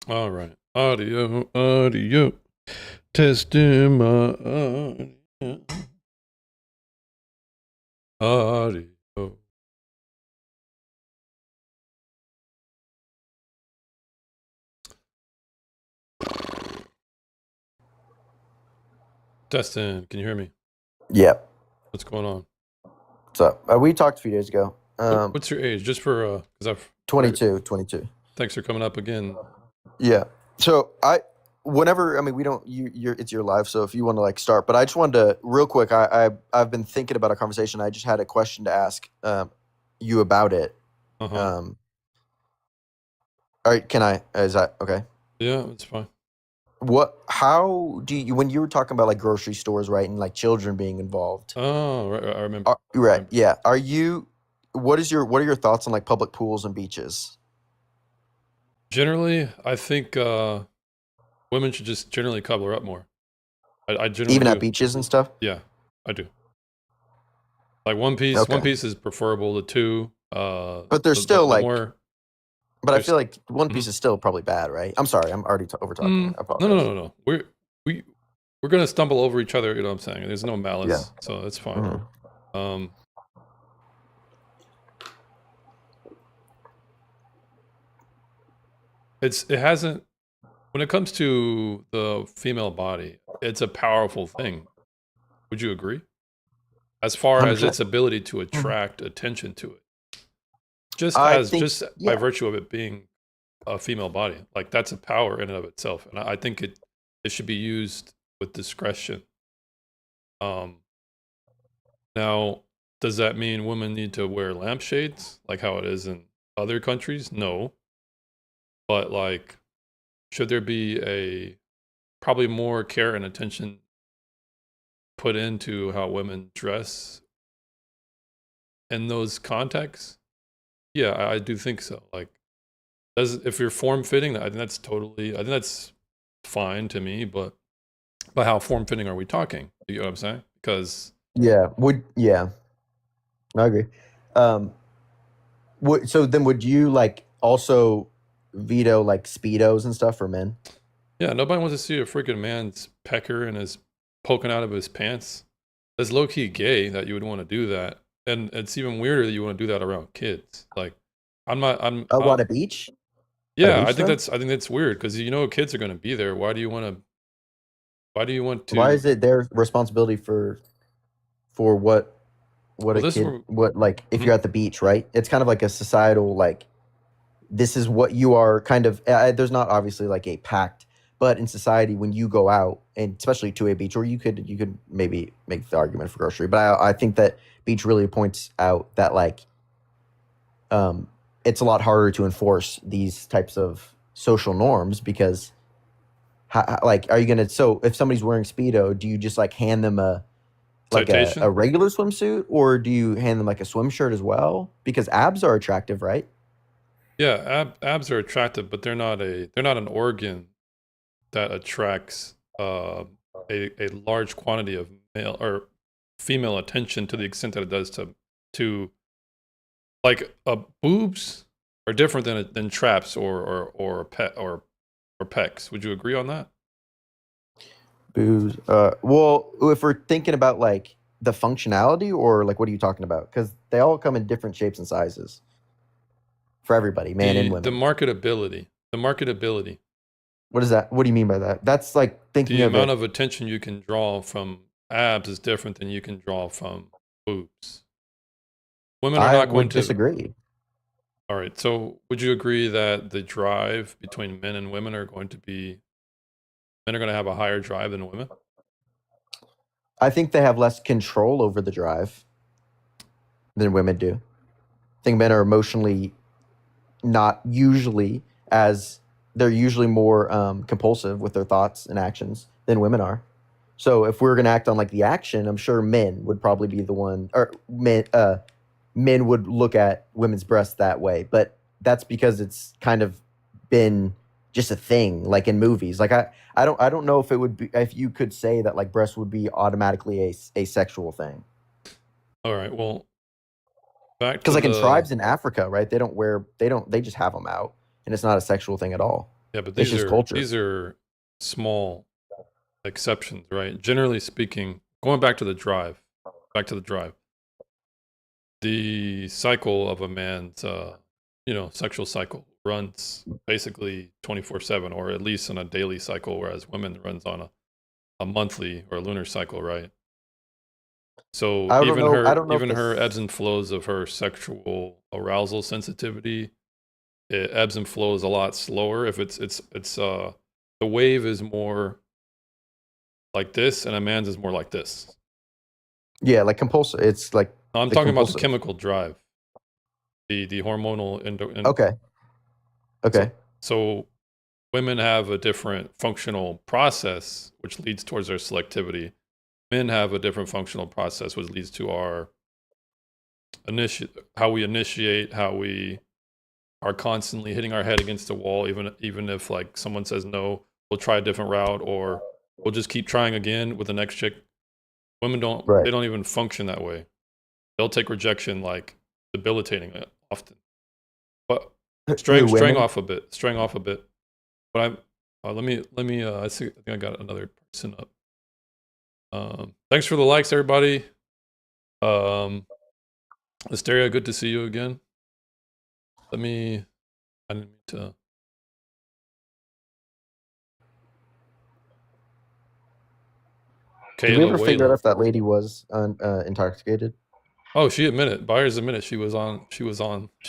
All right. Audio, audio. Testing my audio. Audio. Testing. Can you hear me? Yep. What's going on? So we talked a few days ago. What's your age? Just for because I've 22. thanks for coming up again. Yeah. So we don't it's your live, so if you want to like start, but I just wanted to real quick. I've been thinking about a conversation. I just had a question to ask you about it. Uh-huh. All right, is that okay? Yeah, it's fine. How do you, when you were talking about like grocery stores, right, and like children being involved? Oh, right, I remember. Right. Yeah. What are your thoughts on like public pools and beaches? Generally, I think women should just generally cover up more. I generally Even at do. beaches and stuff? Yeah, I do. Like one piece Okay. is preferable to two. But there's still The like, more but I there's feel like One mhm. Piece is still probably bad, right? I'm sorry, I'm already over talking. I No, no, apologize. no, no. We we're gonna stumble over each other. You know what I'm saying? There's no Yeah. malice, so it's fine. Mhm. Um, it hasn't when it comes to the female body, it's a powerful thing. Would you agree? As far as 100%. its ability to Mhm. attract attention to it, I think, just by yeah. virtue of it being a female body, like that's a power in and of itself, and I think it should be used with discretion. Um, Now, does that mean women need to wear lampshades like how it is in other countries? No. But like, should there be a probably more care and attention put into how women dress in those contexts? Yeah, I do think so. Like, does if you're form fitting, I think that's fine to me. But how form fitting are we talking? You know what I'm saying? Because Yeah, I agree. Um, so then would you like also veto like speedos and stuff for men? yeah, nobody wants to see a freaking man's pecker and his poking out of his pants. It's low key gay that you would want to do that, and it's even weirder that you want to do that around kids. Like, I'm not. I What, don't. a beach? At a Yeah, beach though? I think that's weird because you know kids are going to be there. Why do you want to? Why do you want Why to? is it their responsibility for what Well, a this is kid where, what like if mhm. you're at the beach, right? It's kind of like a societal like this is what you are kind of there's not obviously like a pact, but in society when you go out and especially to a beach, or you could maybe make the argument for grocery, but I think that beach really points out that like um it's a lot harder to enforce these types of social norms because like are you gonna so if somebody's wearing speedo, do you just like hand them a Citation. regular swimsuit, or do you hand them like a swim shirt as well, because abs are attractive, right? Yeah, abs are attractive, but they're not an organ that attracts a large quantity of male or female attention to the extent that it does to like boobs are different than traps or pet or pecs. Would you agree on that? Booze. Well, if we're thinking about like the functionality, or like what are you talking about? Because they all come in different shapes and sizes for everybody, man and The women. marketability, What is that? What do you mean by that? That's like thinking the of amount it. of attention you can draw from abs is different than you can draw from boobs. Women are I not going would to. disagree. All right. So, would you agree that the drive between men and women are going to be men are going to have a higher drive than women? I think they have less control over the drive than women do. I think men are emotionally not usually as they're usually more compulsive with their thoughts and actions than women are. So if we're gonna act on like the action, I'm sure men would probably be the one, or men would look at women's breasts that way. But that's because it's kind of been just a thing, like in movies. Like I don't know if it would be if you could say that like breasts would be automatically a sexual thing. All right. Well, back Because to like in the tribes in Africa, right? They don't wear they just have them out, and it's not a sexual thing at all. Yeah, but It's just culture. these are small exceptions, right? Generally speaking, going back to the drive, the cycle of a man's, sexual cycle runs basically 24/7, or at least on a daily cycle, whereas women runs on a monthly or lunar cycle, right? So I don't know. I don't know if even her ebbs this. and flows of her sexual arousal sensitivity, it ebbs and flows a lot slower. If the wave is more like this, and a man's is more like this. Yeah, like compulsive. It's like No, I'm the talking about the compulsive. chemical drive, the hormonal Okay. so Okay. so women have a different functional process, which leads towards their selectivity. Men have a different functional process, which leads to our how we initiate, how we are constantly hitting our head against the wall, even if like someone says no, we'll try a different route, or we'll just keep trying again with the next chick. Women Right. they don't even function that way. They'll take rejection like debilitating often. But Who, straying women? off a bit, straying off a bit. But I'm let me I think I got another person up. Thanks for the likes, everybody. Um, Asteria, good to see you again. Let me. I didn't mean to. Did we Kayla ever figure out Wayla. if that lady was intoxicated? Oh, she admitted. Buyers admitted she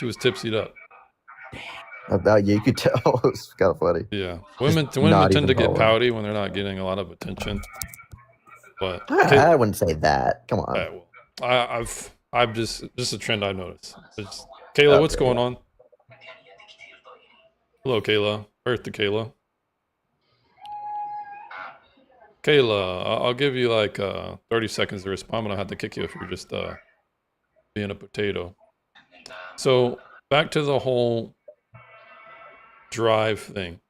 was tipsied up. About you could tell. It was kind of funny. Yeah, Just women not tend even to get following. pouty when they're not getting a lot of attention. But I wouldn't say that. Come on. well, I've just a trend I noticed. Kayla, what's Okay. going on? Hello, Kayla. Earth to Kayla. Kayla, I'll give you like 30 seconds to respond. I'm gonna have to kick you if you're just being a potato. So back to the whole drive thing.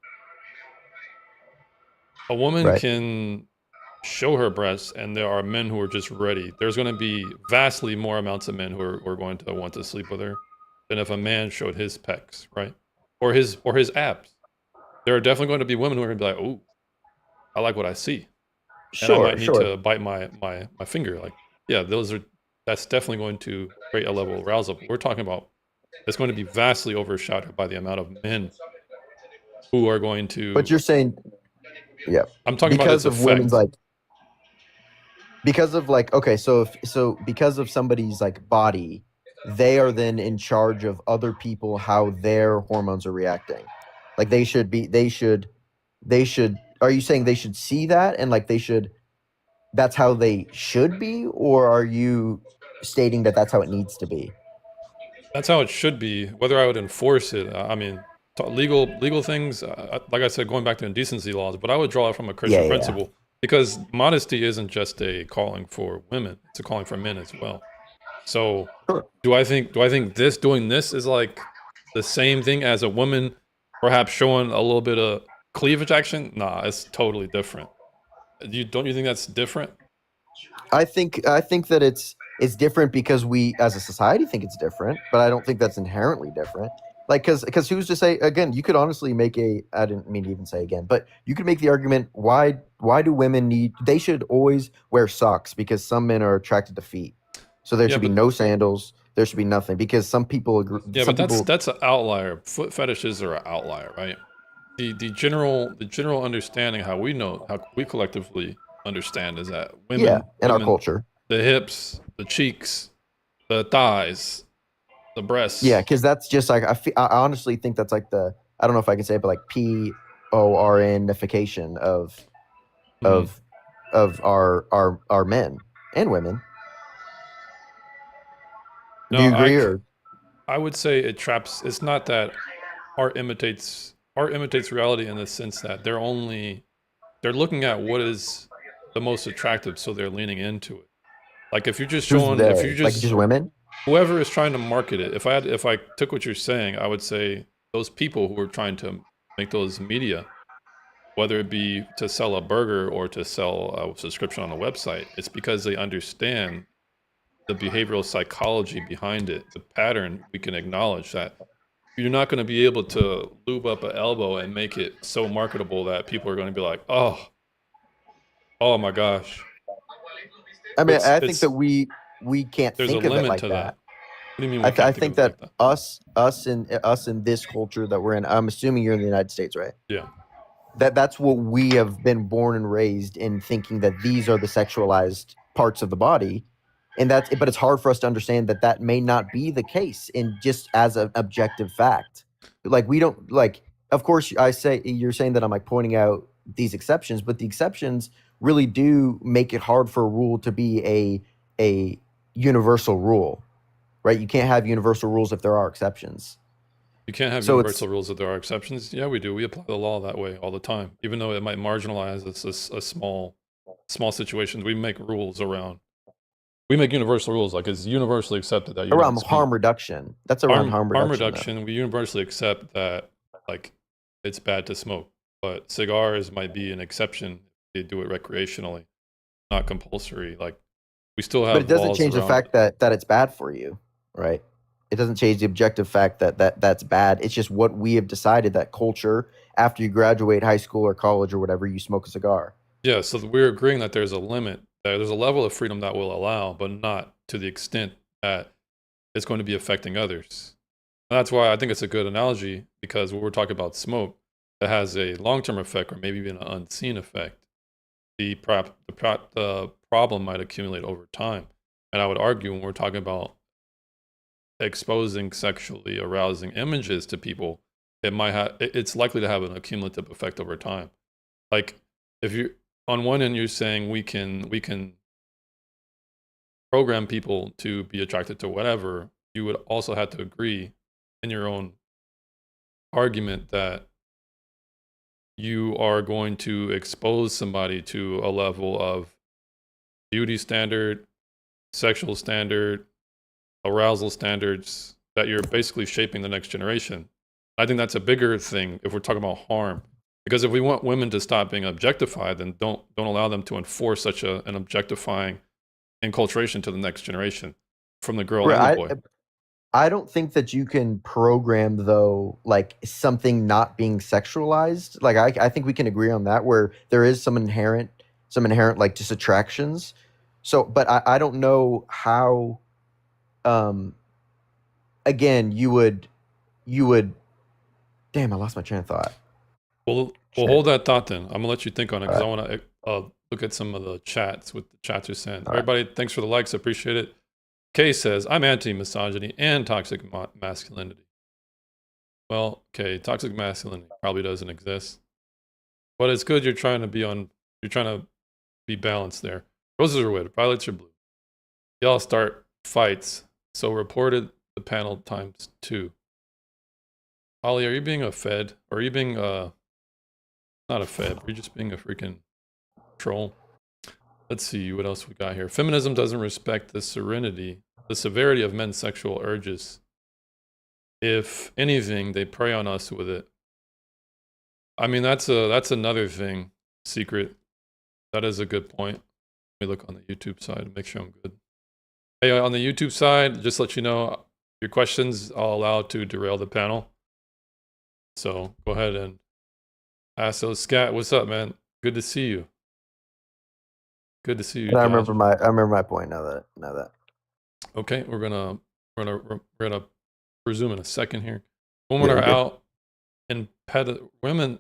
A woman Right. can show her breasts, and there are men who are just ready. There's going to be vastly more amounts of men who are going to want to sleep with her than if a man showed his pecs, right? Or his abs. There are definitely going to be women who are going to be like, "Oh, I like what I see," and I Sure. might need Sure. to bite my finger. Like, yeah, that's definitely going to create a level of arousal. But we're talking about it's going to be vastly overshadowed by the amount of men who are going But to. you're saying, yeah, I'm talking about its because of women's effect. like, because of like, okay, so because of somebody's like body, they are then in charge of other people how their hormones are reacting. Like they should. Are you saying they should see that and like they should? That's how they should be, or are you stating that that's how it needs to be? That's how it should be. Whether I would enforce it, I mean, legal things. Like I said, going back to indecency laws, but I would draw it from a Yeah, Christian yeah. principle because modesty isn't just a calling for women; it's a calling for men as well. So, Sure. do I think doing this is like the same thing as a woman perhaps showing a little bit of cleavage action? Nah, it's totally different. Don't you think that's different? I think that it's different because we as a society think it's different, but I don't think that's inherently different. Like because who's to say again, you could honestly make a I didn't mean to even say again, but you could make the argument why do women need they should always wear socks because some men are attracted to feet. So there Yeah, should be but no sandals, there should be nothing because yeah, some but people that's an outlier. Foot fetishes are an outlier, right? The general understanding how we collectively understand is that yeah, in our women culture. the hips, the cheeks, the thighs, the Yeah, breasts. cuz that's just like I honestly think that's like the I don't know if I can say it but like PORNification Mhm. of our men and women. Do No, you agree or I would say it traps. It's not that art imitates reality in the sense that they're looking at what is the most attractive, so they're leaning into it. Like who's if you they? Like just just women? whoever is trying to market it, if I took what you're saying, I would say those people who are trying to make those media, whether it be to sell a burger or to sell a subscription on a website, it's because they understand the behavioral psychology behind it, the pattern we can acknowledge that you're not going to be able to lube up an elbow and make it so marketable that people are going to be like, oh my gosh. I mean, I think that It's we can't there's a think of it limit like to that. that. What do you mean we I can't think think of it that like that? us in this culture that we're in. I'm assuming you're in the United States, right? Yeah. That's what we have been born and raised in, thinking that these are the sexualized parts of the body, and but it's hard for us to understand that that may not be the case in just as an objective fact. Like, we don't like. Of course, I say you're saying that I'm like pointing out these exceptions, but the exceptions really do make it hard for a rule to be a universal rule, right? You can't have universal rules if there are exceptions. You can't have So it's universal rules if there are exceptions. Yeah, we do. We apply the law that way all the time, even though it might marginalize a small situations. We make rules around. We make universal rules, like it's universally accepted that you don't around smoke. harm reduction. That's around harm Harm reduction, though. reduction, we universally accept that, like, it's bad to smoke, but cigars might be an exception. They do it recreationally, not compulsory. Like, we still But it have doesn't laws change the around it. fact that it's bad for you, right? It doesn't change the objective fact that's bad. It's just what we have decided, that culture, after you graduate high school or college or whatever, you smoke a cigar. Yeah, so we're agreeing that there's a limit, that there's a level of freedom that will allow, but not to the extent that it's going to be affecting others. And that's why I think it's a good analogy, because when we're talking about smoke that has a long-term effect or maybe even an unseen effect, the problem might accumulate over time. And I would argue when we're talking about exposing sexually arousing images to people, it's likely to have an accumulative effect over time. Like, if you on one end you're saying we can program people to be attracted to whatever, you would also have to agree in your own argument that you are going to expose somebody to a level of beauty standard, sexual standard, arousal standards, that you're basically shaping the next generation. I think that's a bigger thing if we're talking about harm. Because if we want women to stop being objectified, then don't allow them to enforce such an objectifying enculturation to the next generation from the girl and the Right. boy. I don't think that you can program, though, like something not being sexualized. Like, I think we can agree on that, where there is some inherent like just attractions. So, but I don't know how. Again, you would. Damn, I lost my train of thought. We'll Shit. hold that thought then. I'm gonna let you think on it, because I All want to look at some of the chats with the chats you're sent. All right. Everybody, thanks for the likes. I appreciate it. Kay says, I'm anti-misogyny and toxic masculinity. Well, okay, toxic masculinity probably doesn't exist, but it's good you're trying to be balanced there. Roses are red, violets are blue. Y'all start fights, so reported the panel times 2. Ollie, are you being a fed? Or are you being not a fed, but you're just being a freaking troll? Let's see what else we got here. Feminism doesn't respect the severity of men's sexual urges. If anything, they prey on us with it. I mean, that's another thing. Secret. That is a good point. Let me look on the YouTube side to make sure I'm good. Hey, on the YouTube side, just to let you know, your questions are allowed to derail the panel. So go ahead and ask those. Scat, what's up, man? Good to see you. Good to see you. And I Josh. remember my point now that. Okay, we're gonna resume in a second here. Women Yeah, are okay. out in women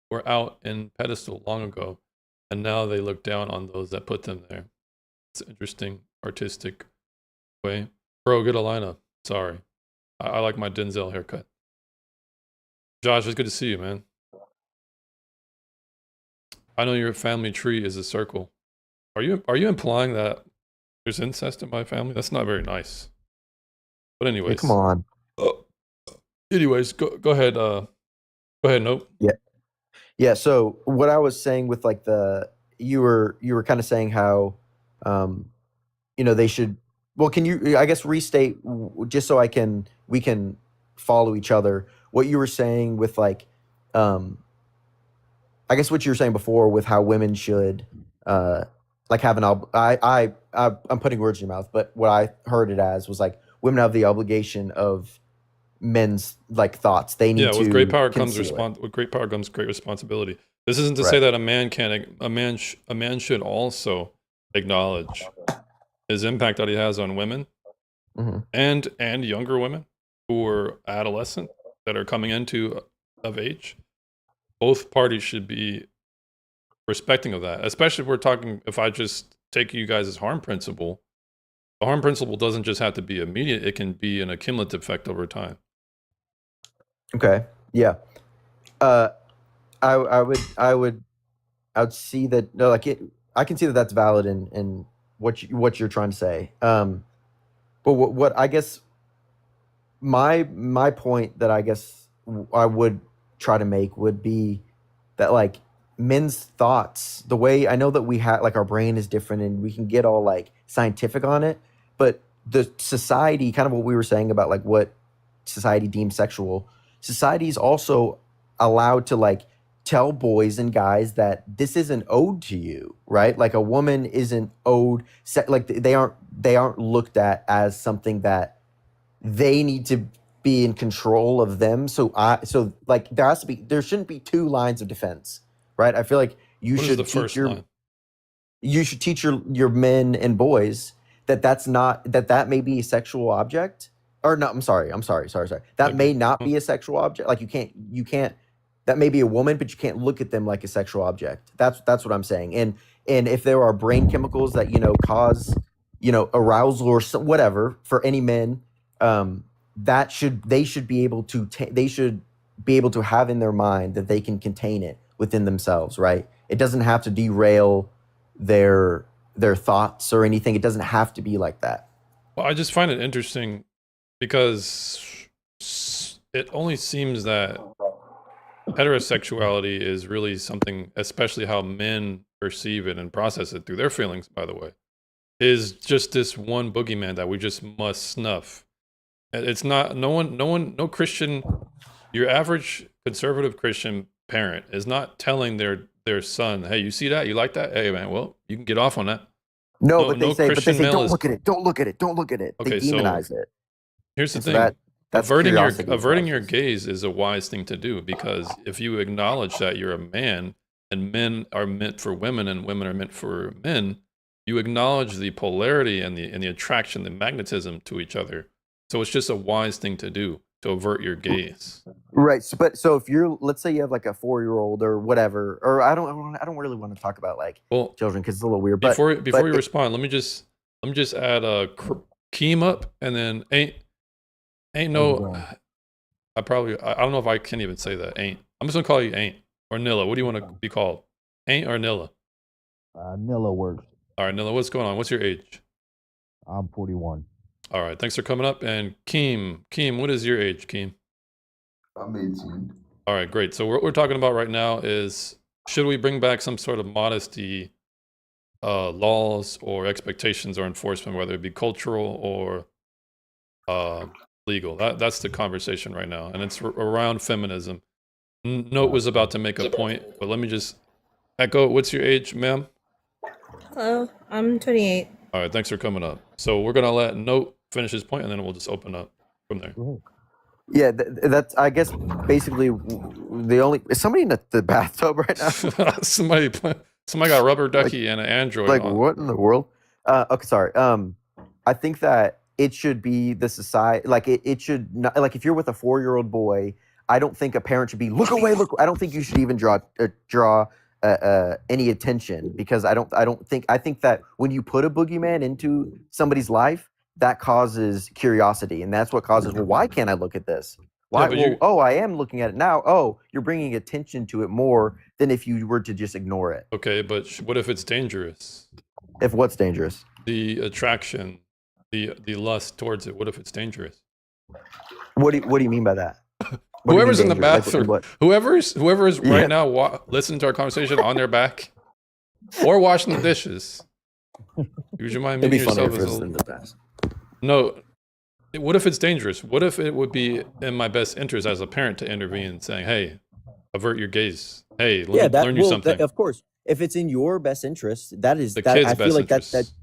were out in pedestal long ago, and now they look down on those that put them there. It's an interesting artistic way. Bro, get a lineup. Sorry, I like my Denzel haircut. Josh, it's good to see you, man. I know your family tree is a circle. Are you implying that there's incest in my family? That's not very nice. But anyways, Yeah, come on. Anyways, go ahead. Go ahead. Nope. Yeah. So what I was saying with like you were kind of saying how, they should. Well, can you, I guess, restate, just so we can follow each other, what you were saying with like, I guess what you were saying before with how women should, like have I'm putting words in your mouth, but what I heard it as was like women have the obligation of men's like thoughts. They need Yeah, with great to power comes conceal it. with great power comes great responsibility. This isn't to say Right. that a man should also acknowledge his impact that he has on women Hmm. and younger women who are adolescent that are coming into of age. Both parties should be respecting of that, especially if we're talking. If I just take you guys as harm principle, the harm principle doesn't just have to be immediate; it can be an accumulative effect over time. Okay. Yeah. Uh, I would see that. No, like it. I can see that that's valid in what you're trying to say. But what I guess my point that I guess I would try to make would be that like men's thoughts, the way I know that we have like our brain is different and we can get all like scientific on it, but the society, kind of what we were saying about like what society deems sexual, society is also allowed to like tell boys and guys that this isn't owed to you, right? Like a woman isn't owed like they aren't looked at as something that they need to be in control of them. So like there shouldn't be two lines of defense, right? I feel like What is the first line? you should teach your men and boys that that's not that may be a sexual object. Or no, I'm sorry, that Okay. may not be a sexual object. Like you can't that may be a woman, but you can't look at them like a sexual object. That's what I'm saying. And if there are brain chemicals that cause arousal or whatever for any men, they should be able to they should be able to have in their mind that they can contain it within themselves, right? It doesn't have to derail their thoughts or anything. It doesn't have to be like that. Well, I just find it interesting because it only seems that heterosexuality is really something, especially how men perceive it and process it through their feelings, by the way, is just this one boogeyman that we just must snuff. It's not, no Christian, your average conservative Christian parent is not telling their son, hey, you see that? You like that? Hey, man, well, you can get off on that. No, No, but they no say, Christian male don't is, look at it, don't look at it, don't look at it. They okay, so demonize it, here's the and so thing. that's curiosity Averting your paralysis. gaze is a wise thing to do because if you acknowledge that you're a man and men are meant for women and women are meant for men, you acknowledge the polarity and the attraction, the magnetism to each other. So it's just a wise thing to do to avert your gaze. Right. So if let's say you have like a 4-year-old or whatever, or I don't really want to talk about like Well, children because it's a little weird. before But you respond, let me just add a Keem up and then ain't How's it no. going? I don't know if I can even say that. Ain't. I'm just gonna call you Ain't or Nilla. What do you want to be called? Ain't or Nilla? Nilla works. All right, Nilla. What's going on? What's your age? I'm 41. All right. Thanks for coming up. And Keem, what is your age, Keem? I'm 18. All right, great. So what we're talking about right now is should we bring back some sort of modesty laws or expectations or enforcement, whether it be cultural or legal? That's the conversation right now, and it's around feminism. Note was about to make a point, but let me just echo. What's your age, ma'am? Hello, I'm 28. All right, thanks for coming up. So we're gonna let Note finish his point, and then we'll just open up from there. yeah, that's I guess basically the only is somebody in the bathtub right now. somebody got rubber ducky and an Android. Like on. what in the world? Okay, sorry. I think that it should be the society. Like it should not. Like if you're with a 4-year-old boy, I don't think a parent should be look away. Look. I don't think you should even draw any attention because I think that when you put a boogeyman into somebody's life, that causes curiosity, and that's what causes. Well, why can't I look at this? Why? but Well, you- oh, I am looking at it now. Oh, you're bringing attention to it more than if you were to just ignore it. Okay, but what if it's dangerous? If what's dangerous? The attraction, the lust towards it. What if it's dangerous? What do you mean by that? What do you Whoever's mean in the dangerous? Like, bathroom, whoever's Yeah. right now listening to our conversation on their back or washing the dishes. Use your mind. It'd be mean funnier yourself if it as was a- in the past. No. What if it's dangerous? What if it would be in my best interest as a parent to intervene, saying, "Hey, avert your gaze. Hey, let me learn you something." of course, if it's in your best interest, that is The that. kid's I best feel like that interest.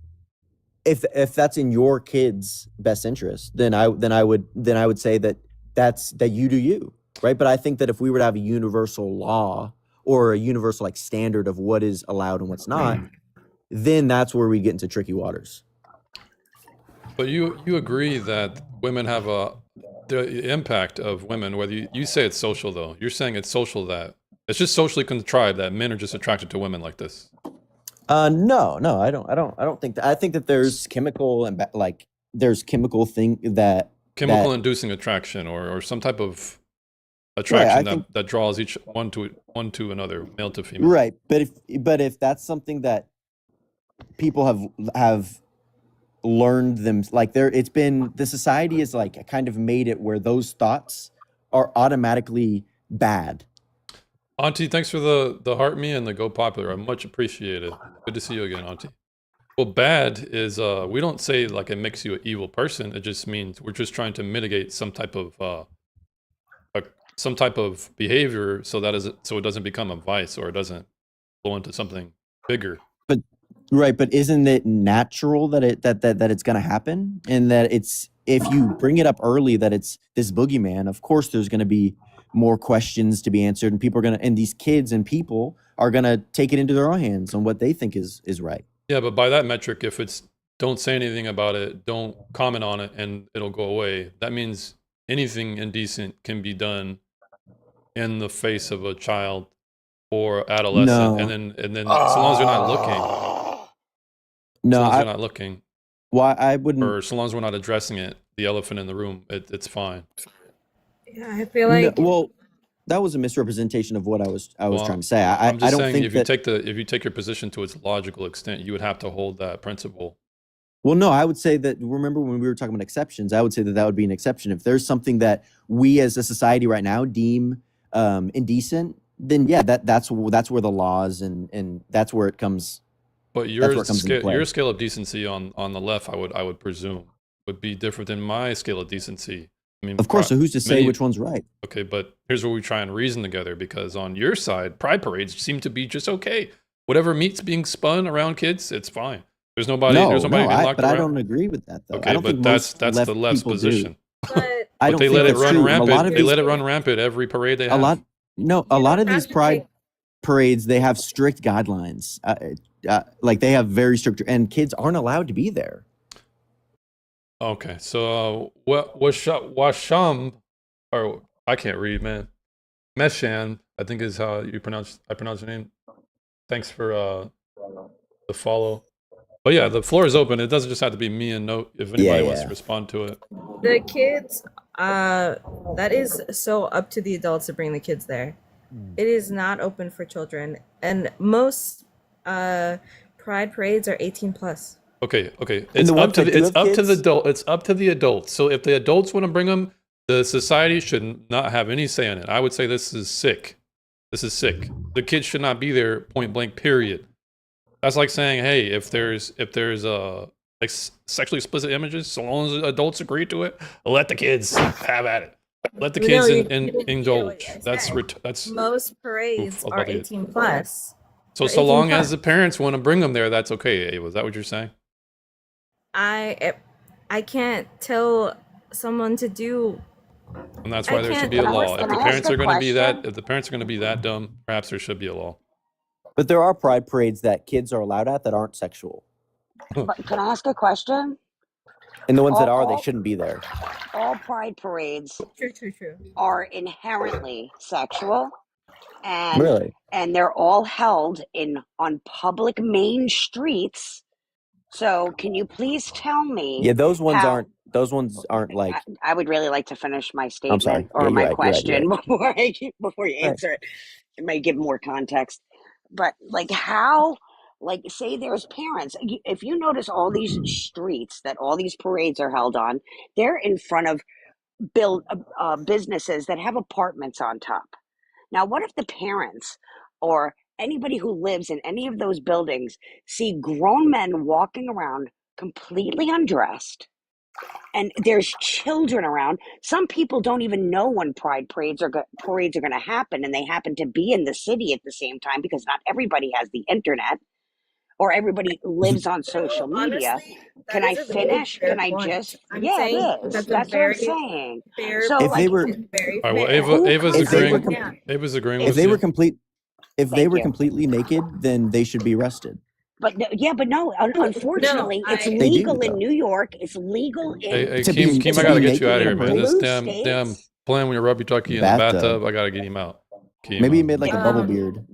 if that's in your kid's best interest, then I would say that that you do you, right? But I think that if we were to have a universal law or a universal like standard of what is allowed and what's not, then that's where we get into tricky waters. But you agree that women have the impact of women, whether you say it's social though, you're saying it's social, that it's just socially contrived that men are just attracted to women like this. No, I don't think that. I think that there's chemical and there's chemical thing that Chemical that inducing attraction or some type of right. I attraction think that draws each one to another, male to female. right, but if that's something that people have learned them, like it's been, the society is like kind of made it where those thoughts are automatically bad. Auntie, thanks for the heart me and the go popular. I much appreciated. Good to see you again, Auntie. Well, bad is we don't say like it makes you an evil person. It just means we're just trying to mitigate some type of behavior so it doesn't become a vice or it doesn't blow into something bigger. But right, but isn't it natural that it's going to happen, and that it's, if you bring it up early that it's this boogeyman, of course there's going to be more questions to be answered, and people are going to, and these kids and people are going to take it into their own hands on what they think is right. Yeah, but by that metric, if it's don't say anything about it, don't comment on it, and it'll go away, that means anything indecent can be done in the face of a child or adolescent, No, and then so long as you're not looking, no, so long as you're not looking, why I wouldn't. or so long as we're not addressing it, the elephant in the room, it's fine. Yeah, I feel like Well, that was a misrepresentation of what I was Well, trying to say. I'm I just don't saying think if that. you take your position to its logical extent, you would have to hold that principle. Well, no, I would say that, remember when we were talking about exceptions, I would say that would be an exception. If there's something that we as a society right now deem indecent, then yeah, that's where the laws and that's where it comes. But That's where it comes into play. your scale of decency on the left, I would presume, would be different than my scale of decency. I mean, Of course. So who's to say many- which one's right? Okay, but here's where we try and reason together, because on your side, pride parades seem to be just okay. Whatever meat's being spun around kids, it's fine. There's nobody No, getting locked but around. I don't agree with that though. I Okay, don't but think that's most the left's people do. position. but I But don't they think let it that's run true. A rampant. lot of They these, let it run rampant every parade they have. a lot of these have to pride take- parades, they have strict guidelines. Like they have very strict, and kids aren't allowed to be there. Okay, so Washam, or I can't read, man. Meshan, I think is how I pronounce your name. Thanks for the follow. But yeah, the floor is open. It doesn't just have to be me and Note. If anybody wants to Yeah. respond to it. the kids, that is so up to the adults to bring the kids there. It is not open for children, and most pride parades are 18 plus. Okay. And It's the up ones to that the, do it's have up to the kids? adult. It's up to the adults. So if the adults want to bring them, the society should not have any say in it. I would say this is sick. This is sick. The kids should not be there, point blank. Period. That's like saying, hey, if there's like sexually explicit images, so long as adults agree to it, let the kids have at it. Let the No, kids you didn't hear what indulge. I That's said. that's Most parades Oof, are about it. 18 plus. so Or so 18 long plus. as the parents want to bring them there, that's okay. Ava, is that what you're saying? I can't tell someone to do. And that's I why there should can't- be a Can I law. ask- If can the I parents ask a are going to be that, question? if the parents are going to be that dumb, perhaps there should be a law. But there are pride parades that kids are allowed at that aren't sexual, But can I ask a question? and the ones that are, they All- shouldn't be there. All pride parades True. are inherently sexual, and Really? and they're all held on public main streets. So can you please tell me? Yeah, those ones how- aren't. Those ones aren't like. I would really like to finish my statement sorry. or Yeah, my you're right, question you're right. before you Right. answer it. It might give more context. But like how, like say there's parents. If you notice all these streets that all these parades are held on, they're in front of businesses that have apartments on top. Now, what if the parents or anybody who lives in any of those buildings see grown men walking around completely undressed, and there's children around? Some people don't even know when pride parades are going to happen, and they happen to be in the city at the same time because not everybody has the internet or everybody lives on social media. Honestly, that Can I is a very finish? fair Can I point. just? I'm Yeah, saying it is. that's a That's what I'm very saying. fair So, If they like, were point. Very All right. Well, fair. who Ava's if they were agreeing. com- Ava's agreeing if with they you. were complete if they thank were you. completely naked, then they should be arrested. But no, unfortunately, it's They do, legal in though. New York. It's legal in Hey, To Keem, be Keem, to I gotta be get you naked out of in here, a man. This blue damn states. playing with your rubber ducky in the bathtub. bathtub. I gotta get him out. Keem, Maybe he made like a bubble Um, beard.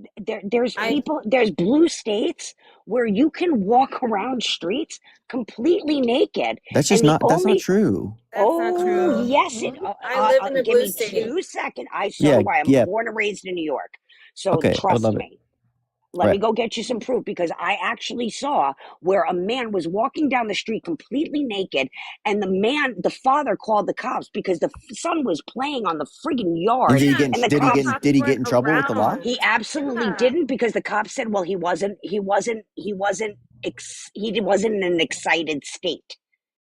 There's I people. There's blue states where you can walk around streets completely naked, That's and just the not that's not only true. That's not oh true. yes, it. I live in a Give blue me state. 2 seconds. So Yeah, do I. I'm yeah. born and raised in New York. So Okay, I would trust love it. me. Let me Right. go get you some proof because I actually saw where a man was walking down the street completely naked, and the father called the cops because the son was playing on the friggin' And yard, did he Yeah, get and the did he cops. get did he get in went trouble with the law? around. He absolutely Yeah. didn't because the cops said, well, he wasn't in an excited state.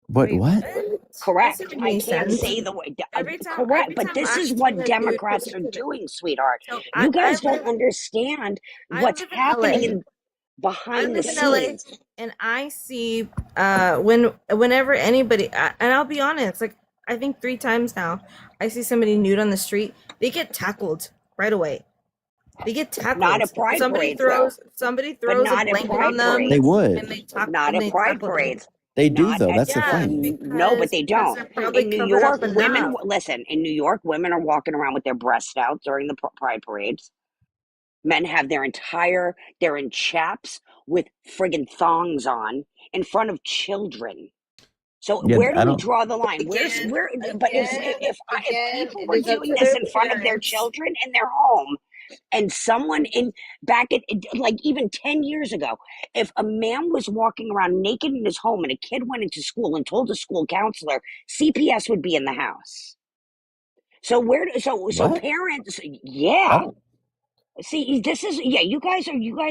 What Wait, what? what? Correct. Doesn't I make can't sense. say the word. Every Correct. But time this I've is seen what a nude Democrats are picture, doing, sweetheart. so You I guys don't live understand I what's live in happening LA. I behind the live in LA, scenes. and I see whenever anybody, and I'll be honest, like I think 3 times now, I see somebody nude on the street, they get tackled right away. They get Not at tackled. pride Somebody parades, though. But But a not at blanket pride on them, They parades. would. and Not at pride tackle them. parades. They do Not though. at That's the Yeah, thing. no, but they because don't. they're probably In New covered up York, women enough. listen. In New York, women are walking around with their breasts out during the pride parades. Men have they're in chaps with friggin' thongs on in front of children. So Yeah, where do I we don't draw the line? Again, But if again, people it were is up doing to this their in front of their parents. children in their home, and someone back at like even 10 years ago, if a man was walking around naked in his home and a kid went into school and told the school counselor, CPS would be in the house. So what? parents, I yeah. don't See, this is you guys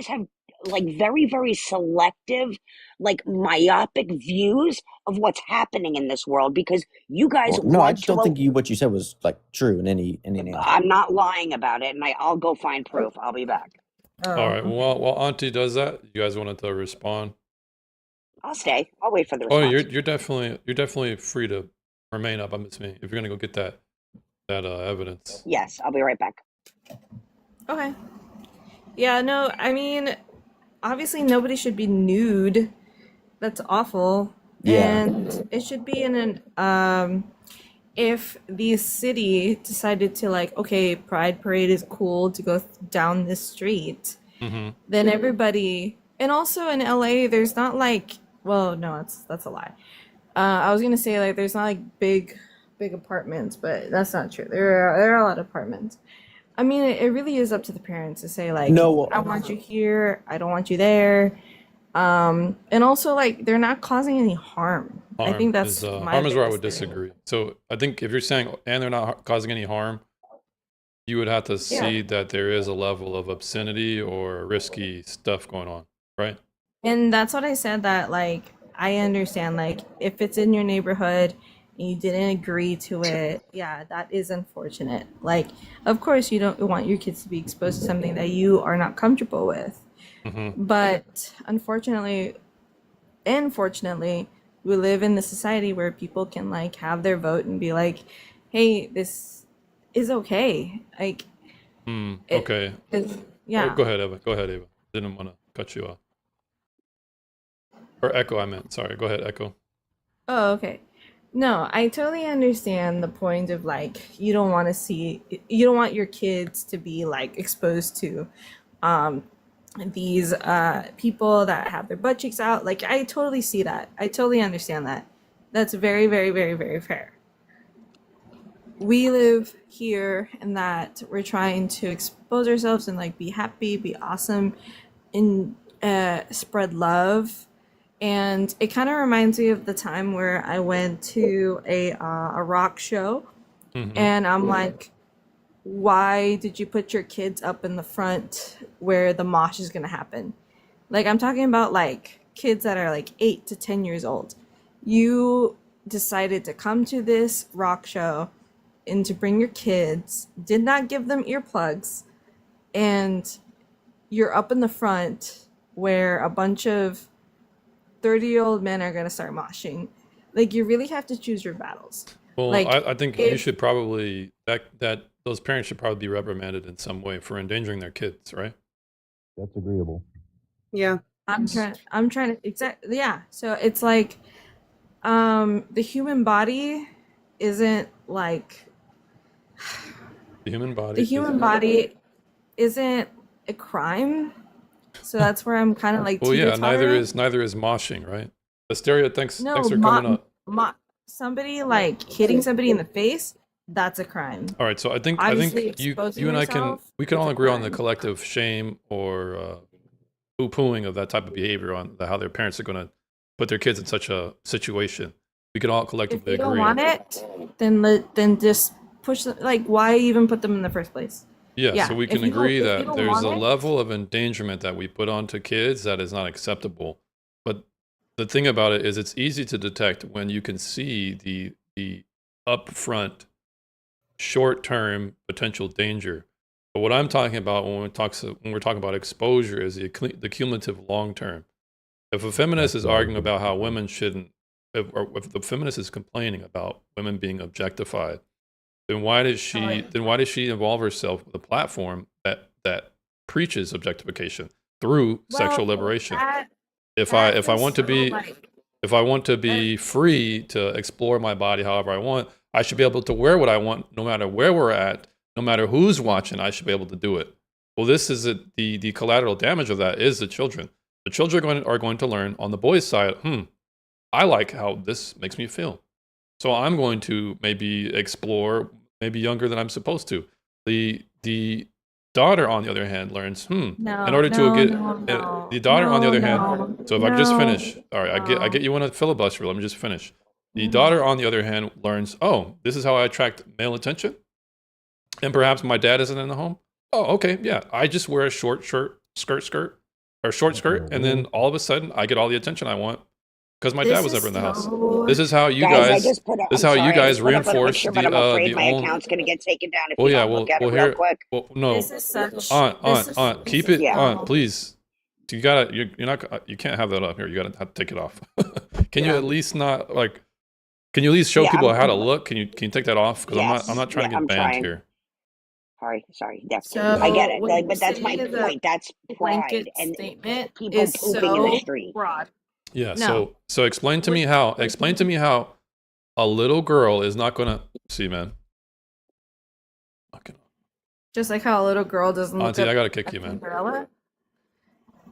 have like very, very selective, like myopic views of what's happening in this world because you guys no, I want just to. don't think what you said was like true in any aspect. I'm not lying about it, and I'll go find proof. I'll be back. All right. Well, while Auntie does that, you guys wanted to respond. I'll stay. I'll wait for the Oh, response. you're definitely free to remain up. I'm just me. If you're gonna go get that evidence. Yes, I'll be right back. Okay. Yeah, no, I mean, obviously nobody should be nude. That's awful. Yeah. And it should be in an if the city decided to like, okay, Pride Parade is cool to go down this street, Mm-hmm. then everybody, and also in LA, there's not like, well, no, that's a lie. I was gonna say like there's not like big apartments, but that's not true. There are a lot of apartments. I mean, it really is up to the parents to say like, No. I want you here, I don't want you there. And also like they're not causing any harm. I think that's my harm is where I would biggest thing. disagree. So I think if you're saying and they're not causing any harm, you would have to see that there is a level of obscenity or risky stuff going on, right? And that's what I said, that like I understand like if it's in your neighborhood and you didn't agree to it, yeah, that is unfortunate. Like of course you don't want your kids to be exposed to something that you are not comfortable with. Mm-hmm. But unfortunately, we live in the society where people can like have their vote and be like, hey, this is okay. Like Okay. yeah. Oh, go ahead, Ava. Didn't want to cut you off. Or Echo, I meant. Sorry. Go ahead, Echo. Oh, okay. No, I totally understand the point of like you don't want your kids to be like exposed to these people that have their butt cheeks out. Like I totally see that. I totally understand that. That's very, very, very, very fair. We live here and that we're trying to expose ourselves and like be happy, be awesome, and spread love. And it kind of reminds me of the time where I went to a rock show, Mm-hmm. and I'm like, why did you put your kids up in the front where the mosh is gonna happen? Like I'm talking about like kids that are like 8 to 10 years old. You decided to come to this rock show and to bring your kids, did not give them earplugs, and you're up in the front where a bunch of 30-year-old men are going to start moshing. Like, you really have to choose your battles. Well, Like, I think you if should probably that those parents should probably be reprimanded in some way for endangering their kids, right? That's agreeable. Yeah. I'm trying to exactly, yeah. So it's like the human body isn't like The human the body. human body isn't a crime. So that's where I'm kind of like Well, yeah. teeter-tottering. Neither is moshing, right? Asteria, thanks No, for coming up. somebody like hitting somebody in the face, that's a crime. All right, so I think Obviously, you exposing and I can yourself, we can it's all a agree on the crime. collective shame or poo-pooing of that type of behavior on how their parents are going to put their kids in such a situation. We can all If collectively they don't agree. want it, then just push them. Like, why even put them in the first place? Yeah, Yeah, so we if can you don't- agree if you that don't there's want a it- level of endangerment that we put onto kids that is not acceptable. But the thing about it is it's easy to detect when you can see the upfront short-term potential danger. But what I'm talking about when we're talking about exposure is the cumulative long-term. If a feminist is arguing about how women shouldn't, if the feminist is complaining about women being objectified, then why does she involve herself with a platform that preaches objectification through sexual Well, liberation? that- If I that's want to so, be like, if I want to be free to explore my body however I want, I should be able to wear what I want, no matter where we're at, no matter who's watching. I should be able to do it. Well, this is the collateral damage of that is the children. The children are going to learn on the boys' side. I like how this makes me feel, so I'm going to maybe explore, maybe younger than I'm supposed to. The daughter, on the other hand, learns. no, In order to get no, the daughter, on the other hand. no, So if I could just no, finish, all right, I get you on a filibuster. Let me just finish. The daughter, on the other hand, learns, oh, this is how I attract male attention, and perhaps my dad isn't in the home. Oh, okay, yeah, I just wear a short skirt, or short skirt, and then all of a sudden I get all the attention I want because my dad was never in the house. This is how you Guys, I guys. just put up, This is I'm how sorry, you I guys just put up a reinforce picture, but I'm the afraid my own. account's going to get taken down if Well, you yeah, don't look at it real quick. well, no, This is such. Aunt, this is- keep this it, is Aunt, so- please. You're not, you can't have that up here. You gotta have to take it off. Can you Yeah. at least not like? Can you at least show Yeah, people I'm- how to look? Can you take that off? Because Yes, I'm not trying yeah, to I'm get banned trying. here. Sorry. Yeah. So I get it, what like, you're but that's my saying is a point. That's pride blanket and statement people is pooping in the so street. broad. Yeah. No. So explain to me how. Explain to me how a little girl is not gonna see, man. Fucking Just like how a little girl doesn't look Auntie, up I gotta kick at you, the man. umbrella.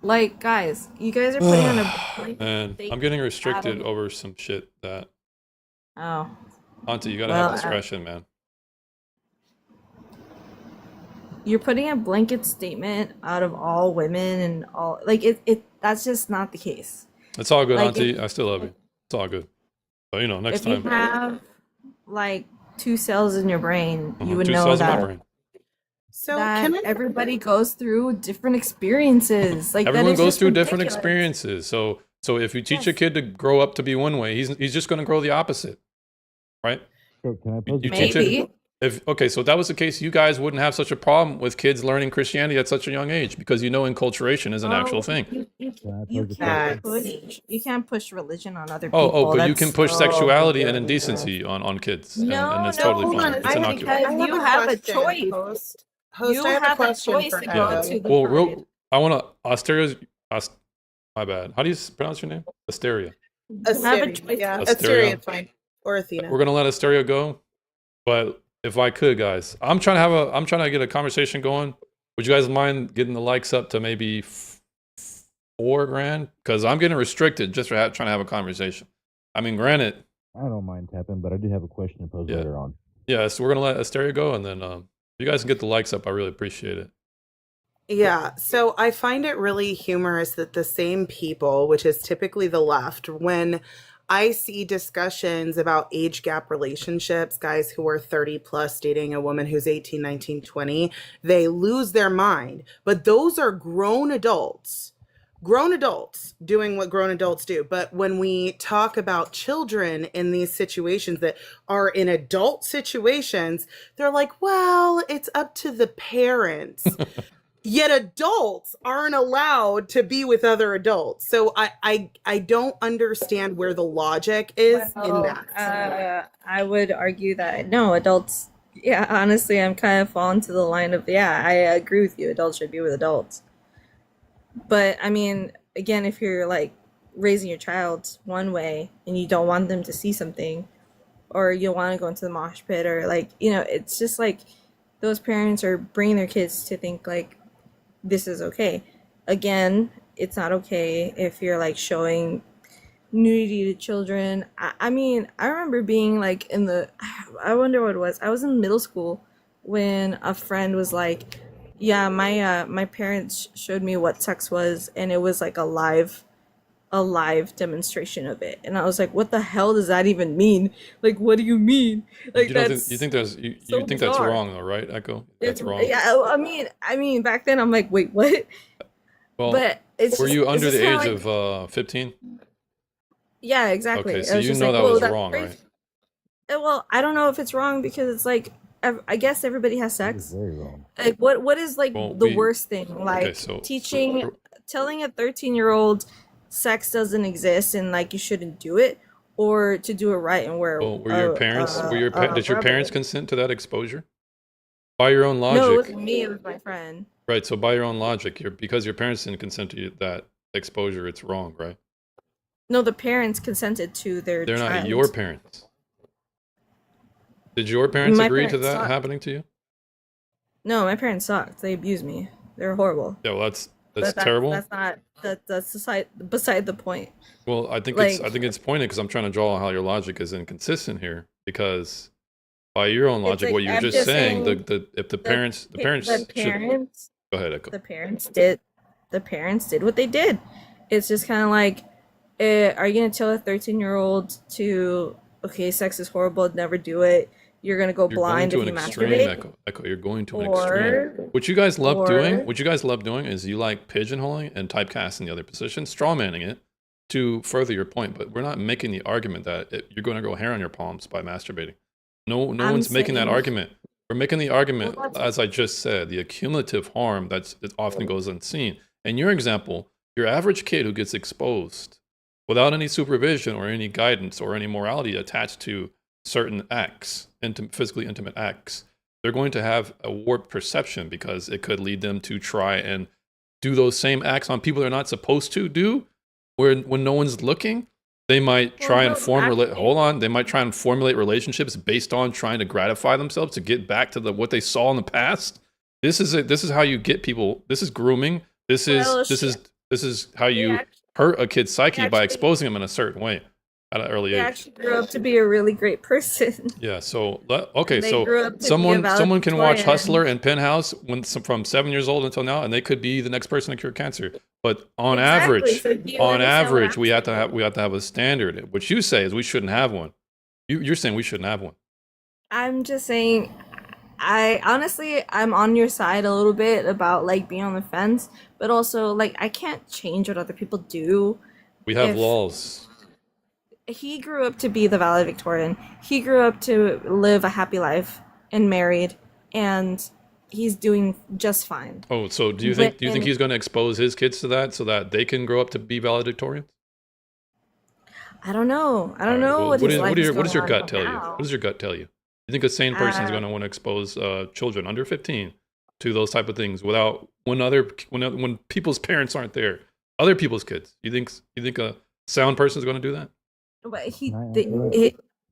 Like, guys, you guys are putting on a blanket Man, I'm statement getting out restricted of- over some shit that Oh, Auntie, you gotta Well, have discretion, man. you're putting a blanket statement out of all women and all like it. That's just not the case. It's all good, Like, Auntie. I still love you. It's all good. But next If you time. have like 2 cells in your brain, you would Two know cells in my that brain. So that can I? everybody goes through different experiences. Like that Everyone is goes just through different ridiculous. experiences. So if you teach a Yes. kid to grow up to be one way, he's just going to grow the opposite, right? So can I pose You a teach question? Maybe. So if that was the case, you guys wouldn't have such a problem with kids learning Christianity at such a young age because enculturation is an actual Oh, thing. You Can I you pose a can't question? push religion on other people. Oh, but you That's can push so sexuality and ridiculous. indecency on kids, No, and it's no, totally hold fine. on. It's I innocuous. because you have a choice. Host, You I have a have a question choice for to him. go to the Well, pride. I want to Asteria's. My bad. How do you pronounce your name? Asteria. You have a choice. Yeah, Asteria. Asteria, fine. Or Athena. We're gonna let Asteria go, but if I could, guys, I'm trying to get a conversation going. Would you guys mind getting the likes up to maybe 4 grand? Because I'm getting restricted just for trying to have a conversation. I mean, granted, I don't mind tapping, but I do have a question to pose Yeah. later on. yeah. So we're gonna let Asteria go, and then if you guys can get the likes up, I really appreciate it. Yeah, so I find it really humorous that the same people, which is typically the left, when I see discussions about age gap relationships, guys who are 30 plus dating a woman who's 18, 19, 20, they lose their mind. But those are grown adults doing what grown adults do. But when we talk about children in these situations that are in adult situations, they're like, well, it's up to the parents. yet adults aren't allowed to be with other adults. So I don't understand where the logic is in that. I would argue that no, adults. Yeah, honestly, I'm kind of falling to the line of I agree with you. Adults should be with adults. But I mean, again, if you're like raising your child one way and you don't want them to see something, or you want to go into the mosh pit, or like, it's just like those parents are bringing their kids to think like this is okay. Again, it's not okay if you're like showing nudity to children. I mean, I remember being like I wonder what it was. I was in middle school when a friend was like, yeah, my parents showed me what sex was, and it was like a live demonstration of it. And I was like, what the hell does that even mean? Like, what do you mean? Like, you that's think there's you so think that's bizarre. wrong though, right, Echo? That's wrong. Yeah, I mean, back then I'm like, wait, what? Well, But it's were just, you it's under just the kinda age like, of 15? yeah, exactly. Okay, I so was you just know like, that well, was that's wrong, crazy. right? Well, I don't know if it's wrong because it's like I guess everybody has That is sex. very wrong. Like, what is like Well, the we worst thing? Like so telling a 13-year-old sex doesn't exist and like you shouldn't do it, or to do it right and wear well, were your parents did your rubber. parents consent to that exposure? By your own No, it logic, wasn't me. It was my friend. right? So by your own logic, because your parents didn't consent to that exposure, it's wrong, right? No, the parents consented to their They're child. not your parents. Did your parents My agree to parents that sucked. happening to you? No, my parents sucked. They abused me. They're horrible. Yeah, well, that's But terrible. That's not that's beside the point. Well, I think Like, it's pointed because I'm trying to draw how your logic is inconsistent here. Because by your own It's logic, like, what you're I'm just just saying, saying if the parents should parents go ahead, Echo. the parents did what they did. It's just kind of like, are you gonna tell a 13-year-old to, okay, sex is horrible, never do it. You're gonna go You're going blind to if an you extreme, masturbate. Echo. You're going to an Or- extreme. What you guys love doing, or- is you like pigeonholing and typecasting the other position, strawmanning it to further your point. But we're not making the argument that you're going to grow hair on your palms by masturbating. No I'm one's making that saying- argument. We're making the argument, Well, that's- as I just said, the accumulative harm that often goes unseen. In your example, your average kid who gets exposed without any supervision or any guidance or any morality attached to certain acts, physically intimate acts, they're going to have a warped perception because it could lead them to try and do those same acts on people they're not supposed to do, when no one's looking. They might try and they might try and formulate relationships based on trying to gratify themselves to get back to what they saw in the past. This is how you get people. This is grooming. This is how you hurt a kid's psyche by exposing them in a certain way at an early They age. actually grew up to be a really great person. Yeah. So okay. They So grew up to be a someone can watch valedictorian. Hustler and Penthouse from 7 years old until now, and they could be the next person to cure cancer. But on Exactly, average, so do you understand what I'm we have to have a standard. What you say is we shouldn't have one. You're saying we shouldn't have one. I'm just saying, I'm on your side a little bit about like being on the fence, but also like I can't change what other people do. We have If- laws. He grew up to be the valedictorian. He grew up to live a happy life and married, and he's doing just fine. Oh, so do you But- think and- he's going to expose his kids to that so that they can grow up to be valedictorians? I don't know. I don't All right, know well, what his life is what does your going on gut tell you? now. What does your gut tell you? You think a sane person is Uh, going to want to expose children under 15 to those type of things without when people's parents aren't there, other people's kids? You think a sound person is going to do that? But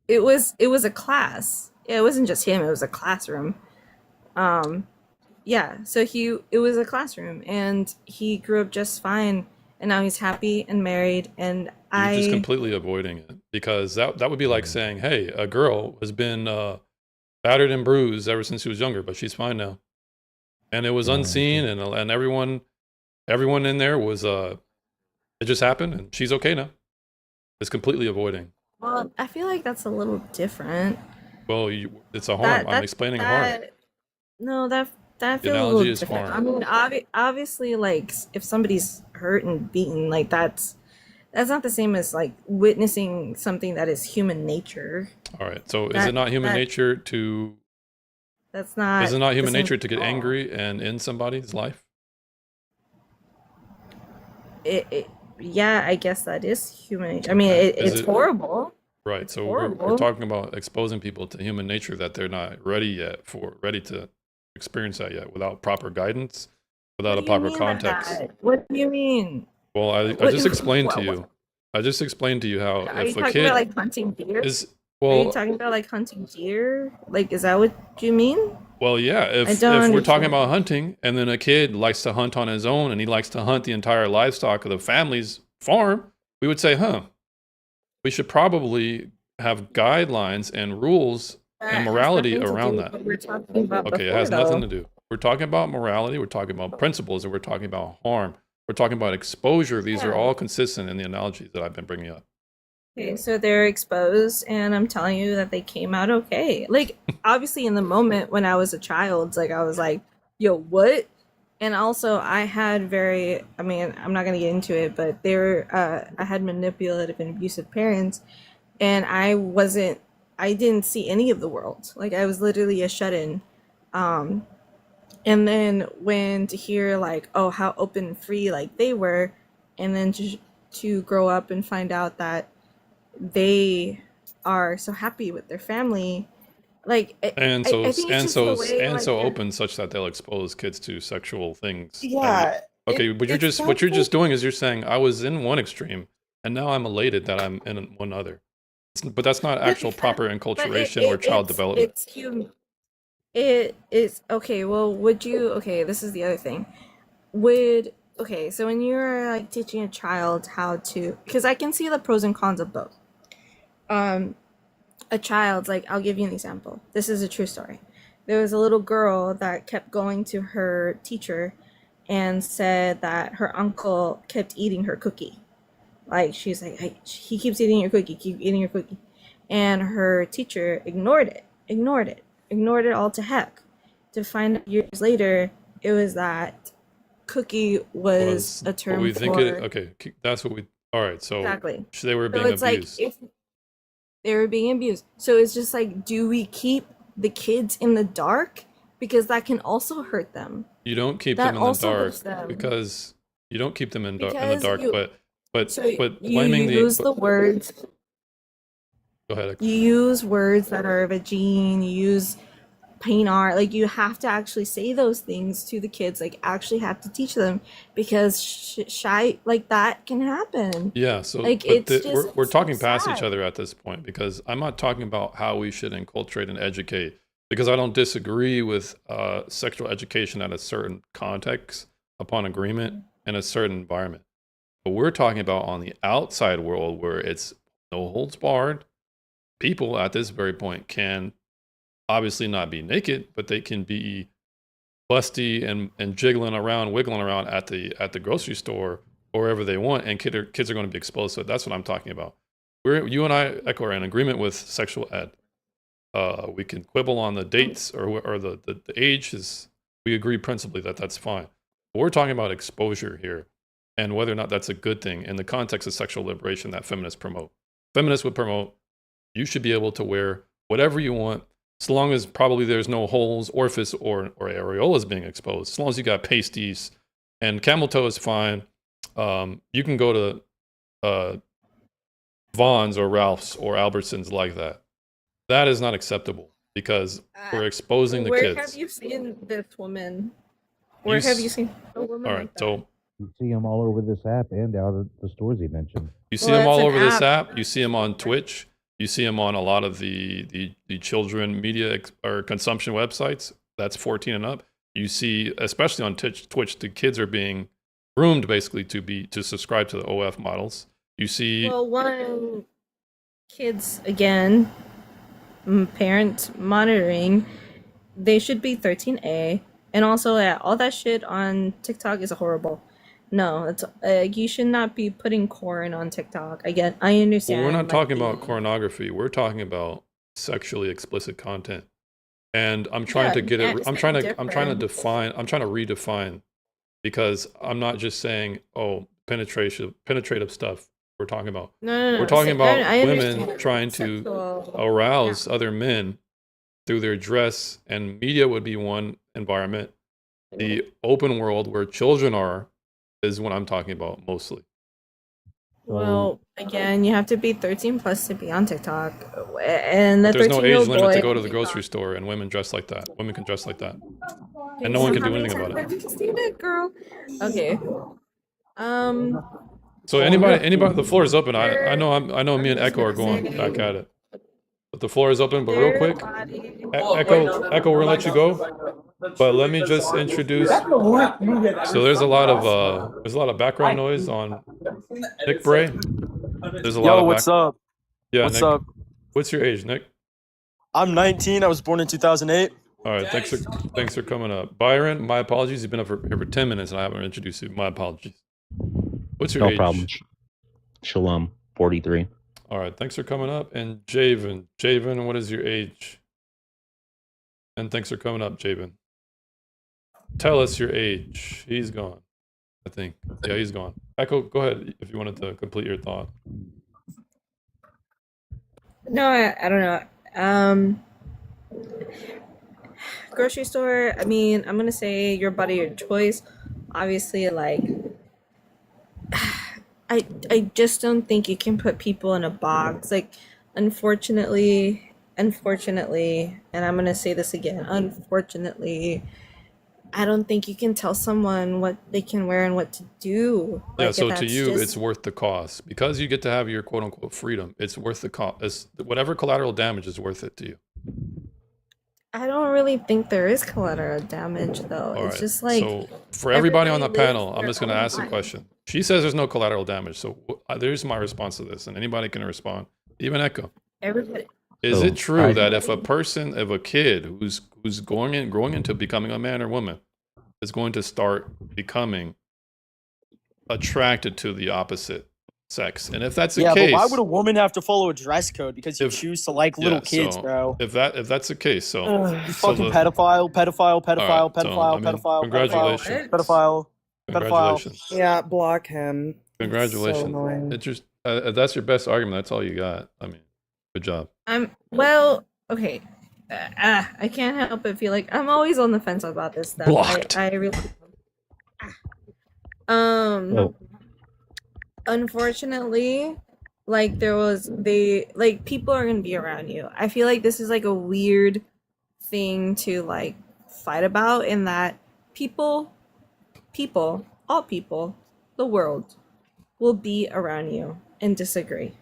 it was a class. It wasn't just him. It was a classroom. Yeah. So it was a classroom, and he grew up just fine, and now he's happy and married. And You're just completely avoiding it because that would be like saying, "Hey, a girl has been battered and bruised ever since she was younger, but she's fine now," and it was unseen, and everyone in there was it just happened, and she's okay now. It's completely avoiding. Well, I feel like that's a little different. Well, it's a harm. I'm explaining harm. No, that feels a analogy little is different. harm. I mean, obviously, like if somebody's hurt and beaten, like that's not the same as like witnessing something that is human nature. All right. So is it not human nature to? That's not. Is it not the human same nature to get at all. angry and end somebody's life? Yeah, I guess that is human nature. I mean, Okay. Is it's it horrible. right? It's So we're horrible. talking about exposing people to human nature that they're not ready to experience that yet without proper guidance, without What a do you proper mean by context. that? What do you mean? Well, I What, just explained to what, you. I just explained to you how are you if a talking about kid like hunting deer? is Are you well, talking about like hunting deer? Like, is that what you mean? well, yeah. I If don't we're talking understand. about hunting, and then a kid likes to hunt on his own, and he likes to hunt the entire livestock of the family's farm, we would say, huh, we should probably have guidelines and rules That and has morality nothing to do around with that. what we're talking about Okay, it before, has nothing though. to do. We're talking about morality, we're talking about principles, and we're talking about harm. We're talking about exposure. These are Yeah. all consistent in the analogies that I've been bringing up. Okay, so they're exposed, and I'm telling you that they came out okay. Like, obviously, in the moment when I was a child, like, I was like, yo, what? And also, I had very, I mean, I'm not going to get into it, but I had manipulative and abusive parents, and I didn't see any of the world. Like, I was literally a shut in. Um, and then when to hear, like, oh, how open and free, like, they were, and then to grow up and find out that they are so happy with their family. Like And I think it's just the way like so open such that they'll expose kids to sexual things. Yeah, Okay, but it's what you're something. just doing is you're saying I was in one extreme and now I'm elated that I'm in one other. But that's not But actual proper but enculturation or child development. it's human. It is okay. Well, would you? Okay, this is the other thing. Would okay. So when you're like teaching a child how to, because I can see the pros and cons of both. Um, a child, like, I'll give you an example. This is a true story. There was a little girl that kept going to her teacher and said that her uncle kept eating her cookie. Like, she's like, he keeps eating your cookie, keep eating your cookie. And her teacher ignored it all to heck. To find out years later, it was that cookie was Was a what term we think it for okay, that's what we all right, so exactly. they were So being it's like abused. if they were being abused. So it's just like, do we keep the kids in the dark? Because that can also hurt them. You don't keep That them in the also dark hurts them. because you don't keep them in the Because dark, you so but you blaming the use the words go ahead. you use words that are vagine, you use pain art, like you have to actually say those things to the kids, like actually have to teach them because shy like that can happen. Yeah, so Like but it's just we're so talking past each sad. other at this point because I'm not talking about how we should enculturate and educate because I don't disagree with sexual education at a certain context upon agreement in a certain environment. But we're talking about on the outside world where it's no holds barred. People at this very point can obviously not be naked, but they can be busty and jiggling around, wiggling around at the grocery store or wherever they want, and kids are going to be exposed to it. That's what I'm talking about. You and I, Echo, are in agreement with sexual ed. We can quibble on the dates or the age is. We agree principally that that's fine. But we're talking about exposure here, and whether or not that's a good thing in the context of sexual liberation that feminists promote. Feminists would promote you should be able to wear whatever you want, as long as probably there's no holes, orifice, or areolas being exposed. As long as you got pasties, and camel toe is fine. You can go to Vaughn's or Ralph's or Albertsons like that. That is not acceptable because we're exposing the Where kids. have you seen this woman? You Where have s- you seen a woman All right, like that? so You see them all over this app and out of the stores he mentioned. you see Well, them it's all an over this app. app. You see them on Twitch. You see them on a lot of the children media or consumption websites. That's 14 and up. You see, especially on Twitch, the kids are being groomed basically to subscribe to the OF models. You see, Well, one, kids again, parent monitoring, they should be 13A, and also yeah, all that shit on TikTok is horrible. No, it's you should not be putting corn on TikTok. I well, understand. we're not like, talking about the- pornography. We're talking about sexually explicit content. And I'm trying to Yeah, get I it. understand I'm trying to difference. define. I'm trying to redefine because I'm not just saying, oh, penetrative stuff. We're talking about. No. We're talking So, about I women understand trying to sexual. arouse other men through their dress, and media would be one environment. The open world where children are is what I'm talking about mostly. Well, again, you have to be 13 plus to be on TikTok, and the There's no age 13-year-old limit boy to go to the on grocery TikTok. store, and women dress like that. Women can dress like that, Okay, and no one so can how do many anything about times it. have you seen it, girl? Okay. So anybody, the floor is open. I know me and Echo are going back at it, but the floor is open. But real quick, Echo, we're gonna let you go. But let me just introduce. So there's a lot of background noise on Nick Bray. There's a lot Yo, of what's up? Yeah, What's Nick. up? What's your age, Nick? I'm 19. I was born in 2008. All right, thanks for coming up. Byron, my apologies. You've been up here for 10 minutes and I haven't introduced you. My apologies. What's your No age? problem. Shalom, 43. All right, thanks for coming up. And Javen, what is your age? And thanks for coming up, Javen. Tell us your age. He's gone, I think. Yeah, he's gone. Echo, go ahead if you wanted to complete your thought. No, I don't know. Grocery store, I mean, I'm gonna say your body, your choice. Obviously, like, I just don't think you can put people in a box. Like, unfortunately, and I'm gonna say this again, unfortunately, I don't think you can tell someone what they can wear and what to do. Yeah, Like, so to that's you, just- it's worth the cost. Because you get to have your quote unquote freedom, it's worth the cost. Whatever collateral damage is worth it to you. I don't really think there is collateral damage, though. All It's right. just like, so for everybody on the everybody lives panel, I'm their just going to own ask a life. question. She says there's no collateral damage. So there's my response to this, and anybody can respond. Even Echo. everybody. Is So it true I- that if a growing into becoming a man or woman, is going to start becoming attracted to the opposite sex, and if that's the Yeah, case, but why would a woman have to follow a dress code because you If- choose to like little yeah, kids, so bro? if that's the case, so You so fucking the- pedophile, pedophile, All pedophile, right, so, pedophile, I mean, pedophile, congratulations. pedophile. Congratulations. Yeah, block him. It's so Congratulations. annoying. It's just that's your best argument. That's all you got. I mean, good job. Well, okay. I can't help but feel like I'm always on the fence about this stuff. Blocked. I really. Oh, Unfortunately, like people are gonna be around you. I feel like this is like a weird thing to like fight about in that all people, the world will be around you and disagree.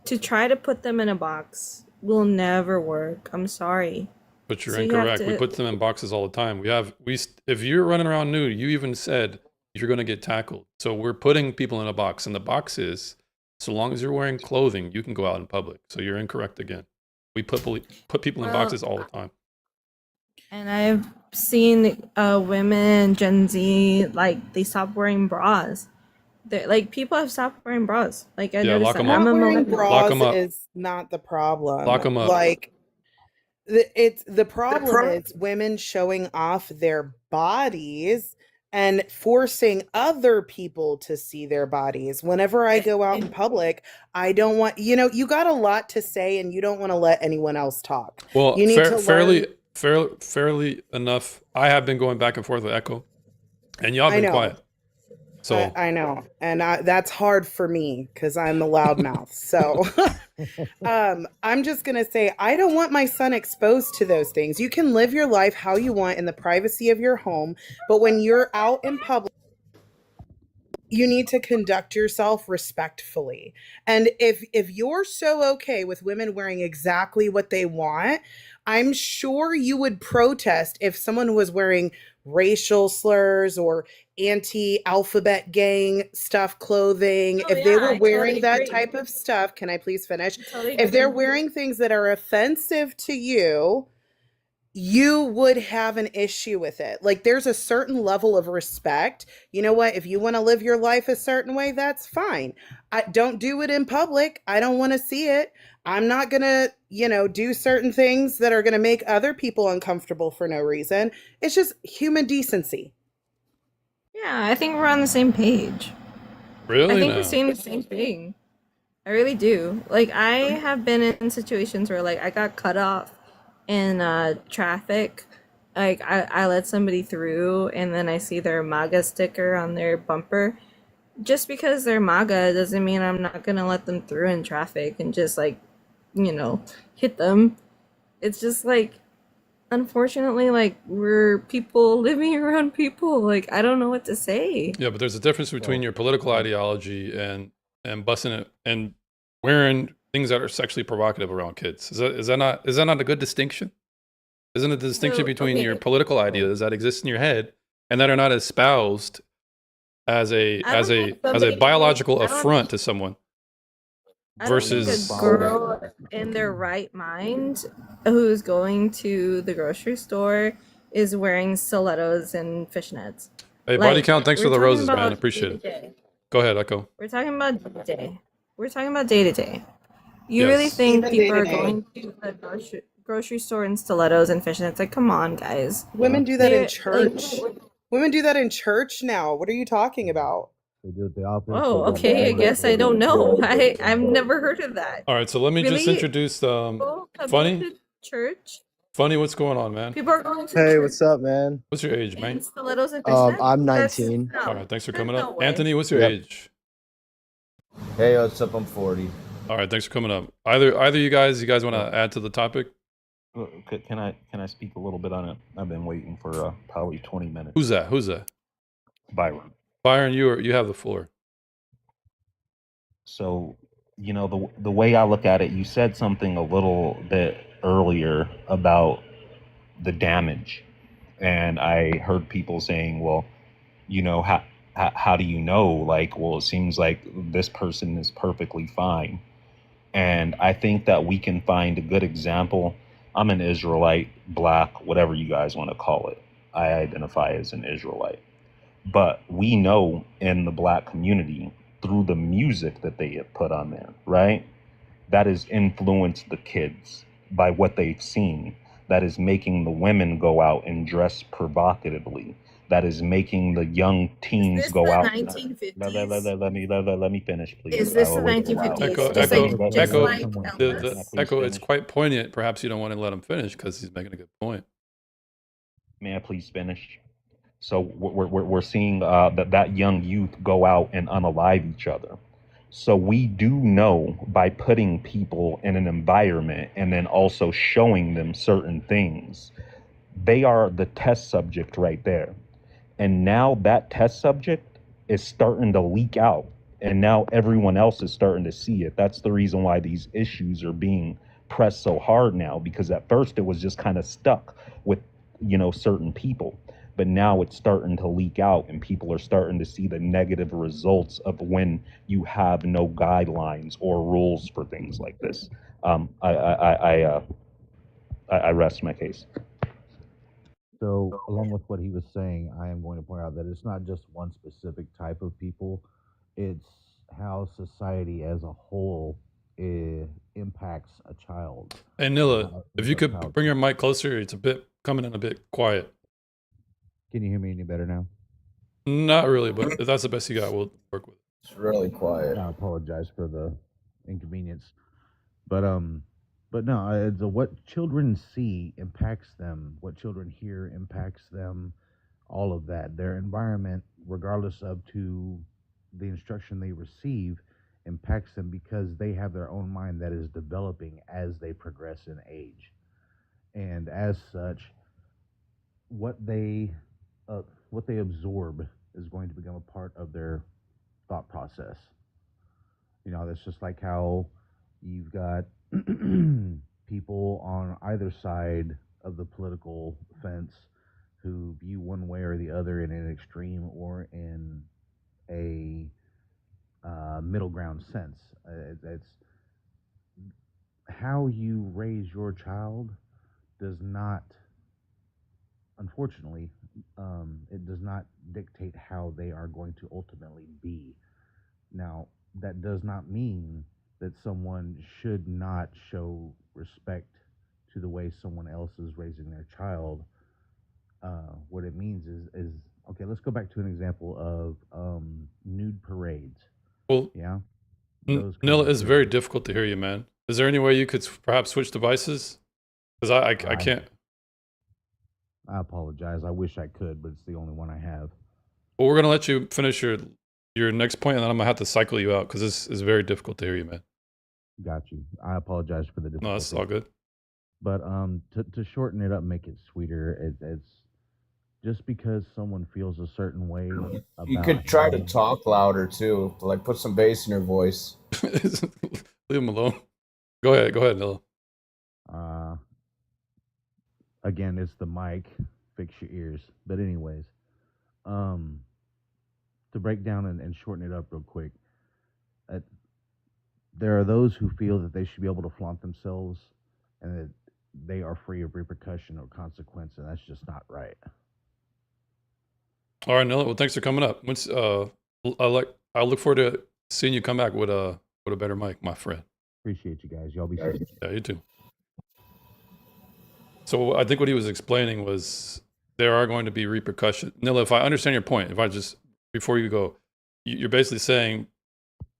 To try to put them in a box will never work. I'm sorry. But you're So you have incorrect. We to- put them in boxes all the time. If you're running around nude, you even said you're going to get tackled. So we're putting people in a box, and the box is, so long as you're wearing clothing, you can go out in public. So you're incorrect again. We put people in Well, boxes all the time. And I've seen women, Gen Z, like they stop wearing bras. Like people have stopped wearing bras. Like I Yeah, noticed lock that. 'em I'm up. a Not wearing millennial. Lock bras 'em up. is not the problem. Lock 'em up. Like the problem is women showing off their bodies and forcing other people to see their bodies. Whenever I go out in public, I don't want, you got a lot to say and you don't want to let anyone else talk. Well, You need to fairly enough. I have been going back and forth with Echo, and y'all I been know. quiet. So I know. And that's hard for me because I'm a loudmouth. So I'm just going to say, I don't want my son exposed to those things. You can live your life how you want in the privacy of your home. But when you're out in public, you need to conduct yourself respectfully. And if you're so okay with women wearing exactly what they want, I'm sure you would protest if someone was wearing racial slurs or anti-alphabet gang stuff clothing. Oh, If they yeah, were I wearing totally that agree. type of stuff, can I please finish? Totally If they're agree. wearing things that are offensive to you, you would have an issue with it. Like there's a certain level of respect. You know what? If you want to live your life a certain way, that's fine. I don't do it in public. I don't want to see it. I'm not going to, do certain things that are going to make other people uncomfortable for no reason. It's just human decency. Yeah, I think we're on the same page. really, I think now? we're saying the same thing. I really do. Like I have been in situations where like I got cut off in traffic Like I let somebody through and then I see their MAGA sticker on their bumper. Just because they're MAGA doesn't mean I'm not gonna let them through in traffic and just like, hit them. It's just like, unfortunately, like we're people living around people. Like I don't know what to say. Yeah, but there's a difference between your political ideology and busting it and wearing things that are sexually provocative around kids. Is that not a good distinction? Isn't it the distinction So, between your okay. political ideas that exist in your head and that are not espoused as a I don't think as a somebody- biological I don't affront to someone I don't think versus a girl in their right mind who's going to the grocery store is wearing stilettos and fishnets. Hey, body Like, count, thanks for we're the talking roses, man. about Appreciate it. day-to-day. Go ahead, Echo. We're talking about day. We're talking about day to day. You really Yes. think Even people are day-to-day. going to the grocery store in stilettos and fishnets? Like, come on, guys. Women do that They're, in church. like, Women do that in church now. What are you talking about? They do it the office. oh, okay. I guess I don't know. I've never heard of that. All right, so let me just Really? introduce People have Funny? gone to church. Funny, what's going on, man? People are going to Hey, church what's up, man? What's your age, man? in stilettos and fishnets. I'm That's- 19. no, All right, thanks for there's coming no up. way. Anthony, what's your Yep. age? Hey, what's up? I'm 40. All right, thanks for coming up. Either you guys want to add to the topic? Can I speak a little bit on it? I've been waiting for probably 20 minutes. Who's that? Byron. Byron, you have the floor. So, the way I look at it, you said something a little bit earlier about the damage, and I heard people saying, "Well, how do you know? Like, well, it seems like this person is perfectly fine." And I think that we can find a good example. I'm an Israelite, black, whatever you guys want to call it. I identify as an Israelite. But we know in the black community through the music that they have put on there, right? That has influenced the kids by what they've seen. That is making the women go out and dress provocatively. That is making the young teens this go the out. 1950s? Let me finish, please. Is this I the will wait a while. 1950s? Echo, Just Echo, like, Echo, like Elvis? Echo, it's finish? quite poignant. Perhaps you don't want to let him finish because he's making a good point. May I please finish? So we're seeing that young youth go out and unalive each other. So we do know by putting people in an environment and then also showing them certain things, they are the test subject right there. And now that test subject is starting to leak out. And now everyone else is starting to see it. That's the reason why these issues are being pressed so hard now, because at first it was just kind of stuck with, certain people. But now it's starting to leak out and people are starting to see the negative results of when you have no guidelines or rules for things like this. I rest my case. So, along with what he was saying, I am going to point out that it's not just one specific type of people, it's how society as a whole impacts a child. Hey, Nilla, How if you could child- bring your mic closer, it's coming in a bit quiet. Can you hear me any better now? Not really, but if that's the best you got, we'll work with it. It's really quiet. I apologize for the inconvenience, but no, what children see impacts them. What children hear impacts them. All of that, their environment, regardless of to the instruction they receive, impacts them because they have their own mind that is developing as they progress in age, and as such, what they absorb is going to become a part of their thought process. That's just like how you've got people on either side of the political fence who view one way or the other in an extreme or in a middle ground sense. It's how you raise your child does not, unfortunately, it does not dictate how they are going to ultimately be. Now, that does not mean that someone should not show respect to the way someone else is raising their child. What it means is okay. Let's go back to an example of nude parades. Well, Yeah, Nilla, it's very difficult to hear you, man. Is there any way you could perhaps switch devices? Because I can't. I apologize. I wish I could, but it's the only one I have. Well, we're gonna let you finish your next point, and then I'm gonna have to cycle you out because this is very difficult to hear you, man. Got you. I apologize for the difficulty. No, that's all good. But to shorten it up, make it sweeter. It's just because someone feels a certain way. You about could try to how- talk louder too, to like put some bass in your voice. Leave him alone. Go ahead, Nilla. Again, it's the mic. Fix your ears. But anyways, to break down and shorten it up real quick, there are those who feel that they should be able to flaunt themselves and that they are free of repercussion or consequence, and that's just not right. All right, Nilla. Well, thanks for coming up. Once I look forward to seeing you come back with a better mic, my friend. Appreciate you guys. Y'all be safe. Yeah, you too. So I think what he was explaining was there are going to be repercussions. Nilla, if I understand your point, if I just, before you go, you're basically saying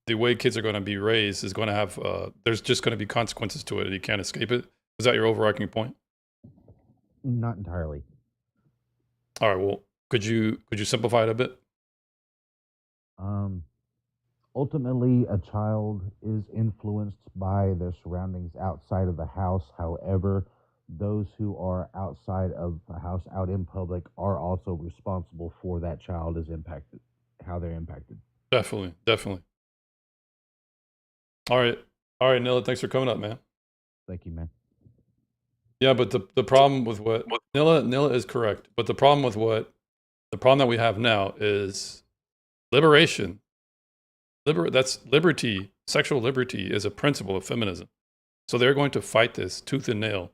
the way kids are going to be raised is going to have, there's just going to be consequences to it and you can't escape it. Is that your overarching point? Not entirely. All right, well, could you simplify it a bit? Ultimately, a child is influenced by their surroundings outside of the house. However, those who are outside of the house, out in public, are also responsible for that child is impacted, how they're impacted. Definitely. All right, Nilla, thanks for coming up, man. Thank you, man. Yeah, but the problem with what Nilla is correct, but the problem that we have now is liberation. That's liberty. Sexual liberty is a principle of feminism. So they're going to fight this tooth and nail,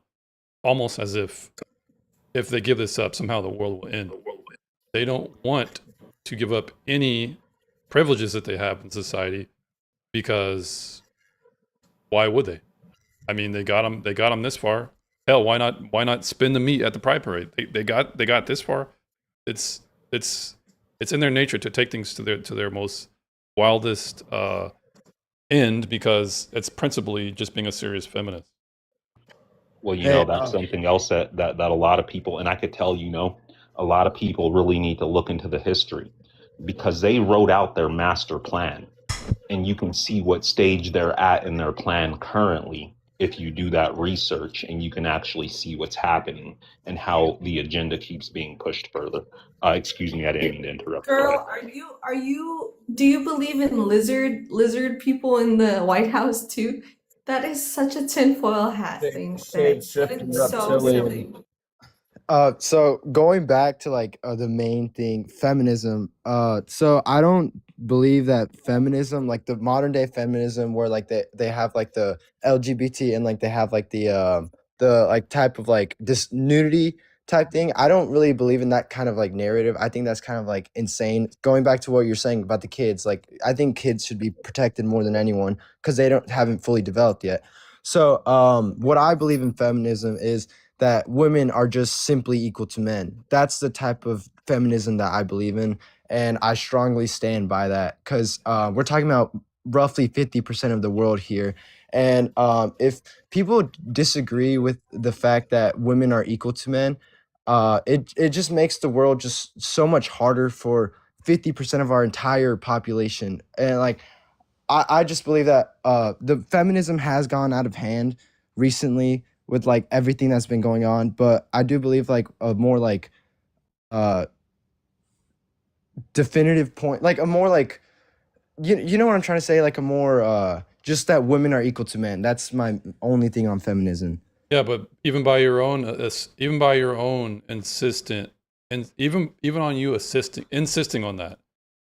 almost as if they give this up, somehow the world will end. They don't want to give up any privileges that they have in society because why would they? I mean, they got them this far. Hell, why not spin the meat at the Pride Parade? They got this far. It's in their nature to take things to their most wildest end because it's principally just being a serious feminist. Well, that's something else that a lot of people, and I could tell, a lot of people really need to look into the history because they wrote out their master plan and you can see what stage they're at in their plan currently if you do that research, and you can actually see what's happening and how the agenda keeps being pushed further. Excuse me, I didn't mean to interrupt. Girl, do you believe in lizard people in the White House too? That is such a tinfoil hat thing. It's so silly. So going back to like the main thing, feminism. So I don't believe that feminism, like the modern day feminism, where like they have like the LGBT and like they have like the like type of like this nudity type thing. I don't really believe in that kind of like narrative. I think that's kind of like insane. Going back to what you're saying about the kids, like I think kids should be protected more than anyone because they haven't fully developed yet. So what I believe in feminism is that women are just simply equal to men. That's the type of feminism that I believe in, and I strongly stand by that because we're talking about roughly 50% of the world here. And if people disagree with the fact that women are equal to men, it just makes the world just so much harder for 50% of our entire population. And like, I just believe that the feminism has gone out of hand recently with like everything that's been going on, but I do believe like a more like definitive point, like a more like you know what I'm trying to say, like a more just that women are equal to men. That's my only thing on feminism. Yeah, but even by your own insistent, and even on you insisting on that,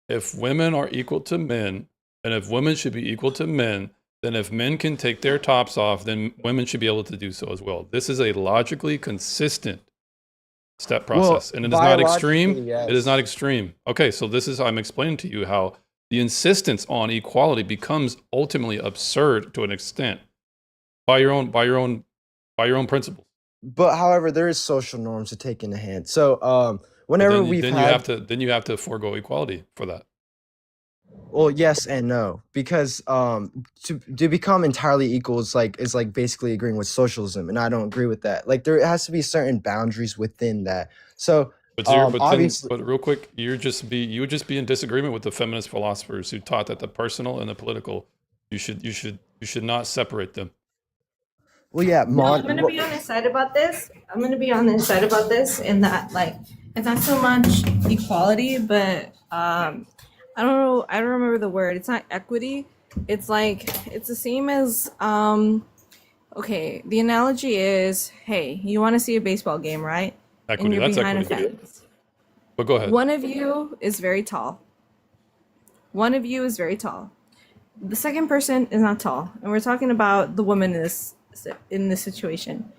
if women are equal to men, and if women should be equal to men, then if men can take their tops off, then women should be able to do so as well. This is a logically consistent step process, and it is not extreme. Yes. It is not extreme. Okay, so I'm explaining to you how the insistence on equality becomes ultimately absurd to an extent by your own principles. But however, there is social norms to take into hand. So whenever then you have to forego equality for that. Well, yes and no, because to become entirely equal is like basically agreeing with socialism, and I don't agree with that. Like there has to be certain boundaries within that. So But you're, but then, obviously, but real quick, you would just be in disagreement with the feminist philosophers who taught that the personal and the political, you should not separate them. well, yeah, No, I'm gonna be on his side about this. I'm gonna be on his side about this in that like it's not so much equality, but I don't know, I don't remember the word. It's not equity. It's like it's the same as okay, the analogy is, hey, you want to see a baseball game, right? And Equity, you're that's behind a equity. fence. But go ahead. One of you is very tall. One of you is very tall. The second person is not tall, and we're talking about the woman in this situation.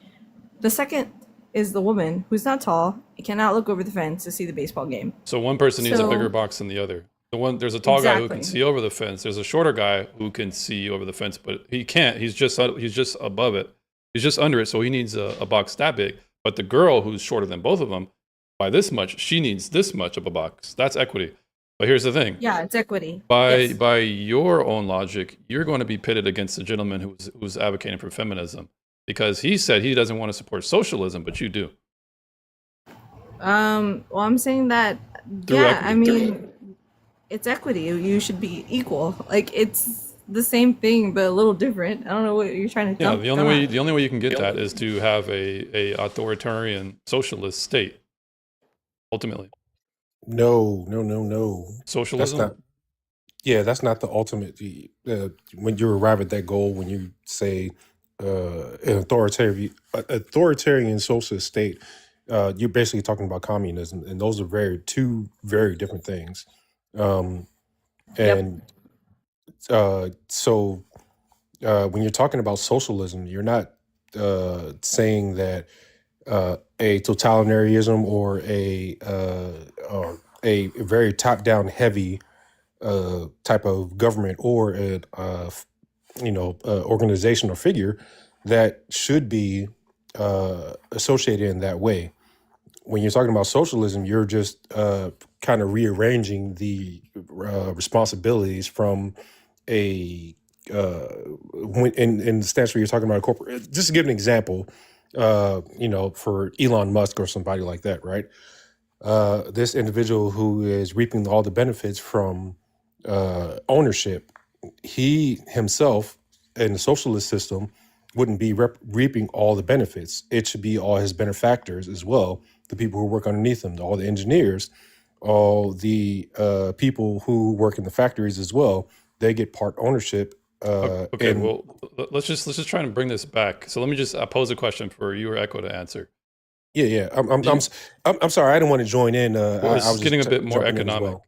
The second is the woman who's not tall and cannot look over the fence to see the baseball game. So one person needs a So- bigger box than the other. There's a tall guy who can Exactly. see over the fence. There's a shorter guy who can see over the fence, but he can't. He's just above it. He's just under it, so he needs a box that big. But the girl who's shorter than both of them by this much, she needs this much of a box. That's equity. But here's the thing. Yeah, it's equity. By Yes. by your own logic, you're going to be pitted against the gentleman who's advocating for feminism because he said he doesn't want to support socialism, but you do. Well, I'm saying that Through yeah, equity. I mean, it's equity. You should be equal. Like it's the same thing but a little different. I don't know what you're trying to Yeah, tell. the only way you can get that is to have a authoritarian socialist state. Ultimately, No. socialism. That's not. Yeah, that's not the ultimate. When you arrive at that goal, when you say an authoritarian socialist state, you're basically talking about communism, and those are two very different things. And so when you're talking about socialism, you're not saying that a totalitarianism or a very top-down heavy type of government or organization or figure that should be associated in that way. When you're talking about socialism, you're just kind of rearranging the responsibilities from a when in the stance where you're talking about a corporate. Just to give an example, for Elon Musk or somebody like that, right? This individual who is reaping all the benefits from ownership, he himself in the socialist system wouldn't be reaping all the benefits. It should be all his benefactors as well, the people who work underneath him, all the engineers, all the people who work in the factories as well. They get part ownership. Okay, well, let's just try and bring this back. So let me just pose a question for you or Echo to answer. Yeah. I'm sorry. I didn't want to join in. Well, it's I was getting a just bit more jumping in as economic. well.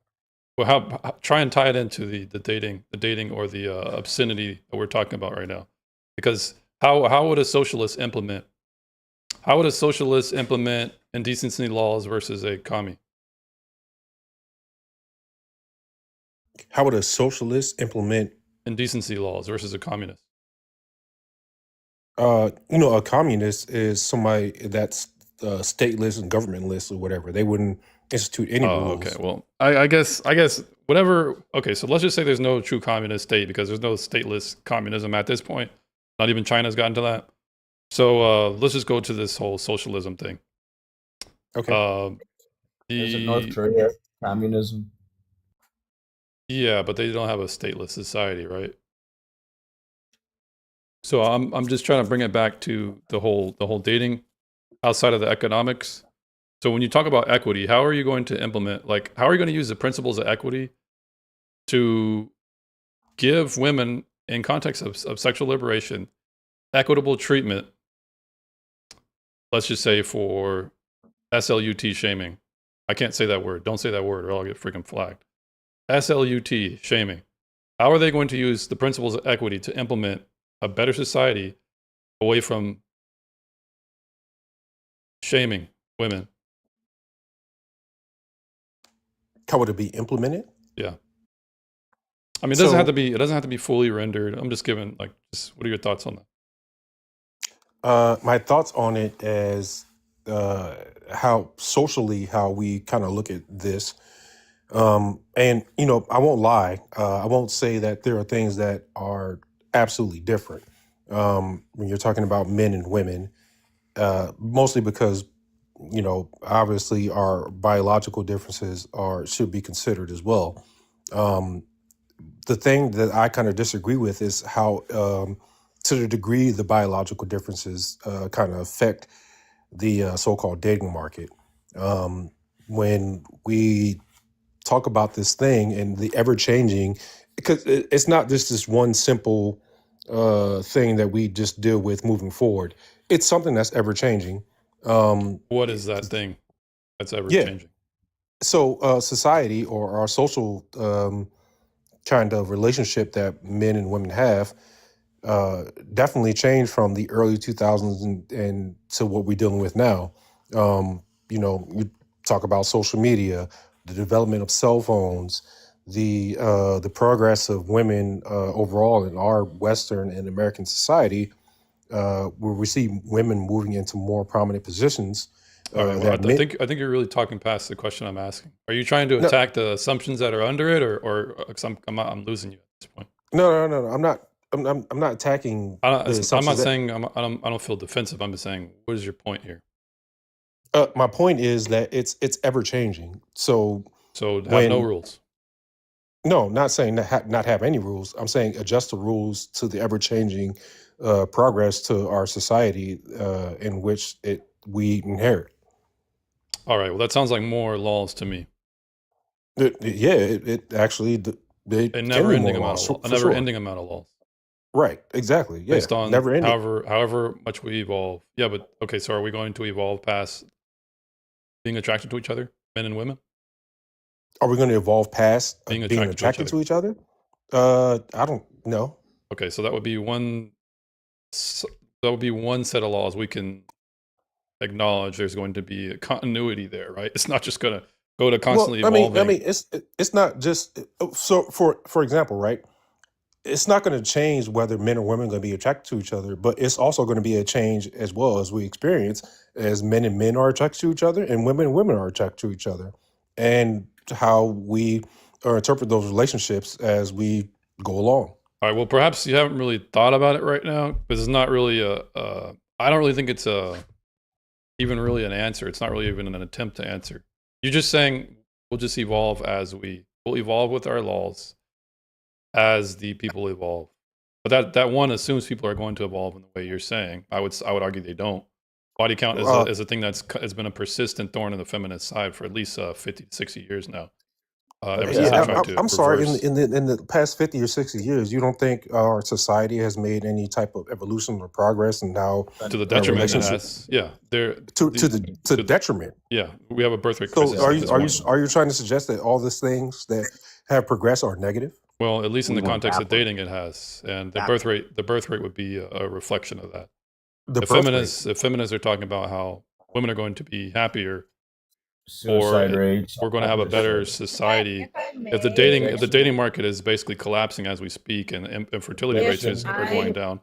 Well, how try and tie it into the dating or the obscenity that we're talking about right now, because how would a socialist implement indecency laws versus a commie? How would a socialist implement indecency laws versus a communist? A communist is somebody that's stateless and governmentless or whatever. They wouldn't institute any rules. Okay. Well, I guess whatever. Okay, so let's just say there's no true communist state because there's no stateless communism at this point. Not even China's gotten to that. So let's just go to this whole socialism thing. Okay. There's a North Korea communism. Yeah, but they don't have a stateless society, right? So I'm just trying to bring it back to the whole dating outside of the economics. So when you talk about equity, how are you going to implement, how are you going to use the principles of equity to give women, in context of sexual liberation, equitable treatment, let's just say for SLUT shaming. I can't say that word. Don't say that word or I'll get freaking flagged. SLUT shaming. How are they going to use the principles of equity to implement a better society away from shaming women? How would it be implemented? Yeah. I mean, it doesn't have to be fully rendered. I'm just giving what are your thoughts on that? My thoughts on it is how socially how we kind of look at this. And you know, I won't lie. I won't say that there are things that are absolutely different when you're talking about men and women. Mostly because you know, obviously, our biological differences should be considered as well. Um, the thing that I kind of disagree with is how, to the degree the biological differences kind of affect the so-called dating market. When we talk about this thing and the ever-changing, because it's not just this one simple thing that we just deal with moving forward. It's something that's ever-changing. What is that thing that's ever Yeah. changing? So society or our social kind of relationship that men and women have definitely changed from the early 2000s and to what we're dealing with now. You know, you talk about social media, the development of cell phones, the progress of women overall in our Western and American society, where we see women moving into more prominent positions. All right. Well, That men, I think you're really talking past the question I'm asking. Are you trying to no, attack the assumptions that are under it, or because I'm losing you at this point? no. I'm not. I'm not attacking the I'm assumptions not that. saying I don't feel defensive. I'm just saying, what is your point here? My point is that it's ever changing. So So have no when rules. no, not saying that not have any rules. I'm saying adjust the rules to the ever changing progress to our society in which we inherit. All right. Well, that sounds like more laws to me. Yeah, it actually they A can be never-ending more amount laws of a for sure. never-ending amount of laws Right, exactly. Yeah, based on never ending. however much we evolve. Yeah, but okay. So are we going to evolve past being attracted to each other, men and women, Are we going to evolve past being being attracted to each other? attracted to each other? I don't know. Okay, so that would be one set of laws we can acknowledge. There's going to be a continuity there, right? It's not just going to go to Well, constantly I evolving. mean, it's not just so for example, right? It's not going to change whether men or women are going to be attracted to each other, but it's also going to be a change as well as we experience as men and men are attracted to each other and women are attracted to each other, and how we interpret those relationships as we go along. All right. Well, perhaps you haven't really thought about it right now, because it's not really I don't really think it's even really an answer. It's not really even an attempt to answer. You're just saying we'll just evolve we'll evolve with our laws as the people evolve. But that one assumes people are going to evolve in the way you're saying. I would argue they don't. Body count is a thing has been a persistent thorn in the feminist side for at least 50 to 60 years now. Ever since they Yeah, tried to I'm sorry. reverse In the past 50 or 60 years, you don't think our society has made any type of evolution or progress in how to the detriment it relationships has. Yeah, to the detriment. yeah, we have a birth rate So crisis at this point. are you trying to suggest that all these things that have progressed are negative? Well, at least in We the went context of backward. dating, it has, and Backward. the birth rate would be a reflection of that. The If birth rate. feminists are talking about how women are going to be happier, Suicide or rates. we're going to have a better society. If the dating market is basically collapsing as we speak, and fertility rates are going down,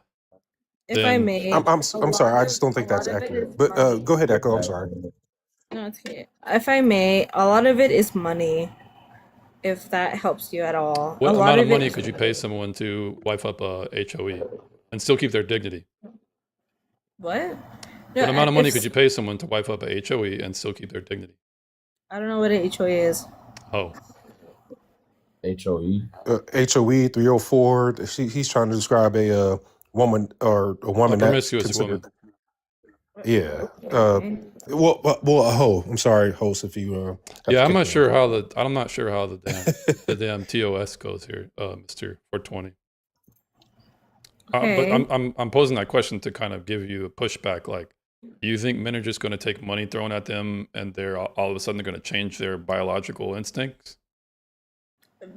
If I then may, I'm sorry. I just don't think that's accurate. But go ahead, Echo. I'm sorry. no, it's okay. If I may, a lot of it is money. If that helps you at all, what a lot amount of of it money is could you pay someone to wife up a HOE and still keep their dignity? what? What amount of if money could you pay someone to wife up a HOE and still keep their dignity? I don't know what an HOA is. Oh, HOE. HOE 304. He's trying to describe a woman or a a woman that's promiscuous woman. considered. Yeah. Okay. Well, a hoe. I'm sorry, host, if you have to Yeah, I'm kick not me sure off. how the damn TOS goes here, Mr. 420. But Okay. I'm posing that question to kind of give you a pushback. Like, do you think men are just going to take money thrown at them and they're all of a sudden going to change their biological instincts?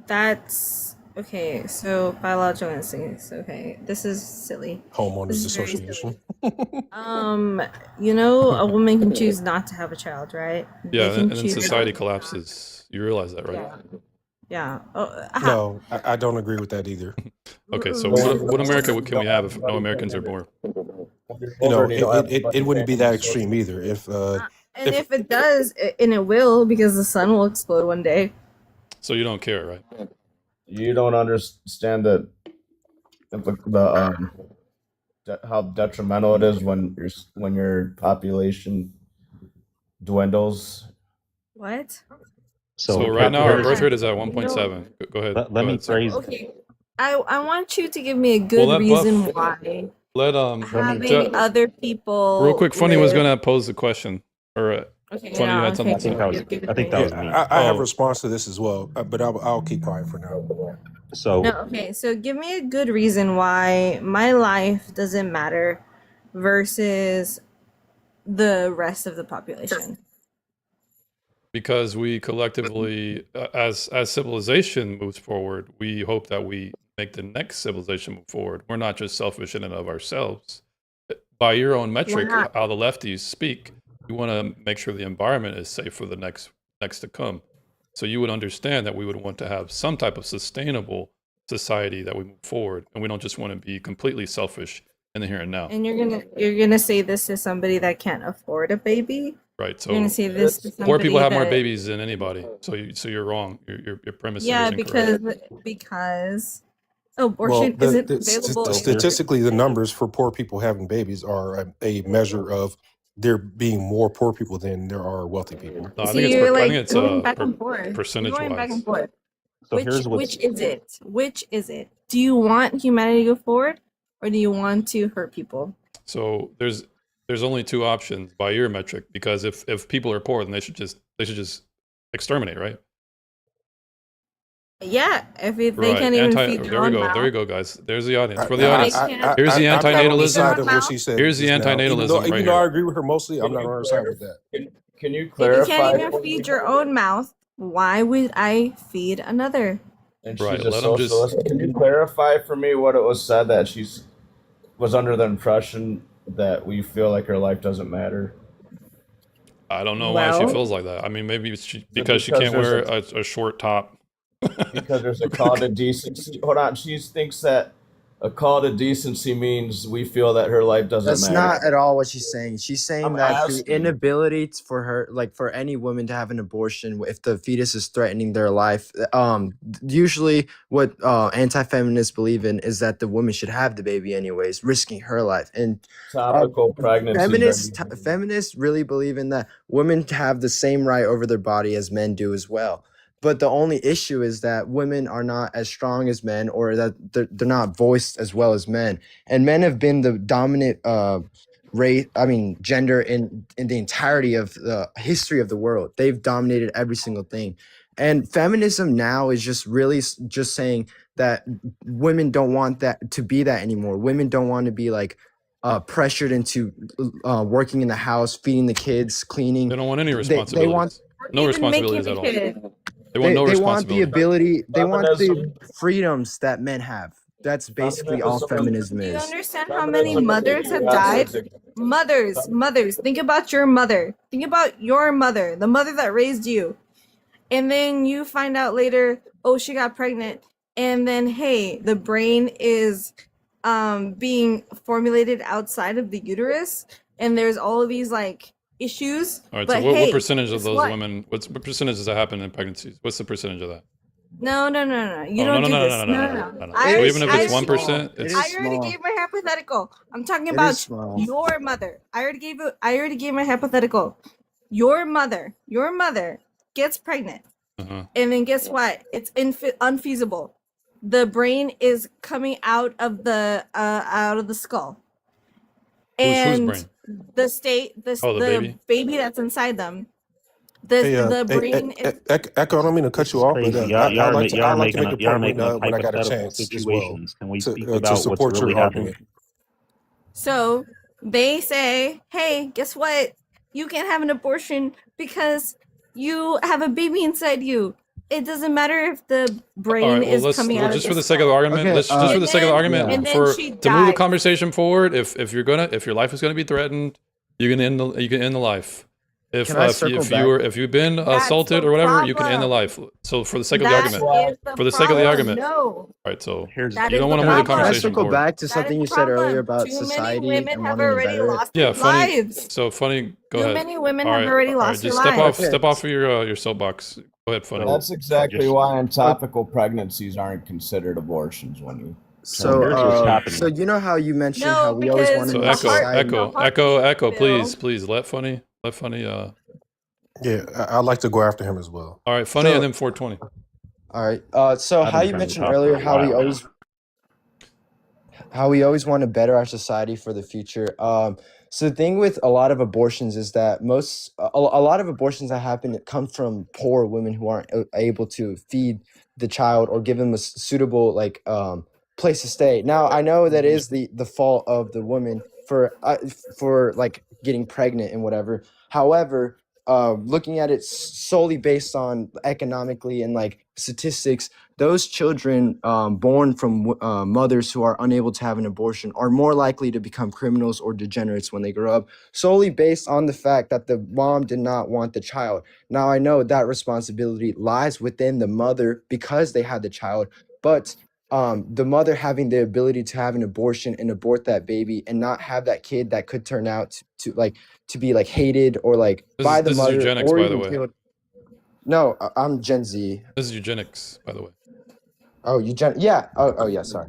That's okay. So biological instincts. Okay, this is silly. Homeowners This is very Association. silly. You know, a woman can choose not to have a child, right? Yeah, They can and then choose. society collapses. You realize that, right? Yeah. Yeah. Oh, No, I don't agree with that either. Okay, so what America can we have if no Americans are born? You know, it wouldn't be that extreme either. If and if it does, and it will, because the sun will explode one day. So you don't care, right? You don't understand that how detrimental it is when your population dwindles. What? So right now our birth rate is at 1.7. Go ahead. Let Go me ahead, sir. phrase Okay. I want you to give me a good let reason Buff- why Let having other people real quick. Funny was live- gonna pose the question, or Okay, Funny, you no, had something okay, to say. I think that was me. I have Oh. a response to this as well, but I'll keep quiet for now. So No, okay, so give me a good reason why my life doesn't matter versus the rest of the population. because we collectively, as civilization moves forward, we hope that we make the next civilization move forward. We're not just selfish in and of ourselves. By your own metric, not? how the lefties speak, you want to make sure the environment is safe for the next to come. So you would understand that we would want to have some type of sustainable society that we move forward, and we don't just want to be completely selfish in the here and now. And you're gonna say this to somebody that can't afford a baby? Right. You're gonna So say this to somebody poor people have more that- babies than anybody. So you're wrong. Your premise Yeah, is incorrect. because abortion isn't available. Statistically, the numbers for poor people having babies are a measure of there being more poor people than there are wealthy people. No, I So think it's you're I like think it's going back and forth. percentage You're going back wise. and forth. So Which here's what's is it? Which is it? Do you want humanity to go forward, or do you want to hurt people? So there's only two options by your metric, because if people are poor, then they should just exterminate, right? Yeah, if they Right. can't even feed their There we own go. mouth. There you go, guys. There's the audience. For They the audience, can't- here's the I'm not on the side antinatalism. of what she said Here's the just now. antinatalism Even though, right even though I here. agree with her mostly, I'm not on her side with that. Can you If you clarify? can't even feed your own mouth, why would I feed another? And Right, she's a let 'em just- socialist. Can you clarify for me what it was said that was under the impression that we feel like her life doesn't matter? I don't know why she Well- feels like that. I mean, maybe it's because she because can't wear there's a short top. Because there's a call to decency. Hold on, she thinks that a call to decency means we feel that her life doesn't That's matter. not at all what she's saying. She's saying I'm that asking. the inability for her, like for any woman to have an abortion, if the fetus is threatening their life, usually what anti-feminists believe in is that the woman should have the baby anyways, risking her life. And Topical pregnancy. feminists really believe in that women have the same right over their body as men do as well. But the only issue is that women are not as strong as men, or that they're not voiced as well as men. And men have been the dominant gender in the entirety of the history of the world. They've dominated every single thing. And feminism now is just really just saying that women don't want that to be that anymore. Women don't want to be like pressured into working in the house, feeding the kids, cleaning. They don't want any They responsibilities. want No Even responsibilities making at a all. kid. They want no they want the responsibility. ability. They want the Feminism- freedoms that men have. That's basically all feminism Do you is. understand how many mothers have died? Mothers. Think about your mother. Think about your mother, the mother that raised you. And then you find out later, oh, she got pregnant. And then, hey, the brain is being formulated outside of the uterus. And there's all of these like issues. All right. But So what hey, percentage of guess those what? women? What percentage does that happen in pregnancies? What's the percentage of that? No. You Oh, don't do this. No. So even if it's I- 1%, It it's is I already small. gave my hypothetical. I'm talking It is about small. your mother. I already gave my hypothetical. Your mother gets pregnant, and then guess what? It's unfeasible. The brain is coming out of the skull, Whose and brain? the state, Oh, the baby? that's inside them. Hey, Brain is. Echo, I don't mean to cut you off, but crazy. I'd like to Y'all make a making point when I got a hypothetical chance as well situations. Can we to speak about support what's really your happening? argument. So they say, hey, guess what? You can't have an abortion because you have a baby inside you. It doesn't matter if the brain All right, well, is let's, coming out just of for the the sake of the argument, Okay, let's just for the sake of the argument, and then for she to move the dies. conversation forward. If your life is gonna be threatened, you can end the life. If Can I circle if you've been That's assaulted the or whatever, you can end the problem. life. So for the sake of the That argument, is the for the sake of the problem. argument, No, all right. So Here's that you is don't the want to move the problem. Can I conversation circle forward. back to That something is you the said earlier problem. about Too many society women and have wanting to already better it? lost Yeah, their funny. lives. So funny. Go Too ahead. many women All have right, already all right, lost their just lives. step off of your soapbox. Go ahead, Funny. That's exactly Just why untopical pregnancies aren't considered abortions when you So, here's what's so happening. you know how you mentioned how No, we always want because to So make the heart, society. the heartbeat, echo, Bill. please, let Funny. Yeah, I'd like to go after him as well. All right, Funny, and So, then 420. all right. So I've how been you trying to mentioned talk for earlier a while now. how we always want to better our society for the future. So the thing with a lot of abortions is that a lot of abortions that happen come from poor women who aren't able to feed the child or give them a suitable place to stay. Now I know that is the fault of the woman for like getting pregnant and whatever. However, looking at it solely based on economically and like statistics, those children born from mothers who are unable to have an abortion are more likely to become criminals or degenerates when they grow up, solely based on the fact that the mom did not want the child. Now, I know that responsibility lies within the mother because they had the child, but the mother having the ability to have an abortion and abort that baby and not have that kid that could turn out to be like hated or like by the This is mother eugenics, or by the even way. killed. No, I'm Gen Z. This is eugenics, by the way. Oh, yeah. Oh, yeah. Sorry.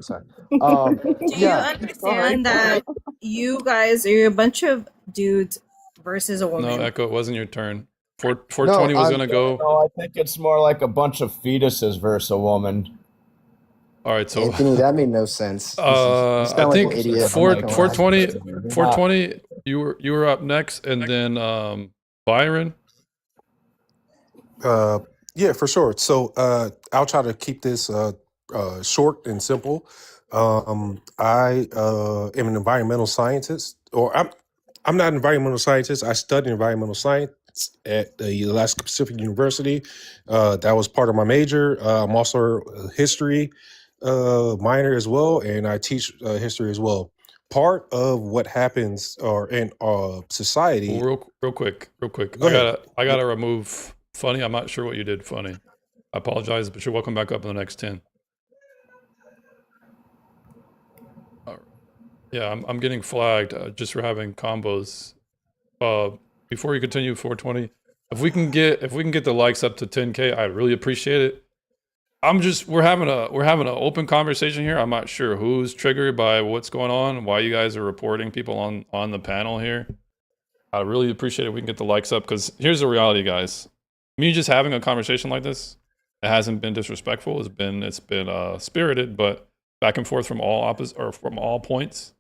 Do you Yeah. understand that you guys are a bunch of dudes versus a No, woman? Echo, it wasn't your turn. 420 No, was I'm. gonna go. No, I think it's more like a bunch of fetuses versus a woman. All right, so Anthony, that made no sense. You I sound like think an idiot. I'm four not gonna lie. 420 Not 420. You were up next, and then Byron. Yeah, for sure. So I'll try to keep this short and simple. I am an environmental scientist, or I'm not an environmental scientist. I studied environmental science at the Alaska Pacific University. That was part of my major. I'm also a history minor as well, and I teach history as well. Part of what happens or in society. Well, real quick. Go ahead. I gotta remove Funny. I'm not sure what you did, Funny. I apologize, but you're welcome back up in the next 10. Yeah, I'm getting flagged just for having combos. Before you continue, 420, if we can get the likes up to 10K, I'd really appreciate it. We're having an open conversation here. I'm not sure who's triggered by what's going on, why you guys are reporting people on the panel here. I really appreciate it if we can get the likes up, because here's the reality, guys. Me just having a conversation like this, it hasn't been disrespectful. It's been spirited, but back and forth from all points.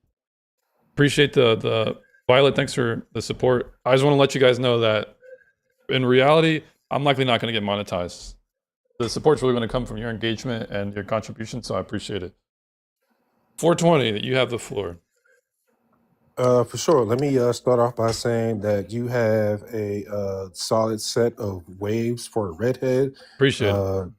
Appreciate the Violet. Thanks for the support. I just want to let you guys know that in reality, I'm likely not going to get monetized. The support's really going to come from your engagement and your contribution, so I appreciate it. 420, you have the floor. For sure. Let me start off by saying that you have a solid set of waves for a redhead. Appreciate it.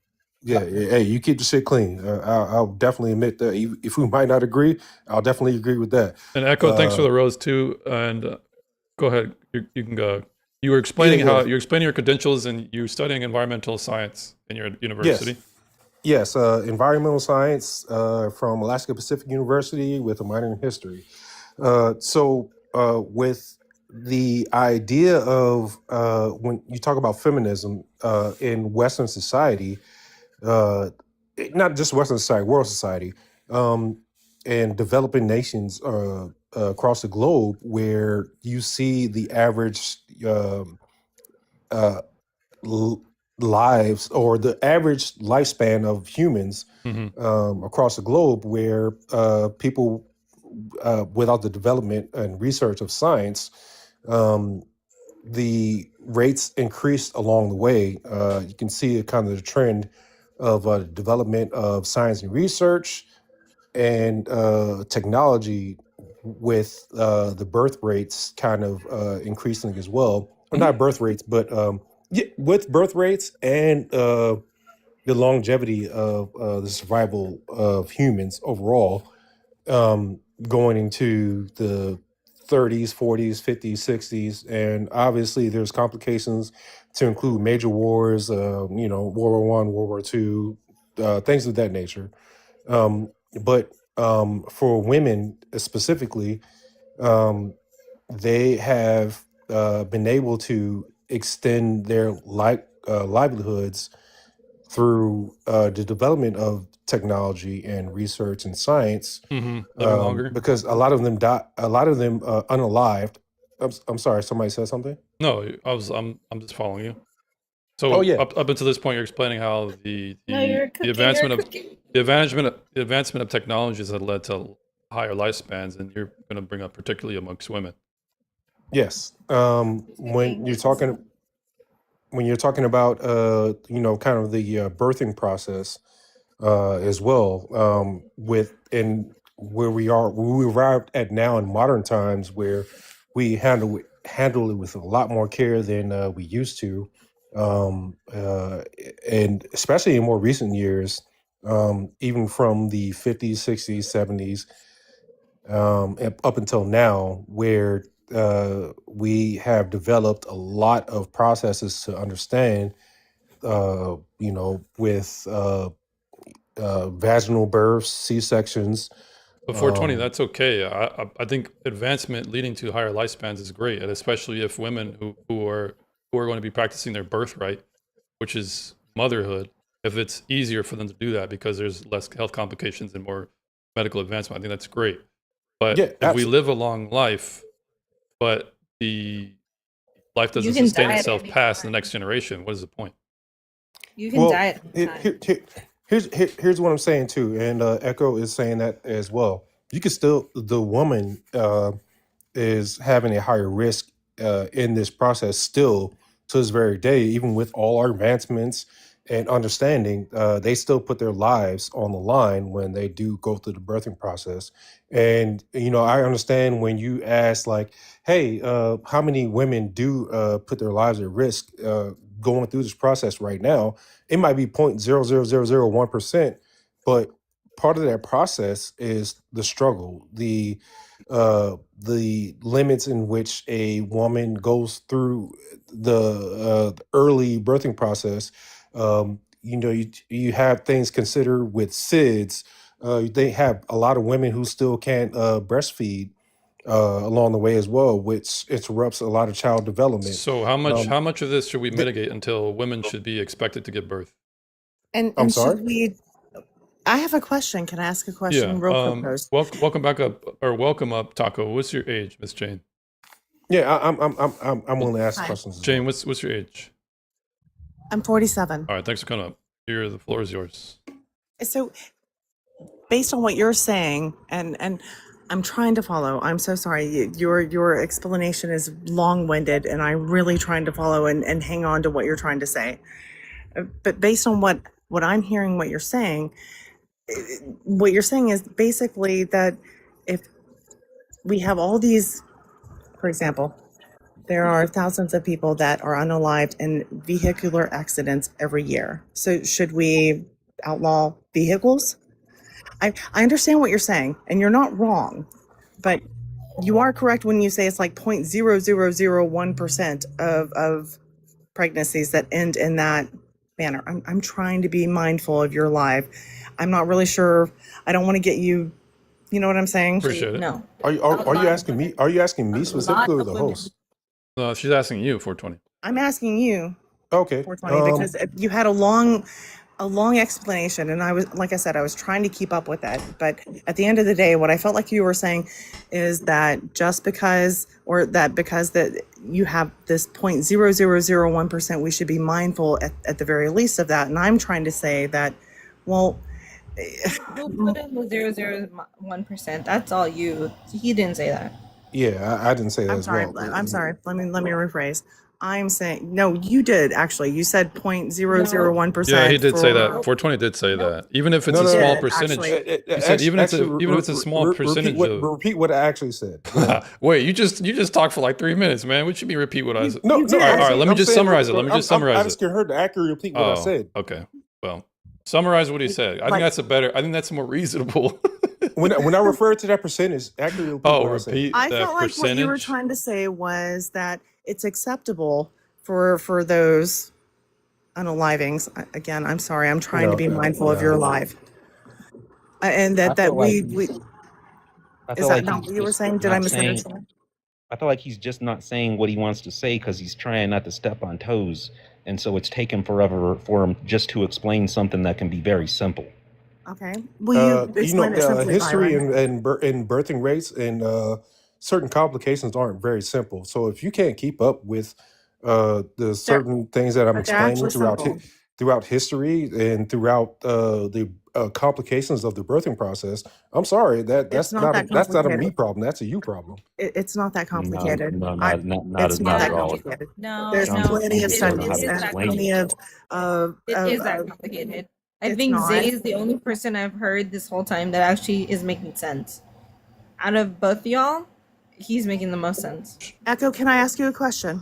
Yeah, hey, you keep the shit clean. I'll definitely admit that. If we might not agree, I'll definitely agree with that. And Echo, thanks for the rose too. And go ahead, you can go. You were explaining you're explaining your credentials, and you're studying environmental science in your university. Yes, environmental science from Alaska Pacific University with a minor in history. So with the idea of when you talk about feminism in Western society, not just Western society, world society, and developing nations across the globe, where you see the average lives or the average lifespan of humans across the globe, where people without the development and research of science, the rates increased along the way. You can see kind of the trend of development of science and research and technology, with the birth rates kind of increasing as well. Or not birth rates, but with birth rates and the longevity of the survival of humans overall, going into the 30s, 40s, 50s, 60s, and obviously there's complications to include major wars, World War I, World War II, things of that nature. But for women specifically, they have been able to extend their livelihoods through the development of technology and research and science, Living longer. because a lot of them unalived. I'm sorry, somebody said something. No, I'm just following you. Oh So yeah, up until this point, you're explaining how the No, you're cooking. advancement You're of cooking. the advancement of technologies had led to higher lifespans, and you're going to bring up particularly amongst women. yes. When you're talking about kind of the birthing process as well, with and where we arrived at now in modern times, where we handle it with a lot more care than we used to, and especially in more recent years, even from the 50s, 60s, 70s, up until now, where we have developed a lot of processes to understand, with vaginal births, C-sections. But 420, that's okay. I think advancement leading to higher lifespans is great, and especially if women who are going to be practicing their birthright, which is motherhood, if it's easier for them to do that because there's less health complications and more medical advancement, I think that's great. But Yeah, if we live a long life, but the life doesn't can sustain die at itself any past the next generation, what is the point? You can Well, die at any time. here's what I'm saying too, and Echo is saying that as well. You can still, the woman is having a higher risk in this process still to this very day, even with all our advancements and understanding. They still put their lives on the line when they do go through the birthing process. And I understand when you ask, like, hey, how many women do put their lives at risk going through this process right now? It might be 0.00001%, but part of that process is the struggle, the limits in which a woman goes through the early birthing process. You have things considered with SIDS. They have a lot of women who still can't breastfeed along the way as well, which interrupts a lot of child development. So how much Um, of this should we mitigate until women should be expected to give birth? And I'm and sorry. should we? I have a question. Can I ask a question Yeah. real quick first? Welcome back up, or welcome up, Taco. What's your age, Miss Jane? Yeah, I'm willing to ask Hi. questions as Jane, well. what's your age? I'm 47. All right, thanks for coming up. The floor is yours. So based on what you're saying, and I'm trying to follow. I'm so sorry. Your explanation is long-winded, and I'm really trying to follow and hang on to what you're trying to say. But based on what I'm hearing, what you're saying is basically that if we have all these, for example, there are thousands of people that are unalived in vehicular accidents every year. So should we outlaw vehicles? I understand what you're saying, and you're not wrong, but you are correct when you say it's like 0.0001% of pregnancies that end in that manner. I'm trying to be mindful of your life. I'm not really sure. I don't want to get you. You know what I'm saying? Appreciate it. No. Are you asking me? Are you asking me specifically or the host? No, she's asking you, 420. I'm asking you, Okay. 420, because you had a long explanation, and I was, like I said, I was trying to keep up with that. But at the end of the day, what I felt like you were saying is that because that you have this 0.0001%, we should be mindful at the very least of that. And I'm trying to say that, well, Who put in the 0.001%? That's all you. He didn't say that. Yeah, I didn't say that I'm as sorry. well. I'm sorry. Let me rephrase. I'm saying, no, you did actually. You said 0.001%. Yeah, he did say that. for- 420 did say that. Even if it's No, a no, small no. percentage. Actually- You said even if it's a small percentage of. Repeat what I actually said. Go ahead. Wait, you just talked for like 3 minutes, man. What should be repeat what I said? No, You did. All right, let me I'm just saying- summarize it. Let me just summarize I'm it. asking her to accurately repeat what I said. Okay. Well, summarize what he said. I think that's I think that's more reasonable. When I refer to that percentage, accurately repeat what I said. repeat I that felt like what you were percentage. trying to say was that it's acceptable for those unalivings. Again, I'm sorry. I'm trying to be mindful of your life. And I that feel like we I is feel that like not he's what you were just saying? Did I not saying- misunderstand? I feel like he's just not saying what he wants to say because he's trying not to step on toes. And so it's taken forever for him just to explain something that can be very simple. Okay. Will you explain it simply, history Byron? and birthing rates and certain complications aren't very simple. So if you can't keep up with the certain things that I'm But they're explaining actually simple. throughout history and throughout the complications of the birthing process, I'm sorry It's that's not that that's not a me complicated. problem. That's a you problem. It's not that No, complicated. no, I, not it's not at that all. complicated. No, There's no, plenty of it don't know how studies to is and that explain plenty it. It is that complicated. I It's think not. Zay is the only person I've heard this whole time that actually is making sense. Out of both y'all, he's making the most sense. Echo, can I ask you a question?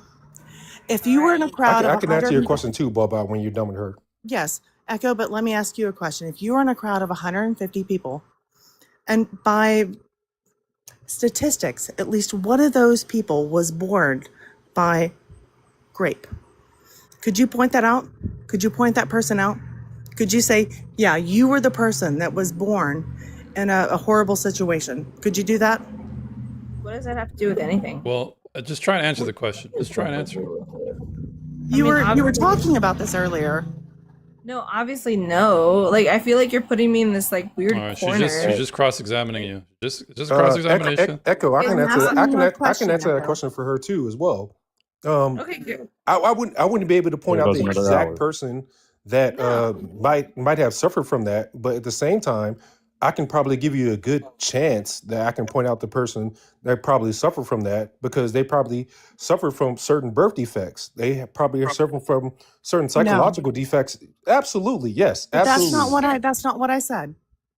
If you were in a I crowd can, of I can answer 100 your people, question too, Boba, when you're done with her. yes, Echo, but let me ask you a question. If you were in a crowd of 150 people, and by statistics, at least one of those people was born by grape, could you point that out? Could you point that person out? Could you say, yeah, you were the person that was born in a horrible situation? Could you do that? What does that have to do with anything? Well, just try and answer the question. Just try and answer it. You were obviously, talking about this earlier. no, obviously no. Like I feel like you're putting me in this like weird All right, corner. she's just cross-examining you. Just cross-examination. Echo, I can I'm answer. asking I you can. a I can question, answer that Echo. question for her too, as well. Okay, good. I wouldn't be able to point There out goes the another exact hour. person that No. might have suffered from that, but at the same time, I can probably give you a good chance that I can point out the person that probably suffered from that because they probably suffered from certain birth defects. They probably are suffering from certain No, psychological defects. Absolutely, yes, but that's not absolutely. what I. That's not what I said.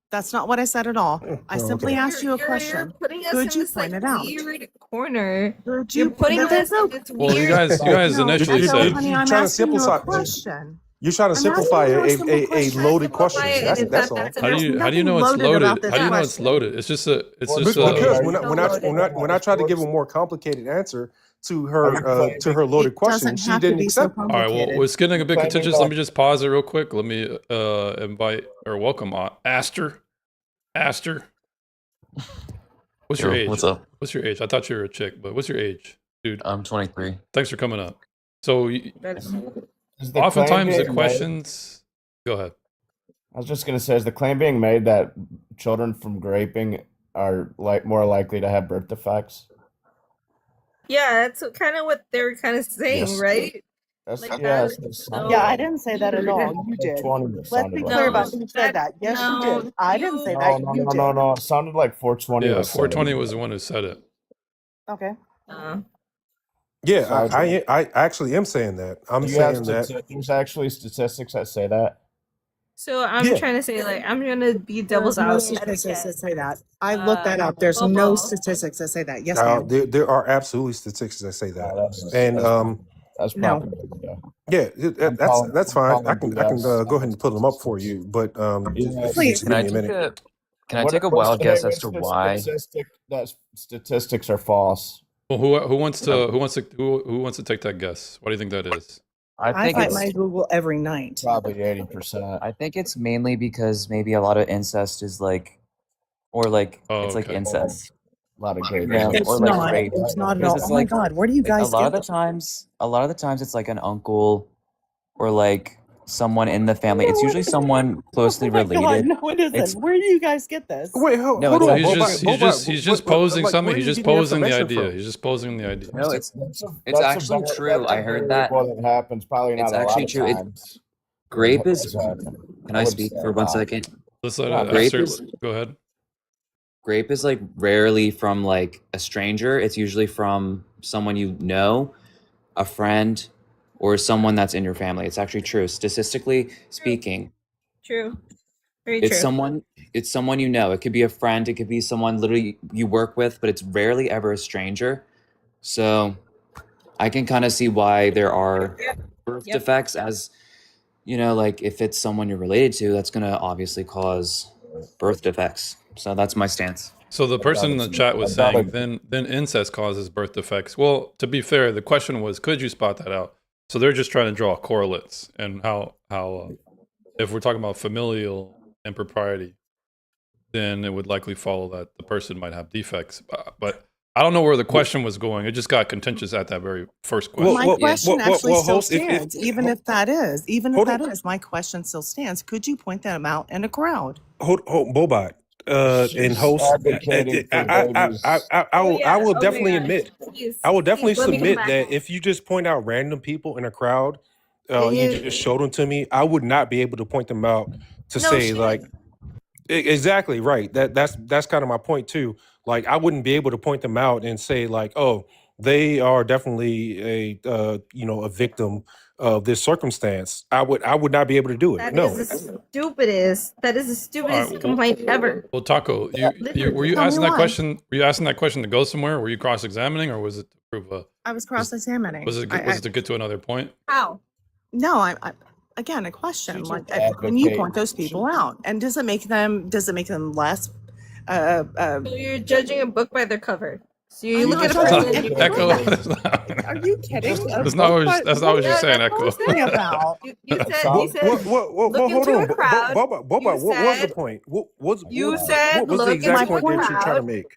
That's not what I said at all. I Oh, simply okay. asked you a You're question. putting us Could in you this like point it out? weird corner. Could You're you? putting But us there's no. in this Well, you weird. guys No, initially Echo, said honey, You're I'm trying to asking you a simplify. question. You're trying to I'm asking simplify you a simple a question. loaded question. Simplify it, and That's if all. that's how do There's you nothing know it's loaded about loaded? this How do you know it's question. loaded? It's just a Because It's so loaded. when I tried to give a more complicated answer to her loaded It question, doesn't she have to didn't be so accept it. All right, well, complicated. it's getting a bit Claiming contentious. Let that me just pause it real quick. Let me invite or welcome Aster. Aster, what's your Yo, age? what's up? What's your age? I thought you were a chick, but what's your age, dude? I'm 23. Thanks for coming up. So, That's- Is the claim oftentimes the being made? questions. Go ahead. I was just gonna say, is the claim being made that children from graping are more likely to have birth defects? Yeah, that's kind of what they're kind of saying, Yes. right? That's Like yeah. that That's is so Yeah, I didn't say that at weird. all. You did. 20 Let's sounded be like clear it. about who said that. Yes, you No, did. I didn't say you. that. No, You no, did. no, no. It sounded like 420 Yeah, was said. 420 was the one who said it. Okay. Yeah, So I actually am saying that. I'm do you have saying that. there's actually statistics that say that? So I'm Yeah. trying to say, like, I'm gonna be There's devil's no advocate. statistics that say that. I looked that up. There's no Bobo. statistics that say that. Yes, ma'am. There are absolutely statistics that say that, and that's No. propaganda. yeah, that's fine. I I'm can calling go ahead and pull them up for you, but Yes. Please. Can I give me a take minute. Can I take a wild guess as to why? That statistics are false. Well, who wants to take that guess? What do you think that is? I think fight it's my Google every night. Probably 80%. I think it's mainly because maybe a lot of incest is like, or like it's like okay. incest. A lot of gay. Yeah, It's or like not. rape. It's not at Because all. it's Oh my like God, where do you a guys lot get of the this? times it's like an uncle or like someone in the family. It's usually someone closely Oh my God, related. no, it isn't. It's Where do you guys get this? Wait, no, hold it's on. like He's just posing something. He's just posing the idea. From? He's just posing the idea. no, it's actually true. I heard that. Well, it happens. Probably not It's a lot actually of true. times. Grape is. It's happened. Can I I would speak say for 1 not. second? Let's let Grape Esther is go ahead. grape is like rarely from like a stranger. It's usually from someone you know, a friend, or someone that's in your family. It's actually true. Statistically speaking, True. Very it's true. someone you know. It could be a friend, it could be someone literally you work with, but it's rarely ever a stranger. So I can kind of see why there are birth Yep. defects, as you know, like if it's someone you're related to, that's gonna obviously cause birth defects. So that's my stance. So the person in the chat was saying, then incest causes birth defects. Well, to be fair, the question was, could you spot that out? So they're just trying to draw correlates and how if we're talking about familial impropriety, then it would likely follow that the person might have defects. But I don't know where the question was going. It just got contentious at that very first question. My question actually still host, stands, even if that is, my question still stands. Could you point them out in a crowd? hold, Bobot, and host. Advocating for babies. I will definitely admit. I will definitely Please, let me come submit back. that if you just point out random people in a crowd, you just showed them to me, I would not be able to point them out to No say shit. like exactly right. That's kind of my point too. Like I wouldn't be able to point them out and say like, oh, they are definitely a victim of this circumstance. I would not be able to do it. That No. is the stupidest. That is the stupidest well- complaint ever. Well, Taco, were you Tell me asking that why. question? Were you asking that question to go somewhere? Were you cross-examining, or was it to prove I was cross-examining. was it to get to another point? How? No, I again a question. She's Like, just when you advocating. point those people out, and does it make them less? So you're judging a book by their cover. So you I'm look not at a judging person. Echo. Are you kidding? That's not what you're saying, Echo. About? You said What, look hold into on, a crowd. Boba, You what was the said- point? What was look the exact into a point that you're trying to crowd. make?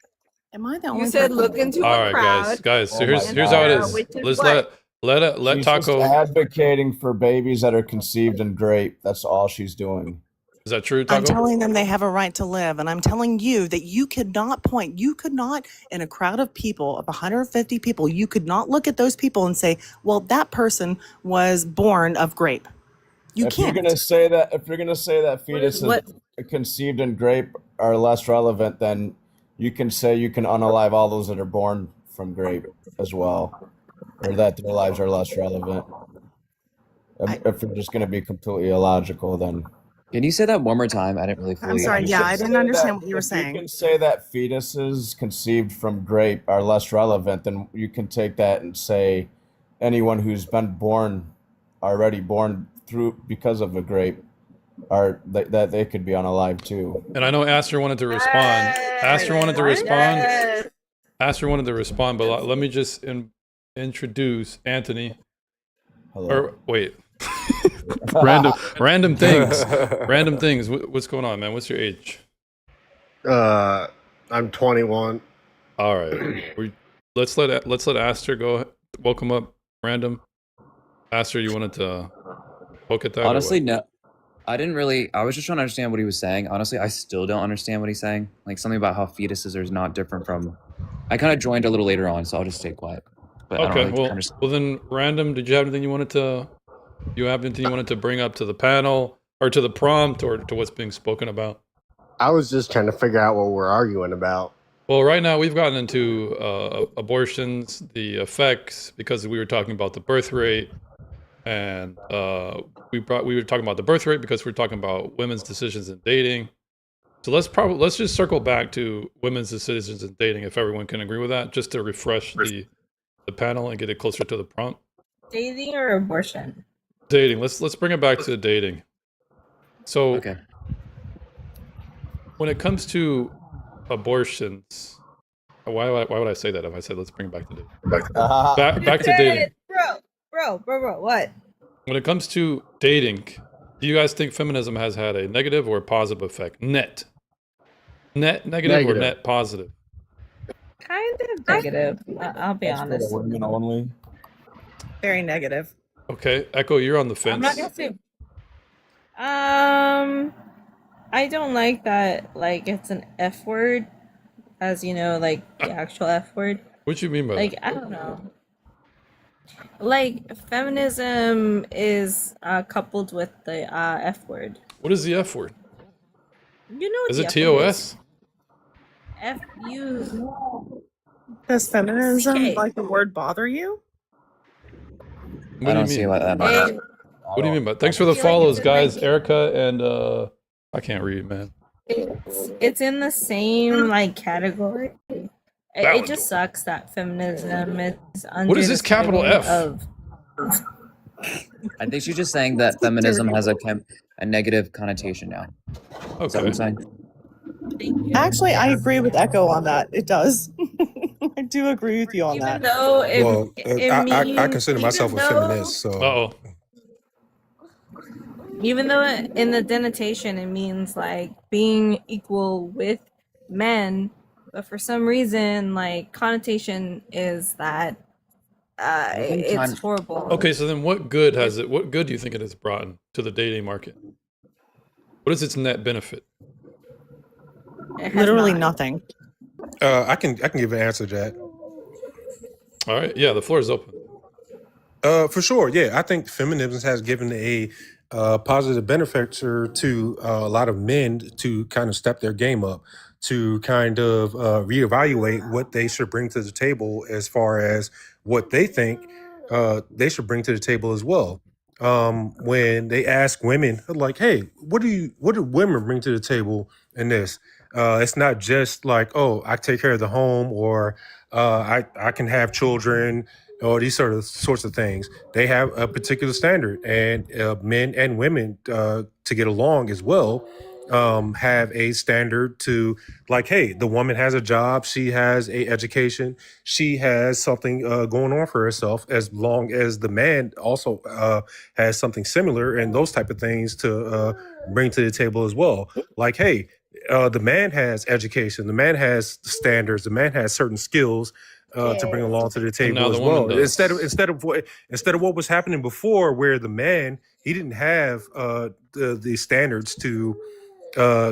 Am I the only? You said person? look into All a right, crowd. guys. So Oh here's my how it God. is. Which is Let's what? let She's Taco. just advocating for babies that are conceived in drape. That's all she's doing. Is that true, I'm Taco? telling them they have a right to live, and I'm telling you that you could not in a crowd of people, of 150 people, you could not look at those people and say, well, that person was born of grape. You If can't. you're gonna say that fetuses What- conceived in grape are less relevant, then you can say you can unalive all those that are born from grape as well, or that their lives are less relevant. If you're just gonna be completely illogical, then Can you say that one more time? I didn't really fully. I'm sorry. You Yeah, can I didn't say understand that- what you were if saying. You can say that fetuses conceived from grape are less relevant, then you can take that and say anyone who's been already born through because of a grape, that they could be unalive too. And I know Aster wanted to respond. Aster wanted to respond. Yes. Aster wanted to respond, but let me just introduce Anthony. Hello. Or wait. random things. Random things. What's going on, man? What's your age? I'm 21. All right. Let's let Aster go. Welcome up, random. Aster, you wanted to poke at that? or Honestly, what? no. I didn't really. I was just trying to understand what he was saying. Honestly, I still don't understand what he's saying. Like something about how fetuses are not different from. I kind of joined a little later on, so I'll just stay quiet. But I don't Okay. really Well, understand. well then, random. Did you have anything you wanted to? You have anything you wanted to bring up to the panel, or to the prompt, or to what's being spoken about? I was just trying to figure out what we're arguing about. Well, right now we've gotten into abortions, the effects, because we were talking about the birth rate, and we were talking about the birth rate because we're talking about women's decisions in dating. So let's just circle back to women's decisions in dating, if everyone can agree with that, just to refresh the panel and get it closer to the prompt. Dating or abortion? Dating. Let's bring it back to dating. So Okay. when it comes to abortions, why would I say that if I said let's bring it back to dating? Back to dating. Bro, what? When it comes to dating, do you guys think feminism has had a negative or a positive effect? Net negative or net positive? Kind of negative. I'll be honest. Women only. Very negative. Okay, Echo, you're on the fence. I'm not gonna say. I don't like that. Like it's an F word, as you know, like the actual F word. What do you mean by Like that? I don't know. Like feminism is coupled with the F word. What is the F word? You know what Is the it F word is. TOS? F-U. Does feminism, CK. like the word, bother you? What I do don't you see mean? what that matters. What do you mean by? Thanks for the feel like follows, it's in, guys. like- Erica and I can't read, man. It's in the same like category. It just sucks that feminism is under What is the this capital category F? of I think she's just saying that feminism has a negative connotation now. Is that what Okay. I'm saying? Actually, I agree with Echo on that. It does. I do agree with you on even that. though it, Well, it I means, consider even myself a though- feminist, so Uh-oh. Even though in the denotation it means like being equal with men, But for some reason, like connotation is that think it's con- horrible. Okay, so then what good has it? What good do you think it has brought to the dating market? What is its net benefit? It has Literally not. nothing. I can give an answer to that. All right, yeah, the floor is open. For sure, yeah. I think feminism has given a positive benefactor to a lot of men to kind of step their game up, to kind of reevaluate what they should bring to the table as far as what they think they should bring to the table as well. When they ask women, like, "Hey, what do women bring to the table in this?" It's not just like, "Oh, I take care of the home," or I can have children, or these sorts of things. They have a particular standard, and men and women to get along as well have a standard to, like, hey, the woman has a job, she has a education, she has something going on for herself, as long as the man also has something similar and those type of things to bring to the table as well. Like, hey, the man has education, the man has standards, the man has certain skills to bring along to the And table now as the woman well. does. Instead of what was happening before, where the man, he didn't have the standards to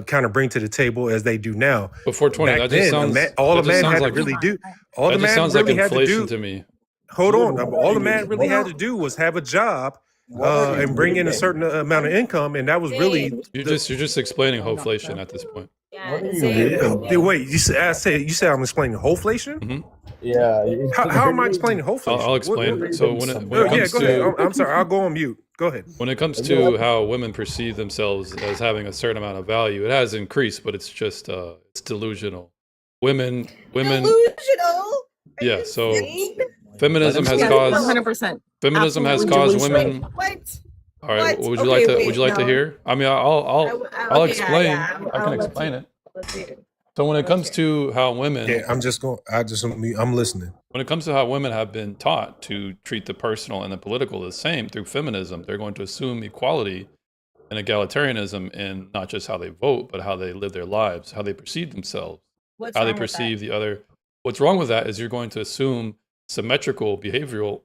kind of bring to the table as they do now. Before 20, Back that just then, sounds. all That the just man sounds had to like. really do, all the That just man sounds like really had to inflation do. to me. Hold on, all the man really had to do was have a job and bring in a certain amount of income, and that was really You're just explaining hoflation at this point. Wait, you said I'm explaining hoflation? Mm-hmm. Yeah. How am I explaining hoflation? I'll explain. What- So when it yeah, comes go ahead. to I'm sorry. I'll go on mute. Go ahead. when it comes to how women perceive themselves as having a certain amount of value, it has increased, but it's just it's delusional. Women. Delusional. Yeah. So feminism has caused. 100%. Feminism has Absolutely caused delusional. women. What? All right. What? Would you Okay, like to? wait, Would you like to no. hear? I mean, I'll Okay, explain. yeah, I can I'll let explain you- it. let's hear it. So when it comes to how women, Yeah, I'm listening. when it comes to how women have been taught to treat the personal and the political the same through feminism, they're going to assume equality and egalitarianism in not just how they vote, but how they live their lives, how they perceive themselves, What's how they wrong with that? perceive the other. What's wrong with that is you're going to assume symmetrical behavioral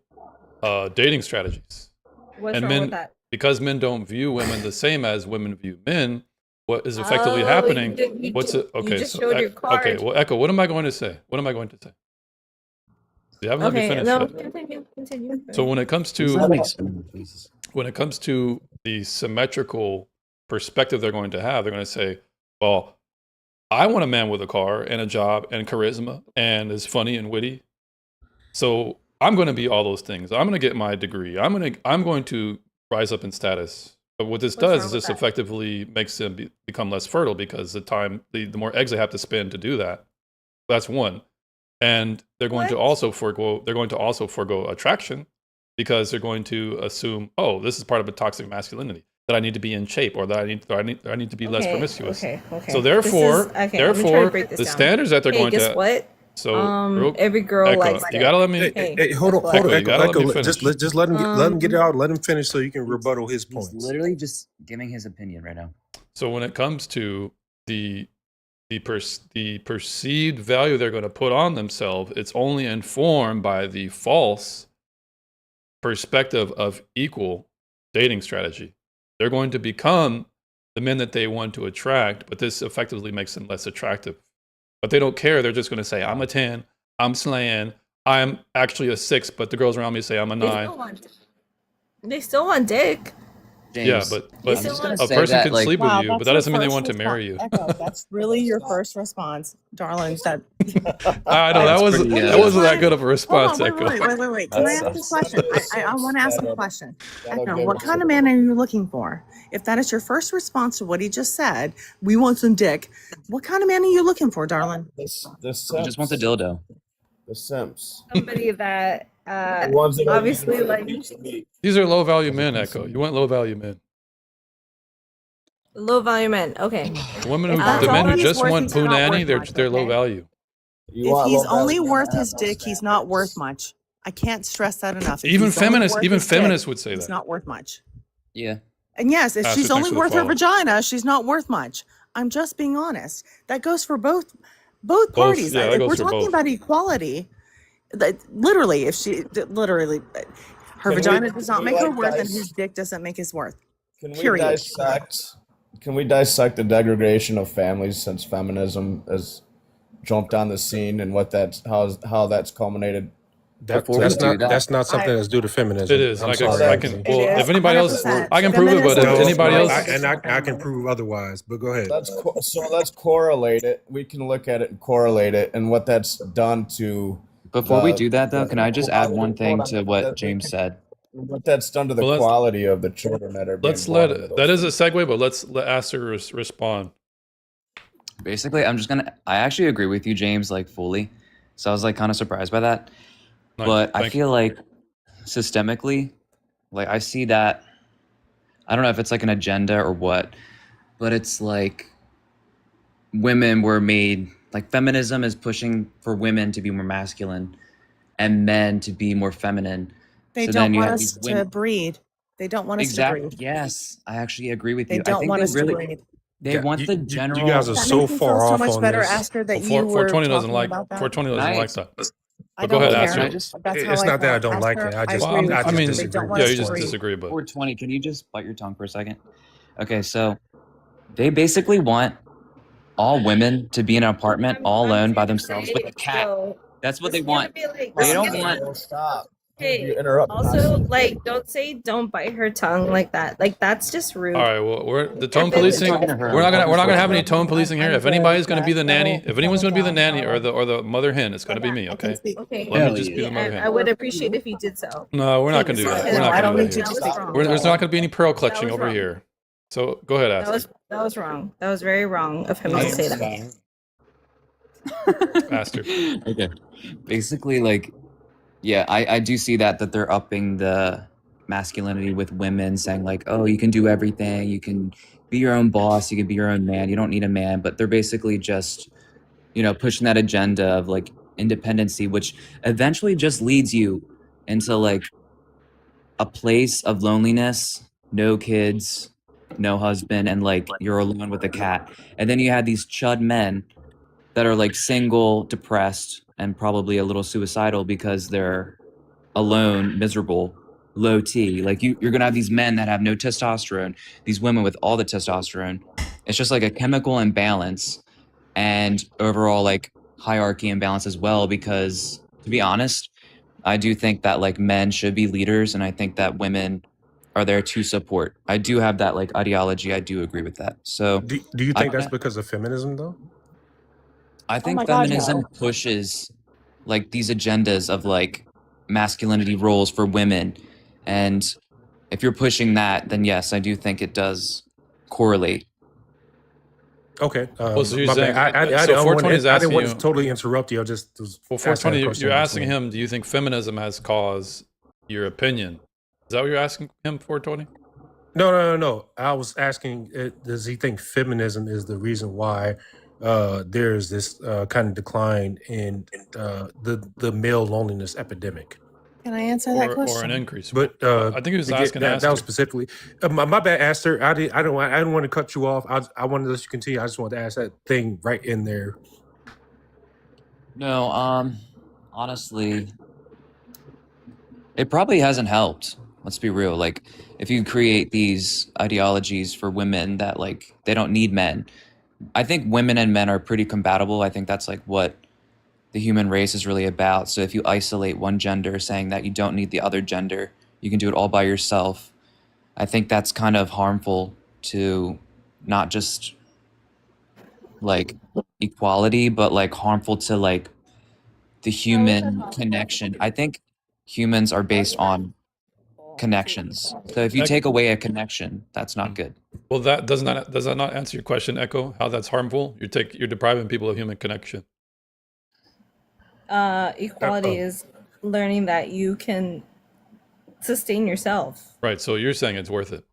dating strategies. What's And wrong men, with that? because men don't view women the same as women view men, what is effectively Oh, happening? you What's ju- it? Okay, you just so showed your okay. card. Well, Echo, what am I going to say? What am I going to say? You haven't let me Okay, finish no, yet. continue. So when it comes Does to that make sense? when it comes to the symmetrical perspective they're going to have, they're going to say, well, I want a man with a car and a job and charisma and is funny and witty. So I'm going to be all those things. I'm going to get my degree. I'm going to rise up in status. But what this What's does wrong is with this that? effectively makes them become less fertile because the more eggs they have to spin to do that. That's one. And they're going to What? also forego attraction because they're going to assume, oh, this is part of a toxic masculinity, that I need to be in shape, or that I need to be less Okay, promiscuous. okay. So This therefore, is- okay, I'm gonna try to break this the down. standards that they're Hey, going guess to what? so real- Every girl Echo, likes you that. gotta let me. Hey, Hold on, guess what? Echo, you gotta let me Just finish. let him get it out. Let him finish so you can rebuttal his He's points. literally just giving his opinion right now. So when it comes to the perceived value they're going to put on themselves, it's only informed by the false perspective of equal dating strategy. They're going to become the men that they want to attract, but this effectively makes them less attractive. But they don't care. They're just going to say, I'm a 10, I'm slaying, I'm actually a 6, but the girls around me say I'm a 9. They still want dick. Yeah, James, but I'm just gonna a say person that, can like- sleep with Wow, you, but that's that your doesn't mean they first want to response. marry you. Echo, that's really your first response, darling. That I know that That's wasn't pretty, that wasn't that good of a Hold response, on, Echo. wait. Can I ask a question? I want to ask a question. Echo, what kind of man are you looking for? If that is your first response to what he just said, we want some dick. What kind of man are you looking for, darling? he just wants a dildo. The simps. Somebody that The ones that are obviously using like me. These are low value men, Echo. You want low value men. low value men. Okay. The women who, If the men who he's just worth, want he's not punani, worth they're much, they're low okay? value. If he's only worth his dick, he's not worth much. I can't stress that enough. If Even he's only feminists, worth even his dick, feminists would say he's that. not worth much. Yeah. And yes, if Ashley, she's thanks only for the worth her follow. vagina, she's not worth much. I'm just being honest. That goes for both Both Both, parties. yeah, that If goes we're for talking both. about equality, literally, if she literally her Can we vagina does can not we make her like worth, and dice? his dick doesn't make his worth. Can we Period. dissect? Can we dissect the degradation of families since feminism has jumped on the scene and what that's how that's culminated? Before we do that, That's not something that's due to feminism. It is, and I'm I can, sorry, I Anthony. can. Well, if anybody else, 100%. I can prove it. But if Feminism anybody destroys else, traditional I can family. prove otherwise. But go ahead. Let's correlate it. We can look at it and correlate it and what that's done to before we the do that though, can I just add one thing hold to on, what that we James can, said? what that's done to the well, let's quality of the children that are being let's born into let those that is a families. segue. But let's let Aster respond. Basically, I actually agree with you, James, like fully. So I was like kind of surprised by that. Nice, But I thank you. feel like systemically, like I see that, I don't know if it's like an agenda or what, but it's like women were made, like feminism is pushing for women to be more masculine and men to be more feminine. They So don't then you want have us these to women. breed. They don't want us to Exactly. breed. Yes, I actually agree with They you. I don't think want they us to really, breed. they want the You general. guys are That so makes me feel far so off much on better, this. Aster, that Well, you were 420 doesn't talking like about that. 420 doesn't like Nice. that. I But go don't ahead, Can I care. Aster. just That's how It's I not that I feel. don't like it. Aster, I I just agree Well, with I I you. just mean, They don't disagree. want yeah, us you to just breed. disagree, but 420, can you just bite your tongue for a second? Okay, so they basically want all women to be in an apartment all I'm alone by gonna themselves with say, a cat. yo, That's what this they is gonna want. be like, They this is don't gonna want. Yo, stop. You Hey, interrupt also, constantly. like, don't say don't bite her tongue like that. Like, that's just all rude. right. Well, we're the tone If it's I'm policing. talking to her. We're I'm not talking gonna for have any her. tone policing here. I'm If good anybody's with gonna be that. the nanny, Settle if anyone's gonna be the down, nanny or darling. the mother hen, it's gonna be me. I can Okay. speak. Okay, Let me Hell just be yeah. the mother and hen. I would appreciate if you did so. No, we're not gonna Thanks. do that. Because We're No, not I gonna don't do need you that to here. speak. Stop. There's not gonna be any pearl That clutching was over wrong. here. So go ahead, That Aster. was wrong. That was very wrong of him to say that. Aster. Okay. Basically, like, yeah, I do see that they're upping the masculinity with women, saying like, oh, you can do everything, you can be your own boss, you can be your own man, you don't need a man. But they're basically just, pushing that agenda of like independency, which eventually just leads you into like a place of loneliness, no kids, no husband, and like you're alone with a cat. And then you have these chud men that are like single, depressed, and probably a little suicidal because they're alone, miserable, low T. Like you're gonna have these men that have no testosterone, these women with all the testosterone. It's just like a chemical imbalance and overall like hierarchy imbalance as well. Because to be honest, I do think that like men should be leaders, and I think that women are there to support. I do have that like ideology. I do agree with that. So Do you I think that's because of feminism though? I Oh think my God, feminism no. pushes like these agendas of like masculinity roles for women. And if you're pushing that, then yes, I do think it does correlate. Okay. Well, so you're My saying bad. I so don't 420 is I didn't asking want to you. totally interrupt you. I just was Well, asking a 420, question you're in asking between. him, do you think feminism has caused your opinion? Is that what you're asking him, 420? No. I was asking, does he think feminism is the reason why there's this kind of decline in the male loneliness epidemic? Can I answer that Or an question? increase? But I think he was asking that was Aster. specifically my bad, Aster. I didn't want to cut you off. I wanted to let you continue. I just wanted to ask that thing right in there. No, honestly, it probably hasn't helped. Let's be real. Like, if you create these ideologies for women that like they don't need men, I think women and men are pretty compatible. I think that's like what the human race is really about. So if you isolate one gender, saying that you don't need the other gender, you can do it all by yourself, I think that's kind of harmful to not just like equality, but like harmful to like the human connection. I think humans are based on connections. So if you take away a connection, that's not good. Well, does that not answer your question, Echo? How that's harmful? You're depriving people of human connection. Equality is learning that you can sustain yourself. Right. So you're saying it's worth it.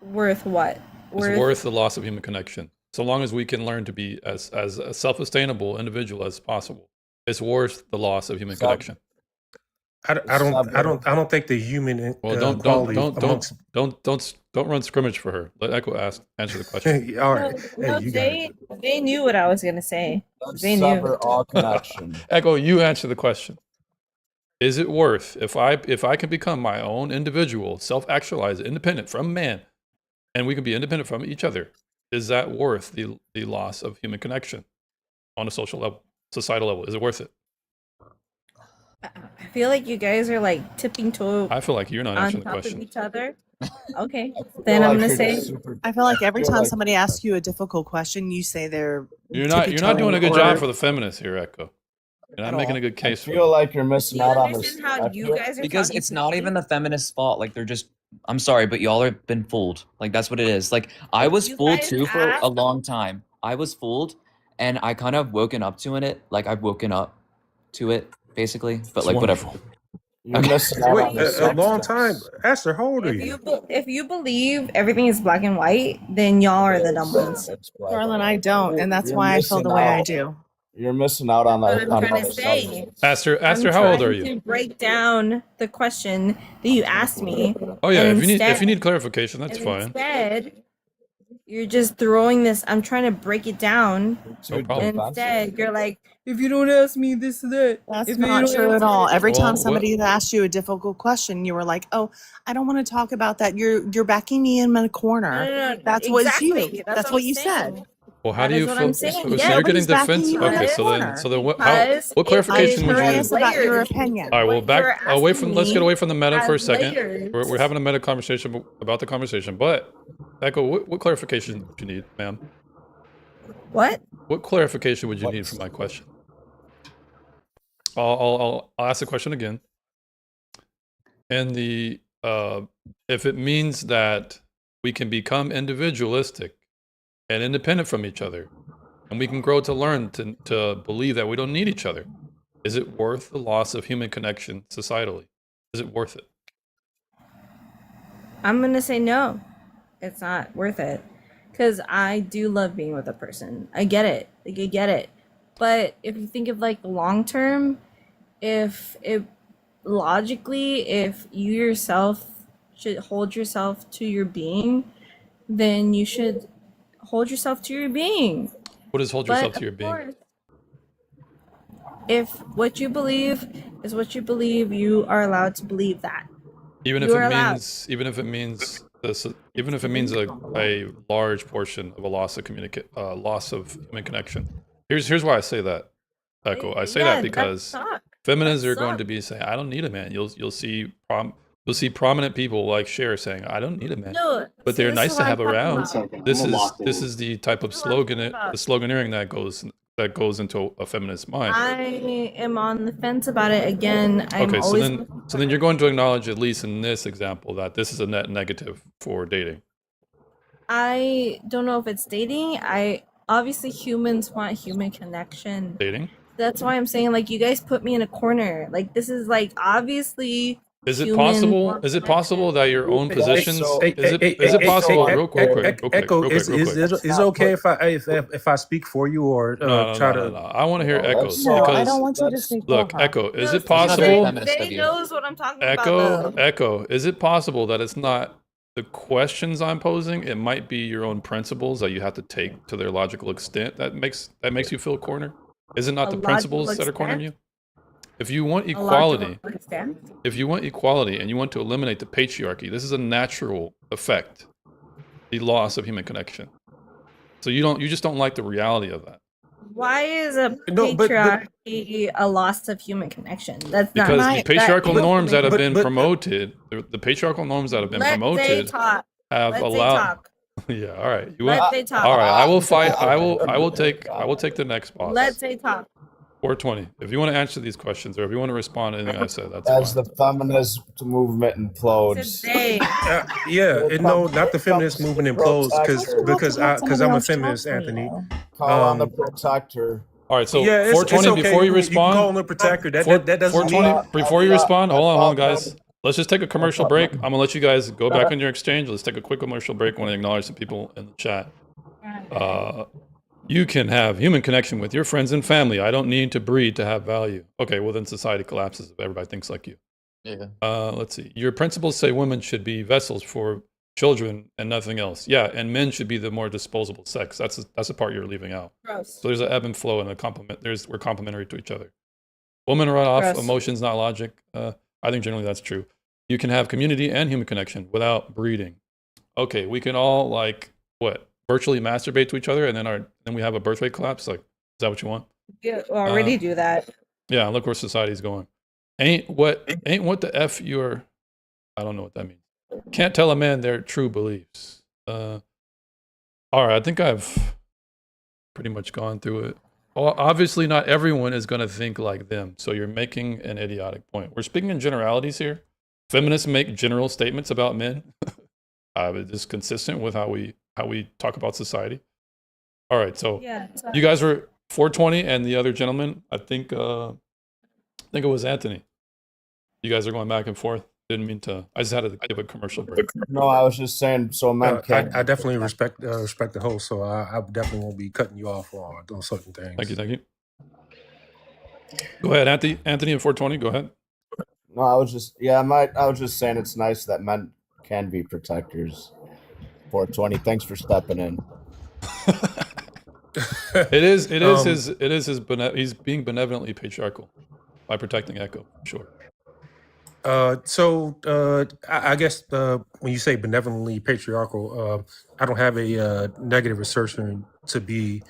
Worth what? It's worth the loss of human connection. So long as we can learn to be as a self-sustainable individual as possible, it's worth the loss of human connection. I don't think the human Well, don't quality amongst. don't run scrimmage for her. Let Echo answer the question. All right, No, hey, you got it. they knew what I was gonna say. Let's They knew. sever all connection. Echo, you answer the question. Is it worth if I can become my own individual, self-actualize, independent from man, and we can be independent from each other? Is that worth the loss of human connection on a social level, societal level? Is it worth it? I feel like you guys are like tipping toe I feel like you're not on answering the top of question. each other. Okay, then I'm gonna say I feel like every feel time like- somebody asks you a difficult question, you say they're You're not tippy-toeing doing a good or- job for the feminists here, Echo. You're not At making all. a good I case for feel it. like you're missing Do you out on this. understand how I you feel- guys are Because talking it's to not me? even the feminists' fault. Like they're just, I'm sorry, but y'all have been fooled. Like that's what it is. Like I was You fooled guys too for a asked- long time. I was fooled, and I kind of woken up to it. Like I've woken up to it basically. But It's like whatever. wonderful. You're Okay. missing out Wait, on the a sex long stuff. time. Esther, how old are If you? if you believe everything is black and white, then y'all are the dumb ones. It's black Darling, and I white. don't, and that's You're why I feel missing the way I out. do. You're missing out on That's the what I'm trying to other say. subject. Aster, I'm how old are trying you? to break down the question that you asked me. Oh yeah, and if you need clarification, that's and fine. Instead, you're just throwing this. I'm trying to break it down. No problem. Instead, you're like, if you don't ask me this and that, That's if you not don't true at answer all. it- Every Well, time what- somebody asked you a difficult question, you were like, "Oh, I don't want to talk about that." You're backing me in a corner. No, That's what exactly. you. That's what I'm you saying. said. Well, how That do is you what feel? I'm saying. So Yeah, you're getting nobody's backing defensive. you in Okay, a so then corner. what Because what clarification I'm would curious you? about your layers. opinion. All right, well, What you're back away asking from. Let's get me away from the meta for a has second. layers. We're having a meta conversation about the conversation. But Echo, what clarification do you need, ma'am? What? What clarification would you need from my question? I'll ask the question again. And if it means that we can become individualistic and independent from each other, and we can grow to learn to believe that we don't need each other, is it worth the loss of human connection societally? Is it worth it? I'm gonna say no. It's not worth it. Cause I do love being with a person. I get it. Like I get it. But if you think of like long term, if logically, if you yourself should hold yourself to your being, then you should hold yourself to your being. What does hold But yourself to of your being? course, if what you believe is what you believe, you are allowed to believe that. Even if You it are allowed. means, even if it means this, even if it means a large portion of a loss of loss of human connection. Here's why I say that, Echo. I say Yeah, that because sucks. feminists That are going sucks. to be saying, "I don't need a man." You'll see prominent people like Cher saying, "I don't need a man," No, but see, they're this nice is to what I'm have talking around. about. This is the type of sloganeering that goes into a feminist mind. I am on the fence about it again. I'm Okay, always so then you're going to acknowledge, at least in this example, that this is a net negative for dating. I don't know if it's dating. I obviously humans want human connection. Dating? That's why I'm saying like you guys put me in a corner. Like this is like obviously Is it humans possible? want Is it possible that your own positions? so- Is it possible? Real quick, Echo, is it okay if I speak for you or No, try no, to? no. I want to hear Echoes No, I because don't want you to speak for look, her. Echo. Is No, it possible? feminist of They you. knows what I'm talking Echo, about though. Echo. Is it possible that it's not the questions I'm posing? It might be your own principles that you have to take to their logical extent that makes you feel cornered. Is it not A the principles logical that are cornering you? extent? If you want A equality, logical extent? if you want equality and you want to eliminate the patriarchy, this is a natural effect, the loss of human connection. So you just don't like the reality of that. Why is a No, but- patriarchy a loss of human connection? That's Because not the patriarchal norms that have but- been but- promoted, the patriarchal norms that have been Let they promoted talk. have Let they allowed. talk. Yeah, all right. You Let want? they talk. All right, I will fight. I will take the next boss. Let they talk. 420. If you want to answer these questions or if you want to respond to anything I said, that's As fine. the feminist movement implodes. Today. No, not the feminist movement implodes because I'm a feminist, Anthony. Call on the protector. All right, so Yeah, it's 420 okay. before you You can call respond. him a protector. That doesn't 420 mean. before you respond. Hold on, guys. Let's just take a commercial break. I'm gonna let you guys go back on your exchange. Let's take a quick commercial break. I want to acknowledge the people in the chat. You can have human connection with your friends and family. I don't need to breed to have value. Okay, well then society collapses if everybody thinks like you. Yeah. Let's see. Your principles say women should be vessels for children and nothing else. Yeah, and men should be the more disposable sex. That's the part you're leaving out. Gross. So there's an ebb and flow and a complement. We're complementary to each other. Women run off Gross. emotions, not logic. I think generally that's true. You can have community and human connection without breeding. Okay, we can all virtually masturbate to each other, and then we have a birth rate collapse. Like, is that what you want? You already do that. Yeah, look where society's going. Ain't what the F you're, I don't know what that means. Can't tell a man their true beliefs. All right, I think I've pretty much gone through it. Well, obviously not everyone is going to think like them, so you're making an idiotic point. We're speaking in generalities here. Feminists make general statements about men. It is consistent with how we talk about society. All right, so you guys were 420, and the other gentleman, I think it was Anthony. You guys are going back and forth. Didn't mean to. I just had to give a commercial break. No, I was just saying. So men can. I definitely respect the host, so I definitely won't be cutting you off on certain things. Thank you. Go ahead, Anthony and 420. Go ahead. No, I was just saying it's nice that men can be protectors. 420. Thanks for stepping in. It is his he's being benevolently patriarchal by protecting Echo. Sure. I guess when you say benevolently patriarchal, I don't have a negative assertion to be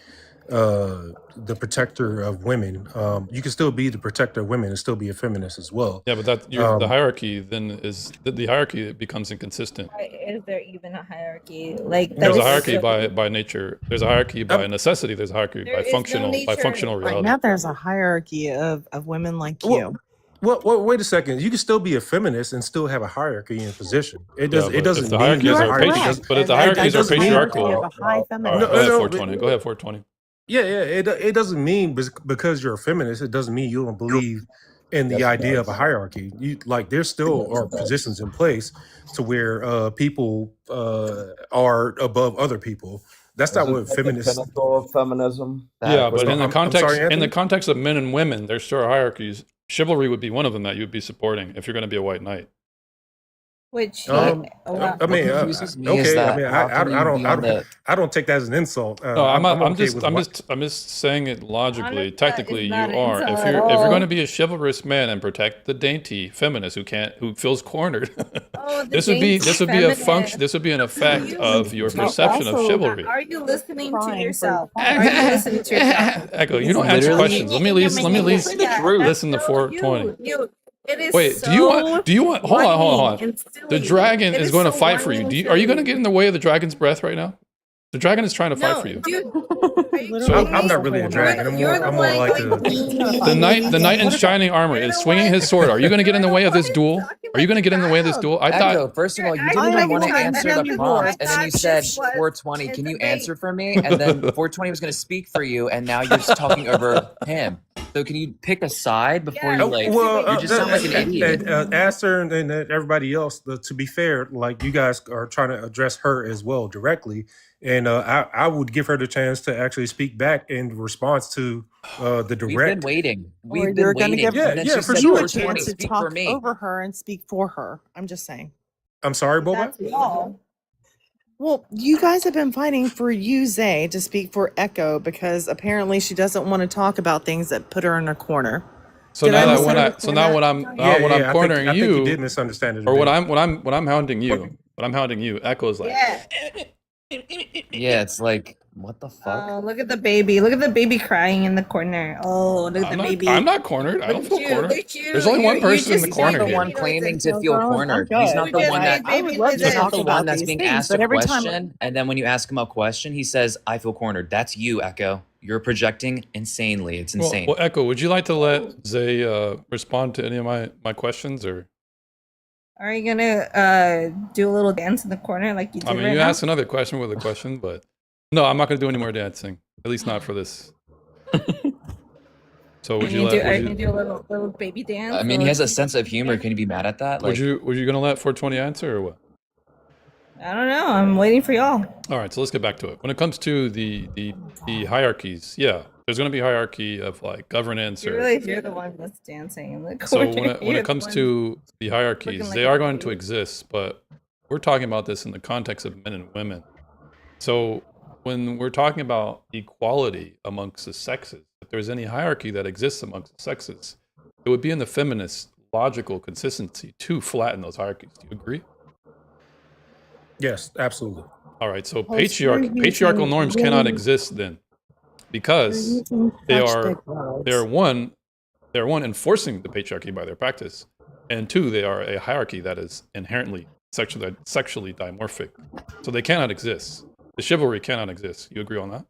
the protector of women. You can still be the protector of women and still be a feminist as well. Yeah, but the hierarchy then is the hierarchy. It becomes inconsistent. Is there even a hierarchy? Like There's a hierarchy by nature. There's a hierarchy by necessity. There's a hierarchy by functional reality. Right now, there's a hierarchy of women like you. Well, wait a second. You can still be a feminist and still have a hierarchy in position. It doesn't if the mean hierarchies that are hierarchy- but if the hierarchies are patriarchal, You have a high all right, feminist. go ahead 420. Go ahead 420. Yeah. It doesn't mean because you're a feminist, it doesn't mean you don't believe in the idea of a hierarchy. There still are positions in place to where people are above other people. That's not what feminists. The pinnacle of feminism. Yeah, but in the I'm context sorry, Anthony? in the context of men and women, there's sure hierarchies. Chivalry would be one of them that you'd be supporting if you're going to be a white knight. Which I mean, confuses me is okay. that I mean, how can you be on the- I don't take that as an insult. No, I'm okay with what- just saying it logically. Honestly, Technically, it's you not an are. insult If at you're all. going to be a chivalrous man and protect the dainty feminist who feels cornered, Oh, the this would be dainty a function. feminist. This would be an effect You- of your perception of also- chivalry. Are you listening to Crying for- yourself? Are you listening to yourself? Echo, you don't answer Literally- questions. Let me at least listen to 420. It is Wait, do you want? Hold on. and The silly. dragon It is going to so fight for whiny you. and Are you going to silly. get in the way of the dragon's breath right now? The dragon is trying to fight No, for you. dude. Are you So I'm kidding not me? really a dragon. I'm You're more the like one the. The knight in shining armor is swinging his sword. Are you going to get in the way of this duel? Are you going to get in the way of this duel? I Echo, thought. first of all, you I didn't know even want to you're trying answer to the be prompt, more. and then you That said just was 420. a Can you debate. answer for me? And then 420 was going to speak for you, and now you're just talking over him. So can you pick a side before you like? You just sound like an idiot. Aster and everybody else. To be fair, like you guys are trying to address her as well directly, and I would give her the chance to actually speak back in response to the We've direct. been waiting. Or We've you're been going to waiting. give Yeah, And then yeah, she for said sure. you a 420, chance to speak talk for me. over her and speak for her. I'm just saying. I'm sorry, Boba. That's all. Well, you guys have been fighting for you, Zay, to speak for Echo because apparently she doesn't want to talk about things that put her in a corner. So Did I now misunderstand that? when I'm cornering I think you you, did misunderstand it. a or when bit. I'm hounding you, Echo is like, Yeah. Yeah, it's like what the fuck? Oh, look at the baby. Look at the baby crying in the corner. Oh, look at the baby. I'm not cornered. I don't Look feel at you, cornered. look at you. There's only one You person in just the said corner the here. one claiming to feel I'm cornered. good. He's not the You one just that. made I would love He's to Listen, not talk the about one that's these being things, asked but a every time question, and then when you ask him a question, he says, "I feel cornered." That's you, Echo. You're projecting insanely. It's insane. Well, Echo, would you like to let Zay respond to any of my questions, or Are you gonna do a little dance in the corner like you did I mean, right you now? asked another question with a question, but no, I'm not going to do any more dancing. At least not for this. So Are would you you gonna do, let? are you gonna do a little baby dance? I mean, he has a sense of humor. Can you be mad at that? Would you going to let 420 answer or what? I don't know. I'm waiting for y'all. All right, so let's get back to it. When it comes to the hierarchies, yeah, there's going to be hierarchy of like governance You or really hear the one that's dancing in the so corner. when it You're the comes one to the hierarchies, looking like they a are going to baby. exist, but we're talking about this in the context of men and women. So when we're talking about equality amongst the sexes, if there's any hierarchy that exists amongst the sexes, it would be in the feminist logical consistency to flatten those hierarchies. Do you agree? Yes, absolutely. All right, so Oh, so you're patriarchal using norms cannot really, exist then, you're because using they such big are words. they're one enforcing the patriarchy by their practice, and two, they are a hierarchy that is inherently sexually dimorphic, so they cannot exist. The chivalry cannot exist. You agree on that?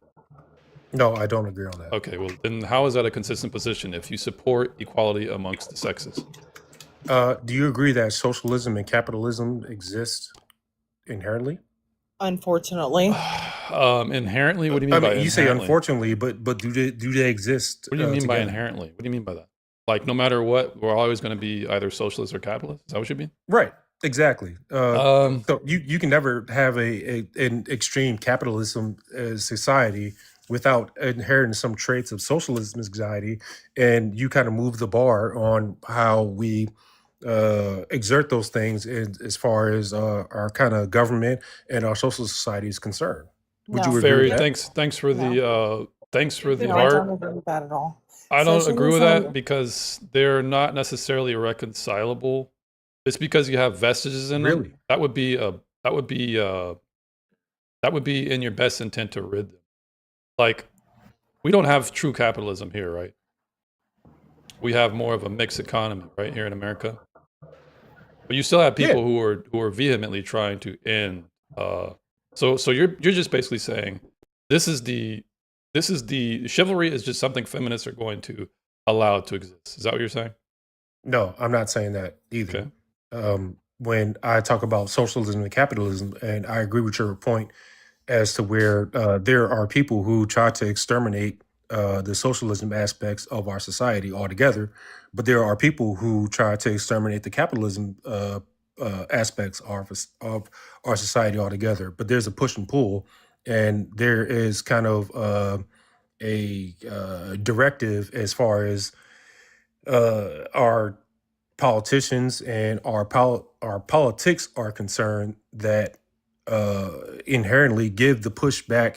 No, I don't agree on that. Okay, well then how is that a consistent position if you support equality amongst the sexes? Do you agree that socialism and capitalism exist inherently? Unfortunately. Inherently, what do you I mean by mean, you say inherently? unfortunately, but do they exist What do you mean by together? inherently? What do you mean by that? Like no matter what, we're always going to be either socialist or capitalist. Is that what you mean? Right. Exactly. Um, So you can never have an extreme capitalism society without inheriting some traits of socialism anxiety, and you kind of move the bar on how we exert those things as far as our kind of government and our social society is concerned. Would you No. agree with Fairy, that? thanks for the No, I don't agree with that at all. I don't agree with that Socialism, because they're not necessarily reconcilable. It's because you have vestiges in them. Really? That would be in your best intent to rid them. Like we don't have true capitalism here, right? We have more of a mixed economy right here in America. But you still have Yeah. people who are vehemently trying to end. So you're just basically saying this is the chivalry is just something feminists are going to allow to exist. Is that what you're saying? No, I'm not saying that either. Okay. When I talk about socialism and capitalism, and I agree with your point as to where there are people who try to exterminate the socialism aspects of our society altogether, but there are people who try to exterminate the capitalism aspects of our society altogether. But there's a push and pull, and there is kind of a directive as far as our politicians and our politics are concerned that inherently give the pushback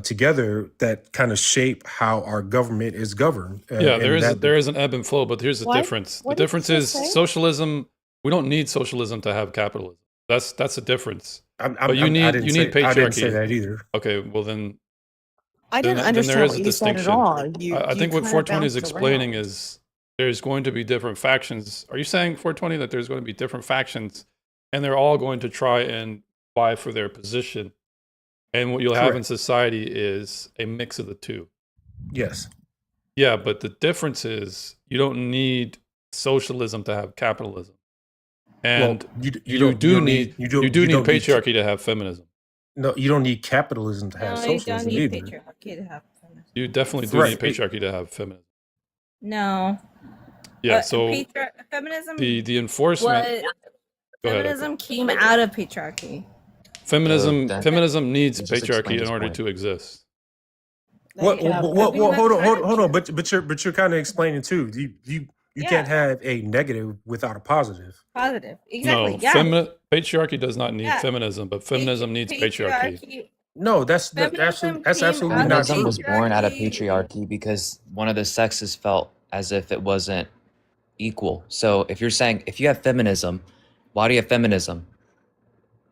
together that kind of shape how our government is governed. Yeah, And that there is an ebb and flow, but here's the What? difference. The What did you difference just is say? socialism. We don't need socialism to have capitalism. That's the difference. But you I need didn't you say need patriarchy. I didn't say that either. Okay, well then I then, didn't then there understand is what a you said at distinction. all. I You think what kind of 420 is bounced explaining around. is there's going to be different factions. Are you saying 420 that there's going to be different factions and they're all going to try and vie for their position? And what you'll have in Correct. society is a mix of the two. Yes. Yeah, but the difference is you don't need socialism to have capitalism. Well, And you you don't do need you need don't need patriarchy to have feminism. no, you don't need capitalism to have No, you don't socialism need either. patriarchy to have feminism. You definitely do Right. need patriarchy to have feminism. No. Yeah, so Feminism. the enforcement. What? Go ahead. Echo. Feminism came out of patriarchy. Feminism needs Let's just patriarchy explain in his order point. to exist. What? Yeah, What? I mean, Hold on. But you're kind of explaining too. You Yeah. can't have a negative without a positive. Positive. Exactly. No, Yeah. patriarchy does not need Yeah. feminism, but feminism needs patriarchy. No, that's Feminism absolutely came not out Feminism true. of was born out of patriarchy. patriarchy because one of the sexes felt as if it wasn't equal. So if you're saying if you have feminism, why do you have feminism?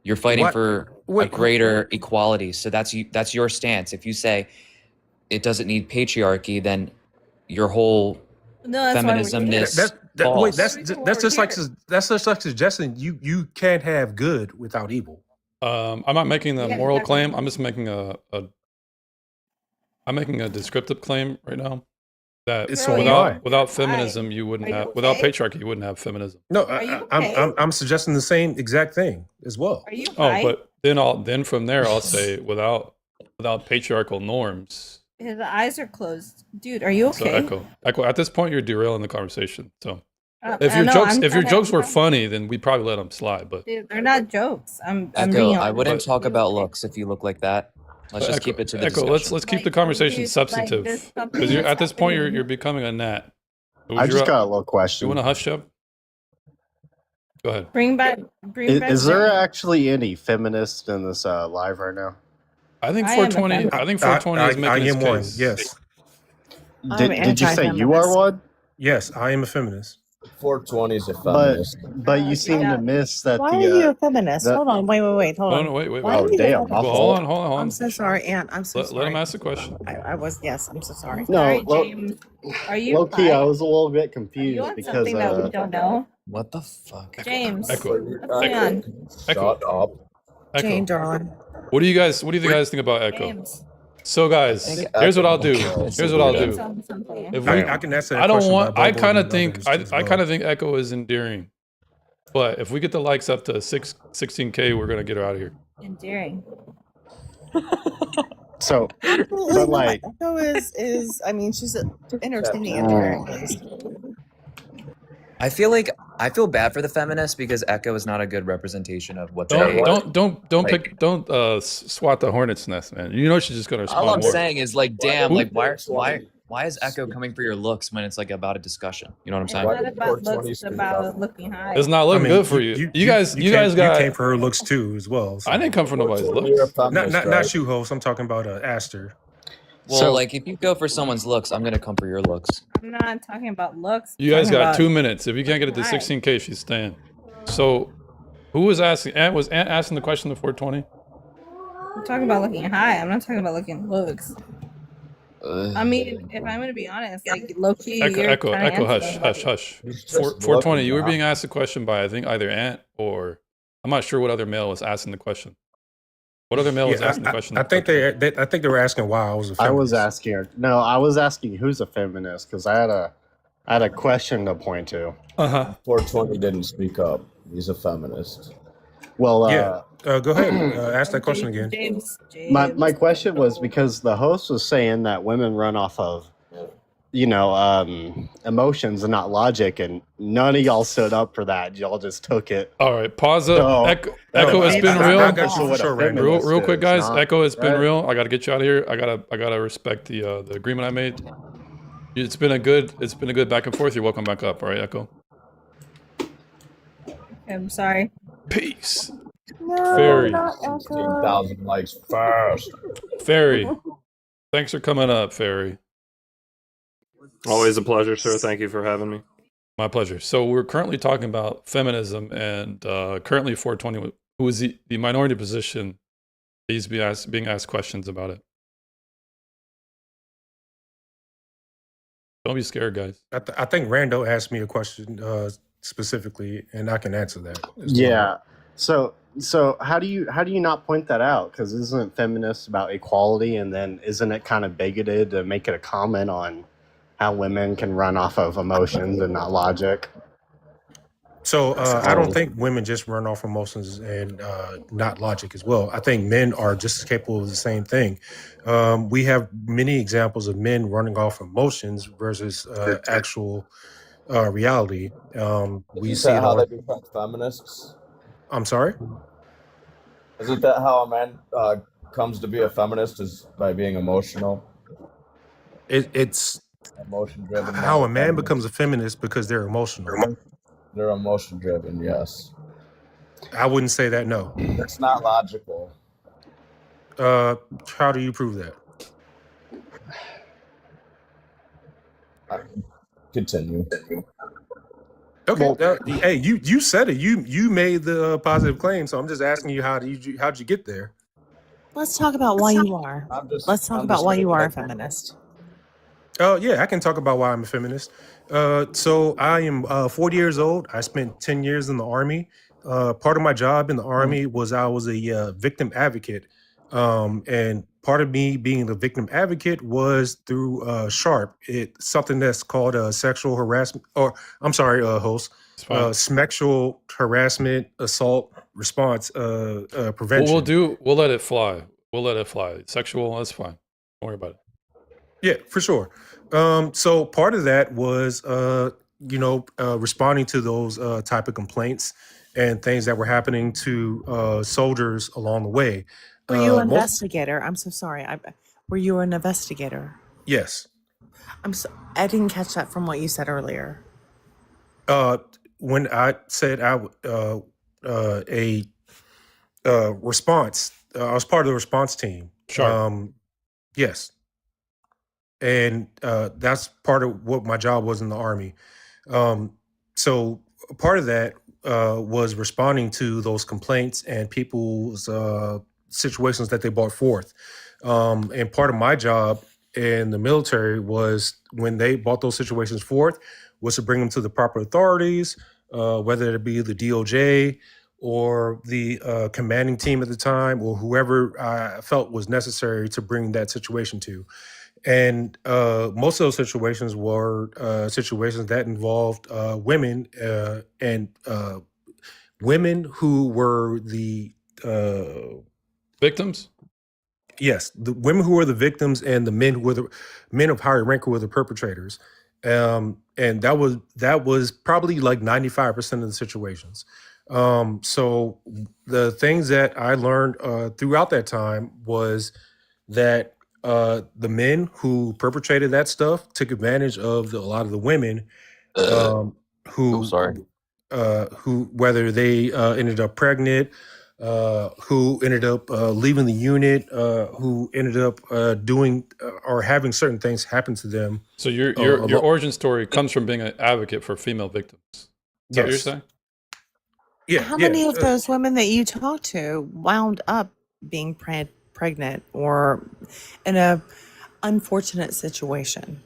You're fighting What? for a Wait. greater equality. So that's your stance. If you say it doesn't need patriarchy, then your whole No, that's why we're feminism here. is Wait, false. that's just like suggesting you can't have good without evil. I'm not making a Yeah, moral exactly. claim. I'm just making I'm making a descriptive claim right now that It's Bro, so you're without why? without Why? feminism you wouldn't Are you have without okay? patriarchy you wouldn't have feminism. No, Are you I'm okay? I'm suggesting the same exact thing as well. Are you Oh, high? but then from there I'll say without patriarchal norms. His eyes are closed. Dude, are you So okay? echo. At this point, you're derailing the conversation. So I know, I'm if your trying jokes to- were funny, then we'd probably let them slide. But Dude, they're not jokes. I'm Echo, being I honest. wouldn't But- talk about looks if you look like that. Let's just keep it to the Echo, discussion. let's keep the Like, conversation dude, like, substantive there's something because you're that's at this point happening. you're becoming a gnat. So I would you just ra- got a little you question. want to hush up? Go ahead. Bring back Is there Jen. actually any feminists in this live right now? I think I am a 420. feminist. I think 420 is I making his am one. case. Yes. Did you say you are one? Yes, I am a feminist. 420 is a But feminist. you seem to miss that Why the are you a feminist? Hold on, wait, hold No, on. no, wait. Why Oh are you a damn, my feminist? Well, fault. hold on. I'm so sorry, Aunt. I'm so Let sorry. him ask the question. Yes, I'm so sorry. No, Sorry, low, James. Are you low key, I bi? was a little bit Are you confused on because something that we don't know? What the fuck? James, Echo. what's going on? Echo. Shut up. Jane, Echo. darling. What do you guys think about Echo? James. So guys, I think here's what Echo I'll do. is Here's what I'll James do. on something. If I, we, I can answer that I don't question want. by I Bobo kind of and think. others as I well. kind of think Echo is endearing. But if we get the likes up to 16K, we're gonna get her out of here. Endearing. so, but like, Echo is I mean, she's entertaining at the very least. I feel bad for the feminists because Echo is not a good representation of what Don't they. pick. Don't swat the hornet's nest, man. You know she's just gonna respond All I'm more. saying is like, damn, like why is Echo coming for your looks when it's like about a discussion? You know what I'm It's saying? not about looks, it's about looking high. It's not looking good for you. You guys got. You came for her looks too, as well. So. I didn't come for nobody's You're a looks. feminist, Not you, host. I'm talking about Aster. Well, So- like if you go for someone's looks, I'm gonna come for your looks. I'm not talking about looks. You guys talking got about 2 minutes. If you can't get it to Why? 16K, she's staying. So, who was asking? Was Ant asking the question to 420? I'm talking about looking high. I'm not talking about looking looks. I mean, if I'm gonna be honest, like low key, Echo, hush. 420. You were looking being asked a question by I think either Ant or I'm not sure what other male was asking the question. What other male was asking the question? I think they were asking why I was a feminist. I was asking her. No, I was asking who's a feminist because I had a question to point to. 420 didn't speak up. He's a feminist. Well, go ahead. Ask that question again. James. my question was because the host was saying that women run off of, emotions and not logic, and none of y'all stood up for that. Y'all just took it. All right, pause up. So- Echo has been I real. got you for sure, Randy. Real quick, guys. not, Echo has been right? real. I gotta get you out of here. I gotta respect the agreement I made. It's been a good back and forth. You're welcome back up. All right, Echo. I'm sorry. Peace. No, Fairy. not Echo. 16,000 likes fast. Fairy. Thanks for coming up, Fairy. Always a pleasure, sir. Thank you for having me. My pleasure. So we're currently talking about feminism, and currently 420, who is the minority position, he's being asked questions about it. Don't be scared, guys. I think Rando asked me a question specifically, and I can answer that. as well. Yeah. So how do you not point that out? Because isn't feminist about equality, and then isn't it kind of bigoted to make it a comment on how women can run off of emotions and not logic? So I don't think women just run off emotions and not logic as well. I think men are just as capable of the same thing. We have many examples of men running off emotions versus actual reality. We Isn't see that it how all. they become feminists? I'm sorry. Isn't that how a man comes to be a feminist, is by being emotional? It's Emotion driven. how a man becomes a feminist because they're emotional. They're emotion driven, yes. I wouldn't say that. No. It's not logical. How do you prove that? Continue. Okay. Hey, you said it. You made the positive claim, so I'm just asking you how'd you get there? Let's talk about why you are. Let's talk about why you are a feminist. Yeah, I can talk about why I'm a feminist. So I am 40 years old. I spent 10 years in the Army. Part of my job in the Army was I was a victim advocate. And part of me being the victim advocate was through SHARP. It's something that's called sexual harassment, or I'm sorry, host, sexual harassment, assault response prevention. We'll let it fly. We'll let it fly. Sexual, that's fine. Don't worry about it. Yeah, for sure. So part of that was, responding to those type of complaints and things that were happening to soldiers along the way. Were you an Most investigator? I'm so sorry. Were you an investigator? yes. I didn't catch that from what you said earlier. When I said a response, I was part of the response team. Sure. Yes, and that's part of what my job was in the Army. So part of that was responding to those complaints and people's situations that they brought forth. And part of my job in the military was, when they brought those situations forth, was to bring them to the proper authorities, whether it be the DOJ or the commanding team at the time, or whoever I felt was necessary to bring that situation to. And most of those situations were situations that involved women and women who were the victims. Yes, the women who were the victims and the men who were the men of higher rank who were the perpetrators. And that was probably like 95% of the situations. So the things that I learned throughout that time was that the men who perpetrated that stuff took advantage of a lot of the women who whether they ended up pregnant, who ended up leaving the unit, who ended up doing or having certain things happen to them. So your origin story comes from being an advocate for female victims. Is that what you're Yes. saying? Yeah. How yeah. many of those women that you talked to wound up being pregnant or in a unfortunate situation?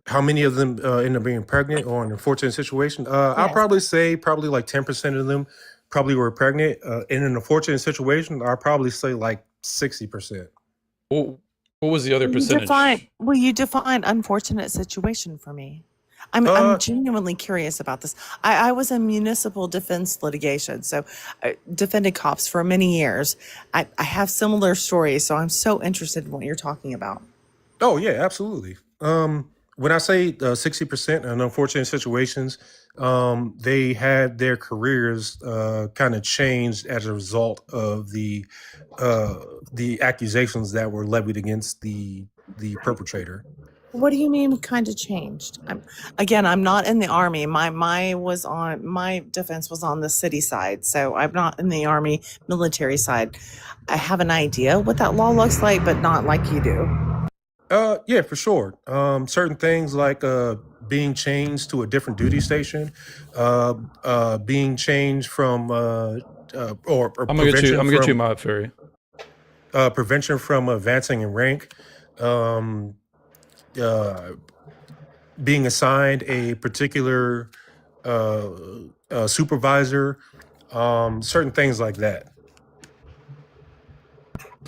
How many of them end up being pregnant or in an unfortunate situation? I'll Yes. probably say probably like 10% of them probably were pregnant. In an unfortunate situation, I'll probably say like 60%. What was the other Will you percentage? define unfortunate situation for me? I'm genuinely curious about this. I was in municipal defense litigation, so I defended cops for many years. I have similar stories, so I'm so interested in what you're talking about. Oh yeah, absolutely. When I say 60% in unfortunate situations, they had their careers kind of changed as a result of the accusations that were levied against the perpetrator. What do you mean kind of changed? I'm not in the Army. My defense was on the city side, so I'm not in the Army military side. I have an idea what that law looks like, but not like you do. Yeah, for sure. Certain things like being changed to a different duty station, being changed from or I'm gonna get you. prevention I'm gonna get you from Mod Fairy. prevention from advancing in rank, um, being assigned a particular supervisor, certain things like that.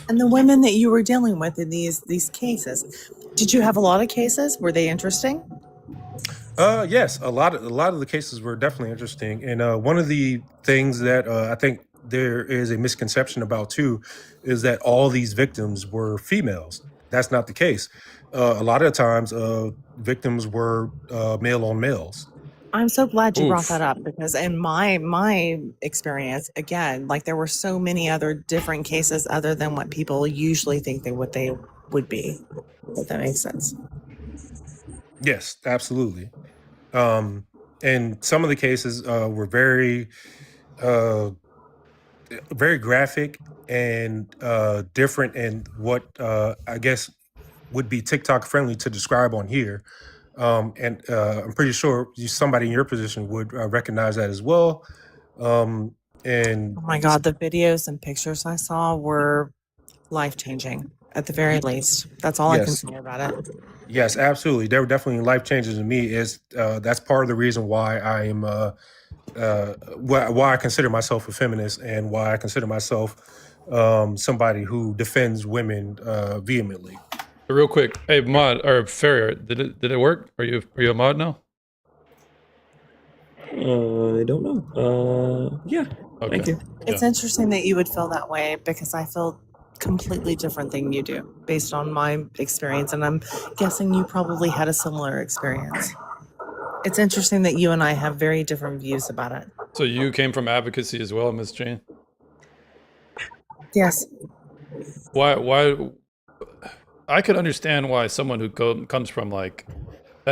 And the women that you were dealing with in these cases, did you have a lot of cases? Were they interesting? Yes, a lot of the cases were definitely interesting, and one of the things that I think there is a misconception about too is that all these victims were females. That's not the case. A lot of the times, victims were male on males. I'm so glad you brought that Oof. up because in my experience, again, like there were so many other different cases other than what people usually think they would be. If that makes sense. Yes, absolutely. And some of the cases were uh, very graphic and different, and what I guess would be TikTok friendly to describe on here. And I'm pretty sure somebody in your position would recognize that as well. And Oh my God, the videos and pictures I saw were life changing at the very least. That's all I can yes, say about it. yes, absolutely. They were definitely life changes to me. Is That's part of the reason why I am why I consider myself a feminist, and why I consider myself somebody who defends women vehemently. Real quick, hey Mod or Farrier, did it work? Are you a mod now? I don't know. Yeah. Okay. Thank you. It's interesting that you would feel that way because I feel completely different than you do based on my experience. And I'm guessing you probably had a similar experience. It's interesting that you and I have very different views about it. So you came from advocacy as well, Miss Jane? Yes. Why? I could understand why someone who comes from like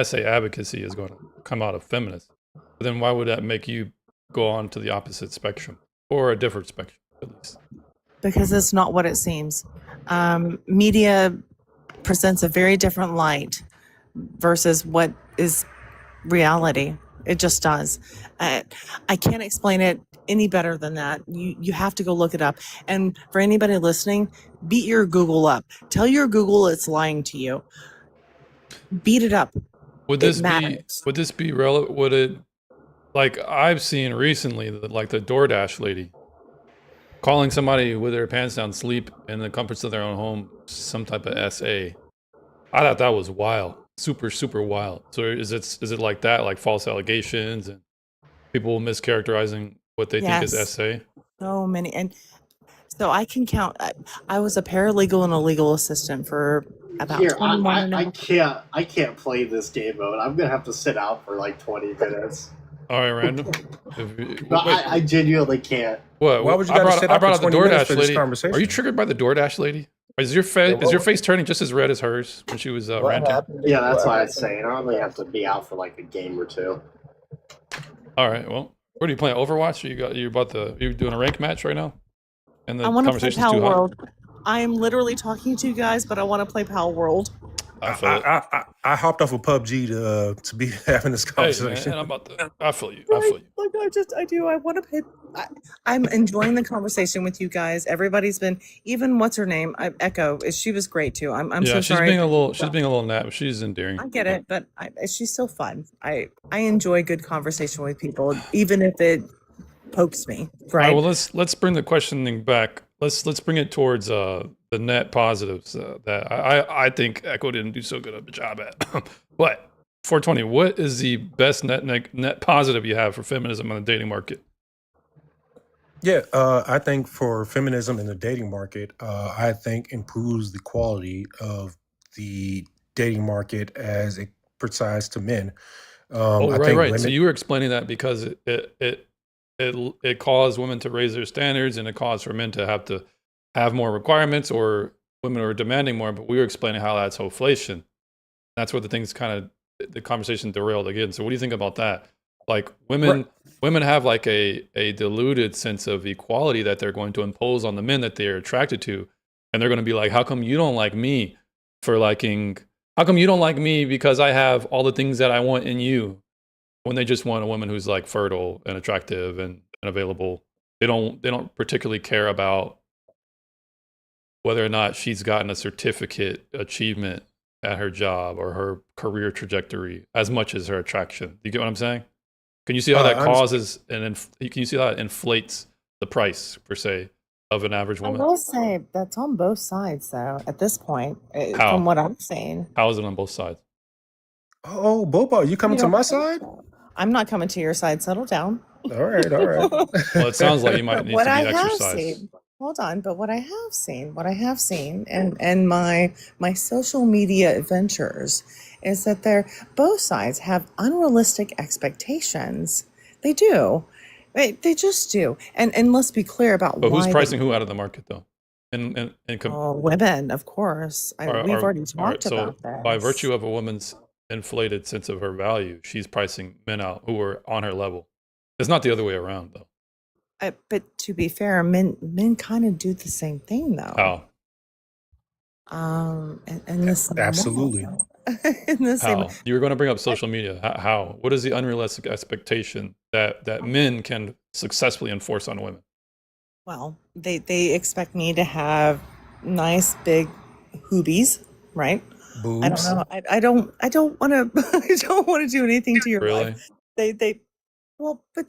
SA advocacy is going to come out of feminist. But then why would that make you go on to the opposite spectrum or a different spectrum at least? Because it's not what it seems. Media presents a very different light versus what is reality. It just does. I can't explain it any better than that. You have to go look it up. And for anybody listening, beat your Google up. Tell your Google it's lying to you. Beat it up. Would this be relevant? Would it, like I've seen recently, like the DoorDash lady calling somebody with their pants down, sleep in the comforts of their own home, some type of SA. I thought that was wild, super wild. So is it like that, like false allegations and people mischaracterizing what they think is SA? So many. And so I can count. I was a paralegal and a legal assistant for about Here, 21 I can't play this game mode. I'm gonna have to sit out for like 20 minutes. All right, random. No, I genuinely can't. What? Why would you I gotta brought, sit I out brought for up the 20 minutes for DoorDash this lady. conversation? Are you triggered by the DoorDash lady? Is your face turning just as red as hers when she was ranting? Yeah, that's why I was saying. I only have to be out for like a game or two. All right. Well, what are you playing? Overwatch? Or you're doing a rank match right now? And the I want to play conversation's Pal too hot. World. I'm literally talking to you guys, but I want to play Pal World. I hopped off of PUBG to be having this Hey, conversation. man, I feel you. Like I do. I want to play. I'm enjoying the conversation with you guys. Everybody's been, even what's her name? Echo. She was great too. I'm Yeah, so she's sorry. being a little nap. She's endearing. I get it, but she's still fun. I enjoy good conversation with people, even if it pokes me. All Right. right, well, let's bring the questioning back. Let's bring it towards the net positives that I think Echo didn't do so good of a job at. But 420, what is the best net positive you have for feminism on the dating market? Yeah, I think for feminism in the dating market, I think improves the quality of the dating market as it presides to men. Oh, I right. think So women. you were explaining that because it caused women to raise their standards and it caused for men to have more requirements, or women are demanding more. But we were explaining how that's hoflation. That's where the conversation derailed again. So what do you think about that? Like women have like a diluted sense of equality that they're going to impose on the men that they're attracted to, and they're going to be like, how come you don't like me how come you don't like me because I have all the things that I want in you, when they just want a woman who's like fertile and attractive and available. They don't particularly care about whether or not she's gotten a certificate achievement at her job or her career trajectory as much as her attraction. You get what I'm saying? Can you see how that causes can you see how it inflates the price per se of an average I woman? will say that's on both sides, though. At this point, How? from what I'm seeing, How is it on both sides? Oh, Bobo, you coming to my side? I'm not coming to your side. Settle down. All right. Well, it sounds like you might need What to be I have exercised. seen, hold on, but what I have seen, and my social media adventures is that both sides have unrealistic expectations. They do. They just do. And let's be clear about But why. who's pricing who out of the market though? Women, of course. We've already talked about that. By virtue of a woman's inflated sense of her value, she's pricing men out who are on her level. It's not the other way around though. But to be fair, men kind of do the same thing, though. How? In the same way. Absolutely. In the same How? You were going to bring up social media. How? What is the unrealistic expectation that men can successfully enforce on women? Well, they expect me to have nice big hoobies, right? Boobs. I don't know. I don't want to. I don't want to do anything to your Really? life. But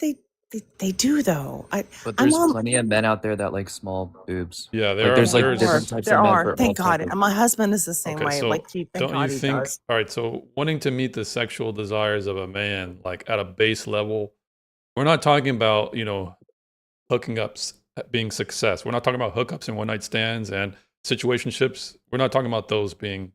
they do though. But I'm there's on. plenty of men out there that like small boobs. Yeah, Like there's like There different types there of men are. for all Thank God. types of- And my husband is the same way. So Like thank don't God you he think? does. All right. So wanting to meet the sexual desires of a man, like at a base level, we're not talking about hooking ups being success. We're not talking about hookups and one night stands and situationships. We're not talking about those being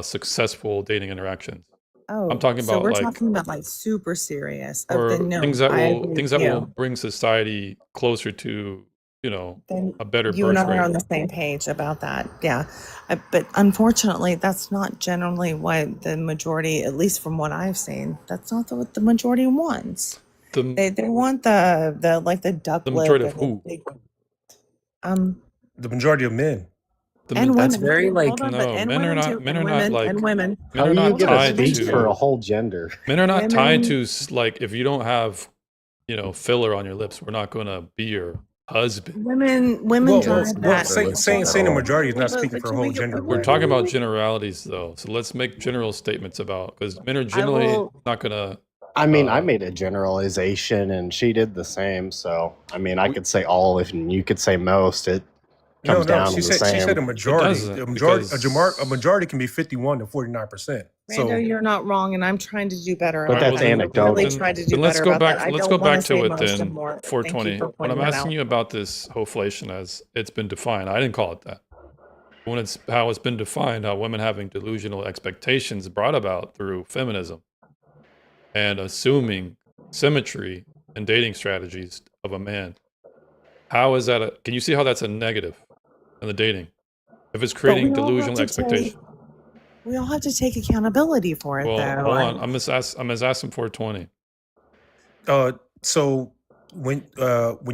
successful dating interactions. Oh, I'm talking so about we're like talking about like super serious. or No, things that I will agree things with that will you. bring society closer to Then a better you and birth I are on rate. the same page about that. Yeah. But unfortunately, that's not generally what the majority, at least from what I've seen, that's not what the majority wants. They want the like the duck The lip majority of and the who? big The majority of men. and That's women. very like Hold on, but No, and men are women not. too. Men And are not women like. and women. Men How are do you not get a tied speech for a to. whole gender? Men are not tied Women to like if you don't have, filler on your lips, we're not gonna be your husband. women Well, drive that. saying the majority is not But speaking for a can whole we gender. We're Right? talking about generalities though, so let's make general statements about because men are I generally will. not gonna. I mean, I made a generalization, and she did the same. So, I mean, I could say all, if and you could say most. It comes No. down She to the said same. a It majority. doesn't A because. majority can be 51 to 49%. Rando, So you're not wrong, and I'm trying to do better But All right, about well that's that. then, I really anecdotal. try to do then let's better go about that. back. I Let's don't go want to back to say it most and then. more. Thank you 420. for When pointing I'm that asking out. you about this hoflation as it's been defined, I didn't call it that. When it's how it's been defined, how women having delusional expectations brought about through feminism and assuming symmetry and dating strategies of a man. How is that? Can you see how that's a negative in the dating? If it's But creating delusional expectation. we all have to take accountability for it, Well, though. hold on. I'm just asking 420. So when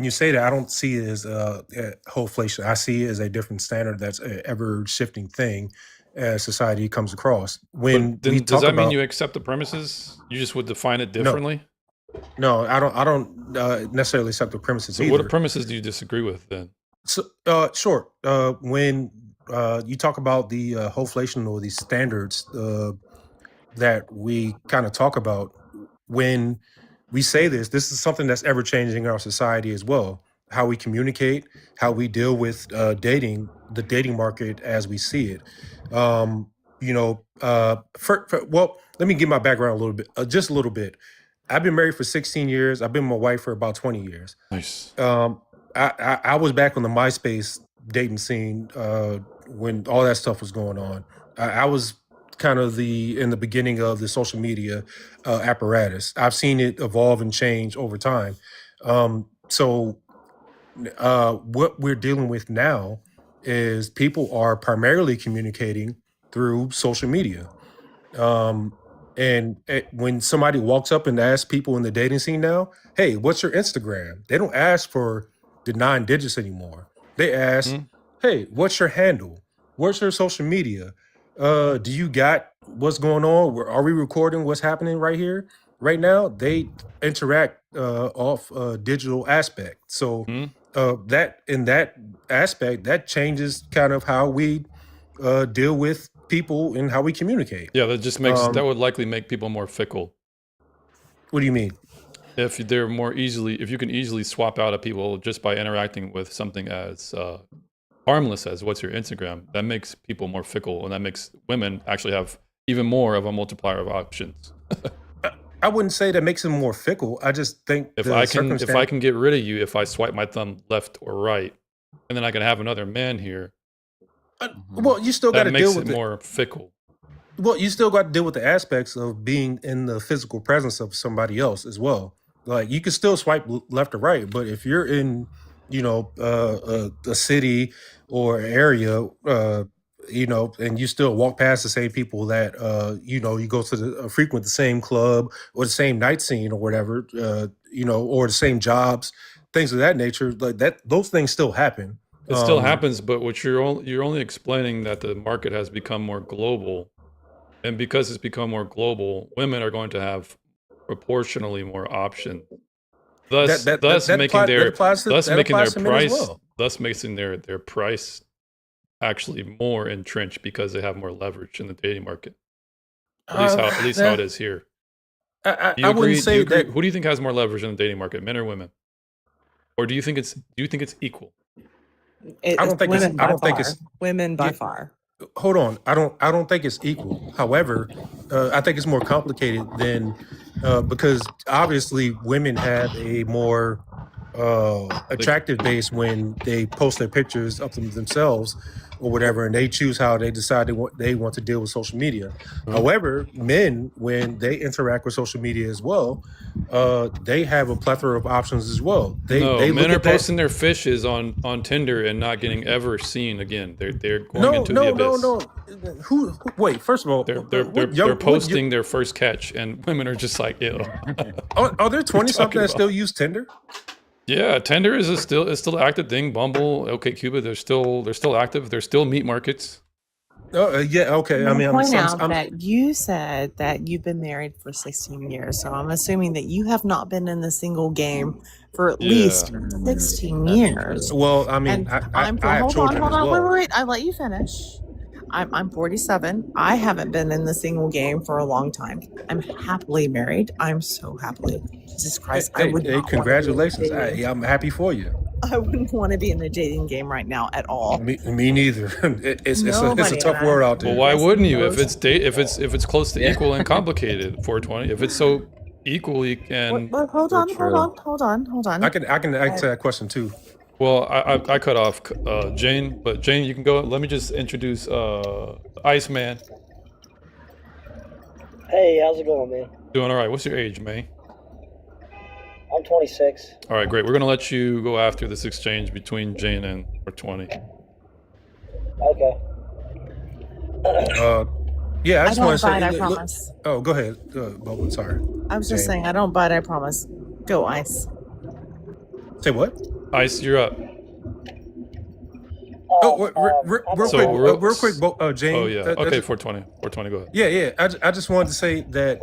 you say that, I don't see it as wholeflation. I see it as a different standard that's a ever shifting thing as society comes across. When But then we does talk that mean about you accept the premises? You just would define it no, differently? I don't necessarily accept the premises So what either. premises do you disagree with then? So, sure. When you talk about the wholeflation or these standards that we kind of talk about, when we say this is something that's ever changing in our society as well. How we communicate, how we deal with dating, the dating market as we see it. Well, let me give my background a little bit, just a little bit. I've been married for 16 years. I've been with my wife for about 20 years. Nice. I was back on the MySpace dating scene when all that stuff was going on. I was kind of in the beginning of the social media apparatus. I've seen it evolve and change over time. So what we're dealing with now is people are primarily communicating through social media. And when somebody walks up and asks people in the dating scene now, hey, what's your Instagram? They don't ask for the 9 digits anymore. They ask, hey, what's your handle? What's your social media? Do you got what's going on? Are we recording what's happening right here, right now? They interact off digital aspect. So that in that aspect, that changes kind of how we deal with people and how we communicate. Yeah, that just makes that would likely make people more fickle. What do you mean? If they're if you can easily swap out of people just by interacting with something as harmless as what's your Instagram, that makes people more fickle, and that makes women actually have even more of a multiplier of options. I wouldn't say that makes them more fickle. I just think If I can get rid of you if I swipe my thumb left or right, and then I can have another man here. Well, you still got to That deal makes with it more fickle. Well, you still got to deal with the aspects of being in the physical presence of somebody else as well. Like you can still swipe left or right, but if you're in, a city or area, and you still walk past the same people that, you go to frequent the same club or the same night scene or whatever, or the same jobs, things of that nature, like that, those things still happen. It still happens, but what you're only explaining that the market has become more global, and because it's become more global, women are going to have proportionally more options. Thus making their price actually more entrenched because they have more leverage in the dating market. At least how it is here. I wouldn't say that. Who do you think has more leverage in the dating market, men or women? Or do you think it's equal? I don't think it's women by far. Hold on. I don't think it's equal. However, I think it's more complicated than because obviously women have a more attractive base when they post their pictures of themselves or whatever, and they choose how they decide they want to deal with social media. However, men, when they interact with social media as well, they have a plethora of options as well. They men look are at that. posting their fishes on Tinder and not getting ever seen again. They're going No, into the no, abyss. no, no. Who? Wait. First of all, They're posting their first catch, and women are just like, ew. Are there 20 something that about? still use Tinder? Yeah, Tinder is still an active thing. Bumble, OkCupid, they're still active. They're still meat markets. Yeah. Okay. I mean, point out that you said that you've been married for 16 years, so I'm assuming that you have not been in the single game for at least 16 years. Well, I mean, And I have hold children on, as well. wait. I let you finish. I'm 47. I haven't been in the single game for a long time. I'm happily married. I'm so happily. Jesus Christ, I would. Hey, congratulations! I'm happy for you. I wouldn't want to be in the dating game right now at all. Me neither. It's a Nobody, tough man. word out there. Well, why wouldn't you? If it's close to equal and complicated, 420. If it's so equally and But hold on. I can answer that question too. Well, I cut off Jane, but Jane, you can go. Let me just introduce Iceman. Hey, how's it going, man? Doing all right. What's your age, May? I'm 26. All right, great. We're gonna let you go after this exchange between Jane and 420. Okay. Yeah, I I just don't want to say. bite, I promise. Oh, go ahead. Bubba, sorry. I was just Jane. saying, I don't bite, I promise. Go Ice. Say what? Ice, you're up. Real quick, Jane. Oh yeah. Okay, 420. 420. Go ahead. Yeah. I just wanted to say that,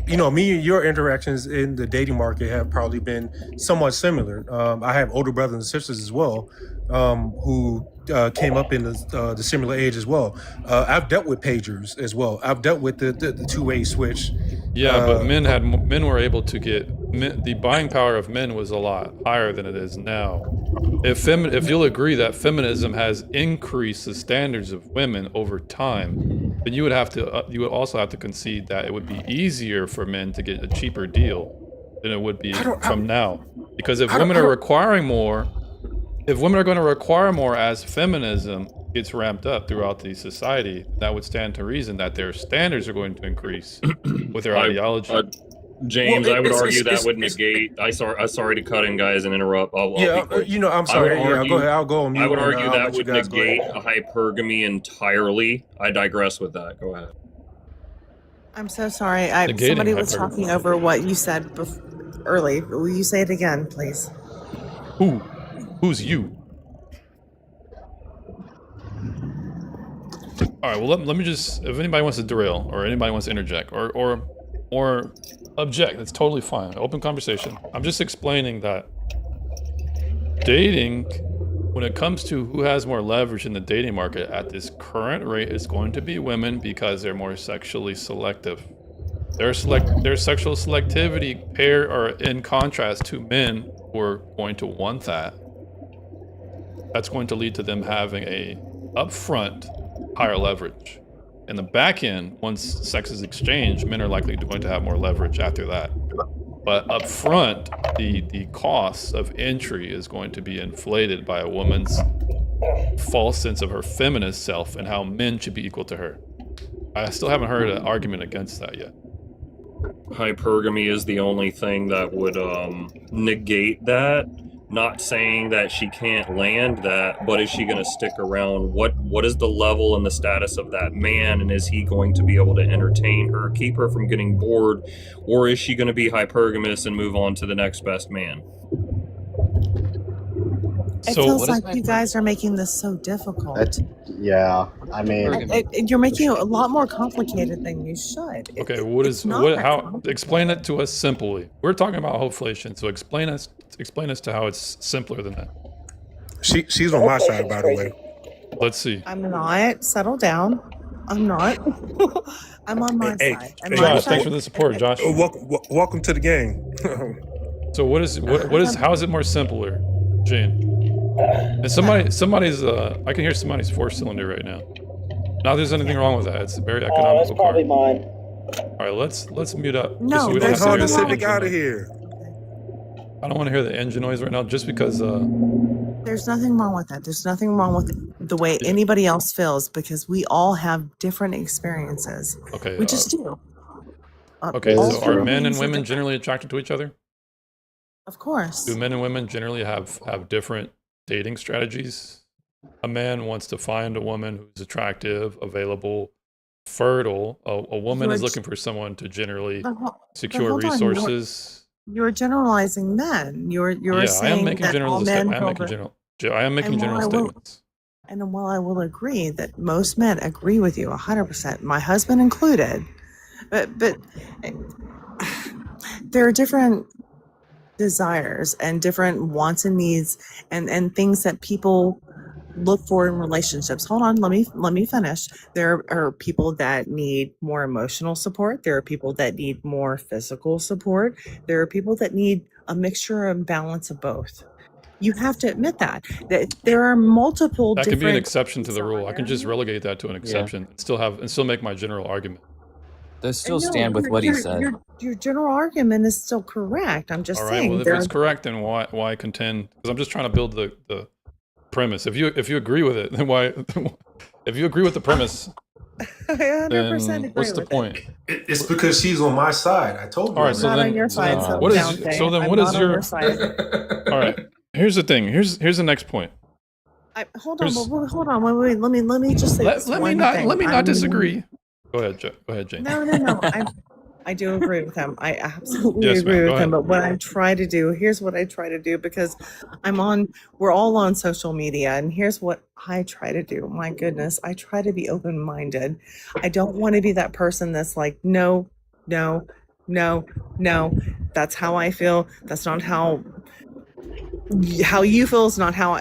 me and your interactions in the dating market have probably been somewhat similar. I have older brothers and sisters as well, who came up in the similar age as well. I've dealt with pagers as well. I've dealt with the two-way switch. Yeah, but men were able to the buying power of men was a lot higher than it is now. If you'll agree that feminism has increased the standards of women over time, then you would also have to concede that it would be easier for men to get a cheaper deal than it would be from now. Because if women are requiring more, if women are going to require more as feminism gets ramped up throughout the society, that would stand to reason that their standards are going to increase with their ideology. James, Well, I would it's- argue it's- that would negate. I'm sorry to cut in, guys, and interrupt. I'll Yeah, be quick. I'm sorry. I would Yeah, go ahead. I'll go on mute I would and, argue I'll that let you would guys go negate ahead. a hypergamy entirely. I digress with that. Go ahead. I'm so sorry. Negating Somebody was hypergamy. talking over what you said early. Will you say it again, please? Who's you? All right. Well, let me just. If anybody wants to derail or anybody wants to interject or object, that's totally fine. Open conversation. I'm just explaining that dating, when it comes to who has more leverage in the dating market at this current rate, is going to be women because they're more sexually selective. Their sexual selectivity or in contrast to men who are going to want that. That's going to lead to them having a upfront higher leverage. In the back end, once sex is exchanged, men are likely going to have more leverage after that. But up front, the cost of entry is going to be inflated by a woman's false sense of her feminist self and how men should be equal to her. I still haven't heard an argument against that yet. Hypergamy is the only thing that would negate that. Not saying that she can't land that, but is she going to stick around? What is the level and the status of that man, and is he going to be able to entertain her, keep her from getting bored, or is she going to be hypergamous and move on to the next best man? It feels like you guys are making this so difficult. Yeah, I mean, You're making it a lot more complicated than you should. Okay, explain it to us simply. We're talking about hopeflation, so explain us to how it's simpler than that. She's on my side, by the way. Let's see. I'm not. Settle down. I'm not. I'm on my side. And my Josh, side- thanks for the support, Josh. Welcome to the game. So how is it more simpler, Jane? And somebody's I can hear somebody's 4-cylinder right now. Not there's anything wrong with that. It's a very That's economical car. probably mine. All right, let's mute up. No, just so we don't there's have to nothing hear wrong the with engine out of noise. here. I don't want to hear the engine noise right now, just because. There's nothing wrong with that. There's nothing wrong with the way anybody else feels, because we all have different experiences. Okay. We just do. Okay. all So are human men and beings are women different. generally attracted to each other? Of course. Do men and women generally have different dating strategies? A man wants to find a woman who's attractive, available, fertile. A woman You're is g- looking for someone to generally But, but secure hold on, resources. you're generalizing men. You're Yeah, I am saying making that general all sta- men I am feel making the, general. I am making and while general I will statements. and while I will agree that most men agree with you 100%, my husband included, but there are different desires and different wants and needs and things that people look for in relationships. Hold on, let me finish. There are people that need more emotional support. There are people that need more physical support. There are people that need a mixture and balance of both. You have to admit that there are multiple That can be an different exception to the rule. I can just relegate that to an Yeah. exception and still make my general argument. They still no, stand with what he said. your general argument is still correct. I'm just All right. saying Well, if there it's correct, then why contend? Because I'm just trying to build the premise. If you agree with it, then why? If you agree with the premise, I 100% then agree what's the with point? It's because she's on my side. I told you. All right. I'm So not on then, your side, then so what down, is Jay. so then I'm what not is on your? your side. All right. Here's the thing. Here's the next point. Hold on, There's- hold on, wait. Let me just say this Let me one not thing. let me not disagree. Go ahead, Jane. No. I do agree with him. I absolutely Yes, agree ma'am. Go with him. ahead. But what I try to do, here's what I try to do, because we're all on social media, and here's what I try to do. My goodness, I try to be open-minded. I don't want to be that person that's like, no. That's how I feel. That's not how you feel is not how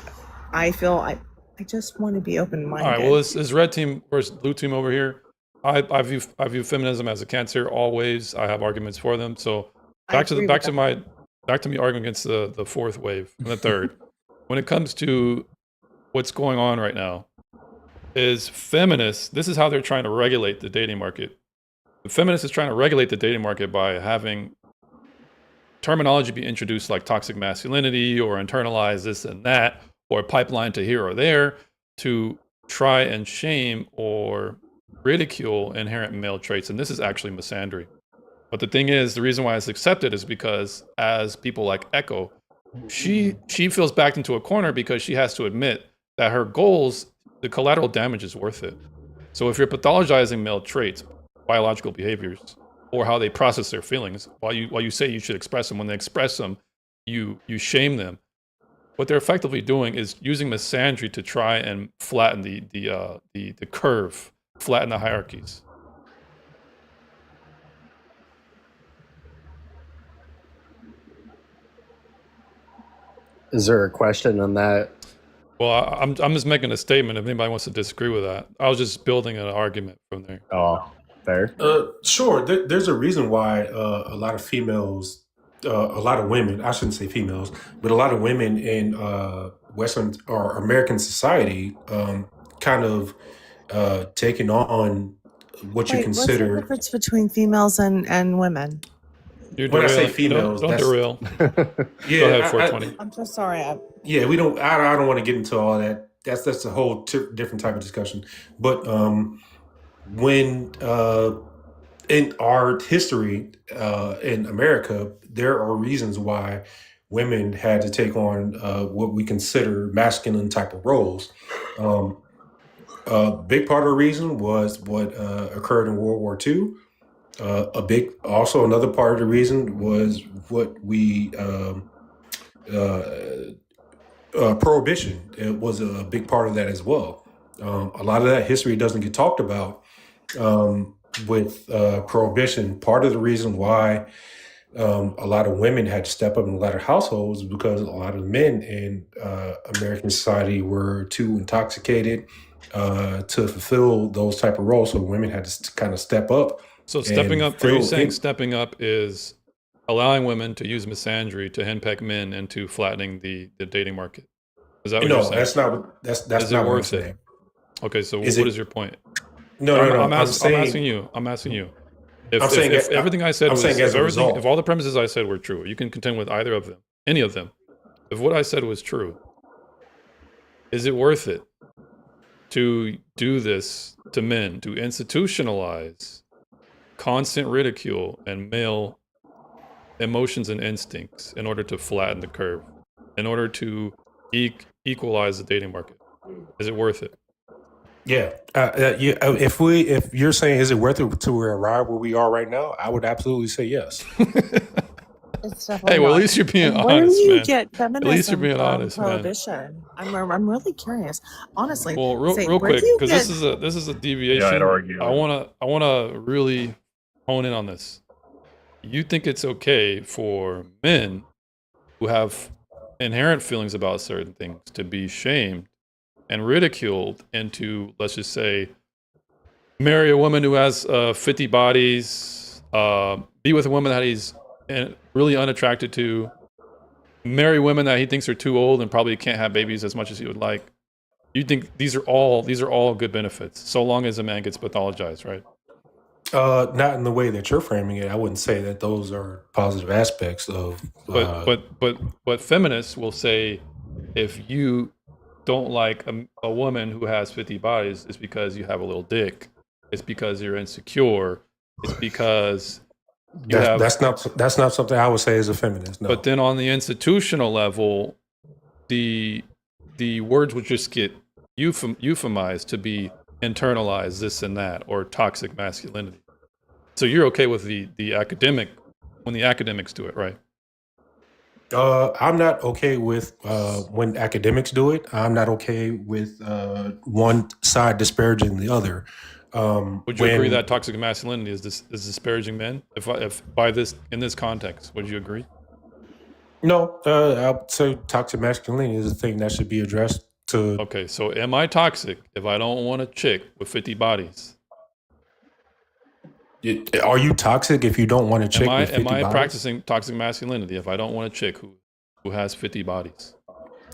I feel. I just want to be open-minded. All right. Well, this red team versus blue team over here. I view feminism as a cancer always. I have arguments for them. So back to agree with my argument against the fourth wave and the third. When it comes to what's going on right now, is feminists. This is how they're trying to regulate the dating market. The feminist is trying to regulate the dating market by having terminology be introduced like toxic masculinity or internalize this and that or pipeline to here or there to try and shame or ridicule inherent male traits. And this is actually misandry. But the thing is, the reason why it's accepted is because as people like Echo, she feels backed into a corner because she has to admit that her goals, the collateral damage is worth it. So if you're pathologizing male traits, biological behaviors, or how they process their feelings, while you say you should express them, when they express them, you shame them. What they're effectively doing is using misandry to try and flatten the curve, flatten the hierarchies. Is there a question on that? Well, I'm just making a statement. If anybody wants to disagree with that, I was just building an argument from there. Oh, fair. Sure. There's a reason why a lot of females, a lot of women, I shouldn't say females, but a lot of women in Western or American society kind of taking on what you Wait, what's the consider. difference between females and women? When I say females, don't that's, derail. Yeah, Go ahead, 420. I'm so sorry. Yeah, we don't. I don't want to get into all that. That's a whole different type of discussion. But when in our history in America, there are reasons why women had to take on what we consider masculine type of roles. A big part of the reason was what occurred in World War II. Another part of the reason was what we prohibition. It was a big part of that as well. A lot of that history doesn't get talked about with prohibition. Part of the reason why a lot of women had to step up in a lot of households is because a lot of men in American society were too intoxicated to fulfill those type of roles. So women had to kind of step up. So stepping and up, are you fill saying in- stepping up is allowing women to use misandry to henpeck men into flattening the dating market? Is that what No, you're saying? that's not. That's Is not it what I'm worth saying. it? Okay, so Is what it- is your point? No. I'm I'm saying. asking you. I'm asking you. If, I'm if, saying if as- everything I said I'm was, saying as a result. if all the premises I said were true, you can contend with either of them, any of them. If what I said was true, is it worth it to do this to men, to institutionalize constant ridicule and male emotions and instincts in order to flatten the curve, in order to equalize the dating market? Is it worth it? Yeah. If you're saying is it worth it to arrive where we are right now, I would absolutely say yes. It's definitely Hey, well, at not. least you're being And where do honest, you man. get At least you're feminism being from honest, man. prohibition? I'm really curious. Honestly, Well, real say, real where do quick, you because get this is a Yeah, I'd deviation. argue I it. wanna really hone in on this. You think it's okay for men who have inherent feelings about certain things to be shamed and ridiculed into, let's just say, marry a woman who has 50 bodies, be with a woman that he's really unattracted to, marry women that he thinks are too old and probably can't have babies as much as he would like. You think these are all good benefits, so long as a man gets pathologized, right? Not in the way that you're framing it. I wouldn't say that those are positive aspects of. But feminists will say, if you don't like a woman who has 50 bodies, it's because you have a little dick. It's because you're insecure. It's because you have. That's not something I would say as a feminist. No. But then on the institutional level, the words would just get euphemized to be internalized, this and that, or toxic masculinity. So you're okay with the academic when the academics do it, right? I'm not okay with when academics do it. I'm not okay with one side disparaging the other. Would you agree that toxic masculinity is disparaging men? If by this in this context, would you agree? No, I'd say toxic masculinity is a thing that should be addressed. Okay, so am I toxic if I don't want a chick with 50 bodies? Are you toxic if you don't want a chick with 50 Am I bodies? practicing toxic masculinity if I don't want a chick who has 50 bodies?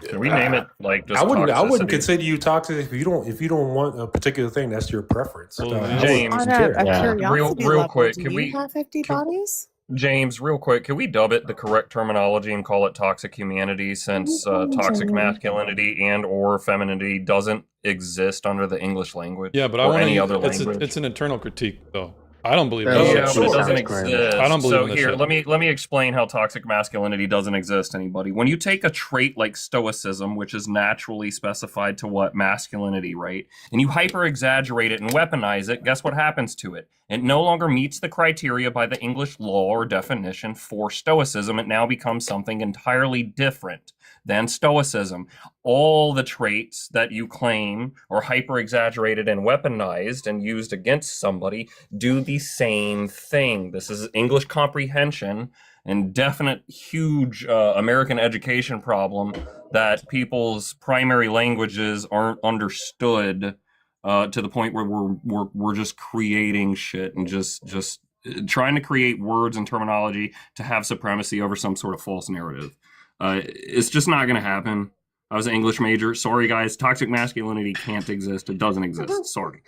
Can we name it like just I wouldn't toxicity? consider you toxic if you don't want a particular thing. That's your preference. James, on a curiosity real level? quick, Do can you we have 50 bodies? James, real quick, can we dub it the correct terminology and call it toxic humanity, since toxic masculinity and or femininity doesn't exist under the English language? Yeah, but I or want any other to. language. It's an internal critique, though. I don't believe Yeah, that. but it doesn't exist. I don't believe So in this here, shit. let me explain how toxic masculinity doesn't exist. Anybody, when you take a trait like stoicism, which is naturally specified to what masculinity, right, and you hyper exaggerate it and weaponize it, guess what happens to it? It no longer meets the criteria by the English law or definition for stoicism. It now becomes something entirely different than stoicism. All the traits that you claim are hyper exaggerated and weaponized and used against somebody do the same thing. This is English comprehension and definite huge American education problem that people's primary languages aren't understood to the point where we're just creating shit and just trying to create words and terminology to have supremacy over some sort of false narrative. It's just not going to happen. I was an English major. Sorry, guys. Toxic masculinity can't exist. It doesn't exist. Sorry.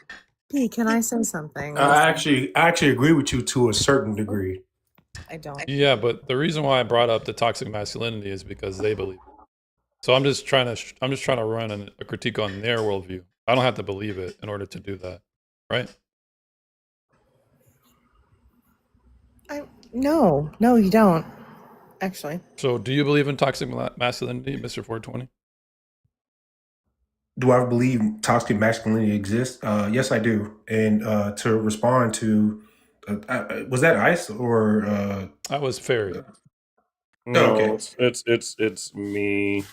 P, can I say something? I actually agree with you to a certain degree. I don't. Yeah, but the reason why I brought up the toxic masculinity is because they believe it. So I'm just trying to run a critique on their worldview. I don't have to believe it in order to do that, right? No, you don't. Actually, So do you believe in toxic masculinity, Mr. 420? Do I believe toxic masculinity exists? Yes, I do. And to respond to, was that ICE or? That was Ferry. No, okay. it's me.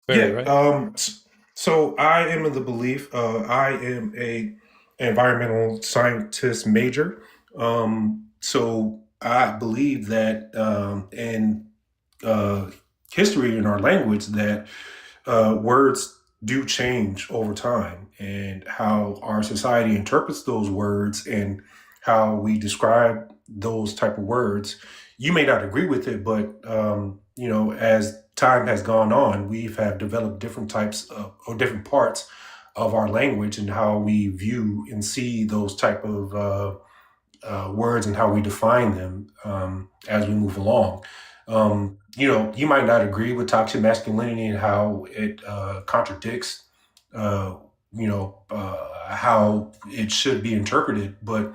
Ferry, Yeah. right? So I am of the belief. I am a environmental scientist major. So I believe that in history in our language that words do change over time, and how our society interprets those words and how we describe those type of words. You may not agree with it, but as time has gone on, we have developed different types of, or different parts of our language and how we view and see those type of words and how we define them as we move along. You might not agree with toxic masculinity and how it contradicts how it should be interpreted. But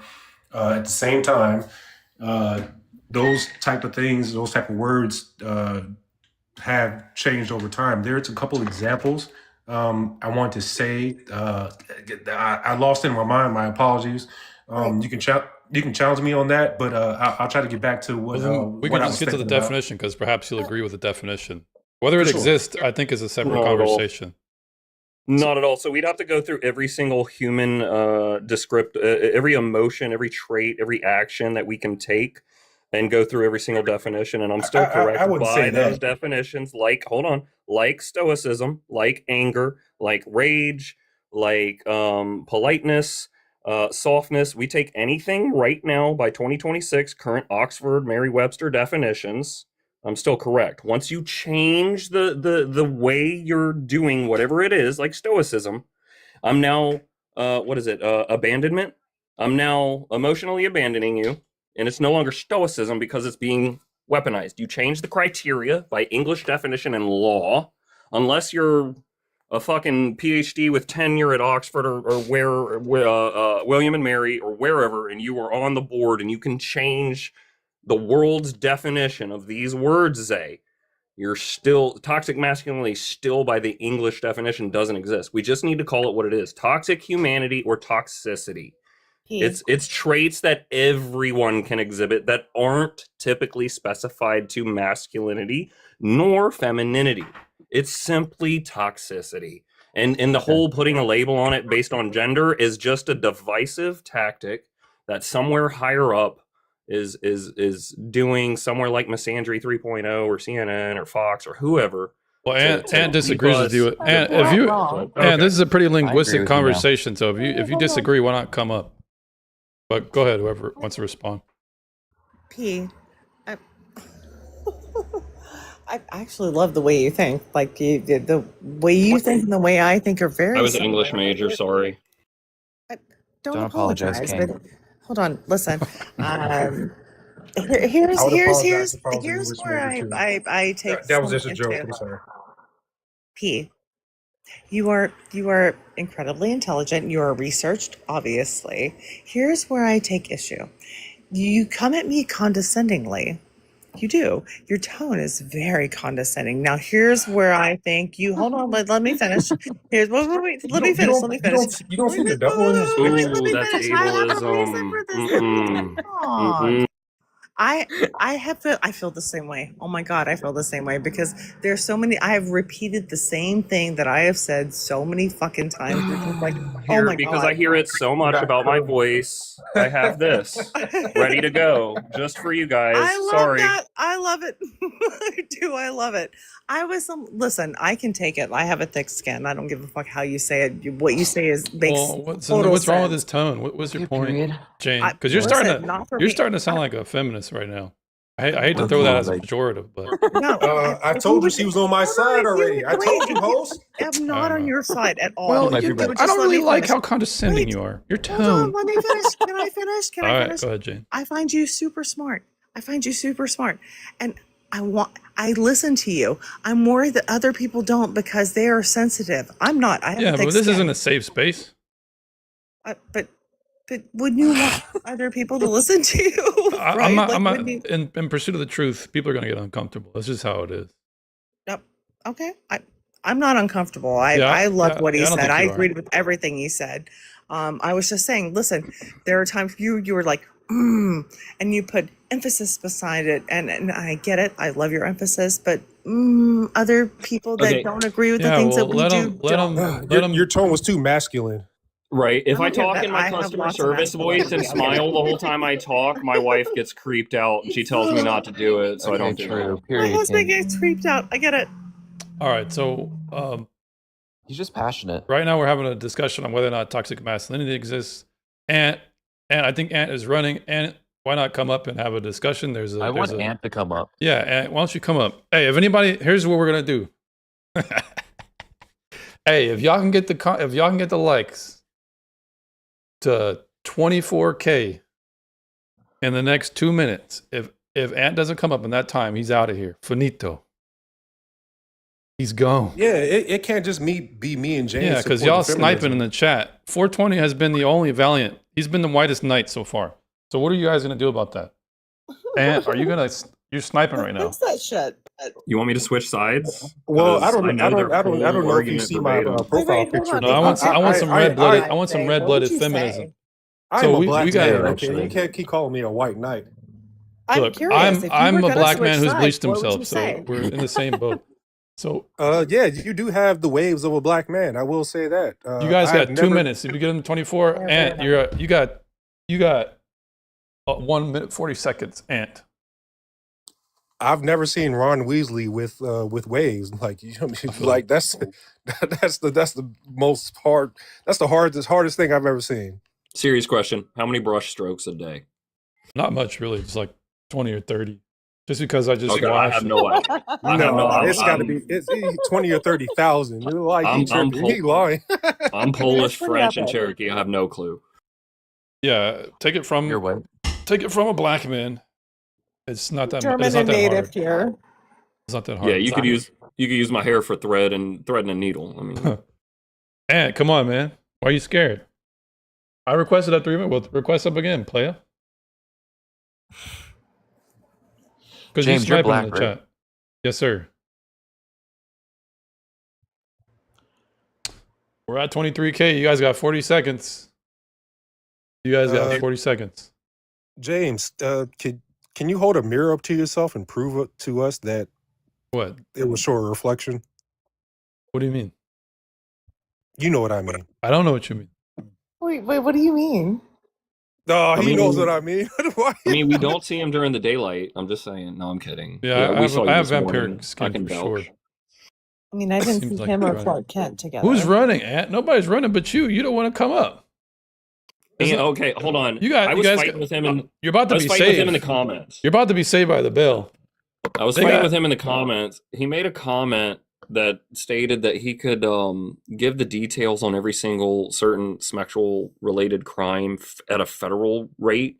at the same time, those type of things, those type of words have changed over time. There's a couple examples I want to say. I lost it in my mind. My apologies. You can challenge me on that, but I'll try to get back to what Well, then we what can I just was get to the thinking about. definition because perhaps you'll agree with the definition. Whether it For sure. exists, I think, is a separate Not at all. conversation. Not at all. So we'd have to go through every single human every emotion, every trait, every action that we can take, and go through every single definition. And I'm still correct I wouldn't by say those that. definitions. Like stoicism, like anger, like rage, like politeness, softness. We take anything right now by 2026 current Oxford Merriam-Webster definitions. I'm still correct. Once you change the way you're doing whatever it is, like stoicism, I'm now abandonment. I'm now emotionally abandoning you, and it's no longer stoicism because it's being weaponized. You change the criteria by English definition and law, unless you're a fucking PhD with tenure at Oxford or William and Mary or wherever, and you are on the board and you can change the world's definition of these words. You're still toxic masculinity, still by the English definition, doesn't exist. We just need to call it what it is: toxic humanity or toxicity. It's traits that everyone can exhibit that aren't typically specified to masculinity nor femininity. It's simply toxicity. And the whole putting a label on it based on gender is just a divisive tactic that somewhere higher up is doing, somewhere like Misandry 3.0 or CNN or Fox or whoever. Well, to Ant keep disagrees with us- you. And if you, and this is a pretty linguistic with you now. conversation. So if you disagree, why not come up? But go ahead, whoever wants to respond. P, I actually love the way you think. Like the way you think and the way I think are very I was an similar. English major, sorry. Don't Don't apologize, apologize, King. but hold on, listen. Here's I would apologize here's if I was an here's English where major, too. I take That was some just a joke. issue. I'm sorry. P, you are incredibly intelligent. You are researched, obviously. Here's where I take issue. You come at me condescendingly. You do. Your tone is very condescending. Now, here's where I think you hold on. Let me finish. Here's wait. Let me finish. Let me finish. You don't see the devil in his Let me picture. Ooh, that's finish. I have a reason for this. ableism. Come on. I feel the same way. Oh my God, I feel the same way because there's so many. I have repeated the same thing that I have said so many fucking times. It's just like, oh my Because God. I hear it so much about my voice. I have this ready to go just for you guys. I love Sorry. that. I love it. I do. I love it. Listen, I can take it. I have a thick skin. I don't give a fuck how you say it. What you say makes Well, what's total wrong with sense. his tone? What was your point, period. Jane? I- Because you're listen, starting not for to me. sound like a feminist right now. I hate to throw that as a pejorative, but No, I told you she was on my side already. I told you, host. I'm not on your side at all. well, might be you- right. I Just don't let really me like finish. how condescending Wait. you are. Your Hold on, tone. let me finish. Can I finish? Can All I right, finish? go ahead, Jane. I find you super smart. And I listen to you. I'm worried that other people don't because they are sensitive. I'm not. I have Yeah, a thick but this skin. isn't a safe space. But wouldn't you want other people to listen to you? Right? I'm not. Like, I'm not. wouldn't you- In pursuit of the truth, people are going to get uncomfortable. That's just how it is. Yep. Okay. I'm not uncomfortable. I Yeah, loved yeah, what he yeah, I don't said. think I you are. agreed with everything he said. I was just saying, listen, there are times you were like, and you put emphasis beside it, and I get it. I love your emphasis, but other people that Okay. don't agree with the Yeah, things well, that we let do him. Let don't. him. Let him. Your tone was too masculine. Right. If I I don't get talk that. in my I have customer lots of service voice and masculinity. smile the whole time I talk, my wife gets creeped out and she tells me not to do it, so I Okay, don't do true. it. My Period, husband King. gets creeped out. I get it. All right. So He's just passionate. right now we're having a discussion on whether or not toxic masculinity exists, and I think Ant is running. And why not come up and have a discussion? I want Ant to come up. Yeah, Ant, why don't you come up? Hey, if anybody, here's what we're gonna do. Hey, if y'all can get the likes to 24K in the next 2 minutes, if Ant doesn't come up in that time, he's out of here. Finito. He's gone. Yeah, it can't just be me and James. Yeah, because supporting y'all sniping feminism. in the chat. 420 has been the only valiant. He's been the whitest knight so far. So what are you guys gonna do about that? And are you gonna? You're sniping right now. Fix that shit. You want me to switch sides? Well, I 'Cause don't know their know whole if you argument see my verbatim. profile Wait, hold picture. on. No, I want some red blooded. I want some red blooded What would you feminism. say? I'm So a we black got man. Okay, actually. you can't keep calling me a white knight. I'm look. curious. If you I'm were a gonna black man switch who's sides, bleached what would himself. you So say? we're in the same boat. So Yeah, you do have the waves of a black man. I will say that. you guys I've got 2 never. minutes. If you get into 24, Ant, you got 1 minute 40 seconds, Ant. I've never seen Ron Weasley with waves like you know what I mean? feel Like that's the most hard. That's the hardest thing I've ever seen. Serious question. How many brush strokes a day? Not much really. It's like 20 or 30. Just because I just Okay, I washed have it. no idea. I have no. No, it's got to be it's 20 or 30,000. Like he tripping. He lying. I'm Polish, pretty French, and epic. Cherokee. I have no clue. Yeah, take it from You're white. take it from a black man. It's not that. German It's not and that native hard. here. It's not that hard. Yeah, you could use my hair for thread and a needle. I mean, Ant, come on, man. Why are you scared? I requested a 3 minute. Well, request up again, playa. Because you James, you're sniping in the black, right? chat. Yes, sir. We're at 23K. You guys got 40 seconds. You guys got 40 seconds. James, can you hold a mirror up to yourself and prove it to us that What? it will show a reflection? What do you mean? You know what I mean. I don't know what you mean. Wait, what do you mean? Oh, I he mean- knows what I mean. Why? I mean, we don't see him during the daylight. I'm just saying. No, I'm kidding. Yeah, we saw you I have this morning. vampiric skin I can for vouch. sure. I mean, I didn't Seems see like him you're or running. Clark Kent together. Who's running, Ant? Nobody's running but you. You don't want to come up. And, okay, hold on. You got. I You was guys. fighting with him in. You're about I to was be fighting with him in the saved. comments. You're about to be saved by the bell. I was They fighting got- with him in the comments. He made a comment that stated that he could give the details on every single certain sexual related crime at a federal rate.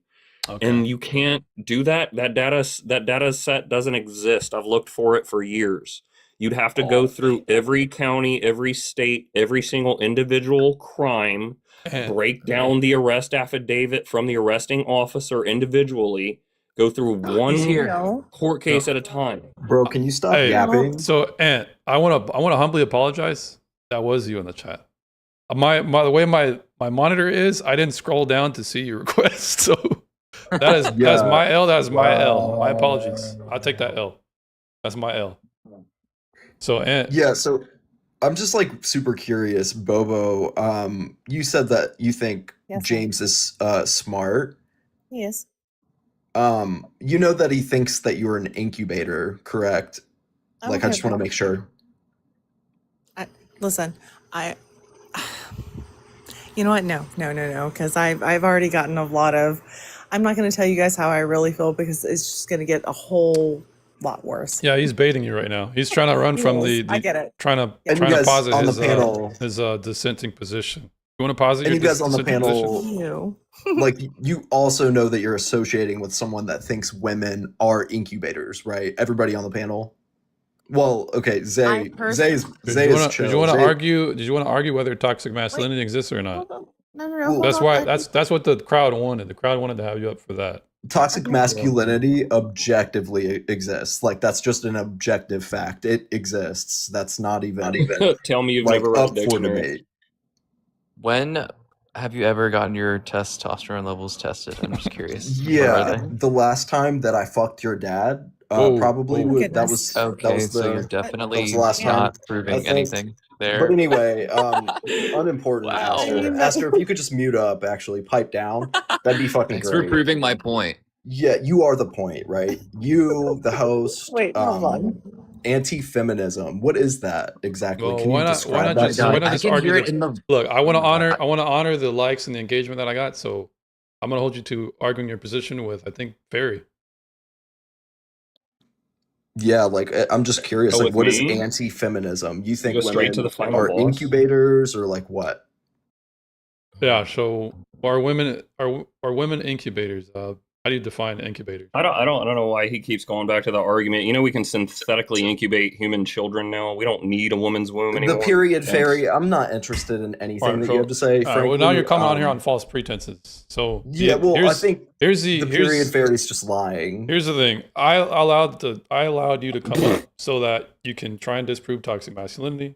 And you can't do that. That data set doesn't exist. I've looked for it for years. You'd have to go through every county, every state, every single individual crime, And- break down the arrest affidavit from the arresting officer individually, go through one No. court case at a time. Bro, can you stop Hey, yapping? So, Ant, I want to humbly apologize. That was you in the chat. The way my monitor is, I didn't scroll down to see your request. So that's my L. That's my L. My apologies. I'll take that L. That's my L. So, Ant, Yeah, so I'm just like super curious, Bobo. You said that you think Yes, sir. James is smart. Yes. You know that he thinks that you're an incubator, correct? I Like, don't I just care want to about- make sure. Listen, you know what? No, because I've already gotten a lot of. I'm not going to tell you guys how I really feel because it's just going to get a whole lot worse. yeah, he's baiting you right now. He's trying to run from Yes, the I get it. trying to And you trying to guys posit on the his panel- his dissenting position. You want to posit And your you guys on the dissenting panel, position? You. like, you also know that you're associating with someone that thinks women are incubators, right? Everybody on the panel. Well, okay, Zay is Did Zay you is wanna- chill. Did you want to Zay- argue? Did you want to argue whether toxic masculinity exists or not? No. Well, That's why. That's what the crowd wanted. The crowd wanted to have you up for that. Toxic masculinity objectively exists. Like, that's just an objective fact. It exists. That's not even Tell me you've like never read a up for dictionary. debate. When have you ever gotten your testosterone levels tested? I'm just curious. Where Yeah, are they? the last time that I fucked your dad, Whoa, probably whoa. that was Okay, the so you're definitely the last time, not I proving think. anything there. But anyway, unimportant. Wow. Aster, if you could just mute up, actually pipe down, that'd be fucking Thanks great. for proving my point. Yeah, you are the point, right? You, the host. Wait, hold on. Anti-feminism. What is that exactly? Well, Can why you not? Why describe not that? just? to me? Why not I just can argue? hear it The, in the. look, I want to honor the likes and the engagement that I got. So I'm gonna hold you to arguing your position with, I think, Ferry. Yeah, like I'm just curious. Oh, Like, with what is me? anti-feminism? You think Go straight to women the final are boss? incubators or like what? Yeah. So are women incubators? How do you define incubator? I don't know why he keeps going back to the argument. You know, we can synthetically incubate human children now. We don't need a woman's womb The anymore. period Thanks. fairy. I'm not interested in anything Alright, that so- you have to say. alright, well, now frankly. you're coming on here on false pretenses. So Yeah, well, I think here's the period fairy's just lying. Here's the thing. I allowed you to come up so that you can try and disprove toxic masculinity.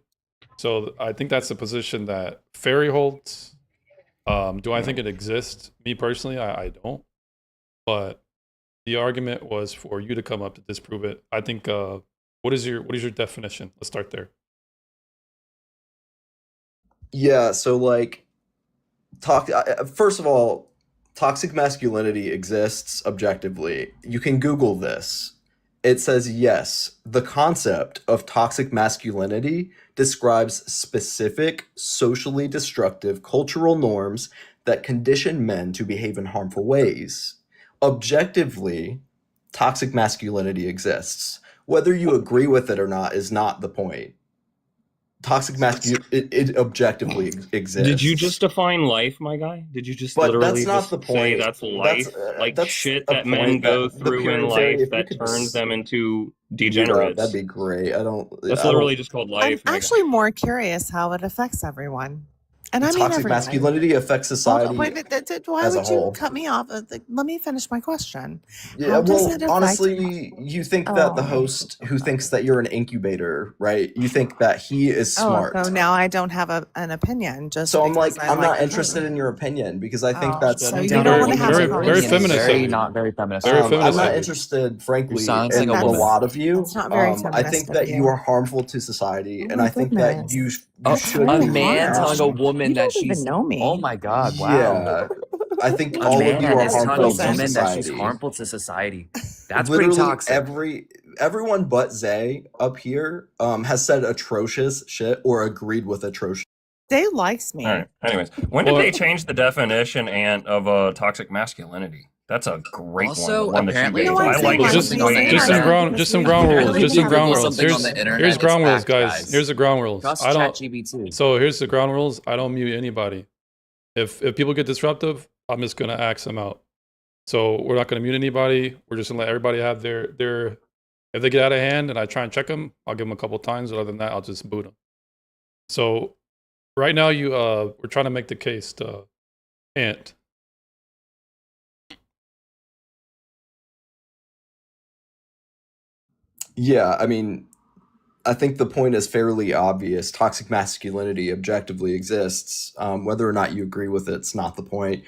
So I think that's the position that Fairy holds. Do I think it exists? Me personally, I don't. But the argument was for you to come up to disprove it. I think. What is your definition? Let's start there. Yeah, so like, first of all, toxic masculinity exists objectively. You can Google this. It says, yes, the concept of toxic masculinity describes specific, socially destructive cultural norms that condition men to behave in harmful ways. Objectively, toxic masculinity exists. Whether you agree with it or not is not the point. Toxic masculinity, it objectively exists. Did you just define life, my guy? Did you just But literally that's not just the say point. that's life? That's Like shit a that men point go that the through in period fairy, life if you that could turns them into Yeah, degenerates. that'd be great. That's I literally don't. just called I'm life, my guy. actually more curious how it affects everyone. And I mean Toxic everybody. masculinity affects Hold society on, wait, why as a would you whole. cut me off? Let me finish my question. Yeah, How does well, it affect? honestly, you think that the Oh, host who thinks that you're an incubator, right? You think that he is oh, smart. so now I don't have an opinion just So I'm because like, I I'm like not the interested food. in your opinion because I think Oh, that's so you don't want to have a very conversation. feminist of Very you. not very feminist. Very I'm feminist not of you. interested, frankly, silencing in a a woman. lot of you. That's not very I feminist think of that you you. are harmful to society, Oh and my I think that goodness. you That's should really A be man harsh. telling a woman You that don't even she's know me. oh my god, wow. Yeah, I think A all of you man are is telling a harmful to woman that she's society. harmful to society. That's pretty Literally toxic. everyone but Zay up here has said atrocious shit or agreed with atrocious. They likes me. All right. Anyways, when did Well, they change the definition of toxic masculinity? That's a great Also, one that you apparently, gave. No, I'm I saying like like it. just we on the say just some that internet. ground because just some we ground rules. Apparently, Just if you some ground Google rules. something on Here's the internet, here's it's ground rules, fact, guys. guys. Here's the ground rules. Trust I don't. ChatGPT. So here's the ground rules. I don't mute anybody. If people get disruptive, I'm just gonna axe them out. So we're not gonna mute anybody. We're just gonna let everybody have their. If they get out of hand and I try and check them, I'll give them a couple times. But other than that, I'll just boot them. So right now, we're trying to make the case to Ant. Yeah, I mean, I think the point is fairly obvious. Toxic masculinity objectively exists. Whether or not you agree with it's not the point.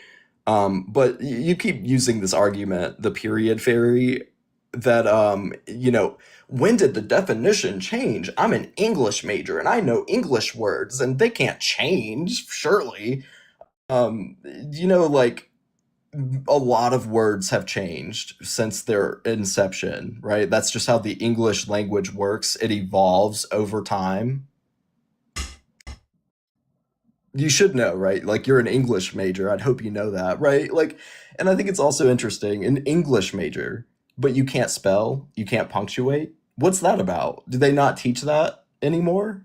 But you keep using this argument, the period fairy, that when did the definition change? I'm an English major and I know English words and they can't change, surely. Like a lot of words have changed since their inception, right? That's just how the English language works. It evolves over time. You should know, right? Like you're an English major. I'd hope you know that, right? Like, and I think it's also interesting, an English major, but you can't spell, you can't punctuate. What's that about? Do they not teach that anymore?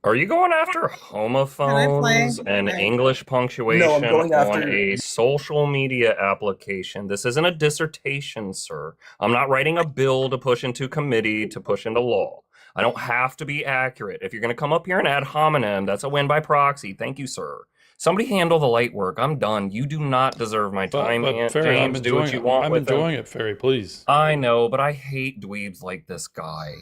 Are you going after homophones and English punctuation No, I'm going on after. a social media application? This isn't a dissertation, sir. I'm not writing a bill to push into committee to push into law. I don't have to be accurate. If you're going to come up here and ad hominem, that's a win by proxy. Thank you, sir. Somebody handle the light work. I'm done. You do not deserve my time, But Aunt Fairy, I'm James. Do what enjoying you it. want I'm with them. enjoying it, Fairy. Please. I know, but I hate dweebs like this guy.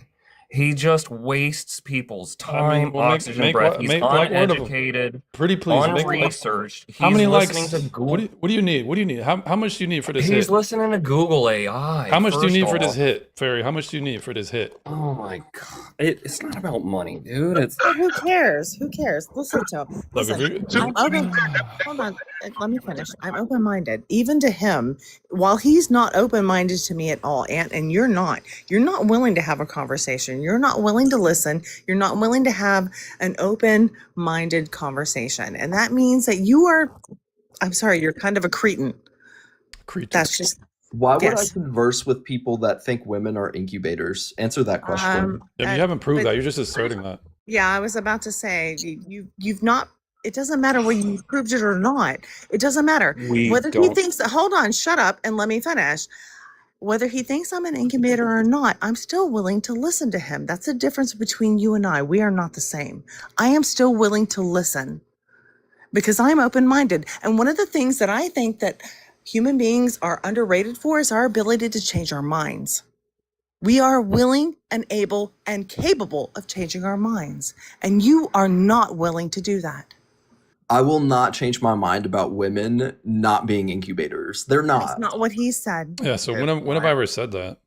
He just wastes people's time, well, oxygen, breath. He's make like one of them. uneducated, Pretty please. unresearched. How He's many listening likes? to Google. What do you need? What do you need? How much do you need for this He's hit? listening to Google AI. How much do you first need for this off. hit, Fairy? How much do you need for this hit? Oh my god! It's not about money, dude. It's But who cares? Who cares? Listen to him. Look, if Listen, you I'm open. Hold on. Let me finish. I'm open-minded. Even to him, while he's not open-minded to me at all, and you're not. You're not willing to have a conversation. You're not willing to listen. You're not willing to have an open-minded conversation. And that means that you are, I'm sorry, you're kind of a cretin. That's just, Why would I yes. converse with people that think women are incubators? Answer that question. Yeah, but you haven't proved but- that. You're just asserting that. Yeah, I was about to say you've not It doesn't matter whether you proved it or not. It doesn't matter. We Whether he don't. thinks, hold on, shut up and let me finish. Whether he thinks I'm an incubator or not, I'm still willing to listen to him. That's the difference between you and I. We are not the same. I am still willing to listen because I'm open-minded. And one of the things that I think that human beings are underrated for is our ability to change our minds. We are willing and able and capable of changing our minds. And you are not willing to do that. I will not change my mind about women not being incubators. They're That's not. not what he said. Yeah. So when have I ever said that?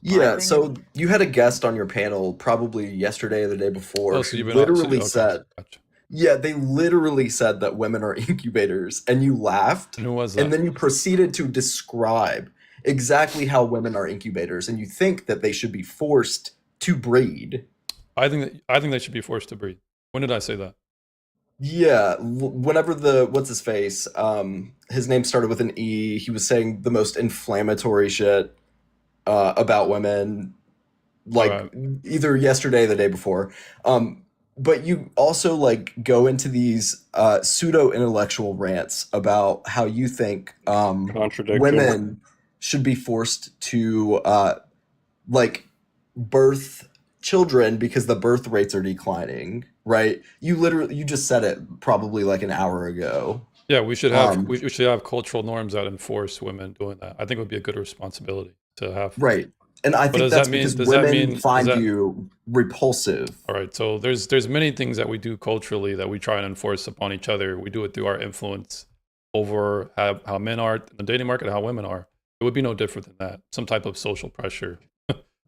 Yeah, so you had a guest on your panel probably yesterday or the day before. Oh, so you've who been on. literally Okay. said, Gotcha. yeah, they literally said that women are incubators, and you laughed, And who was and that? then you proceeded to describe exactly how women are incubators, and you think that they should be forced to breed. I think they should be forced to breed. When did I say that? Yeah, whenever what's his face, his name started with an E, he was saying the most inflammatory shit about women, like Alright. either yesterday or the day before. But you also like go into these pseudo intellectual rants about how you think Contradiction. women should be forced to like birth children because the birth rates are declining, right? You just said it probably like an hour ago. Yeah, we should have Um, we should have cultural norms that enforce women doing that. I think it would be a good responsibility to have. Right. And I But think does that's that mean because does that women mean find does that, you repulsive. all right? So there's many things that we do culturally that we try and enforce upon each other. We do it through our influence over how men are in the dating market and how women are. It would be no different than that. Some type of social pressure.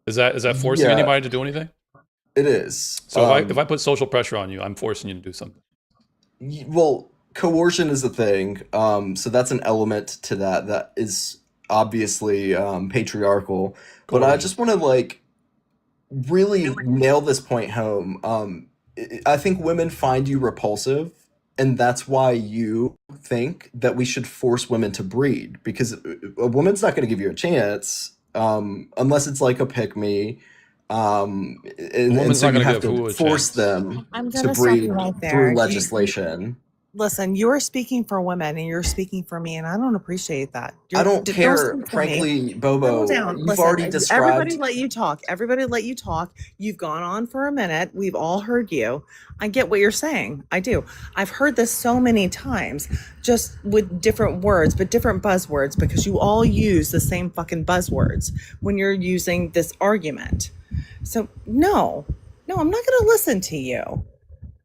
Is that forcing Yeah, anybody to do anything? it is. So if I put social pressure on you, I'm forcing you to do something. Well, coercion is a thing. So that's an element to that is obviously patriarchal. But I Coercion. just want to like really nail this point home. I think women find you repulsive, and that's why you think that we should force women to breed because a woman's not going to give you a chance unless it's like a pick me. And woman's so not you gonna have give who to a force chance. them I'm to gonna stop breed you right there. through legislation. Listen, you are speaking for women and you're speaking for me, and I don't appreciate that. I don't Don't care, speak for me. frankly, Settle Bobo. down. You've Listen, already everybody described. let you talk. Everybody let you talk. You've gone on for a minute. We've all heard you. I get what you're saying. I do. I've heard this so many times, just with different words, but different buzzwords, because you all use the same fucking buzzwords when you're using this argument. So no, I'm not going to listen to you.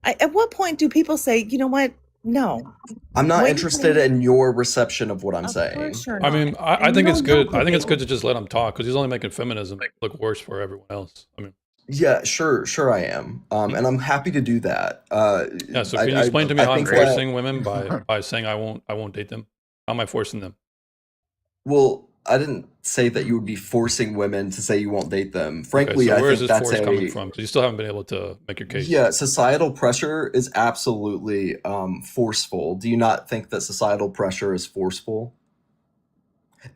At what point do people say, you know what? No. I'm not Wait interested until- in your reception of what I'm Of saying. course you're I not. mean, I And think you it's don't good. know I think it's people. good to just let him talk because he's only making feminism look worse for everyone else. I mean, Yeah, sure I am. And I'm happy to do that. yeah. So can you explain to me I how I'm think that, forcing women by saying I won't date them? How am I forcing them? well, I didn't say that you would be forcing women to say you won't date them. Okay, Frankly, so I where is think this that's force coming a from? Because you still haven't been able to make your case. yeah, societal pressure is absolutely forceful. Do you not think that societal pressure is forceful?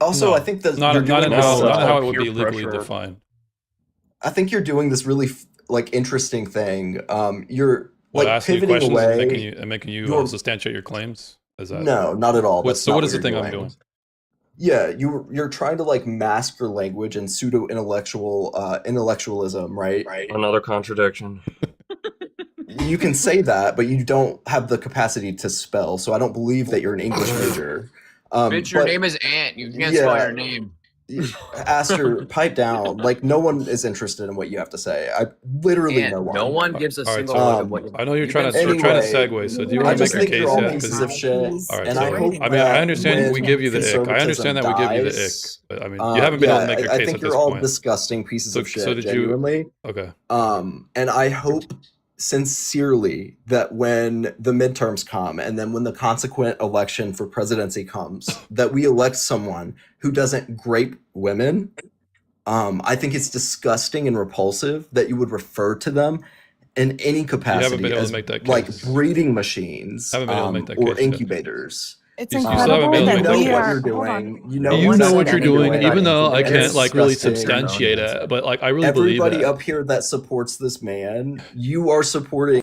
Also, No, I think that not you're not doing in this. how it would peer be legally pressure. defined. I think you're doing this really like interesting thing. You're What, like asking you pivoting questions and away. making you You're substantiate your claims? Is that no, not at all. what? That's So not what what is the you're thing I'm doing. doing? Yeah, you're trying to like mask your language and pseudo intellectualism, right? Another contradiction. You can say that, but you don't have the capacity to spell. So I don't believe that you're an English major. Bitch, your But name is Ant. You can't spell yeah, your name. Aster, pipe down. Like no one is interested in what you have to say. I literally Ant, no no one. one gives a All right, single so word of what I know you're you've trying been to trying to Anyway, segue. So do you I want to just make your think you're case all yet? pieces 'Cause of shit, all right, and so I hope I mean, I that understand we when give you the ick. I understand conservatism that we give you the ick, dies, but I mean, you haven't been able to make your I case think at you're this all point. disgusting pieces of So shit, did you? genuinely. Okay. And I hope sincerely that when the midterms come and then when the consequent election for presidency comes, that we elect someone who doesn't grape women. I think it's disgusting and repulsive that you would refer to them in any You haven't capacity been able as to make that like case. breeding machines Haven't been able to make that or case yet. incubators. It's You still haven't incredible been able to that make that we You know what are. case. you're Hold on. doing. You know You One know what second. you're doing, about even though I incubators. can't It's like really disgusting. substantiate it, but like I really believe Everybody that. up here that supports this man, you are supporting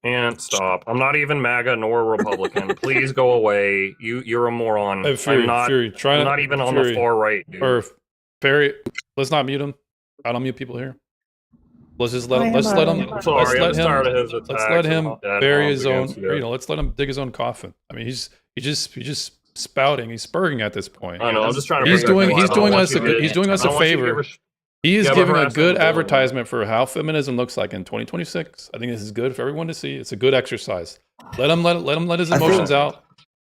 And stop. I'm not even MAGA nor Republican. Please go away. You're a moron. Hey, Fury, I'm not. Fury, try I'm to- not even on the Fury, far right, dude. Or Barry, let's not mute him. I don't mute people here. Let's just let I him. am Let's let him. I'm sorry, Let's I'm let him. tired of his Let's attacks let and him all that bury bombs his own. against you. Or, let's let him dig his own coffin. I mean, he's just spouting. He's spurring at this point. I know. I'm just trying to. He's bring doing. back He's life. I don't doing want us a you to good. get- He's doing us I a don't want you to get favor. res- He is get giving a harassed good in the building. advertisement for how feminism looks like in 2026. I think this is good for everyone to see. It's a good exercise. Let him let his I think- emotions out.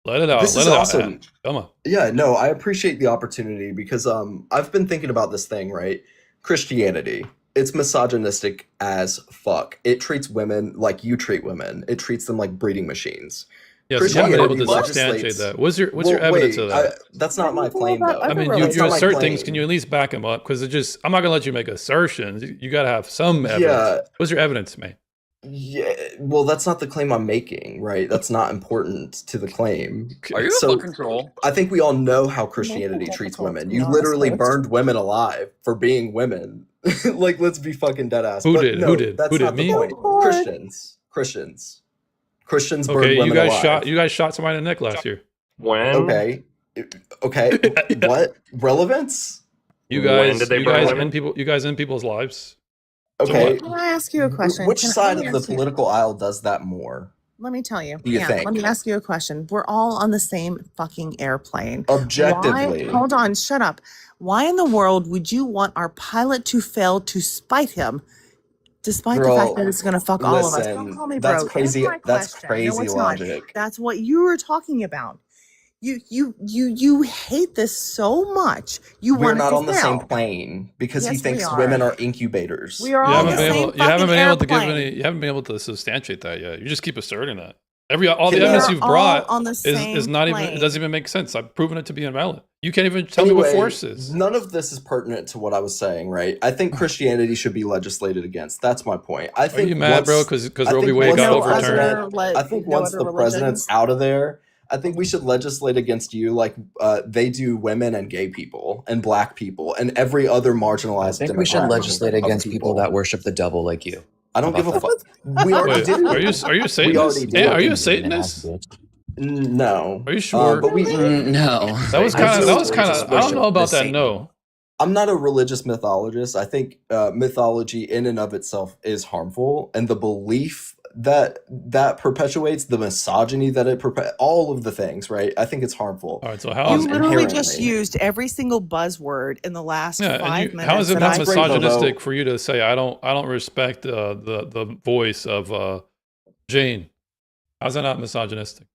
Let it out. This Let is it out. awesome. man. Come on. Yeah, no, I appreciate the opportunity because I've been thinking about this thing, right? Christianity. It's misogynistic as fuck. It treats women like you treat women. It treats them like breeding machines. Yes, you haven't been able to Christianity substantiate legislates- that. What's your Well, evidence wait, of that? that's not my claim though. I mean, That's you not my assert things. claim. Can you at least back them up? Because it just, I'm not gonna let you make assertions. You got to have some evidence. Yeah. What's your evidence, man? Yeah, well, that's not the claim I'm making, right? That's not important to the claim. Are you So, in control? I think we all know how Christianity treats women. You literally burned women alive for being women. Like, let's be fucking dead ass. Who But did? no, Who did? That's Who did? not the Me? point. Christians burned Okay, women you guys alive. shot somebody in the neck last year. When? Okay. What relevance? You When guys, did they you burn guys women? in people, you guys in people's lives. Okay. Can I ask you a question? Which Can I- side let me of the ask you- political aisle does that more? Let me tell you. Do you think? Let me ask you a question. We're all on the same fucking airplane. Objectively. Why, hold on, shut up. Why in the world would you want our pilot to fail to spite him, despite the Girl, fact that it's going to fuck all of us? listen, Don't call me that's bro. crazy- Answer my that's question. crazy no, it's not. logic. That's what you were talking about. You hate this so much. You We're want it not to on the same fail. plane because he Yes, we thinks are. women are incubators. We are You all haven't the been same able. You haven't fucking been able to give airplane. any. You haven't been able to substantiate that yet. You just keep asserting that. All the We evidence are you've all brought on the is same not even. It plane. doesn't even make sense. I've proven it to be invalid. You can't even tell me what Anyway, force is. none of this is pertinent to what I was saying, right? I think Christianity should be legislated against. That's my point. I think you mad, bro? once- 'Cause I Roe v. think Wade once got the overturned? president- I think once the president's out of there, I think we should legislate against you like they do women and gay people and black people and every other marginalized. I think we should demographic legislate of against people that worship the devil like you. I don't How give a about fuck. We already Wait, did. are you a We Satanist? already did. Yeah, are you a Satanist? No. Are you sure? But we. No. That was kind of. That was kind of. I don't know about that. Satan. No. I'm not a religious mythologist. I think mythology in and of itself is harmful, and the belief that perpetuates the misogyny that it all of the things, right? I think it's harmful. All right. So how You is literally just used every single buzzword in the last yeah? 5 And minutes. how is it that not I- misogynistic for you to say I don't respect the voice of Jane? How's that not misogynistic?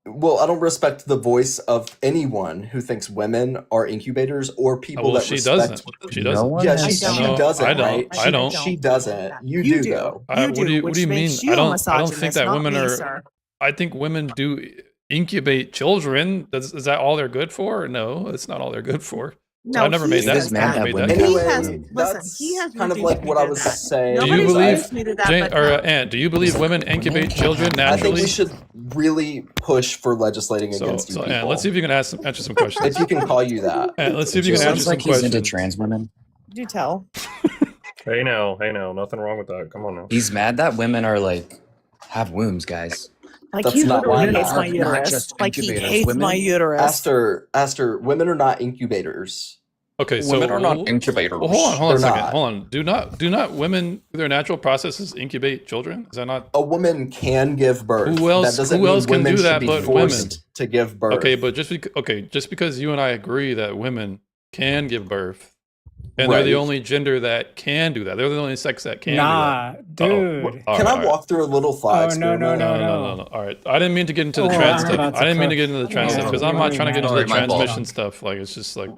Well, I don't respect the voice of anyone who thinks women are incubators or people well, that she respect. doesn't. She doesn't. Yeah, I she don't. doesn't. I don't. Right? I don't. She doesn't. You You do do. though. You What do, do you which mean? makes you I a don't think misogynist, that not women me, are. sir. I think women do incubate children. Is that all they're good for? No, it's not all they're good for. No, I never he made that. says I never that. made that. Anyway, He has, listen, that's he has kind of reduced like me what to I was that. saying. Do you Nobody's believe, reduced me to that, Jane, but or no. Ant? Do you believe women incubate children I think naturally? we should really push for legislating against you So people. Ant, let's see if you can answer some questions. If you can call you that. Ant, let's see if you can answer Sounds some like he's into questions. trans women. Do tell. Hey now, nothing wrong with that. Come on now. He's mad that women are like have wombs, guys. Like That's he not why literally I'm hates my not. Not uterus. just Like he incubators. hates Women- my uterus. Aster, women are not incubators. Okay, so Women are not incubators. Well, hold on a They're second. not. Hold on. Do not women through their natural processes incubate children? Is that not? A woman can give birth. Who else? That doesn't Who mean else can women do should that be but forced women? to give birth. Okay, but just because you and I agree that women can give birth, and they're the Right. only gender that can do that. They're the only sex that can Nah, do that. dude. All Can right, I all walk through a little thought Oh, no, experiment? No. All right, I didn't mean to get into the Oh, trans I'm stuff. about to I didn't mean to cook. get into the trans Yeah, stuff because you I'm want not me trying to get into Sorry, the my fault. transmission stuff. Like it's just like.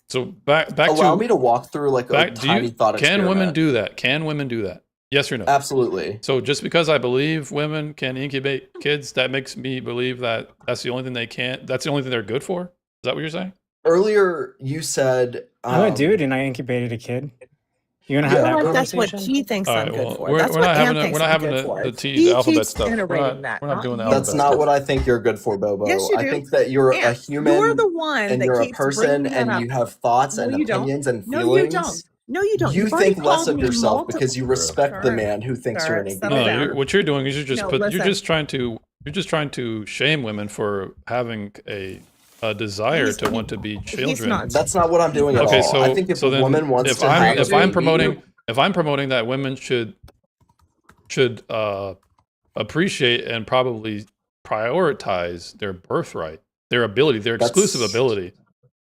So back Allow to me to walk through like a back. Do tiny you thought can experiment. women do that? Can women do that? Yes or no? Absolutely. So just because I believe women can incubate kids, that makes me believe that that's the only thing they can't. That's the only thing they're good for. Is that what you're saying? Earlier, you said I'm a dude and I incubated a kid. You gonna have I that feel like that's conversation? what he thinks All I'm right, good well, for. we're That's not what having Ann a, thinks we're not I'm having good for. the T, He the alphabet keeps stuff. iterating that, We're not not doing the you. alphabet That's not stuff. what I think you're good for, Bobo. Yes, you I do. think that you're a Ant, human you're the one and that you're a keeps person bringing that and up. you have thoughts No, and you don't. opinions and No, feelings. you don't. No, you don't. You You've already think less called of me yourself multiple. because you respect the Sir, man who thinks you're an sir, settle inconvenience. No, down. what you're doing is No, you're listen. just trying to shame women for having a desire He's to want to be he's children. not. That's not what I'm doing at Okay, all. so I think if so a then woman wants if to I'm have a baby, if I'm promoting that women should appreciate and probably prioritize their birthright, their ability, their exclusive that's ability.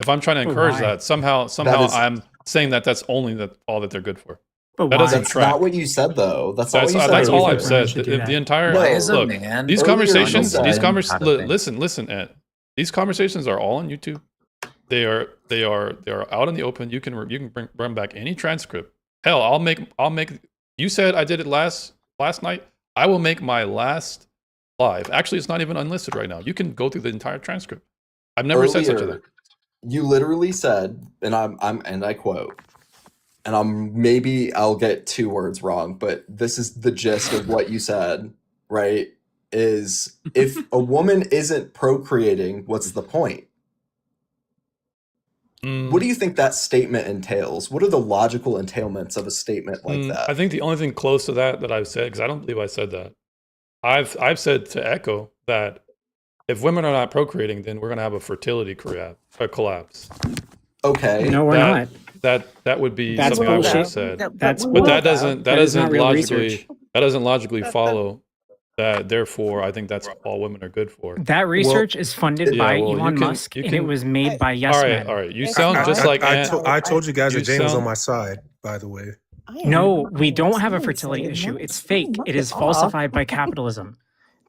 If I'm trying to But encourage why? that, somehow that is I'm saying that that's only all that they're good for. But That doesn't why? that's not track. what you said though. That's not what you said That's all you I've think earlier. women said. should do The that? entire Why is a No, look, man these earlier you conversations, said listen, Ed. These conversations are all on YouTube. They are out in the open. You can bring back any transcript. Hell, I'll make. You said I did it last night. I will make my last live. Actually, it's not even unlisted right now. You can go through the entire transcript. I've never said such a thing. Earlier, you literally said, and I quote, and maybe I'll get 2 words wrong, but this is the gist of what you said, right? Is if a woman isn't procreating, what's the point? What do you think that statement entails? What are the logical entailments of a statement like I that? think the only thing close to that I've said, because I don't believe I said that, I've said to Echo that if women are not procreating, then we're going to have a fertility collapse. Okay. No, we're not. That would be That's something I would have bullshit. said. That's But that bull. That is not real research. doesn't logically follow that. Therefore, I think that's all women are good for. That research is funded by Elon Musk, and it was made by Yes Men. All right. You sound just like Ant. I told you guys that Jane was on sound- my side, by the way. No, we don't have a fertility issue. It's fake. It is falsified by capitalism.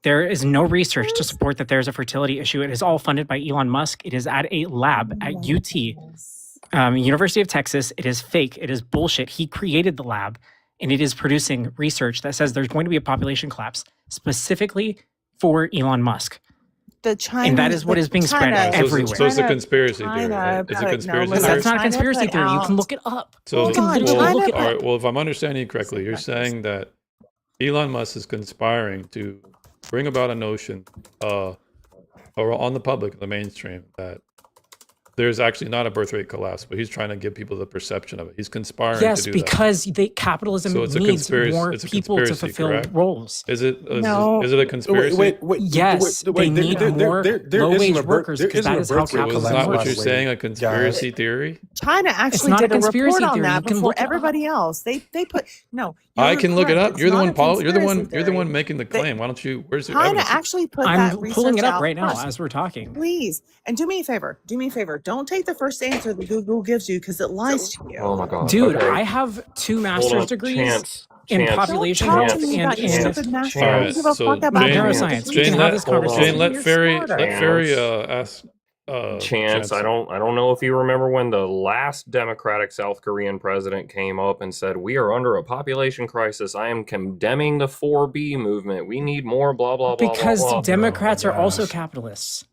There is no research to support that there's a fertility issue. It is all funded by Elon Musk. It is at a lab at UT, University of Texas. It is fake. It is bullshit. He created the lab, and it is producing research that says there's going to be a population collapse specifically for Elon Musk. The China, And that is what is being spread everywhere. So it's a conspiracy theory. Right? It's a conspiracy theory. That's not a conspiracy theory. You can look it up. So, You can literally look it all up. right, well, if I'm understanding you correctly, you're saying that Elon Musk is conspiring to bring about a notion or on the public, the mainstream, that there's actually not a birth rate collapse, but he's trying to give people the perception of it. He's conspiring Yes, to do because capitalism So it's a needs conspiracy- more it's a people to conspiracy, fulfill correct? roles. that. Is it No. a conspiracy? Yes, they need more low-wage workers because that is how So is capitalism not what works. you're saying a conspiracy theory? China actually not a did a conspiracy report on theory. that You can before look it up. everybody else. They put no. I you're can look it correct. up. It's You're the not one, a Paul. You're the conspiracy one theory. making the claim. Why don't you? Where's your China evidence? actually put that I'm research pulling it up out right now first. as we're talking. Please, and do me a favor. Do me a favor. Don't take the first answer that Google gives you because it lies to you. Oh my god. Dude, okay. I have 2 Hold master's on. degrees in Chance. population Don't health talk to me and about your in stupid master. All I right, don't give a so fuck about Jane, neuroscience. We Jane, can have let this conversation. Jane, You're Ferry, smarter. let Ferry ask. Chance, I don't know if you remember when the last democratic South Korean president came up and said, "We are under a population crisis. I am condemning the 4B movement. We need more blah blah blah Because blah blah." Democrats are also capitalists.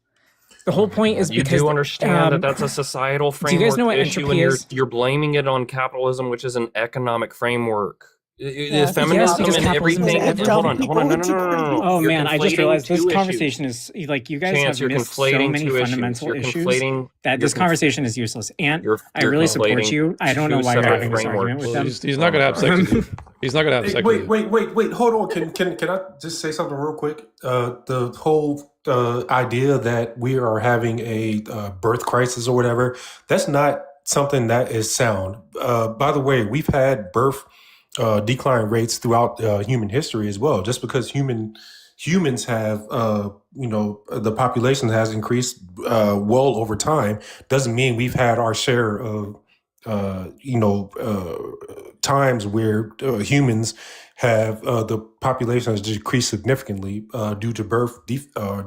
The whole point is You because do understand that that's a societal do framework you guys know what issue, entropy and is? you're blaming it on capitalism, which is an economic framework. Yes, Feminism because and capitalism is everything. everything. Hold on, no. Oh You're man, I just conflating realized this two conversation is like you guys Chance, have you're missed so conflating many two issues. fundamental You're issues conflating- that you're this conf- conversation is useless. And You're I really support conflating you. I don't know two why you're separate having this argument frameworks. with Well, them. he's not gonna have sex with you. He's not gonna have sex with you. Wait, hold on. Can I just say something real quick? The whole idea that we are having a birth crisis or whatever, that's not something that is sound. By the way, we've had birth decline rates throughout human history as well. Just because humans have, the population has increased well over time, doesn't mean we've had our share of, times where humans have the population has decreased significantly due to birth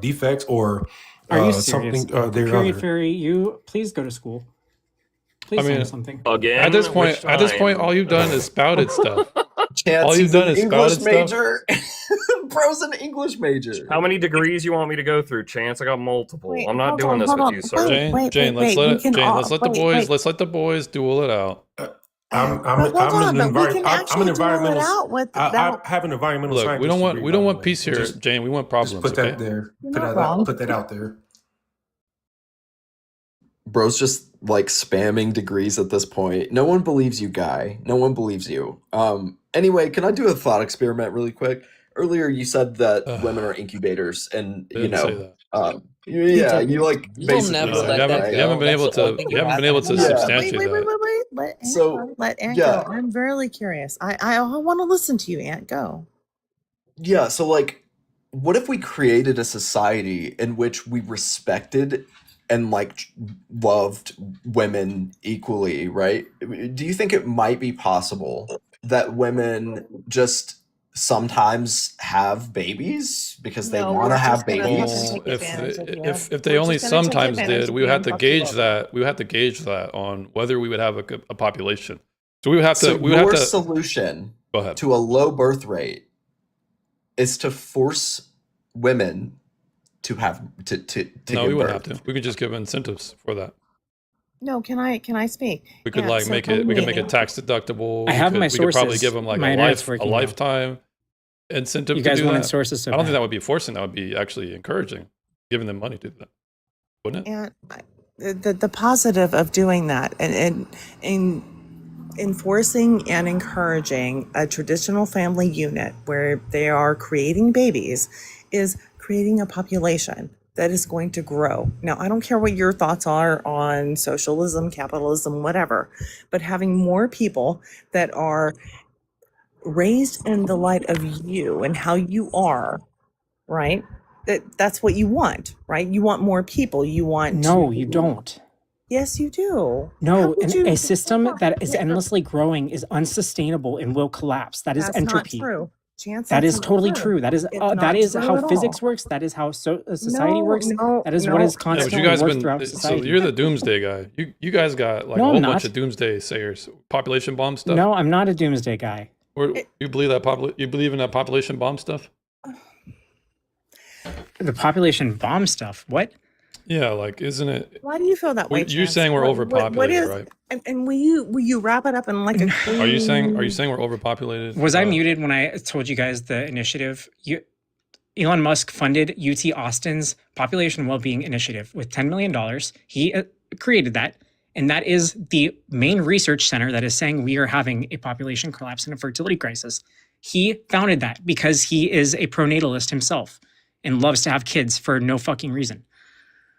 defects or Are you serious? something Period, other. Fairy, you please go to school. Please tell me something. Again, At this which point, time? all you've done is spouted stuff. Chance, All you've he's done an is English spouted stuff. major. Bro's an English major. How many degrees you want me to go through, Chance? I got multiple. Wait, I'm not hold doing on, this hold with on. you, sir. Jane, let's let the wait. boys duel it out. I'm But hold on, but we can actually duel it environmental. out with I that. have an environmental Look, scientist. we don't want degree, by the way. peace here, Just Jane. We want problems. put that okay? there. You're not wrong. Put that out there. Bro's just like spamming degrees at this point. No one believes you, Guy. No one believes you. Anyway, can I do a thought experiment really quick? Earlier you said that women are incubators, and I you didn't say know, that. yeah, you like You'll basically never said let that that. You haven't go. been able That's the only to. thing You you haven't have been to able to do. Yeah. substantiate that. Let Ant So go. Let Ant yeah, go. I'm really curious. I want to listen to you, Ant. Go. yeah. So like, what if we created a society in which we respected and like loved women equally, right? Do you think it might be possible that women just sometimes have babies because they No, want to we're have just gonna fucking babies? take Well, advantage of you. if they We're only just gonna take sometimes advantage did, of we you would have and to fuck you gauge over. that. We would have to gauge that on whether we would have a population. So we would have So to. We would have your to. solution Go ahead. to a low birth rate is to force women to have to No, we give wouldn't have birth. to. We could just give incentives for that. No, can I speak? We could Ant, like so make tell it. We could me. make it tax deductible. I have my We could probably sources. give them like My a internet's a working now. lifetime incentive You to guys do wanted that. sources so I don't think bad. that would be forcing. That would be actually encouraging, giving them money to do that, wouldn't it? And the positive of doing that and in enforcing and encouraging a traditional family unit where they are creating babies is creating a population that is going to grow. Now, I don't care what your thoughts are on socialism, capitalism, whatever, but having more people that are raised in the light of you and how you are, right? That's what you want, right? You want more people. You want No, you to. don't. Yes, you do. How No, would you? a system that is endlessly growing is unsustainable and will collapse. That is That's not entropy. true. Chance, That that's is not totally true. true. That is It's that not is true how at physics all. works. That is how society No, works. no, That is what is no, Yeah, but you constantly guys worked been throughout so society. you're the doomsday guy. You guys got like a No, whole I'm bunch not. of doomsday sayers, population bomb stuff. No, I'm not a doomsday guy. Or you believe you believe in that population bomb stuff? The population bomb stuff. What? Yeah, like isn't it? Why do you feel that way, You're Chance? saying we're What overpopulated, is? right? And will you wrap it up in like a Are you saying clean? we're overpopulated? Was I muted when I told you guys the initiative? Elon Musk funded UT Austin's Population Wellbeing Initiative with $10 million. He created that. And that is the main research center that is saying we are having a population collapse and a fertility crisis. He founded that because he is a pronatalist himself and loves to have kids for no fucking reason.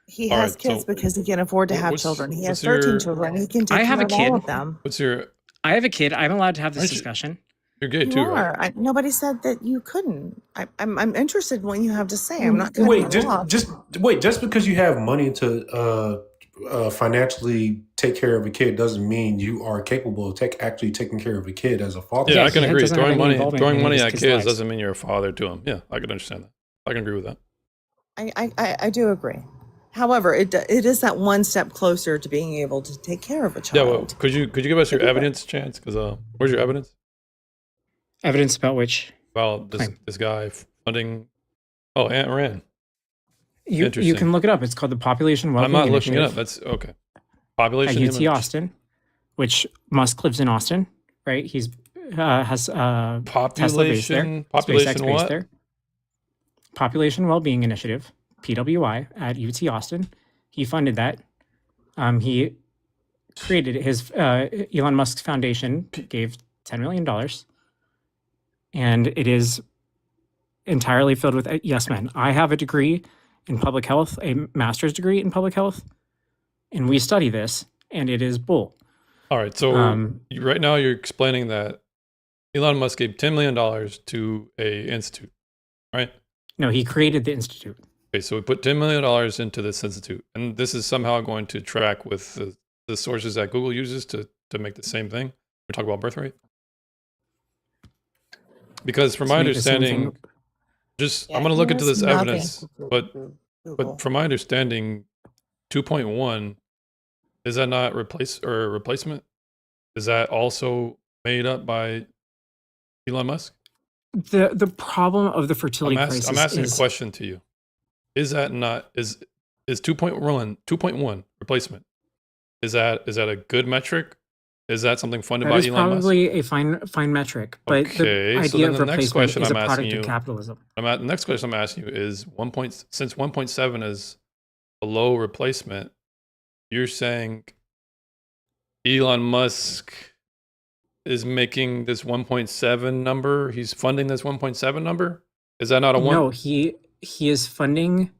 He All has right, kids so because he can afford to have what's children. He has what's 13 your children. He can I take have care a of kid. all of them. what's your? I have a kid. I'm allowed to have this Aren't you- discussion. You're gay You too, right? are. Nobody said that you couldn't. I'm interested in what you have to say. I'm not cutting Wait, you off. just because you have money to financially take care of a kid doesn't mean you are capable of actually taking care of a kid as a father. Yeah, Yeah, I can he agree. doesn't have any involvement in Throwing any of money his at kids' kids lives. doesn't mean you're a father to them. Yeah, I can understand that. I can agree with that. I do agree. However, it is that one step closer to being able to take care of a Yeah, well, child. could you give us your evidence, Chance? Because where's your evidence Evidence about which? about Claim. this guy funding? Oh, Aunt Rand. You Interesting. can look it up. It's called the Population I'm Wellbeing not looking it up. Initiative That's okay. at Population UT image. Austin, which Musk lives in Austin, right? He's has Tesla base there, SpaceX Population base what? there. Population Wellbeing Initiative, PWI, at UT Austin. He funded that. He created his Elon Musk's foundation gave $10 million, and it is entirely filled with yes men. I have a degree in public health, a master's degree in public health, and we study this, and it is bull. All right. So right now you're explaining that Elon Musk gave $10 million to a institute, right? No, he created the institute. Okay, so we put $10 million into this institute, and this is somehow going to track with the sources that Google uses to make the same thing. We're talking about birth rate. Because from To my make the same understanding, thing. I'm going to look into this nothing. evidence, but from my understanding, 2.1 is that not replacement? Is that also made up by Elon Musk? The problem of the fertility crisis I'm asking is a question to you. Is that not is 2.1 replacement? Is that a good metric? Is that something funded that by is Elon Musk? probably a fine metric, but Okay, the so idea then of the next replacement question is a I'm product asking of you, capitalism. the next question I'm asking you is since 1.7 is a low replacement, you're saying Elon Musk is making this 1.7 number. He's funding this 1.7 number. Is that not a one? No, he is funding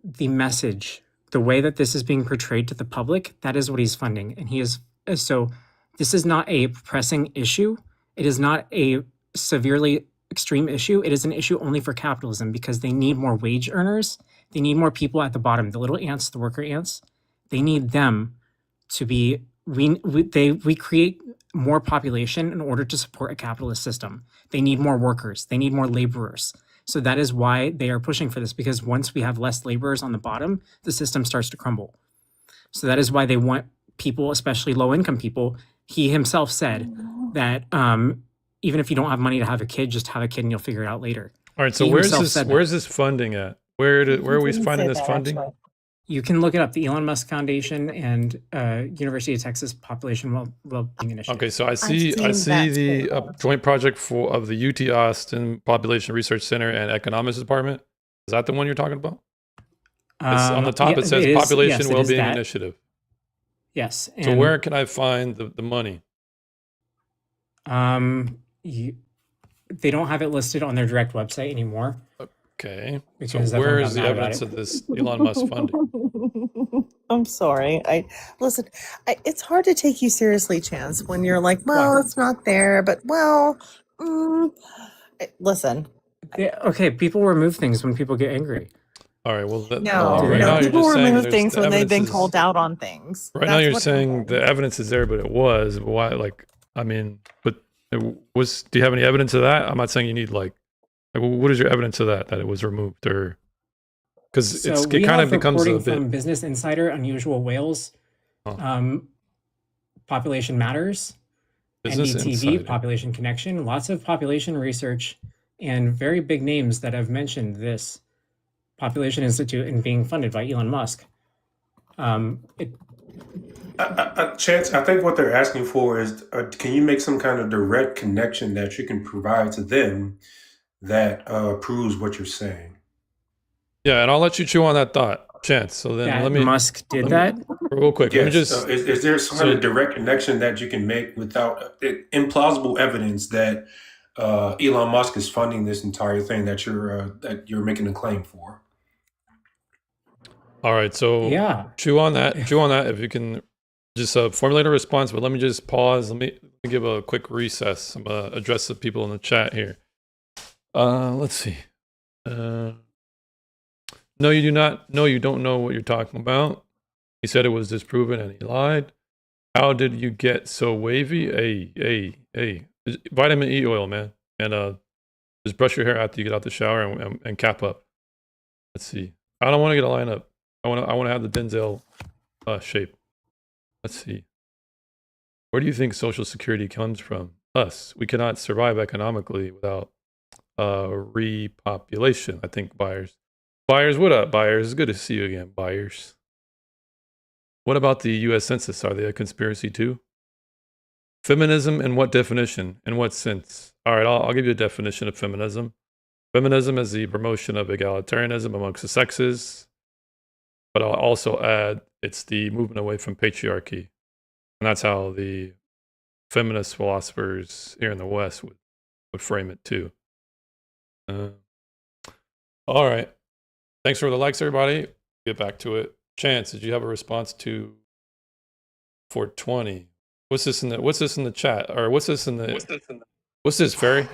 the message, the way that this is being portrayed to the public. That is what he's funding, and he is so. This is not a pressing issue. It is not a severely extreme issue. It is an issue only for capitalism because they need more wage earners. They need more people at the bottom, the little ants, the worker ants. They need them to be. We create more population in order to support a capitalist system. They need more workers. They need more laborers. So that is why they are pushing for this, because once we have less laborers on the bottom, the system starts to crumble. So that is why they want people, especially low-income people. He himself said that even if you don't have money to have a kid, just have a kid and you'll figure it out later. All right. So He where's himself this? said that. Where's this funding at? Where are we finding this funding? You can look it up, the Elon Musk Foundation and University of Texas Population Wellbeing Initiative. Okay, so I see the joint project of the UT Austin Population Research Center and Economics Department. Is that the one you're talking about? On the top, yeah, it says it is- Population yes, it is Wellbeing that. Initiative. Yes. So and, where can I find the money? they don't have it listed on their direct website anymore. Okay. Because So everyone where got is the mad about evidence it. of this Elon Musk funding? I'm sorry. It's hard to take you seriously, Chance, when you're like, well, it's not there, but well, listen. Okay, people remove things when people get angry. All right. Well, No, right now you're people just saying remove there's things the when they've evidence been is- called out on things. Right now, you're saying the evidence is there, but it was. Why? Like, I mean, but it was. Do you have any evidence of that? I'm not saying you need like what is your evidence of that it was removed, or because So it we kind have of becomes a reporting bit. from Business Insider, Unusual Whales, Population Matters, Business NDTV, Insider. Population Connection, lots of population research, and very big names that have mentioned this Population Institute and being funded by Elon Musk. Chance, I think what they're asking for is, can you make some kind of direct connection that you can provide to them that proves what you're saying? Yeah, and I'll let you chew on that thought, Chance. So then That let me. Musk did let me- Real quick. Let me Yes. just. Is there some kind of direct connection that you can make without implausible evidence that Elon Musk is funding this entire thing that you're making a claim for? All right, so Yeah. chew on that. Chew on that. If you can just formulate a response, but let me just pause. Let me give a quick recess. I'm gonna address the people in the chat here. Let's see. No, you do not. No, you don't know what you're talking about. He said it was disproven and he lied. How did you get so wavy? Hey. Vitamin E oil, man. And just brush your hair after you get out the shower and cap up. Let's see. I don't want to get a lineup. I want to have the Denzel shape. Let's see. Where do you think Social Security comes from? Us. We cannot survive economically without repopulation. I think Buyers. Buyers, what up, Buyers? It's good to see you again, Buyers. What about the U.S. Census? Are they a conspiracy too? Feminism in what definition? In what sense? All right, I'll give you a definition of feminism. Feminism is the promotion of egalitarianism amongst the sexes, but I'll also add it's the movement away from patriarchy. And that's how the feminist philosophers here in the West would frame it too. All right. Thanks for the likes, everybody. Get back to it. Chance, did you have a response to 420? What's this in the chat? Or what's this, Ferry?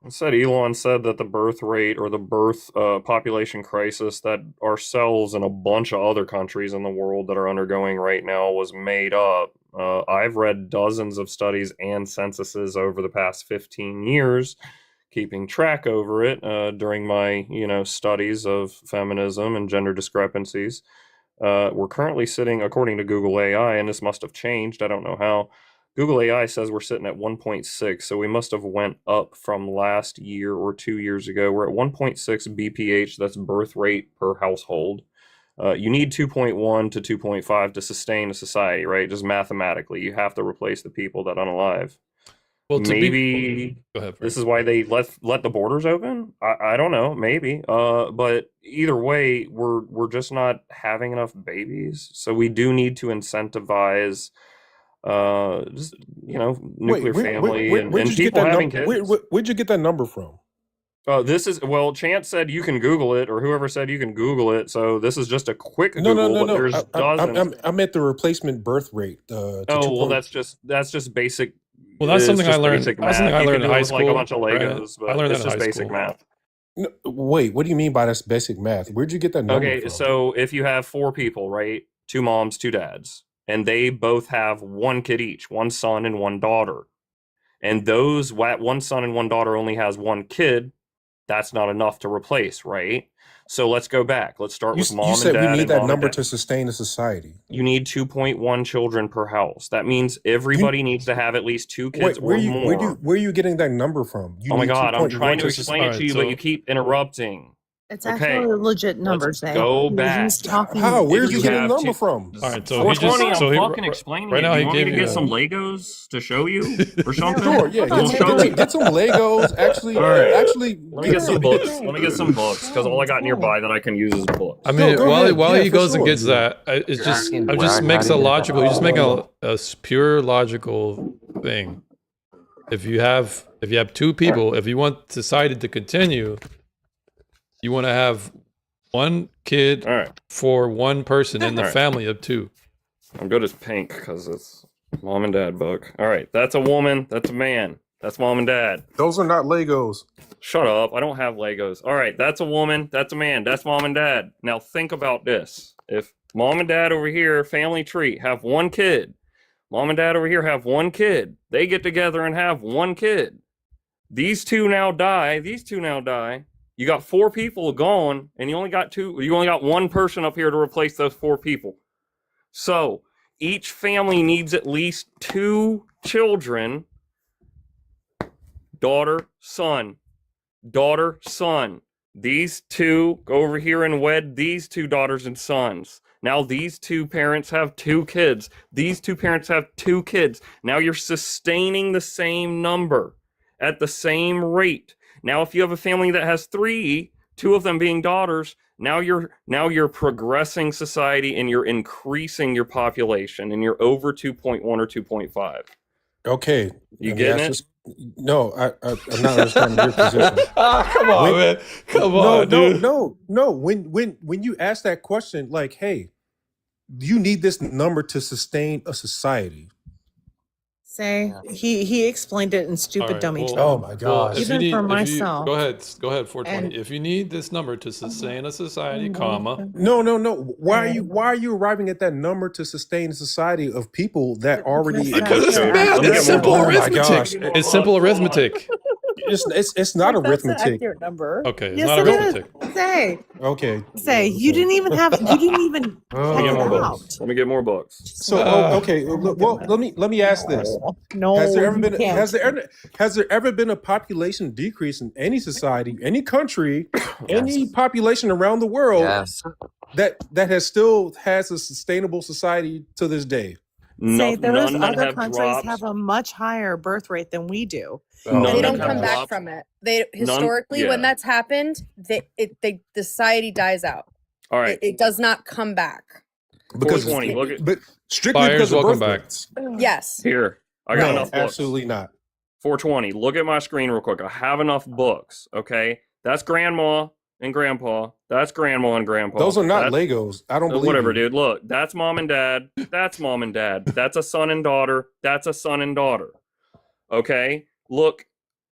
It said Elon said that the birth rate or the birth population crisis that ourselves and a bunch of other countries in the world that are undergoing right now was made up. I've read dozens of studies and censuses over the past 15 years, keeping track over it during my studies of feminism and gender discrepancies. We're currently sitting, according to Google AI, and this must have changed, I don't know how. Google AI says we're sitting at 1.6, so we must have went up from last year or 2 years ago. We're at 1.6 BPH, that's birth rate per household. You need 2.1 to 2.5 to sustain a society, right? Just mathematically, you have to replace the people that unalive. Well, to be maybe go ahead, this Frank. is why they let the borders open. I don't know, maybe. But either way, we're just not having enough babies, so we do need to incentivize, just Wait, nuclear family where'd and you get people that having number? kids. Where'd you get that number from? This is well, Chance said you can Google it, or whoever said you can Google it. So this is just a quick No, no, Google, no, but no. there's dozens. I meant the replacement birth rate to Oh two well, point. that's just basic. Well, that's It's something I just learned. basic That's something math. I You learned can in do it high with like a school. bunch of Brandon. Legos, I but learned it's that in just high basic school. math. No, wait, what do you mean by that's basic math? Where'd you get that number Okay, from? so if you have 4 people, right? 2 moms, 2 dads, and they both have 1 kid each, 1 son and 1 daughter. And those 1 son and 1 daughter only has 1 kid, that's not enough to replace, right? So let's go back. Let's start with You mom and said we dad need and that mom and number dad. to sustain a society. You need 2.1 children per house. That means everybody needs to have at least 2 kids Wait, where or you more. where are you getting that number from? You Oh my need God, I'm 2.1 trying to to explain it Alright, to you, but you so keep interrupting. It's Okay, actually a legit number, let's Zay. go back. He's talking. How? Where are If you you getting the have number 2, from? alright, so he 420, just I'm so he fucking explaining right it. now Do he you want me gave to you get some Legos to show you or something? Sure, yeah. I'm gonna show you. Get some Legos. Actually, All right. actually, Let me get some books. Let me get some books because all I got nearby that I can use is books. I mean, go while ahead. while Yeah, he for goes and sure. gets that, it's just it just makes a logical. You just make a pure logical thing. If you have 2 people, if you want society to continue, you want to have 1 kid All right. for 1 person in the All right. family of 2. I'm good as pink because it's mom and dad book. All right, that's a woman. That's a man. That's mom and dad. Those are not Legos. Shut up. I don't have Legos. All right, that's a woman. That's a man. That's mom and dad. Now think about this. If mom and dad over here, family tree, have 1 kid, mom and dad over here have 1 kid, they get together and have 1 kid. These two now die. You got 4 people gone, and you only got 1 person up here to replace those 4 people. So each family needs at least 2 children. Daughter, son. Daughter, son. These 2 go over here and wed these 2 daughters and sons. Now these 2 parents have 2 kids. These 2 parents have 2 kids. Now you're sustaining the same number at the same rate. Now if you have a family that has 3, 2 of them being daughters, now you're progressing society and you're increasing your population and you're over 2.1 or 2.5. Okay. You let me getting ask it? this- No, I'm not understanding your position. Come on, man. Come on, dude. No. When you ask that question, like, hey, you need this number to sustain a society. Say he explained it in stupid Alright, dummy well, terms. Oh my well, gosh. if you Even need, for if you myself. go ahead, 420. And If you need this number to sustain a society, comma, No. Why are you arriving at that number to sustain a society of people that already because it's exist? math. Let me It's get simple more Oh my arithmetic. gosh. It's simple arithmetic. It's not That's an arithmetic. accurate number. Okay, it's Yes, not it arithmetic. is. Say, Okay. you didn't even check Let me get it more out. books. Let me get more books. So okay, Oh, well let me ask this: No, Has there ever you been can't. has there ever been a population decrease in any society, any country, any population around the world Yes. that still has a sustainable society to this day? Say those None that other have countries dropped. have a much higher birth rate than we do. None They that don't have come back dropped. from it. They None. historically, when Yeah. that's happened, the society dies out. All right. It does not come back. Because 420. Look at but strictly Buyers, because of welcome birth back. rates. Yes. here. I got No, enough books. absolutely not. 420. Look at my screen real quick. I have enough books. Okay, that's grandma and grandpa. That's grandma and grandpa. Those are not That's- Legos. I don't believe whatever, you. dude. Look, that's mom and dad. That's mom and dad. That's a son and daughter. That's a son and daughter. Okay. Look,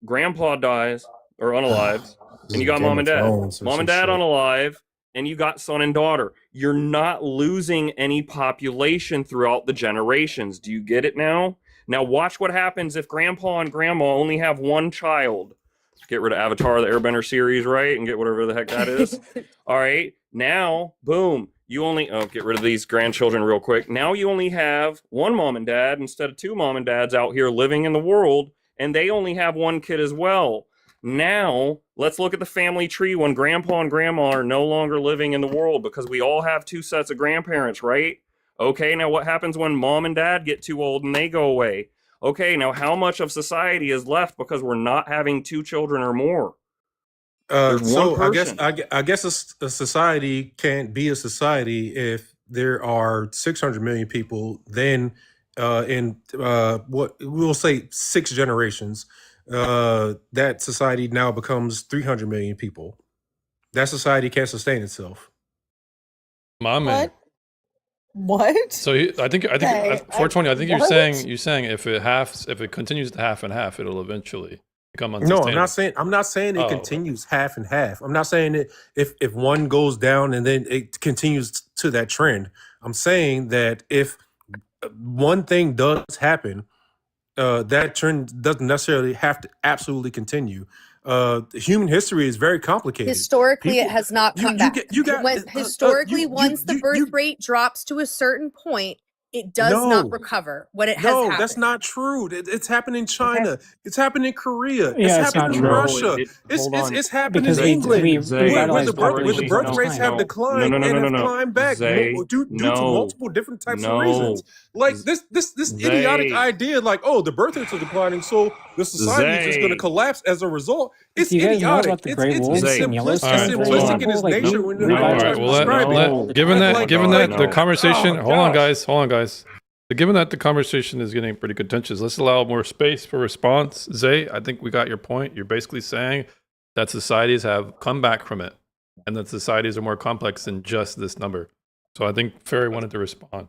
grandpa dies or unalived, and you got Game mom of and dad. Thrones or Mom some and dad shit. unalive, and you got son and daughter. You're not losing any population throughout the generations. Do you get it now? Now watch what happens if grandpa and grandma only have 1 child. Get rid of Avatar, the Airbender series, right? And get whatever the heck that is. All right. Now, boom. You only get rid of these grandchildren real quick. Now you only have 1 mom and dad instead of 2 mom and dads out here living in the world, and they only have 1 kid as well. Now, let's look at the family tree when grandpa and grandma are no longer living in the world because we all have 2 sets of grandparents, right? Okay, now what happens when mom and dad get too old and they go away? Okay, now how much of society is left because we're not having 2 children or more? There's one So person. I guess a society can't be a society if there are 600 million people. Then in what we'll say 6 generations, that society now becomes 300 million people. That society can't sustain itself. My man. What? So I think Okay, 420. I think what? you're saying if it continues to half and half, it'll eventually become No, unsustainable. I'm not saying it Oh, continues half and half. I'm not saying that if one goes down and then it continues to that trend. I'm saying that if one thing does happen, that trend doesn't necessarily have to absolutely continue. Human history is very complicated. Historically, it People, has not come back. you got Historically, once the birth rate drops to a certain point, it does not no. recover when it has No, happened. that's not true. It's happened in China. It's happened in Korea. It's Yeah, it's not happened in true. Russia. Hold on. It's happened Because in we England, where revitalized the populations birth all the rates have time. declined and have climbed back Zay, due to multiple different types of reasons. Like this idiotic Zay. idea, like, oh, the birth rates are declining, so the society is just going to Zay. collapse as a result. It's Do you guys know idiotic. about the Grey Wolves Zay. and Yellowstone? All right, There's hold simplistic on. in its like nature when No, All I right. try to Well, describe it. no. given that no. the conversation, Oh, hold on, gosh. guys. Given that the conversation is getting pretty contentious, let's allow more space for response. Zay, I think we got your point. You're basically saying that societies have come back from it, and that societies are more complex than just this number. So I think Ferry wanted to respond.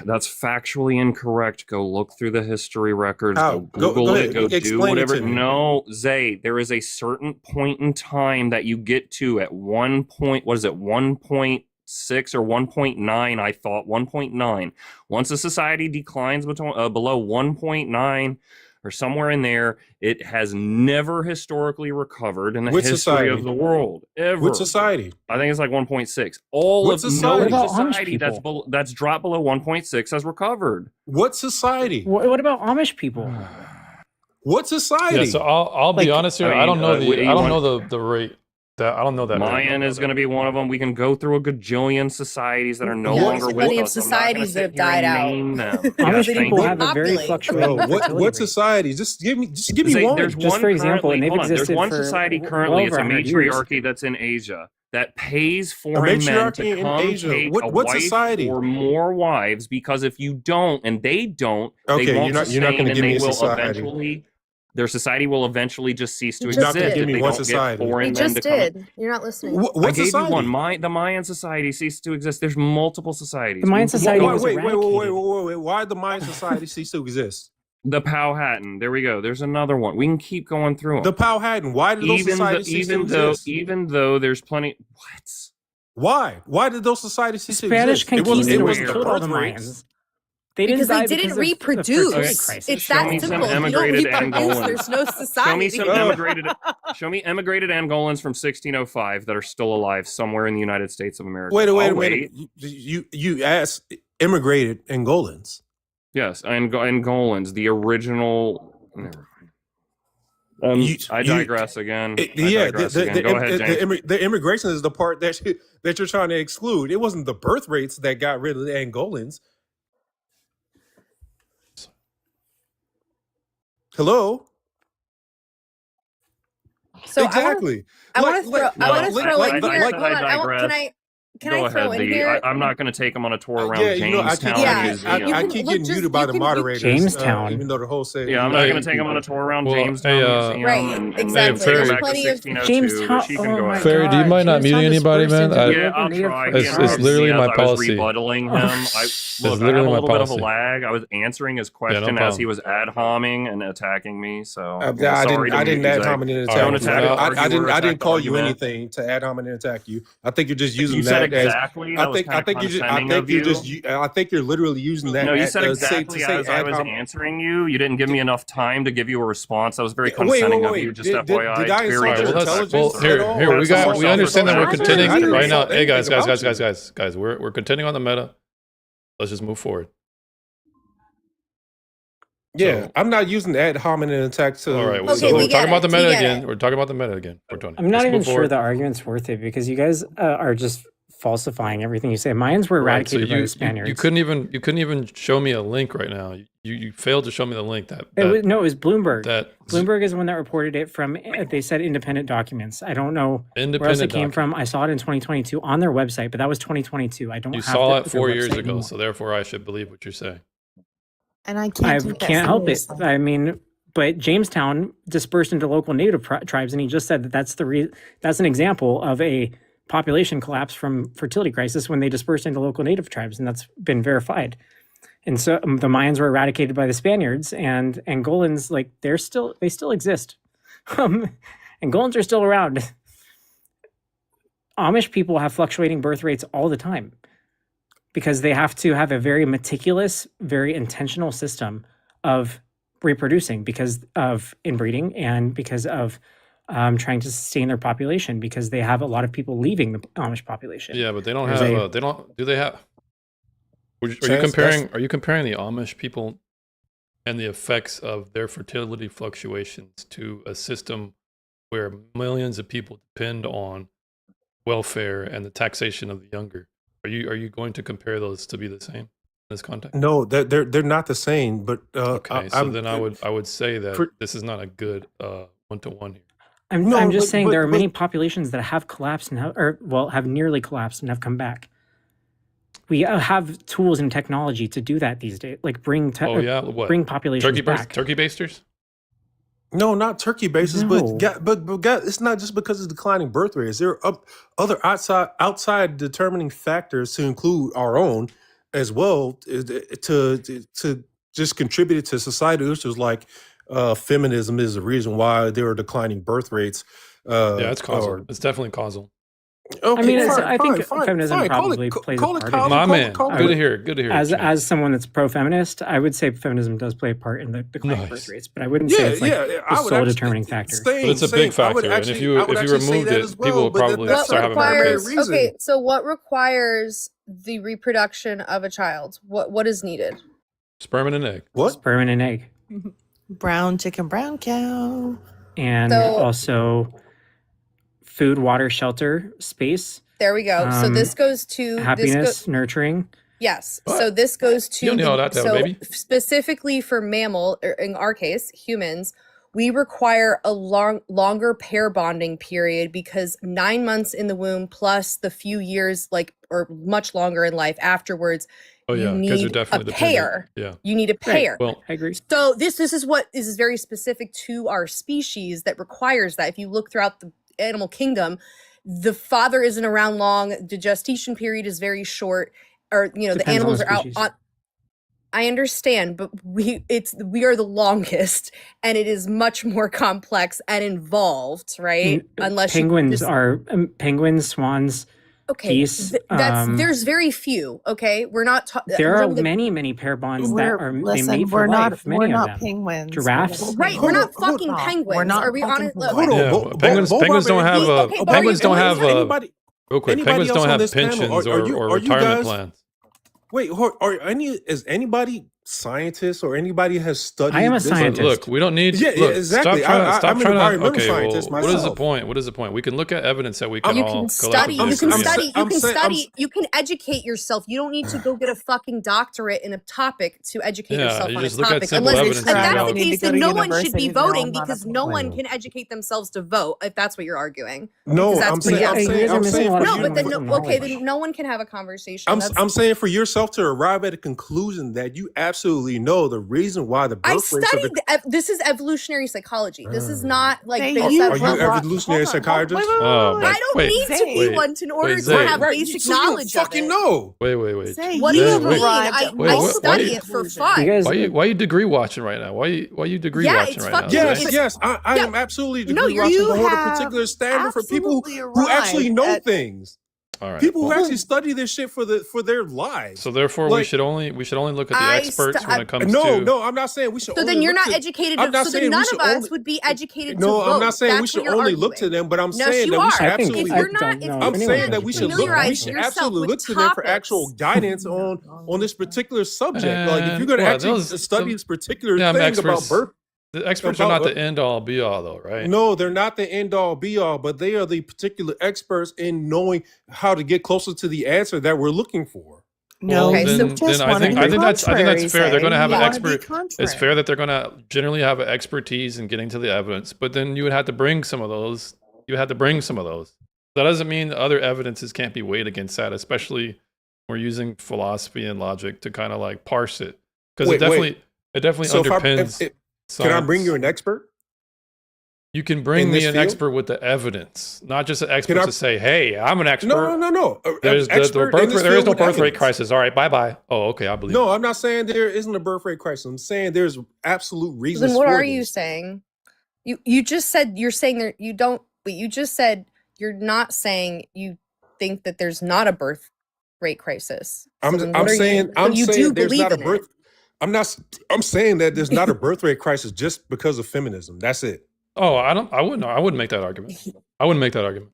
That's factually incorrect. Go look through the history records. How? Go Go Google ahead. it. Go do Explain it whatever. to me. No, Zay, there is a certain point in time that you get to at 1 point. What is it? 1.6 or 1.9? I thought 1.9. Once a society declines below 1.9 or somewhere in there, it has never historically recovered in the Which history society? of the world ever. Which society? I think it's like 1.6. All What of society? no What about Amish society that's people? that's dropped below 1.6 has recovered. What society? What about Amish people? What society? Yeah, so I'll be Like, honest here. I I mean, don't know you I don't want- know the rate. That I don't know that. rate. Mayan is going to be one of them. We can go through a gajillion societies that are no Yeah, longer there's with plenty of us. I'm not gonna societies that sit have here and died out. name them. Amish Yes, people thank have you. a very Populate. fluctuating Bro, fertility what rate. society? Just give me Zay, one. there's Just one for example, currently, and they've hold on, there's existed one for society well currently, it's over a 100 years. matriarchy that's in Asia that pays A foreign men to matriarchy in come Asia. take a What wife society? or more wives, because if you don't and they don't, they Okay, won't you're not sustain going to and give me they a will society. eventually, their society will eventually just cease to You You're not just going to exist give did. if me they one don't get society. You foreign men just to come. did. You're not listening. What I gave society? you one. The Mayan society ceased to exist. There's multiple societies. The Mayan We can society go was Wait. eradicated. Why did the Mayan society cease to exist? the Powhatan. There we go. There's another one. We can keep going through The them. Powhatan. Why did those societies cease to exist? Even though there's plenty. What? Why? Why did those societies cease to Spanish exist? It wasn't conquistadors the killed all the birth rates. Mayans. They didn't Because they die didn't because of the reproduce. fertility crisis. It's Show that me some simple. If you don't emigrated reproduce, Angolans. there's no society. Show me some emigrated. Show me emigrated Angolans from 1605 that are still alive somewhere in the United States of America. Wait a I'll minute. You asked immigrated Angolans. Yes, Angolans, the original. I digress again. I digress again. Go ahead, James. The immigration is the part that you're trying to exclude. It wasn't the birth rates that got rid of the Angolans. Hello. So Exactly. I want to throw. I want to throw in here. like- Hold on. I digress. Can Go I throw ahead, in Lee. here? I'm not going to take them on a tour around Yeah, you know, I Jamestown keep, Museum. I keep getting muted by the moderators. Jamestown. Even though the whole say. Yeah, I'm not going to take them on a tour around Jamestown Museum. Right, and exactly. take 'em There's back to plenty of 1602, Jamestown. but she can Oh go my ahead. Ferry, do you God, mind not muting Jamestown anybody, dispersed man? into Yeah, the I'll native try. It's Interrupted literally me my as I was policy. rebuttaling him. I have literally a my little bit of a policy. lag. I was answering his question as problem. he was ad homing and attacking me. So I sorry didn't to ad Zach. hominem and Don't attack you. attack the I arguer, didn't attack call the you argument. anything to ad hominem and attack you. I think you're just using You said that as. exactly. That was kinda I think you're literally using that. No, you as- said to exactly say as I ad was hom- answering you. You didn't give me enough time to give you a response. That was very Wait, condescending of wait. you. Just Did FYI. I Very insult your disrespectful. intelligence at all? Here, we understand that we're contending right now. insult Hey guys, anything about you. guys, we're contending on the meta. Let's just move forward. Yeah, I'm not using ad hominem attack to. All right, Okay, so we we're get talking about it. the We meta get again. it. We're talking about the meta again. 420. I'm not Let's even move sure forward. the argument's worth it because you guys are just falsifying everything you say. Mayans were Right. So eradicated by the you Spaniards. couldn't even show me a link right now. You failed to show me the link that It was Bloomberg. that Bloomberg is the one that reported it from. They said independent documents. I don't know where else independent it came document. from. I saw it in 2022 on their website, but that was 2022. I don't. You have saw it their 4 years website ago, anymore. so therefore I should believe what you're saying. And I I can't take that can't help it. seriously. I mean, but Jamestown dispersed into local native tribes, and he just said that that's an example of a population collapse from fertility crisis when they dispersed into local native tribes, and that's been verified. And so the Mayans were eradicated by the Spaniards, and Angolans, like they still exist. Angolans are still around. Amish people have fluctuating birth rates all the time because they have to have a very meticulous, very intentional system of reproducing because of inbreeding and because of trying to sustain their population, because they have a lot of people leaving the Amish population. Yeah, but they don't There's have. They don't. Do they have? Are you comparing? Are you comparing the Amish people and the effects of their fertility fluctuations to a system where millions of people depend on welfare and the taxation of the younger? Are you going to compare those to be the same in this context? No, they're not the same. But Okay, so then I would say that this is not a good one-to-one here. I'm just saying there are many populations that have collapsed and have nearly collapsed and have come back. We have tools and technology to do that these days, like bring populations back. Turkey basters? No, not turkey bases, No. but it's not just because of declining birth rates. There are other outside determining factors to include our own as well to just contribute to societal issues like feminism is the reason why there are declining birth rates. Yeah, it's causal. It's definitely causal. Okay, I mean, fine, I think fine, feminism fine. probably plays a part. in it. My man, call it. good to hear. Good to hear. As someone that's pro-feminist, I would say feminism does play a part in the declining birth rates, but I wouldn't say it's like the I would sole actually- determining factor. But it's a big factor, and if you removed it, people would probably start having more kids. Okay, so what requires the reproduction of a child? What is needed? Sperm and an egg. What? Sperm and an egg. Brown chicken, brown cow. And So- also food, water, shelter, space. There we go. So this goes to happiness, nurturing. Yes. What? So this goes to You don't know that, so baby. specifically for mammal, or in our case, humans, we require a longer pair bonding period because 9 months in the womb plus the few years, or much longer in life afterwards. Oh yeah, you because you're need definitely a pair. dependent. Yeah. You need a pair. Well, I agree. So this is what is very specific to our species that requires that. If you look throughout the animal kingdom, the father isn't around long. The gestation period is very short, or the Depends on animals the are out species. on. I understand, but we are the longest, and it is much more complex and involved, right? Unless penguins you are penguins, swans, geese. there's very few. Okay, we're not. There are many pair bonds that are they mate for life. Many of them. Penguins. Giraffes. Right, we're not fucking penguins. We're not Are we honest? fucking Yeah, penguins don't have penguins don't have anybody. real quick. Anybody Penguins else don't on have this panel, pensions are you- or are you retirement guys- plans. Wait, is anybody scientists or anybody has studied? I am a this? scientist. Look, we don't need. Yeah, look, exactly. Stop I'm trying an to. environmental Okay, scientist well, what is the myself. point? What is the point? We can look at evidence that we can You all can study. collectively You can agree on. study. You I'm can saying- study. You can educate yourself. You don't need to go get a fucking doctorate in a topic to educate Yeah, yourself you on a just look at topic. simple Unless evidence if and that's go. the You need case, to go then to no one should university be to know voting I'm not a because no one penguin. can educate themselves to vote. If that's what you're arguing. No, Because that's I'm what saying. you I'm have. saying. I'm saying. No, for but then you- okay, then no one can have a conversation. That's- I'm saying for yourself to arrive at a conclusion that you absolutely know the reason why the I birth rates of studied. This is evolutionary psychology. This is not like Hey, based you- on. Are you evolutionary psychiatrist? Oh, I don't need to be Wait. one in order Wait, to Zay. have Right, basic so you knowledge of fucking it. know. Wait. Say What do you you have mean? arrived I at Wait, what- study why- it for You fun. guys, Why you degree watching right now? Why you degree Yeah, watching it's right now? fucking- Zay? Yes, I Yeah. am absolutely No, degree you're- watching you to hold a have particular standard for people absolutely who actually arrived know at- things. All right. People who well, actually study this shit for their lives. so therefore, we Like- should only look at the I experts st- when it comes No, to. no, I'm not saying we should. So only then you're look not to- educated. I'm not So saying then we none should of us only- would be educated to No, vote. I'm not saying we That's should what you're only look to arguing. them, but I'm Yes, saying you that we should are. absolutely. If I you're not, don't if know you if I'm anyone saying can that we should look. familiarize We should yourself absolutely with look to them for topics. actual guidance on this particular subject. Like if you're going to Well, actually study study this particular Yeah, I'm thing about experts. birth. The experts are not about the end all be all, though, right? no, they're not the end all be all, but they are the particular experts in knowing how to get closer to the answer that we're looking for. No, Okay, you so Then just I want to think be I think that's contrary, fair. They're going to Zay. have You an want to be expert. It's contrary. fair that they're going to generally have an expertise in getting to the evidence, but then you would have to bring some of those. You had to bring some of those. That doesn't mean other evidences can't be weighed against that, especially when we're using philosophy and logic to kind of like parse it, because Wait, wait. it definitely So underpins. can I bring you science. an expert You can bring in me this an field? expert with the evidence, not just an expert I? to say, "Hey, I'm an expert." No. There's the Expert in this there is field no with birth rate evidence. crisis. All right, bye bye. Oh, okay, I believe. No, I'm not saying there isn't a birth rate crisis. I'm saying there's absolute reasons Then what for are you this. saying? You just said you're saying there you don't. But you just said you're not saying you think that there's not a birth rate crisis. So then what are you? But you do there's believe not a in it. birth. I'm saying that there's not a birth rate crisis just because of feminism. That's it. Oh, I wouldn't make that argument. I wouldn't make that argument.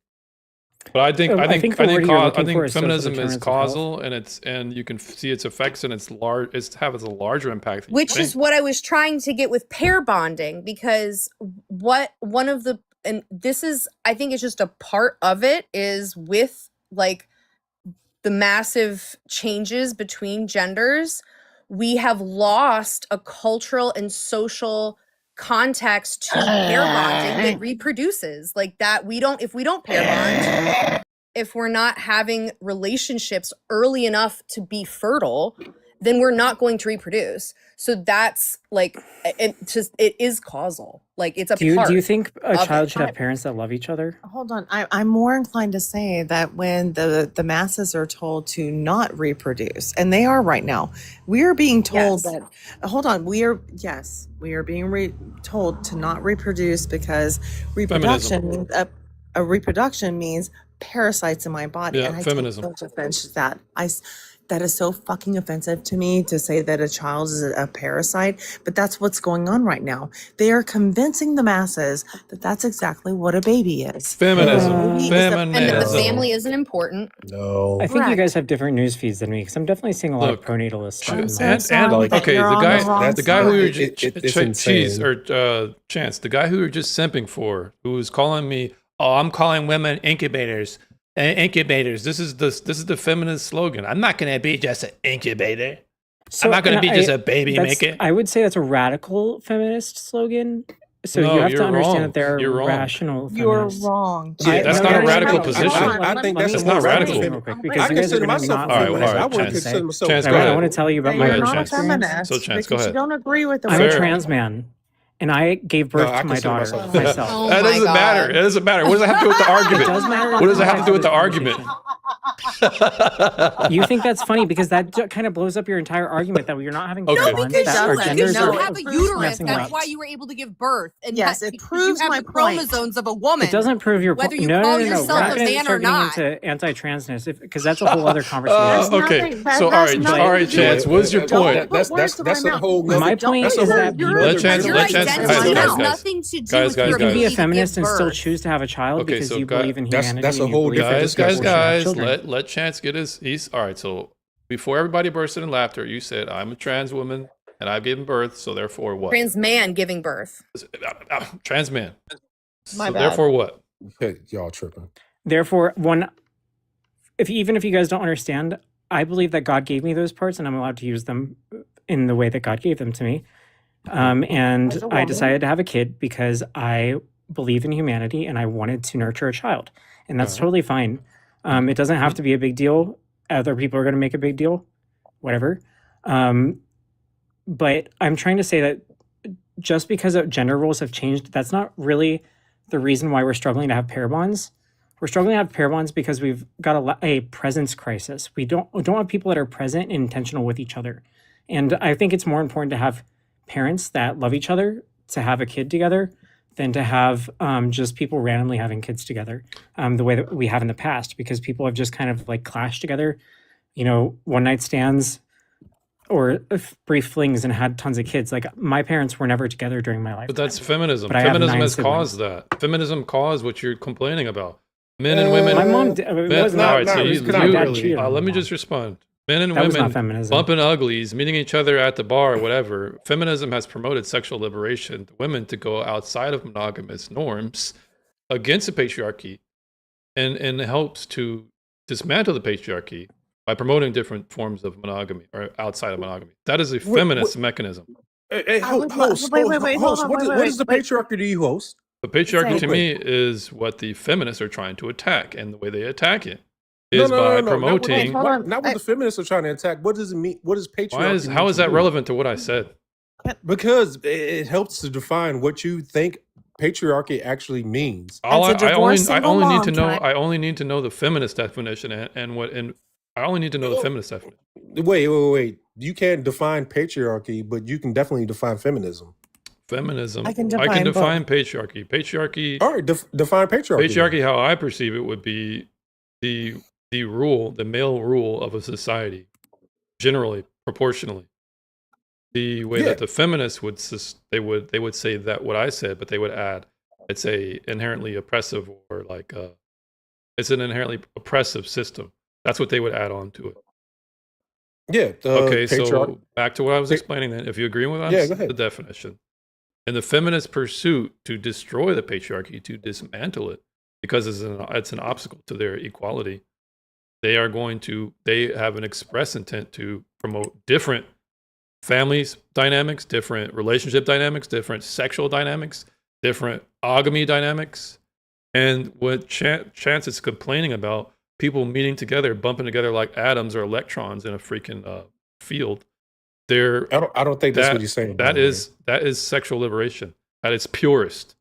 But I think the word you're looking for is social feminism is determinants of health. causal, and you can see its effects, and it's a larger impact. Than you Which think. is what I was trying to get with pair bonding, because one of the, and this is, I think it's just a part of it, is with like the massive changes between genders, we have lost a cultural and social context to pair bonding that reproduces like that. If we don't pair bond, if we're not having relationships early enough to be fertile, then we're not going to reproduce. So that's like, it is causal. Like it's a Do part. you think a of child it. should have parents that love each other? Hold on. I'm more inclined to say that when the masses are told to not reproduce, and they are right now, we are being told Yes. that, hold on, we are being told to not reproduce because reproduction, a reproduction means parasites in my body. Yeah, And I feminism. take such offense to that. That is so fucking offensive to me to say that a child is a parasite, but that's what's going on right now. They are convincing the masses that that's exactly what a baby is. Feminism. And that the Feminism. family isn't important. No. I think you Correct. guys have different news feeds than me because I'm definitely seeing a lot Look, of pronatalists. I'm so and sorry that okay, you're on the wrong the guy who side. you're just It's cheese insane. or chance, the guy who you're just simping for, who was calling me, oh, I'm calling women incubators. Incubators. This is the feminist slogan. I'm not gonna be just an incubator. I'm not gonna be just a baby maker. I would say that's a radical feminist slogan. So No, you have to you're understand wrong. that there You're are wrong. rational You're feminists. wrong. Yeah, that's not a radical Hold on, position. I think that's That's a not more radical. real quick, because I you guys are consider gonna myself not a All right, feminist. all right, I wouldn't Chance. consider myself. Chance, a go I ahead. want to tell you about But my you're not a perspective. feminist So, Chance, go because you ahead. don't agree with the I'm a Fair. trans man, and I gave birth No, I to my consider daughter myself- myself. Oh That my doesn't matter. God. It doesn't matter. What does it have to do with the argument? It does matter. What does it have to do with the conversation. argument? You think that's funny because that kind of blows up your entire argument that you're not having Okay. fun, No, Because that our you genders don't are have a uterus. messing That's up. why you were able to give birth. And Yes, that- it because proves you have my the point. chromosomes of a woman. It doesn't prove your Whether point. you No, call no, no, no. We're yourself not a going to man or start getting not. into anti-transness because that's a whole other conversation. Okay. That So has nothing all right, to do with- Chance. What's your Don't point? put words to my That's a mouth. whole My nother- point that's a is whole that nother Let Chance- Your let Chance- identity guys, has guys. nothing to do Guys, with guys, your You can be a ability to feminist give and still birth. choose to have a child Okay, because so you believe in that's humanity. a and you whole believe different that discussion. Guys, abortion should have children. let Chance get his. All right. So before everybody bursted in laughter, you said I'm a trans woman and I've given birth, so therefore what? Trans man giving birth. Trans man. My So bad. therefore what? Hey, y'all tripping. Therefore, even if you guys don't understand, I believe that God gave me those parts and I'm allowed to use them in the way that God gave them to me. And As a I woman. decided to have a kid because I believe in humanity and I wanted to nurture a child. And that's Alright. totally fine. It doesn't have to be a big deal. Other people are going to make a big deal, whatever. But I'm trying to say that just because gender roles have changed, that's not really the reason why we're struggling to have pair bonds. We're struggling to have pair bonds because we've got a presence crisis. We don't have people that are present and intentional with each other. And I think it's more important to have parents that love each other, to have a kid together, than to have just people randomly having kids together the way that we have in the past, because people have just kind of like clashed together, one night stands or brief flings and had tons of kids. Like my parents were never together during my life. But that's feminism. But I have Feminism 9 has siblings. caused that. Feminism caused what you're complaining about. Men and women. My mom it Men- was all not. right, so it you, was 'cause my dad you- cheated on let my me mom. just respond. men and That was not women feminism. bumping uglies, meeting each other at the bar or whatever. Feminism has promoted sexual liberation to women to go outside of monogamous norms against the patriarchy and helps to dismantle the patriarchy by promoting different forms of monogamy or outside of monogamy. That is a feminist mechanism. Hey, would host, wait, hold host, on, what wait, is, wait, what is the wait. patriarchy to you, host? The patriarchy Say- to me is what the feminists are trying to attack, and the way they attack it No, is no, by no, no, not what, promoting. hold on. not what the feminists are trying to attack. What does it mean? What does patriarchy mean How is to that you? relevant to what I said? Because it helps to define what you think patriarchy actually means. All As a divorced I single only need mom, to know. can I- I only need to know the feminist definition and I only need to know the feminist definition. Wait. You can't define patriarchy, but you can definitely define feminism. Feminism. I can I can define both. define patriarchy. Patriarchy. All right, define patriarchy. Patriarchy, how I perceive it, would be the rule, the male rule of a society, generally, proportionally. The way Yeah. that the feminists would they would say that what I said, but they would add it's a inherently oppressive or like it's an inherently oppressive system. That's what they would add on to it. Yeah. Okay, patriarchy. so back to what I was explaining then. If you agree with us, Yeah, go ahead. the definition. In the feminist pursuit to destroy the patriarchy, to dismantle it, because it's an obstacle to their equality, they have an express intent to promote different families dynamics, different relationship dynamics, different sexual dynamics, different ogamy dynamics. And what Chance is complaining about, people meeting together, bumping together like atoms or electrons in a freaking field. I don't think that's what he's saying. by That the way. is sexual liberation at its purest.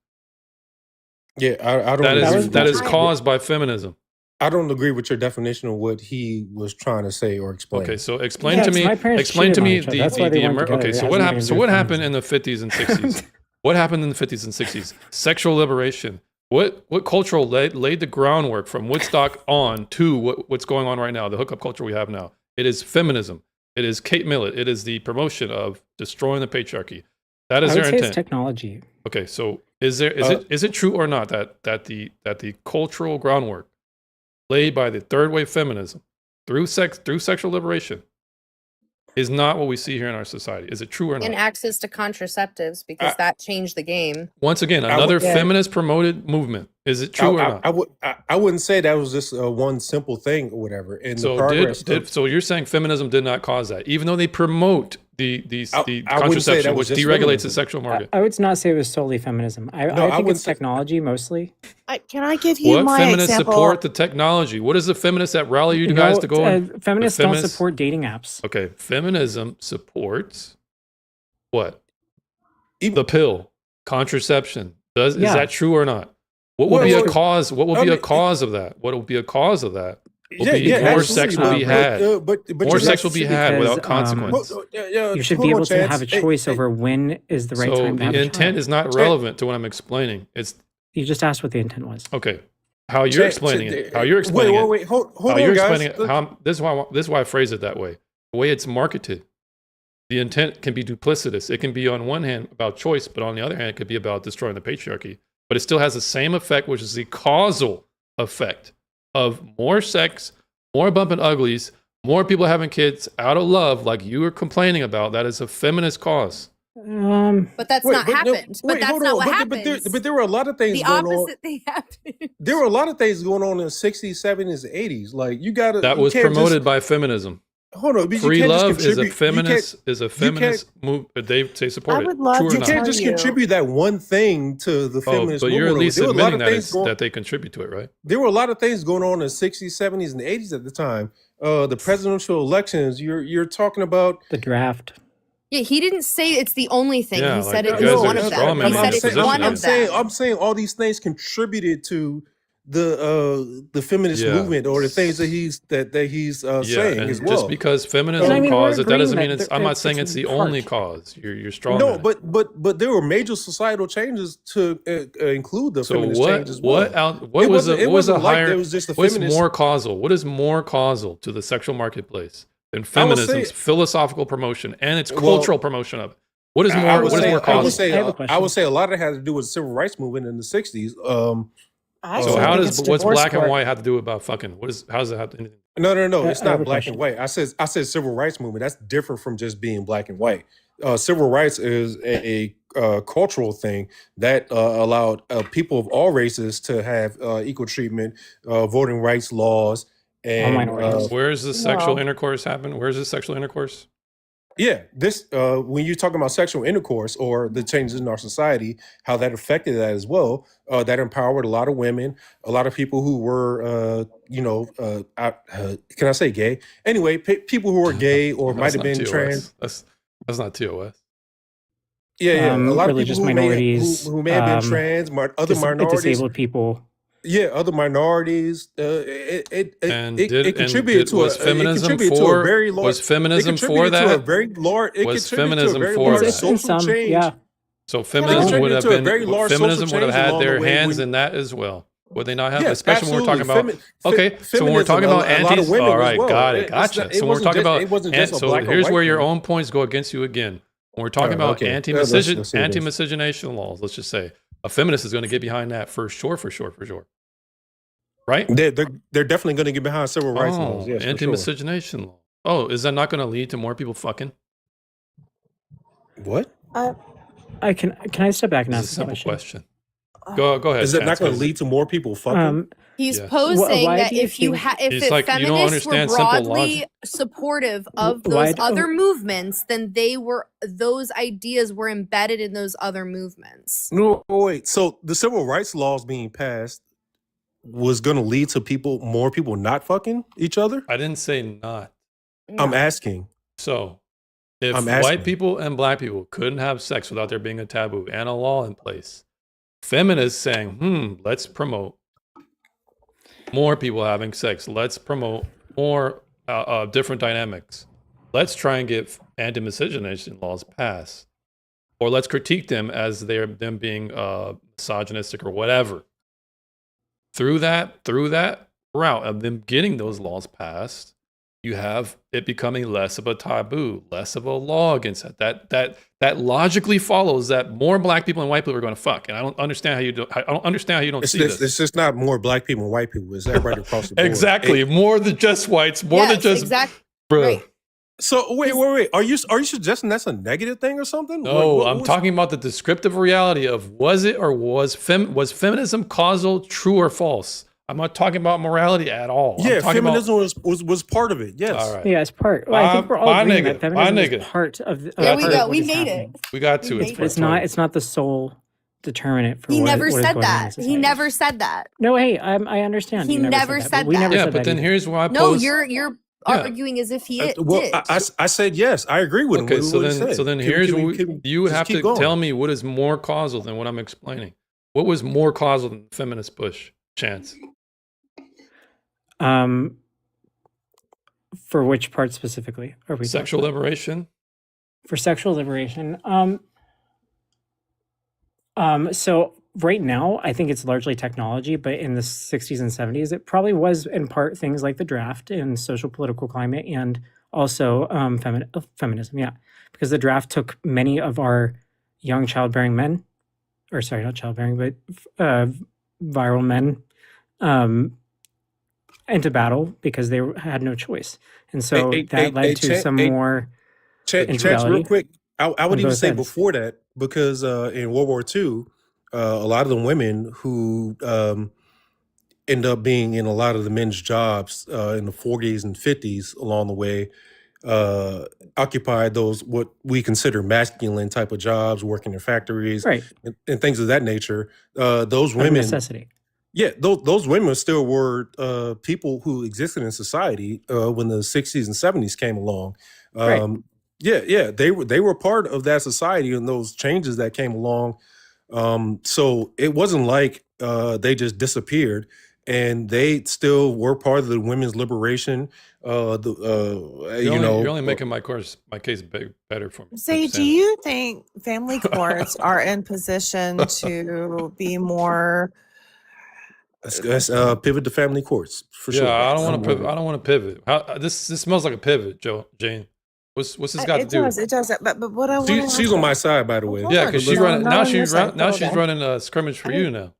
Yeah, I don't. That agree is with that what is you're- caused by feminism. I don't agree with your definition of what he was trying to say or explain. Okay, so explain Yeah, to it's me. my parents Explain to cheated on me each other. That's why they weren't together. Okay, It so has what nothing happened? to So do what with happened in the 50s and 60s? What happened in the 50s and 60s? Sexual liberation. What cultural laid the groundwork from Woodstock on to what's going on right now? The hookup culture we have now. It is feminism. It is Kate Millett. It is the promotion of destroying the patriarchy. That is I their would say it's intent. technology. Okay, so is it true or not that the cultural groundwork laid by the third wave feminism through sexual liberation is not what we see here in our society? Is it true or not? And access to contraceptives because that changed the game. Once again, I another would- feminist promoted movement. Is it true or not? I wouldn't say that was just one simple thing or whatever. And the So progress. so you're saying feminism did not cause that, even though they promote the I wouldn't say contraception, that which was just deregulates the feminism. sexual market. I would not say it was solely feminism. I I think wouldn't it's say- technology mostly. Can I give you What my feminists example? support the technology? What is the feminists that rally you guys to go? Feminists don't support dating apps. Okay, feminism supports what? The pill, contraception. Is Yeah. that true or not? What will be Well, a cause? What will I be a mean, cause of that? What will be a cause of that? Will be yeah, more absolutely, sex will be but- had. but More you sex have will be to- had without because, consequence. You should hold be on, able to Chance. have a Hey, choice hey. over when is the right So time to have the a intent child. is not relevant to what I'm explaining. It's You just asked what the intent was. okay. How you're explaining it. How you're explaining it. Wait. Hold How on, you're guys. explaining it. This is why I phrase it that way. The way it's marketed, the intent can be duplicitous. It can be on one hand about choice, but on the other hand, it could be about destroying the patriarchy. But it still has the same effect, which is the causal effect of more sex, more bumping uglies, more people having kids out of love, like you were complaining about. That is a feminist cause. But that's not happened. But that's hold not on. what But happens. there were a lot of things The going on. opposite thing happened. There were a lot of things going on in the 60s, 70s, and 80s. Like you got to. That was promoted by feminism. Hold on, but you Free can't just love is a contribute- you feminist move. They support I it. would love True or to You not? can't tell just you. contribute that one thing to the Oh, feminist but movement. you're at least There were a lot admitting of things going. that they contribute to it, right? There were a lot of things going on in the 60s, 70s, and 80s at the time. The presidential elections. You're talking about The draft. Yeah, he didn't say it's the only thing. Yeah, he like, said you it guys was are one of straw them. He manning said your it's position one here. of them. I'm saying all these things contributed to the feminist Yeah. movement or the things that he's saying and as well. just because feminism And I mean, we're caused it, that doesn't agreeing mean that it's. I'm not it's saying it's the part. only cause. You're strong. No, but there were major societal changes to include the So feminist what? change as well. What It was wasn't- a, it what was a wasn't like higher? there was just a What's feminist- more causal? What is more causal to the sexual marketplace than I would feminism's say- philosophical promotion and its Well, cultural promotion of it? What is more? I would What is say- more I would causal? say I have a I question. would say a lot of it had to do with the civil rights movement in the 60s. I So actually how think does it's what's divorce black and court. white have to do about fucking? How does it have to? Anything? No, it's I have not a black and question. white. I said civil rights movement. That's different from just being black and white. Civil rights is a cultural thing that allowed people of all races to have equal treatment, voting rights laws, All and minorities. Where's the sexual No. intercourse happen? Where's the sexual intercourse? yeah, this when you're talking about sexual intercourse or the changes in our society, how that affected that as well. That empowered a lot of women, a lot of people who were, can I say gay? Anyway, people who were gay or might That's have not been trans. TOS. That's not TOS. Yeah, a lot of people Religious minorities, who may have been trans, other minorities. disabled people. Yeah, other minorities. It And contributed to was it feminism contributed to a for very large. was feminism it for contributed to a that? very large. It Was contributed to a feminism very for large that? social some, change. yeah. So It feminism would contributed have to a been very large social feminism would have change had along their the way hands when- in that as well. Would they not have? Yes, Especially when we're talking absolutely. about okay, so when we're Feminism, talking about a lot of anti. women All as right, well. got it, It's gotcha. not- it So when we're wasn't talking just- about it wasn't just a so black or here's white where your thing. own points go against you again. When we're talking about okay. Let's see this. anti-miscegenation laws, let's just say a feminist is going to get behind that for sure. Right? They're definitely going to get behind civil rights laws. Yes, for sure. Anti-miscegenation law. Oh, is that not going to lead to more people fucking? What? Can I step back and It's a ask a simple question? question. Go ahead. Is it not Chance, going to 'cause- lead to more people fucking? He's Yeah. posing Why that do you if you think- if He's like, you don't feminists were understand simple broadly logic. supportive of Why those do- other movements, then those ideas were embedded in those other movements. No, wait. So the civil rights laws being passed was going to lead to more people not fucking each other? I didn't say not. I'm asking. So, if I'm asking. white people and black people couldn't have sex without there being a taboo and a law in place, feminists saying, let's promote more people having sex. Let's promote more different dynamics. Let's try and get anti-miscegenation laws passed, or let's critique them as them being misogynistic or whatever. Through that route of them getting those laws passed, you have it becoming less of a taboo, less of a law against that. That logically follows that more black people and white people are going to fuck. And I don't understand how you don't It's see just, this. it's just not more black people and white people. It's everybody across the board. Exactly, more than just whites, more than Yes, just exactly. bro. Right. So wait. Are you suggesting that's a negative thing or something? No, I'm talking about the descriptive reality of was feminism causal, true or false? I'm not talking about morality at all. I'm Yeah, talking about- feminism was part of it. Yes. All right. Yeah, it's part. Well, I think we're all my agreeing nigga, that my feminism nigga. is part of. There we part go. of what We is made happening. it. We got to. We It's made But it's not. It's not the sole determinant for He what, never what is said going on in that. society. He never said that. No, hey, I understand. He you never that, said but we that. never Yeah, said but that then either. here's why I No, pose. you're arguing as if he Well, did. I said yes. I agree with him. Okay, with so what he then said. here's Can we- what can we you just have keep to going? tell me what is more causal than what I'm explaining. What was more causal than the feminist push? Chance. For which part specifically are we? Sexual talking about? liberation. For sexual liberation. So right now, I think it's largely technology, but in the 60s and 70s, it probably was in part things like the draft and social political climate, and also feminism. Yeah, because the draft took many of our young childbearing men, or sorry, not childbearing, but viral men, into battle because they had no choice, and so that led to some more Chance, infidelity real quick. I would on even both say ends. before that, because in World War II, a lot of the women who end up being in a lot of the men's jobs in the 40s and 50s along the way occupied those what we consider masculine type of jobs, working in factories, Right. and things of that nature. Those out of women, necessity. yeah, those women still were people who existed in society when the 60s and 70s came along. Right. Yeah, they were part of that society and those changes that came along. So it wasn't like they just disappeared, and they still were part of the women's liberation. You're only making my case better for me. Say, do you think family courts are in position to be more? Let's pivot to family courts for Yeah, sure. I don't want to pivot. I don't want to pivot. This smells like a pivot, Jane. What's this got to It do? does. It does. But what I want She's on my side, by the way. Yeah, because she's No, running not now. on your side. Now Hold she's on. running a scrimmage for you now.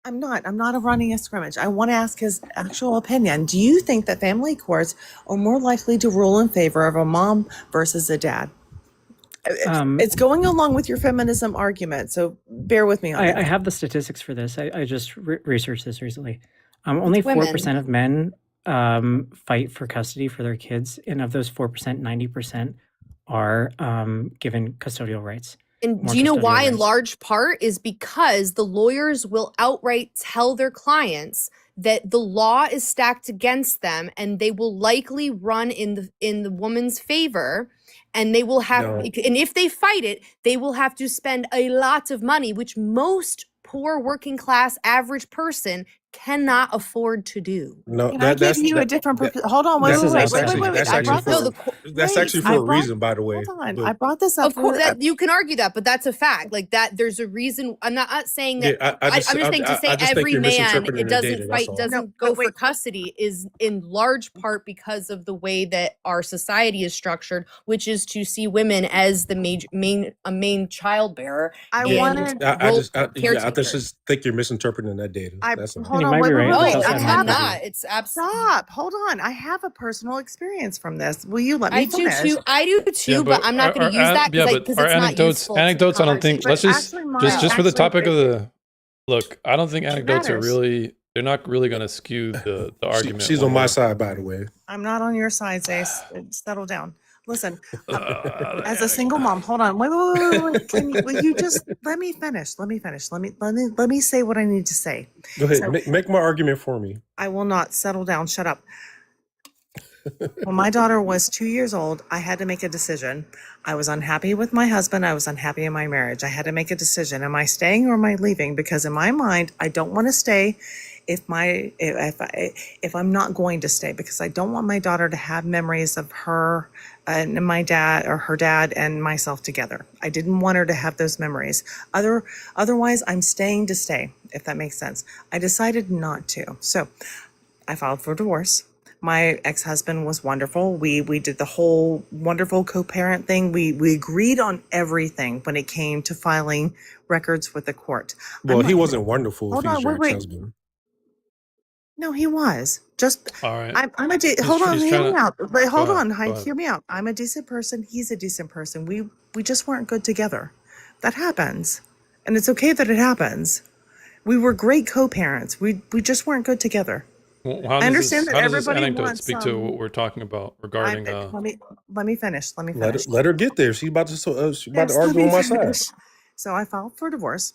I'm not running a scrimmage. I want to ask his actual opinion. Do you think that family courts are more likely to rule in favor of a mom versus a dad? It's going along with your feminism argument, so bear with me on I it. have the statistics for this. I just researched this recently. Only women. 4% of men fight for custody for their kids, and of those 4%, 90% are given custodial rights. And more do you know custodial why? In rights. large part is because the lawyers will outright tell their clients that the law is stacked against them, and they will likely run in the woman's favor, and they will have, No. and if they fight it, they will have to spend a lot of money, which most poor working class average person cannot afford to do. No, Can I give you a different? Hold on, wait, This is wait, wait, outside. wait, wait, wait, wait. that's I actually brought this. No, that's Wait, actually for I a brought. reason, by the way. Hold on, But I brought this up. Of course, For, that you can argue that, but that's a fact. Like that, there's a reason. I'm not saying that. yeah, I'm just saying to say I just think every you're man misinterpreting it the doesn't data. That's fight, all. doesn't No, go but wait. for custody is in large part because of the way that our society is structured, which is to see women as the main child bearer I and wanted. I role just caretaker. just think you're misinterpreting that data. That's all. Hold You on, might wait, be wait, right, wait, but No, it's wait. also I I'm have inaccurate. not. It's absolutely. Stop. Hold on. I have a personal experience from this. Will you let me I do finish? too. I do too, Yeah, but but I'm not going to use that yeah, because but our it's not anecdotes, useful to the anecdotes. I don't think. conversation. Let's But just actually, mine just for the actually topic of it, the look. I don't think it anecdotes are matters. really. They're not really going to skew the argument. She's one on my way. side, by the way. I'm not on your side, Zace. Settle down. Listen, The as a single mom, anecdotes. hold on. Wait. Will you just let me finish? Let me say what I need to say. Go ahead, So make my argument for me. I will not settle down. Shut up. When my daughter was 2 years old, I had to make a decision. I was unhappy with my husband. I was unhappy in my marriage. I had to make a decision. Am I staying or am I leaving? Because in my mind, I don't want to stay if I'm not going to stay, because I don't want my daughter to have memories of her and my dad, or her dad and myself together. I didn't want her to have those memories. Otherwise, I'm staying to stay, if that makes sense. I decided not to. So I filed for divorce. My ex-husband was wonderful. We did the whole wonderful co-parent thing. We agreed on everything when it came to filing records with the court. Well, I'm he not, wasn't wonderful if hold he's on, your wait. ex-husband. No, he was. Just All right. I'm a He's, hold on, he's hear trying me to out. But go hold ahead. on, Go Hank, ahead. hear me out. I'm a decent person. He's a decent person. We just weren't good together. That happens, and it's okay that it happens. We were great co-parents. We just weren't good together. Well, how I does understand this that how does this everybody anecdote wants speak to what we're talking about regarding let me finish. Let me finish. Let her get there. She's about to Yes, let argue me on my side. finish. So I filed for divorce.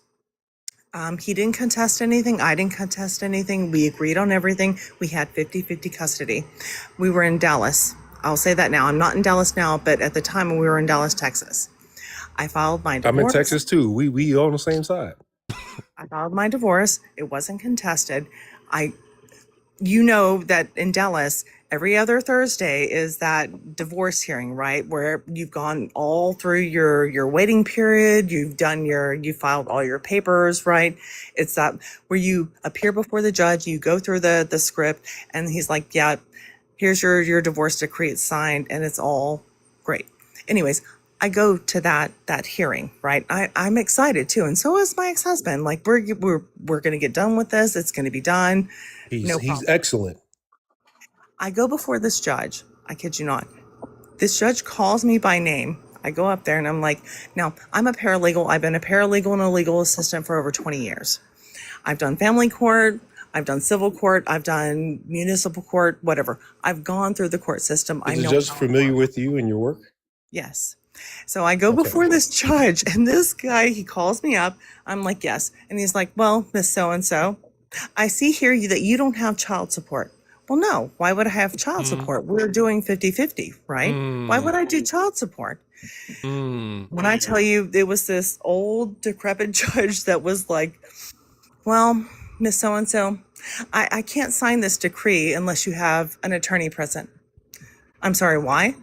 He didn't contest anything. I didn't contest anything. We agreed on everything. We had 50-50 custody. We were in Dallas. I'll say that now. I'm not in Dallas now, but at the time we were in Dallas, Texas. I filed my divorce. I'm in Texas too. We on the same side. I filed my divorce. It wasn't contested. You know that in Dallas, every other Thursday is that divorce hearing, right? Where you've gone all through your waiting period, you filed all your papers, right? It's that where you appear before the judge, you go through the script, and he's like, yeah, here's your divorce decree, it's signed, and it's all great. Anyways, I go to that hearing, right? I'm excited too, and so is my ex-husband. Like we're gonna get done with this. It's gonna be done. No He's problem. excellent. I go before this judge. I kid you not. This judge calls me by name. I go up there and I'm like, now I'm a paralegal. I've been a paralegal and a legal assistant for over 20 years. I've done family court. I've done civil court. I've done municipal court, whatever. I've gone through the court system. I Is the know judge how it familiar works. with you and your work? Yes. So I go Okay. before this judge, and this guy, he calls me up. I'm like, yes. And he's like, well, Miss So-and-so, I see here that you don't have child support. Well, no. Why would I have child support? We're doing 50-50, right? Why would I do child support? When I tell you, it was this old decrepit judge that was like, well, Miss So-and-so, I can't sign this decree unless you have an attorney present. I'm sorry, why?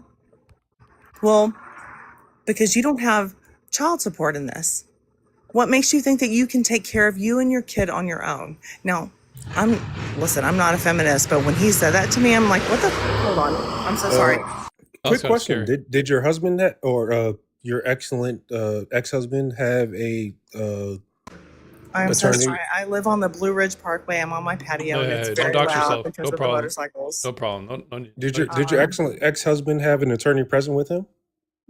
Well, because you don't have child support in this. What makes you think that you can take care of you and your kid on your own? Now, I'm not a feminist, but when he said that to me, I'm like, what the? Hold on. I'm so sorry. Quick question: Did your husband your excellent ex-husband have a I'm so attorney. sorry. I live on the Blue Ridge Parkway. I'm on my patio, and it's Hey, very don't dox loud yourself. because No of the problem. motorcycles. No problem. No need. Did your excellent ex-husband have an attorney present with him?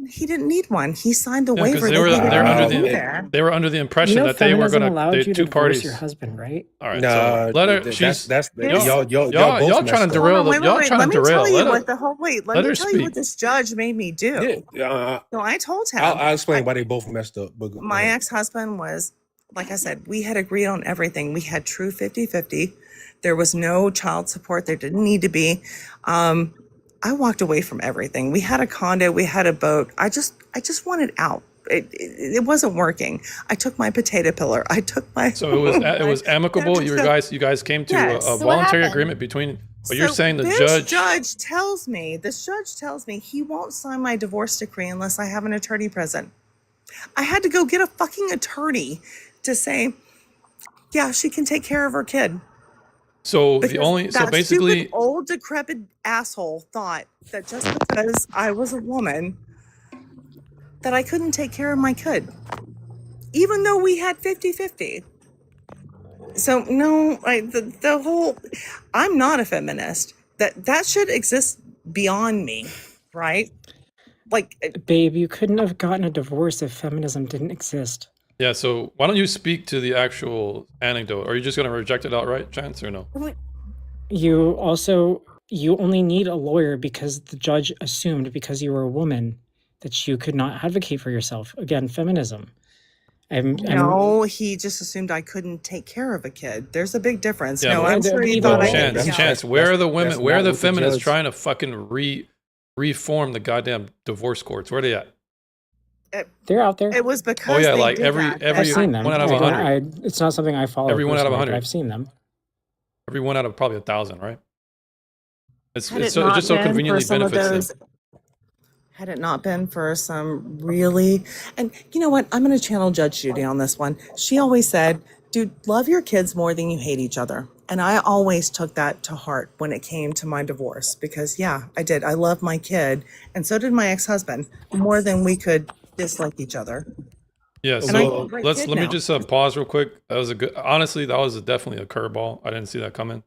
He didn't need one. He signed the Yeah, because waiver they that were he didn't they're under need to be the there. they were under the impression You know, that they were feminism gonna allowed they you to two divorce parties. your husband, right? All right, Nah, so let her. She's that's Here's- y'all both y'all messed trying up. to Hold derail on, the wait, y'all wait, wait. trying Let to me derail. tell you Let her what the whole wait. Let let me her tell you what speak. this judge made me do. Yeah, So I told him I'll explain why they both messed up. But my ex-husband was, like I said, we had agreed on everything. We had true 50-50. There was no child support. There didn't need to be. I walked away from everything. We had a condo. We had a boat. I just wanted out. It wasn't working. I took my potato pillar. I took my. So it was amicable. You guys came to Yes. a So what voluntary happened? agreement between. But you're So saying the this judge. judge tells me he won't sign my divorce decree unless I have an attorney present. I had to go get a fucking attorney to say, yeah, she can take care of her kid. So the Because only so that basically stupid old decrepit asshole thought that just because I was a woman that I couldn't take care of my kid, even though we had 50-50. So no, the whole, I'm not a feminist. That should exist beyond me, right? Like, Babe, you couldn't have gotten a divorce if feminism didn't exist. yeah. So why don't you speak to the actual anecdote? Are you just gonna reject it outright, Chance, or no? You only need a lawyer because the judge assumed because you were a woman that you could not advocate for yourself. Again, feminism. no, he just assumed I couldn't take care of a kid. There's a big difference. Yeah, No, but I'm sure he thought I could. Chance. Where are the women? that's Where are not the what the feminists judge- trying to fucking reform the goddamn divorce courts? Where are they at? They're out there. It was because Oh yeah, they like did every that. I've seen them. 1 out of Like, 100. it's not something I follow. Every 1 out of personally, but 100. I've seen them. Every 1 out of probably 1,000, right? It's Had it's, it so, it not just so been for conveniently some of benefits those, them. had it not been for some really, and you know what? I'm going to channel Judge Judy on this one. She always said, dude, love your kids more than you hate each other. And I always took that to heart when it came to my divorce because, yeah, I did. I loved my kid, and so did my ex-husband, more than we could dislike each other. Yeah, And I have a so great let kid me now. just pause real quick. That was a good. Honestly, that was definitely a curveball. I didn't see that coming.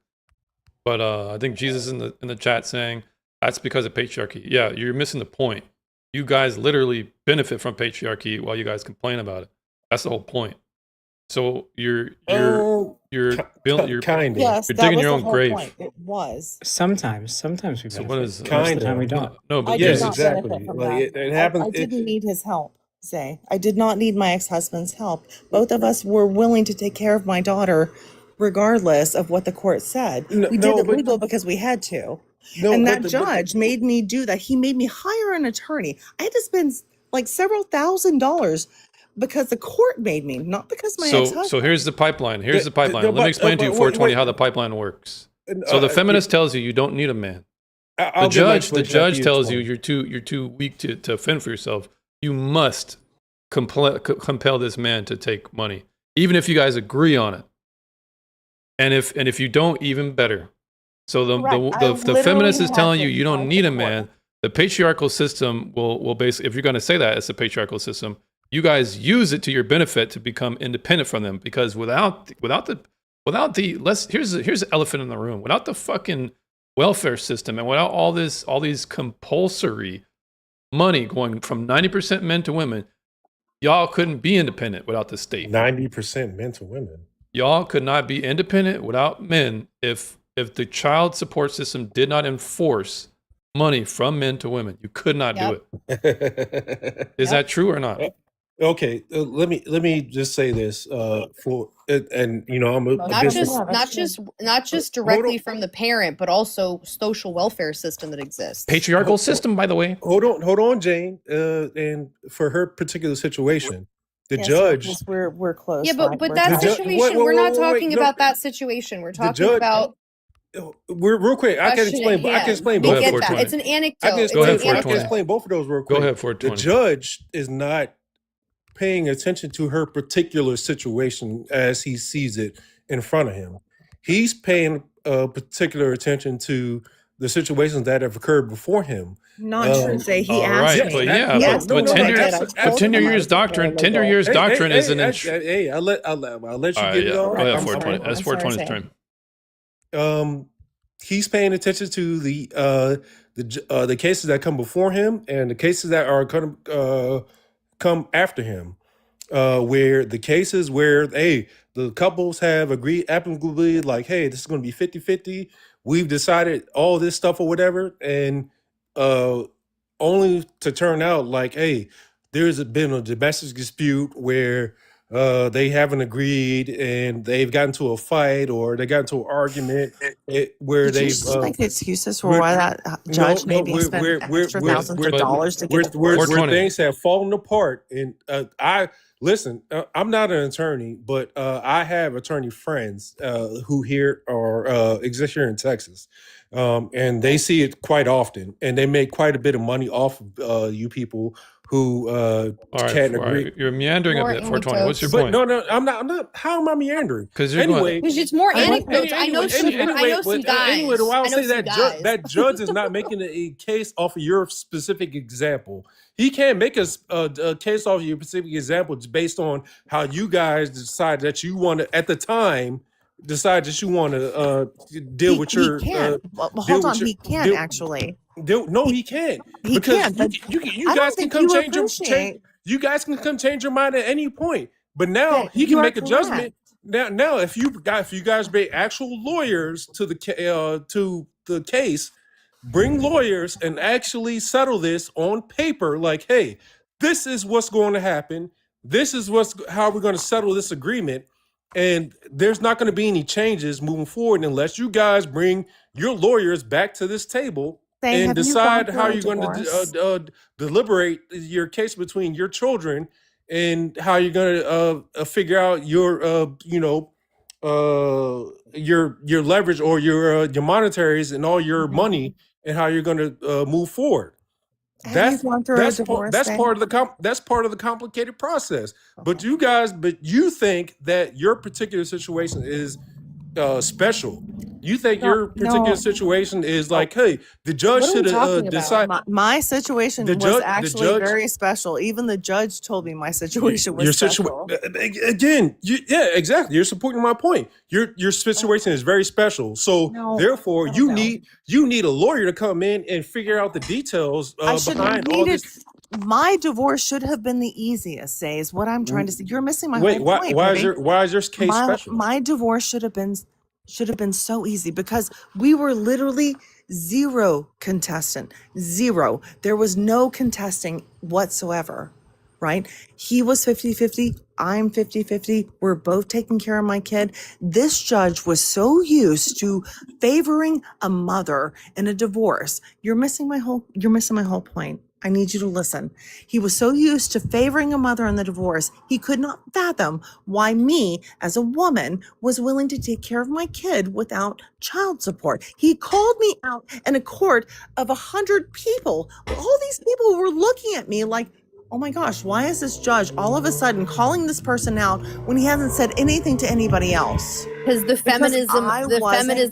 But I think Jesus in the chat saying that's because of patriarchy. Yeah, you're missing the point. You guys literally benefit from patriarchy while you guys complain about it. That's the whole point. So you're building you're kind of. Yes, you're that digging was your the own whole grave. point. It was. Sometimes we benefit. So what is Most of the Kinda. time we don't. No, but I Yes, did not exactly. benefit from Like that. it happens. I didn't need his help, Zay. I did not need my ex-husband's help. Both of us were willing to take care of my daughter regardless of what the court said. No, We did no, it but legal because we had to. no, And but that judge made me do that. He made me hire an attorney. I had to spend like several $1,000s because the court made me, not because my ex-husband. so here's the pipeline. Here's the pipeline. no, Let me but- explain to you but 420 wait, how the pipeline works. So the feminist tells you don't need a man. I'll The give my judge explanation tells after you explain. you're too weak to fend for yourself. You must compel this man to take money, even if you guys agree on it. And if you don't, even better. So the feminist is telling you don't need a man. The patriarchal system will basically, if you're going to say that it's a patriarchal system, you guys use it to your benefit to become independent from them. Because without the here's the elephant in the room. Without the fucking welfare system and without all these compulsory money going from 90% men to women, y'all couldn't be independent without the state. 90% men to women. Y'all could not be independent without men if the child support system did not enforce money from men to women. You could not do it. Is that true or not? Okay, let me just say this and you know I'm a Not just directly from the parent, but also social welfare system that exists. Patriarchal system, by the way. Hold on, Jane. And for her particular situation, the Yes, judge. because we're close. Yeah, right? but We're that close. situation, we're not talking about that situation. We're talking judge- about We're real quick. I can question explain. at I can hand. explain We both. get Go ahead, that. 420. It's an anecdote. I can It's Go explain. ahead, an I can 420. explain both of those real Go quick. ahead, The 420. judge is not paying attention to her particular situation as he sees it in front of him. He's paying particular attention to the situations that have occurred before him. Not true. Say he all asked right, me. but Yes, yeah, He but, asked me but what I tenure, did. I but told him tenure I years was preparing doctrine, my tenure golf. years Hey, doctrine is an I'll let you all right, get it yeah, go off. ahead, I'm 420. sorry. That's I'm sorry. 420's Say. turn. He's paying attention to the cases that come before him and the cases that are going to come after him. Where the cases where, hey, the couples have agreed amicably, like, hey, this is going to be 50-50. We've decided all this stuff or whatever. And only to turn out like, hey, there's been a domestic dispute where they haven't agreed and they've gotten to a fight or they got into an argument where Did you they've just make excuses for we're why that judge no maybe spent extra thousands of But dollars to get where divorced? 420. things have fallen apart. And listen, I'm not an attorney, but I have attorney friends who here are exist here in Texas, and they see it quite often, and they make quite a bit of money off of you people who All right, can't all agree. right, you're meandering a More bit. 420. What's your anecdotes. But point? no, I'm not. How am I meandering? Because you're going. Anyway, Because it's more anecdotes. I know some. I anyway, know some anyway, guys. I'll I know say some that guys. that judge is not making a case off of your specific example. He can't make a case off of your specific example just based on how you guys decide that you want to, at the time, decide that you want to deal with He your can. Well, deal hold with on. your He can deal. actually. No, he can't He because can. But you I guys don't can think come you change appreciate you guys can come change your mind at any point. But now that he you can are make a correct. judgment. Now, if you guys be actual lawyers to the case, bring lawyers and actually settle this on paper. Like, hey, this is what's going to happen. This is how we're going to settle this agreement. And there's not going to be any changes moving forward unless you guys bring your lawyers back to this table Say, and have you gone decide through how a you're going to divorce? deliberate your case between your children and how you're going to figure out your your leverage or your monetaries and all your money and how you're going to move forward. Have you That's gone through a divorce? that's Say. part of the complicated process. But you think that your particular situation is special. You think No, your particular no. situation is like, hey, the judge What are we should talking decide. about? My situation The was judge, actually very special. Even the judge told me my situation your was special. again, yeah, exactly. You're supporting my point. Your situation is very special. So No, therefore, no, you no. need a lawyer to come in and figure out the details I should have behind all needed. this. My divorce should have been the easiest. Say is what I'm trying to say. You're missing my Wait, whole point. why is Ruby. your case special? My divorce should have been so easy because we were literally zero contestant. Zero. There was no contesting whatsoever, right? He was 50-50. I'm 50-50. We're both taking care of my kid. This judge was so used to favoring a mother in a divorce. You're missing my whole point. I need you to listen. He was so used to favoring a mother in the divorce, he could not fathom why me, as a woman, was willing to take care of my kid without child support. He called me out in a court of 100 people. All these people were looking at me like, oh my gosh, why is this judge all of a sudden calling this person out when he hasn't said anything to anybody else? Because the feminism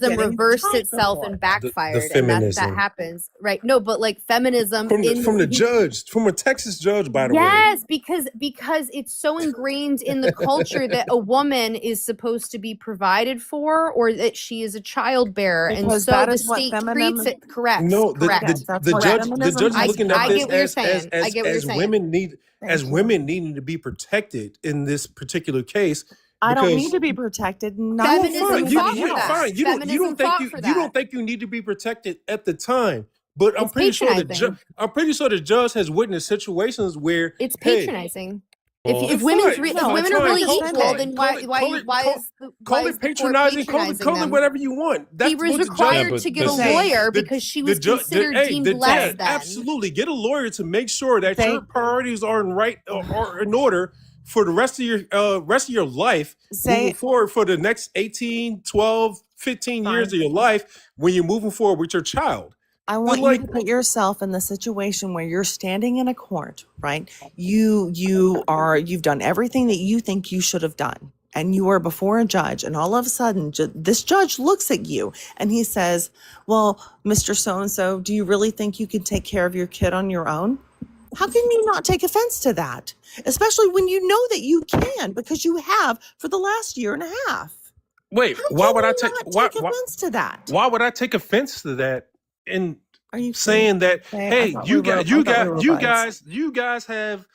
getting reversed child itself support. and The backfired, and that feminism happens, right? No, but like feminism from the judge, from a Texas judge, by the way. Yes, because it's so ingrained in the culture that a woman is supposed to be provided for, or that she is a child bearer, and Because so that the is what state feminism. treats it correct. No, Correct. That's the what judge feminism is looking at I this get what you're as saying. I get what you're saying. women need Thank you. needing to be protected in this particular case I don't need because to be protected. Not Feminism even fought anybody for else. that. fine. You Feminism don't think fought you for you that. don't think you need to be protected at the time. But It's patronizing. I'm pretty sure the judge has witnessed situations where It's hey, patronizing. well, If women's fine, if fine, women are fine. really Call equal, it then call why it why call it why call is the call why it is the court patronizing. patronizing Call it them? whatever you want. He That's was what the judge. required but to get a but Say, lawyer because she was considered deemed less than. absolutely get a lawyer to make sure that say, your priorities are are in order for the rest of your life moving say, forward for the next 18, 12, 15 years fine. of your life when you're moving forward with your child. I But want you like to put yourself in the situation where you're standing in a court, right? You've done everything that you think you should have done. and you are before a judge, and all of a sudden this judge looks at you and he says, well, Mr. So-and-so, do you really think you can take care of your kid on your own? How can you not take offense to that? Especially when you know that you can, because you have for the last year and a half. Wait, How why can would I you take not take offense to that? why would I take offense to that? And Are you saying that, okay? I hey, thought we were buds. you guys have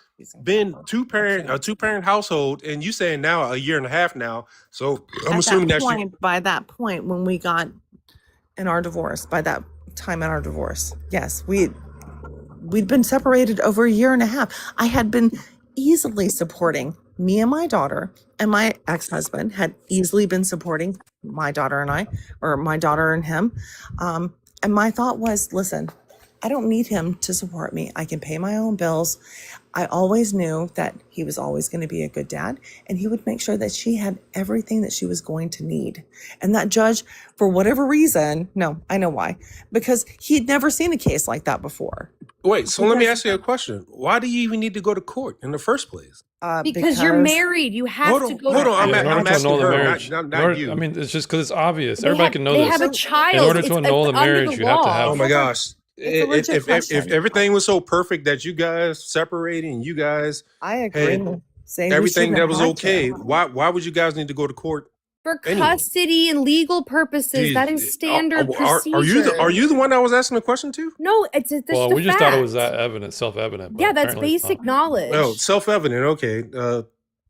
been a two-parent household, and you saying now a year and a half now. So I'm assuming that By that point, when we got in our divorce, by that time in our divorce, yes, we'd been separated over a year and a half. I had been easily supporting me and my daughter, and my ex-husband had easily been supporting my daughter and I, or my daughter and him. And my thought was, listen, I don't need him to support me. I can pay my own bills. I always knew that he was always going to be a good dad, and he would make sure that she had everything that she was going to need. And that judge, for whatever reason, no, I know why, because he'd never seen a case like that before. Wait, so let me ask you a question. Why do you even need to go to court in the first place? Because you're married, you have to go. Hold on. In order I'm to asking annul the her, marriage. not you. I mean, it's just because it's obvious. They Everybody have- can know they this. have a child. In order to It's annul the under marriage, the you have to law. have. Oh my gosh. It's a legit If question. everything was so perfect that you guys separated and you guys I agree. had Saying we everything shouldn't that have was had okay, to. why would you guys need to go to court? For Anyway. custody and legal purposes, that is standard procedure. Are you the one that was asking the question to? No, it's just Well, a we just thought it fact. was that evident, self-evident. but Yeah, that's apparently it's basic not. knowledge. Oh, self-evident. Okay.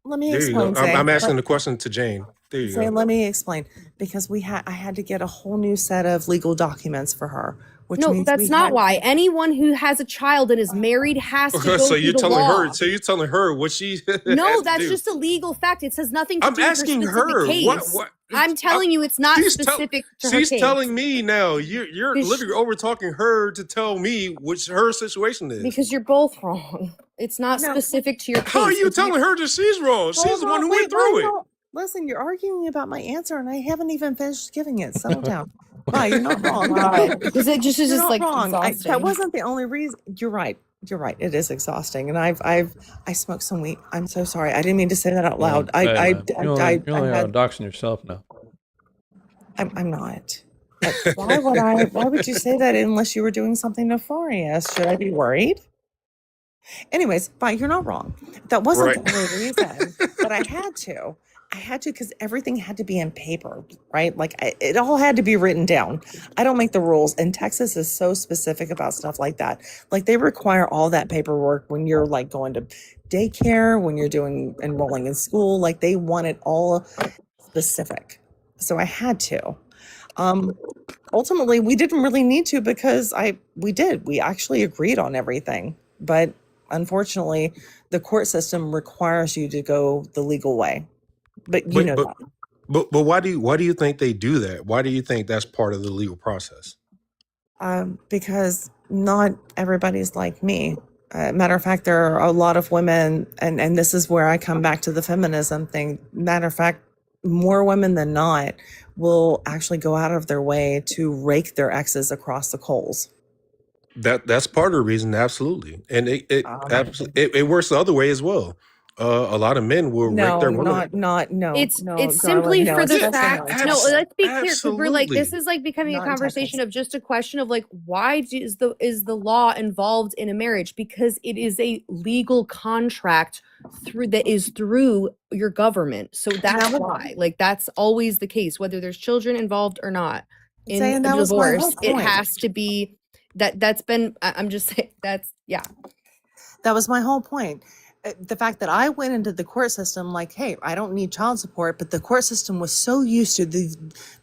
Let me There you go. explain, Zay. I'm asking the question to Jane. There you Zay, go. let me explain. Because I had to get a whole new set of legal documents for her. Which No, means that's we not had- why. Anyone who has a child and is married has to go So through you're the telling law. her. So you're telling her what she. No, has to that's do. just a legal fact. It has nothing to I'm do with her asking specific her. case. What? I'm telling you, it's not She's tell- specific to her She's case. telling me now. You're Because literally over talking her to tell me which her situation is. Because you're both wrong. It's not No. specific to your case. How are you If telling her that she's wrong? She's Hold the one on, who wait, went through why it. not? Listen, you're arguing about my answer, and I haven't even finished giving it. Settle down. Wow, you're not wrong. Because it just is You're just not like wrong. exhausting. That wasn't the only reason. You're right. You're right. It is exhausting, and I smoked some weed. I'm so sorry. I didn't mean to say that out loud. Hey, man, you're only doxing yourself now. I'm not. But why would you say that unless you were doing something nefarious? Should I be worried? Anyways, fine, you're not wrong. That wasn't Right. the only reason, but I had to because everything had to be in paper, right? Like it all had to be written down. I don't make the rules, and Texas is so specific about stuff like that. Like they require all that paperwork when you're like going to daycare, when you're doing enrolling in school. Like they want it all specific. So I had to. Ultimately, we didn't really need to because we actually agreed on everything, but unfortunately, the court system requires you to go the legal way. But you know that. But why do you think they do that? Why do you think that's part of the legal process? Because not everybody's like me. Matter of fact, there are a lot of women, and this is where I come back to the feminism thing. Matter of fact, more women than not will actually go out of their way to rake their exes across the coals. That's part of the reason, absolutely, and it works the other way as well. A lot of men will rake their women. No. It's darling, simply no, for the especially fact. not. No, let's be clear, because we're like, this Absolutely. is like becoming Not a in conversation Texas. of just a question of like, why is the law involved in a marriage? Because it is a legal contract that is through your government. So that's why. Like that's always the case, whether there's children involved or not. In Saying a that was my divorce, whole it point. has to be that's been. I'm just saying that's yeah. That was my whole point. The fact that I went into the court system like, hey, I don't need child support, but the court system was so used to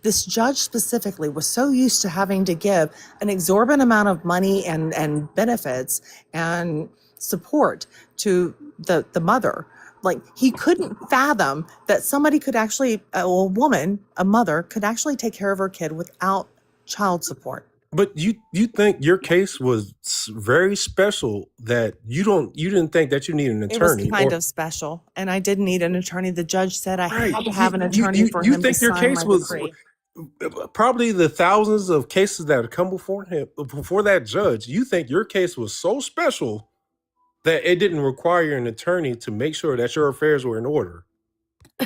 this judge specifically was so used to having to give an exorbitant amount of money and benefits and support to the mother. Like he couldn't fathom that somebody could actually, a woman, a mother, could actually take care of her kid without child support. But you think your case was very special that you didn't think that you need an It was attorney. kind of special, and I didn't need an attorney. The judge said I Right. had to have an attorney for you him to think your sign case my was decree. probably the thousands of cases that have come before that judge. You think your case was so special that it didn't require an attorney to make sure that your affairs were in order.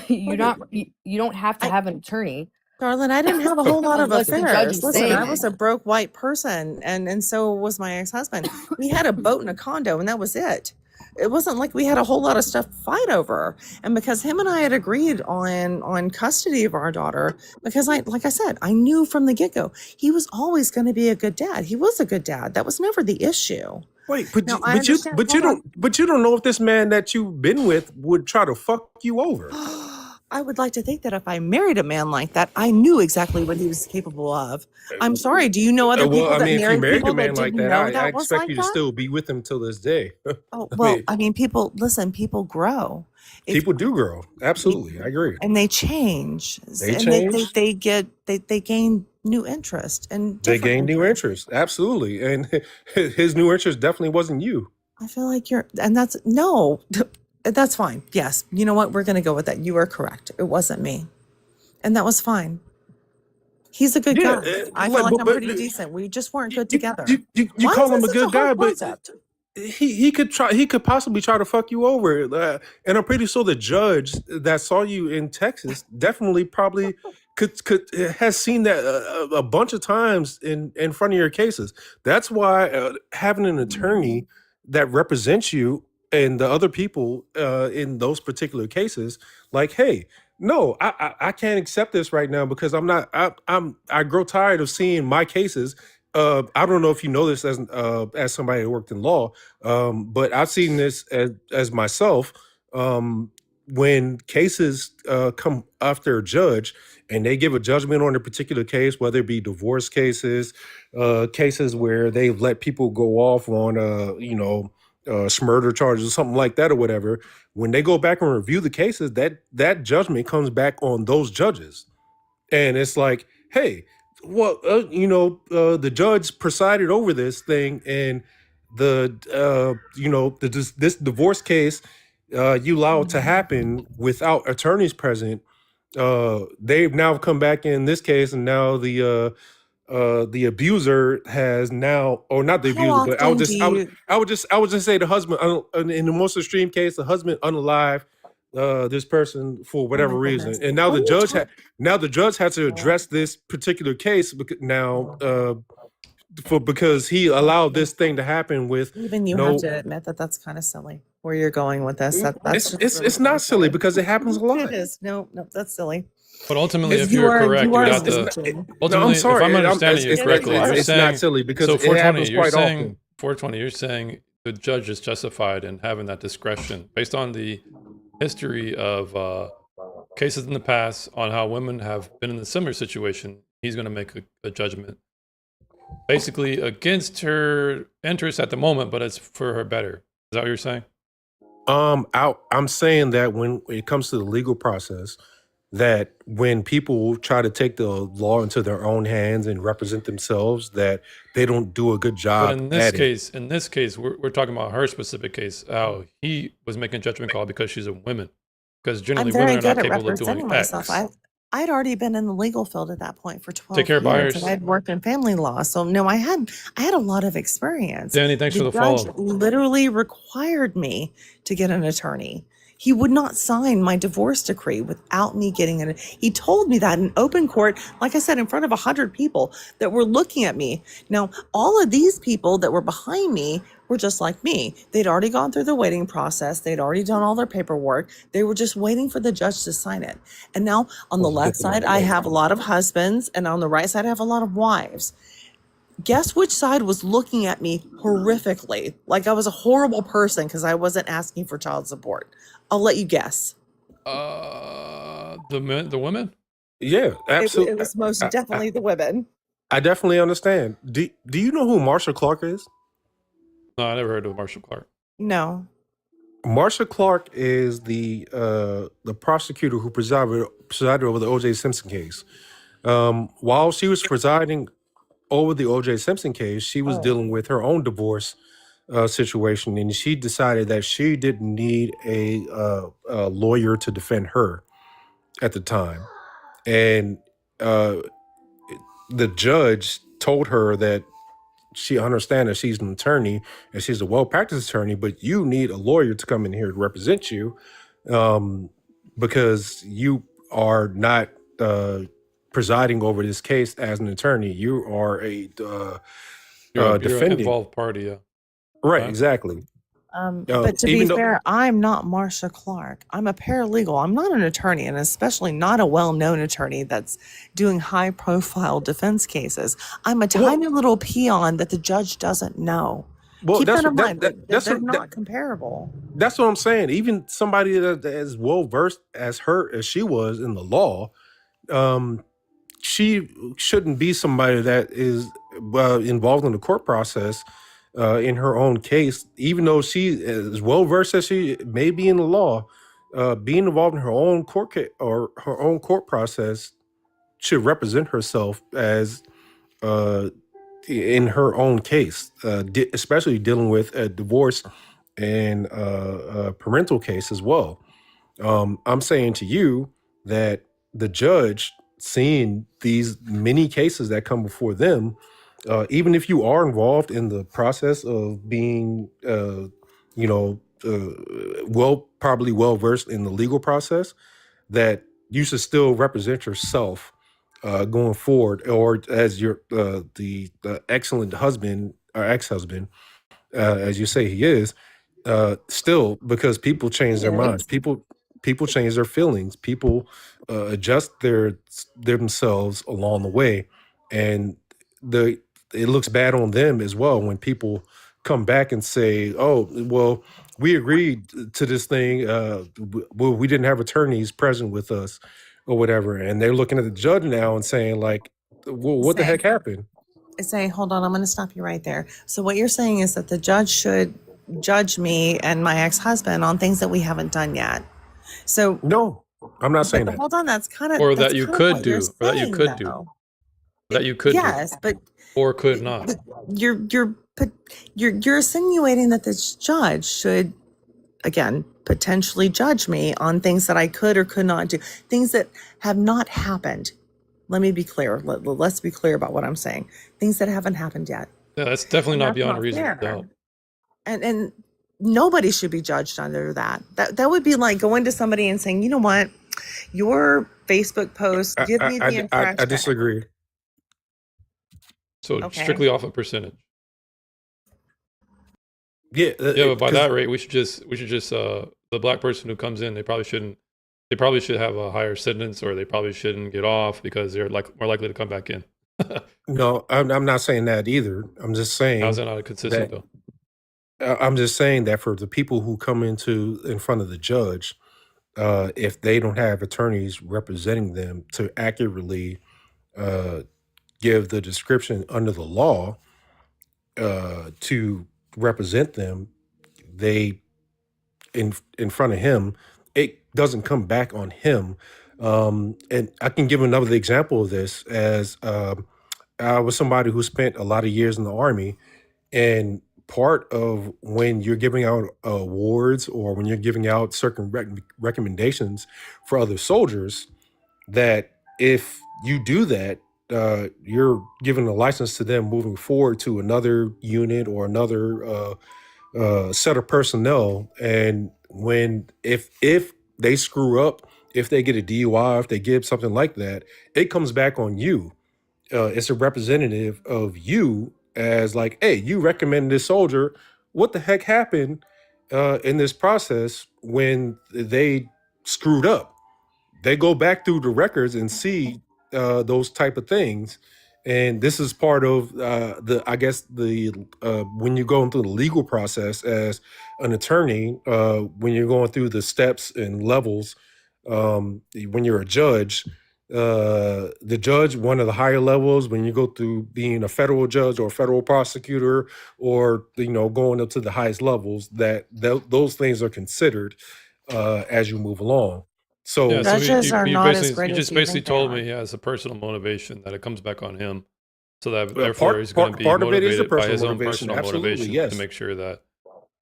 You don't have to I, have an attorney. Darling, I didn't have a whole lot of Unless the judge affairs. is Listen, saying I was it. a broke white person, and so was my ex-husband. We had a boat and a condo, and that was it. It wasn't like we had a whole lot of stuff to fight over. And because him and I had agreed on custody of our daughter, because like I said, I knew from the get-go he was always going to be a good dad. He was a good dad. That was never the issue. Wait, but Now you, I but you, understand. but you Hold on. don't, but you don't know if this man that you've been with would try to fuck you over. I would like to think that if I married a man like that, I knew exactly what he was capable of. I'm sorry. Do you know other people Well, I that mean, if you married married a people that man like didn't that, know I that was expect like you to that? still be with him till this day. Oh, I well, mean, I mean, people, listen, people grow. If people do grow. Absolutely, I agree. and they change, They and they change. they gain new interest and They different gain new interest. interest. Absolutely, and his new interest definitely wasn't you. I feel like and that's no, that's fine. Yes, you know what? We're gonna go with that. You are correct. It wasn't me, and that was fine. He's a good Yeah, guy. I feel like I'm pretty decent. We just weren't good together. you Why call is him that a such a good guy, hard but concept? he could try. He could possibly try to fuck you over. And I'm pretty sure the judge that saw you in Texas definitely probably could has seen that a bunch of times in front of your cases. That's why having an attorney that represents you and the other people in those particular cases, like, hey, no, I can't accept this right now because I'm not. I grow tired of seeing my cases. I don't know if you know this as somebody that worked in law, but I've seen this as myself. When cases come after a judge and they give a judgment on a particular case, whether it be divorce cases, cases where they've let people go off on, murder charges or something like that or whatever, when they go back and review the cases, that judgment comes back on those judges. And it's like, hey, well, the judge presided over this thing, and this divorce case, you allow it to happen without attorneys present. They've now come back in this case, and now the abuser has now, or not the How abuser, but often do you? I would just say the husband, in the most extreme case, the husband unalive this person for Oh whatever my reason, goodness. and now What the are you judge talking? now the judge had to address this particular case because he allowed this thing to happen with Even you have no. to admit that that's kind of silly where you're going with this. That's just It's really not kind of silly silly. because it happens a lot. It is. No, that's silly. But ultimately, Because if you're correct, you you are would have to. reaching. No, I'm Ultimately, if sorry. I'm understanding you Yes, correctly, you are. you're It's not saying silly because so it 420. happens You're quite saying often. 420. You're saying the judge is justified in having that discretion based on the history of cases in the past on how women have been in a similar situation. He's going to make a judgment basically against her interests at the moment, but it's for her better. Is that what you're saying? I'm saying that when it comes to the legal process, that when people try to take the law into their own hands and represent themselves, that they don't do a good But job in this at it. case, we're talking about her specific case. How he was making a judgment call because she's a woman. Because I'm generally, very women are good not at capable of doing representing myself. X. I'd already been in the legal field at that point for Take 12 care of years, and buyers. I'd worked in family law. So no, I had a lot of experience. Danny, thanks The for the judge follow. literally required me to get an attorney. He would not sign my divorce decree without me getting it. He told me that in open court, like I said, in front of 100 people that were looking at me. Now, all of these people that were behind me were just like me. They'd already gone through the waiting process. They'd already done all their paperwork. They were just waiting for the judge to sign it. And now on the left side, I have a lot of husbands, and on the right side, I have a lot of wives. Guess which side was looking at me horrifically, like I was a horrible person because I wasn't asking for child support. I'll let you guess. The women. Yeah, It absolutely. was most definitely the women. I definitely understand. Do you know who Marsha Clark is? No, I never heard of Marshall Clark. No. Marsha Clark is the prosecutor who presided over the O.J. Simpson case. While she was presiding over the O.J. Simpson case, she was dealing with her own divorce situation, and she decided that she didn't need a lawyer to defend her at the time. And the judge told her that she understands that she's an attorney and she's a well-practiced attorney, but you need a lawyer to come in here to represent you. because you are not presiding over this case as an attorney. You are a You're an defending. involved party, yeah. Right, Right. exactly. But to be Even though, fair, I'm not Marsha Clark. I'm a paralegal. I'm not an attorney, and especially not a well-known attorney that's doing high-profile defense cases. I'm a tiny little peon that the judge doesn't know. well, Keep that's that in that, mind. that, They're that's what, that, not comparable. that's what I'm saying. Even somebody that as well versed as she was in the law, she shouldn't be somebody that is involved in the court process in her own case, even though she is well versed as she may be in the law. Being involved in her own court or her own court process should represent herself as in her own case, especially dealing with a divorce and a parental case as well. I'm saying to you that the judge, seeing these many cases that come before them, even if you are involved in the process of being, probably well versed in the legal process, that you should still represent yourself going forward, or as your the excellent husband or ex-husband, as you say he is, still, because people change their minds. People change their feelings. People adjust themselves along the way, and it looks bad on them as well when people come back and say, "Oh, well, we agreed to this thing. Well, we didn't have attorneys present with us, or whatever," and they're looking at the judge now and saying, "Like, well, what the heck happened?" Hold on, I'm going to stop you right there. So what you're saying is that the judge should judge me and my ex-husband on things that we haven't done yet. So no, I'm not saying that. Hold on, that's kind of Or that you could do, or that you could do, that you could do, yes, but or could not. you're insinuating that this judge should, again, potentially judge me on things that I could or could not do, things that have not happened. Let me be clear. Let's be clear about what I'm saying. Things that haven't happened yet. Yeah, that's definitely not That's beyond not reasonable fair. doubt. And nobody should be judged under that. That would be like going to somebody and saying, you know what, your Facebook post give me the impression. I disagree. So Okay. strictly off a percentage. Yeah, Yeah, but by that rate, we should just the black person who comes in, they probably should have a higher sentence, or they probably shouldn't get off because they're more likely to come back in. No, I'm not saying that either. I'm just saying How's that not consistent that though? I'm just saying that for the people who come in front of the judge, if they don't have attorneys representing them to accurately give the description under the law to represent them, they in front of him, it doesn't come back on him. And I can give another example of this as I was somebody who spent a lot of years in the Army, and part of when you're giving out awards or when you're giving out certain recommendations for other soldiers, that if you do that, you're giving a license to them moving forward to another unit or another set of personnel. And if they screw up, if they get a DUI, if they get something like that, it comes back on you. It's a representative of you as like, hey, you recommended this soldier. What the heck happened in this process when they screwed up? They go back through the records and see those type of things. And this is part of when you're going through the legal process as an attorney, when you're going through the steps and levels, when you're a judge, the judge, one of the higher levels, when you go through being a federal judge or a federal prosecutor, or going up to the highest levels, those things are considered as you move along. So Yeah, so Judges are not as great you as just you basically think they told are. me he has a personal motivation that it comes back on him, so that part therefore he's going to be part of it is a motivated by personal his own motivation. personal Absolutely, motivation yes. to make sure that.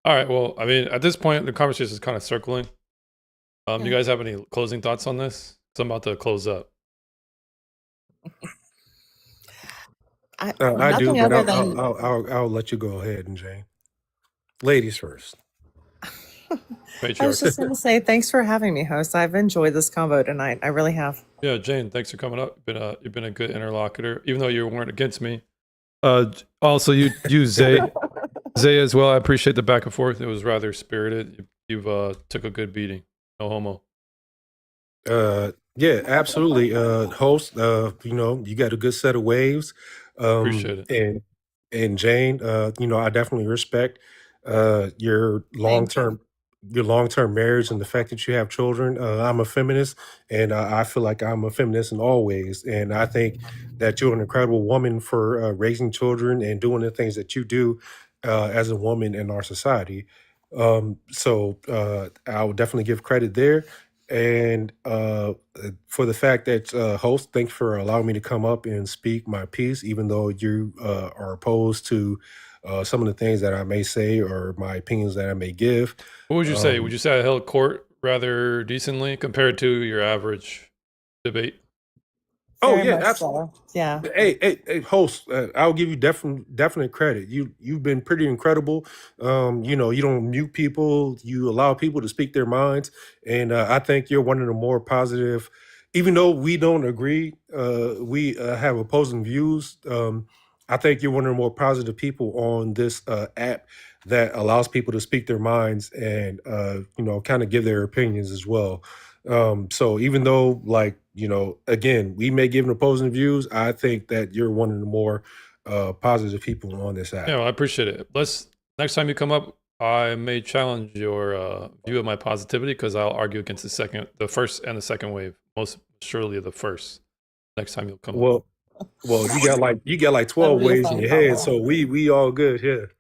All right. Well, I mean, at this point, the conversation is kind of circling. Do you guys have any closing thoughts on this? 'Cause I'm about to close up. I do, Nothing but other than I'll let you go ahead, and Jane. Ladies first. I Matriarch. was just going to say thanks for having me, host. I've enjoyed this convo tonight. I really have. Yeah, Jane, thanks for coming up. You've been a good interlocutor, even though you weren't against me. Also, you Zay as well. I appreciate the back and forth. It was rather spirited. You've took a good beating. No homo. Yeah, absolutely. Host, you got a good set of waves. Appreciate it. And Jane, I definitely respect your long-term marriage and the fact that you have children. I'm a feminist, and I feel like I'm a feminist in all ways. And I think that you're an incredible woman for raising children and doing the things that you do as a woman in our society. So I would definitely give credit there. And for the fact that host, thanks for allowing me to come up and speak my piece, even though you are opposed to some of the things that I may say or my opinions that I may give. What would you say? Would you say I held court rather decently compared to your average debate? Oh Very yeah, much absolutely. so. Yeah. Hey, host. I'll give you definite credit. You've been pretty incredible. You don't mute people. You allow people to speak their minds, and I think you're one of the more positive. Even though we don't agree, we have opposing views. I think you're one of the more positive people on this app that allows people to speak their minds and kind of give their opinions as well. So even though, again, we may give opposing views, I think that you're one of the more positive people on this app. Yeah, well, I appreciate it. Next time you come up, I may challenge your view of my positivity because I'll argue against the first and the second wave. Most surely the first. Next time you'll come up. Well, you got like 12 ways in your head, so we all good here.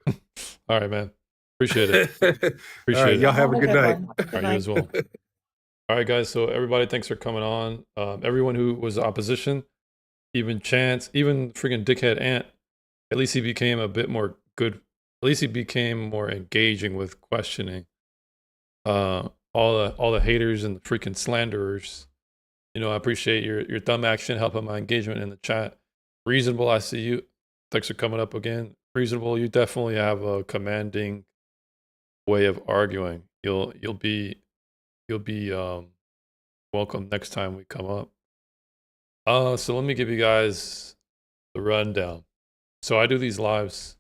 All right, man. Appreciate it. All right, y'all have a good night. All right, you as well. All right, guys. So everybody, thanks for coming on. Everyone who was opposition, even Chance, even freaking dickhead Ant, at least he became a bit more good. At least he became more engaging with questioning. All the haters and the freaking slanderers. I appreciate your thumb action helping my engagement in the chat. Reasonable, I see you. Thanks for coming up again. Reasonable, you definitely have a commanding way of arguing. You'll be welcome next time we come up. So let me give you guys the rundown. So I do these lives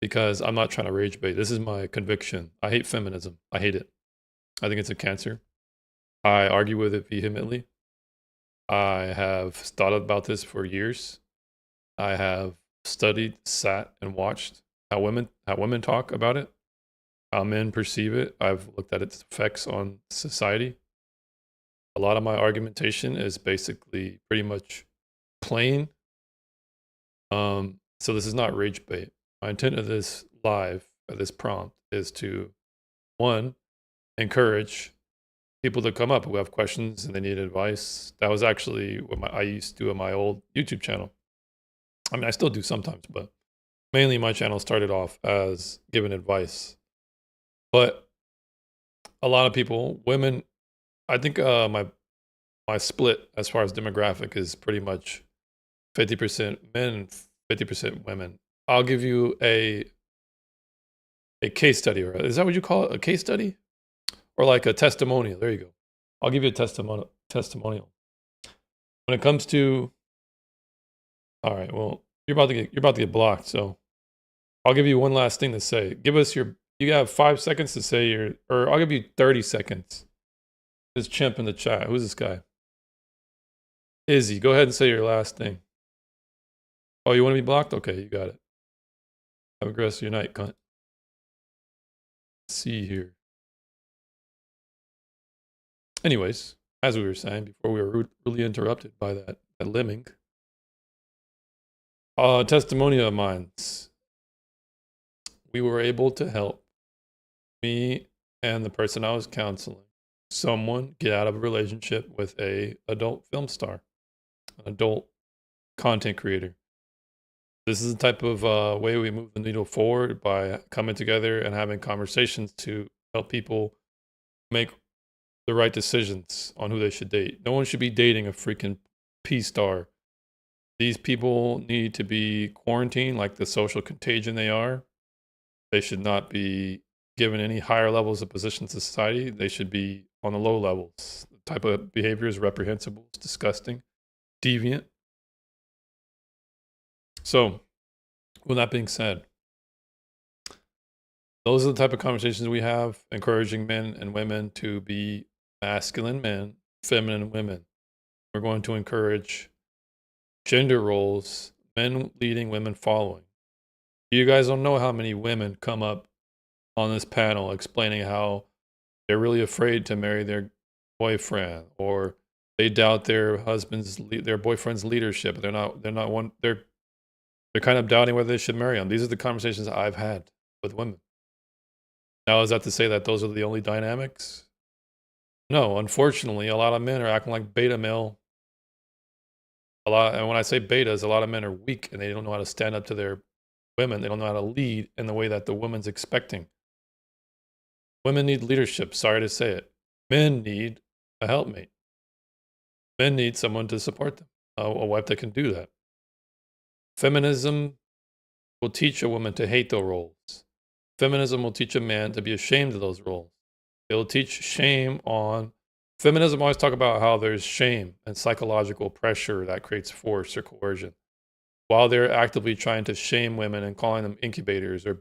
because I'm not trying to rage bait. This is my conviction. I hate feminism. I hate it. I think it's a cancer. I argue with it vehemently. I have thought about this for years. I have studied, sat, and watched how women talk about it, how men perceive it. I've looked at its effects on society. A lot of my argumentation is basically pretty much plain. So this is not rage bait. My intent of this live, this prompt, is to, one, encourage people to come up who have questions and they need advice. That was actually what I used to do on my old YouTube channel. I mean, I still do sometimes, but mainly my channel started off as giving advice. But a lot of people, women, I think my split as far as demographic is pretty much 50% men and 50% women. I'll give you a case study, or is that what you call it? A case study? Or like a testimonial. There you go. I'll give you a testimonial. When it comes to, all right, well, you're about to get blocked, so I'll give you one last thing to say. Give us you have 5 seconds to say or I'll give you 30 seconds. This chimp in the chat. Who's this guy? Izzy, go ahead and say your last thing. Oh, you want to be blocked? Okay, you got it. Have a good rest of your night, cunt. Let's see here. Anyways, as we were saying before we were rudely interrupted by that lemming. Testimonial of mine. We were able to help me and the person I was counseling, someone get out of a relationship with a adult film star, an adult content creator. This is the type of way we move the needle forward, by coming together and having conversations to help people make the right decisions on who they should date. No one should be dating a freaking P-star. These people need to be quarantined like the social contagion they are. They should not be given any higher levels of positions in society, they should be on the low levels. The type of behavior is reprehensible, it's disgusting, deviant. So, with that being said, those are the type of conversations we have, encouraging men and women to be masculine men, feminine women. We're going to encourage gender roles, men leading, women following. You guys don't know how many women come up on this panel explaining how they're really afraid to marry their boyfriend, or they doubt their boyfriend's leadership. They're kind of doubting whether they should marry him. These are the conversations I've had with women. Now, is that to say that those are the only dynamics? No, unfortunately, a lot of men are acting like beta male. And when I say betas, a lot of men are weak and they don't know how to stand up to their women. They don't know how to lead in the way that the woman's expecting. Women need leadership, sorry to say it. Men need a helpmate. Men need someone to support them, a wife that can do that. Feminism will teach a woman to hate those roles. Feminism will teach a man to be ashamed of those roles. It will teach shame on. Feminism always talk about how there's shame and psychological pressure that creates force or coercion, while they're actively trying to shame women and calling them incubators or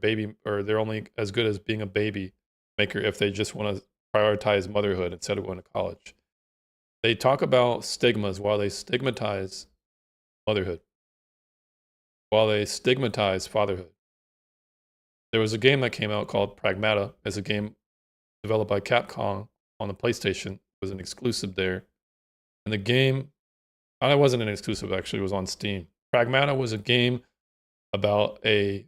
they're only as good as being a baby maker if they just want to prioritize motherhood instead of going to college. They talk about stigmas while they stigmatize motherhood, while they stigmatize fatherhood. There was a game that came out called Pragmata. It's a game developed by Capcom on the PlayStation. It was an exclusive there. And the game, it wasn't an exclusive actually, it was on Steam. Pragmata was a game about a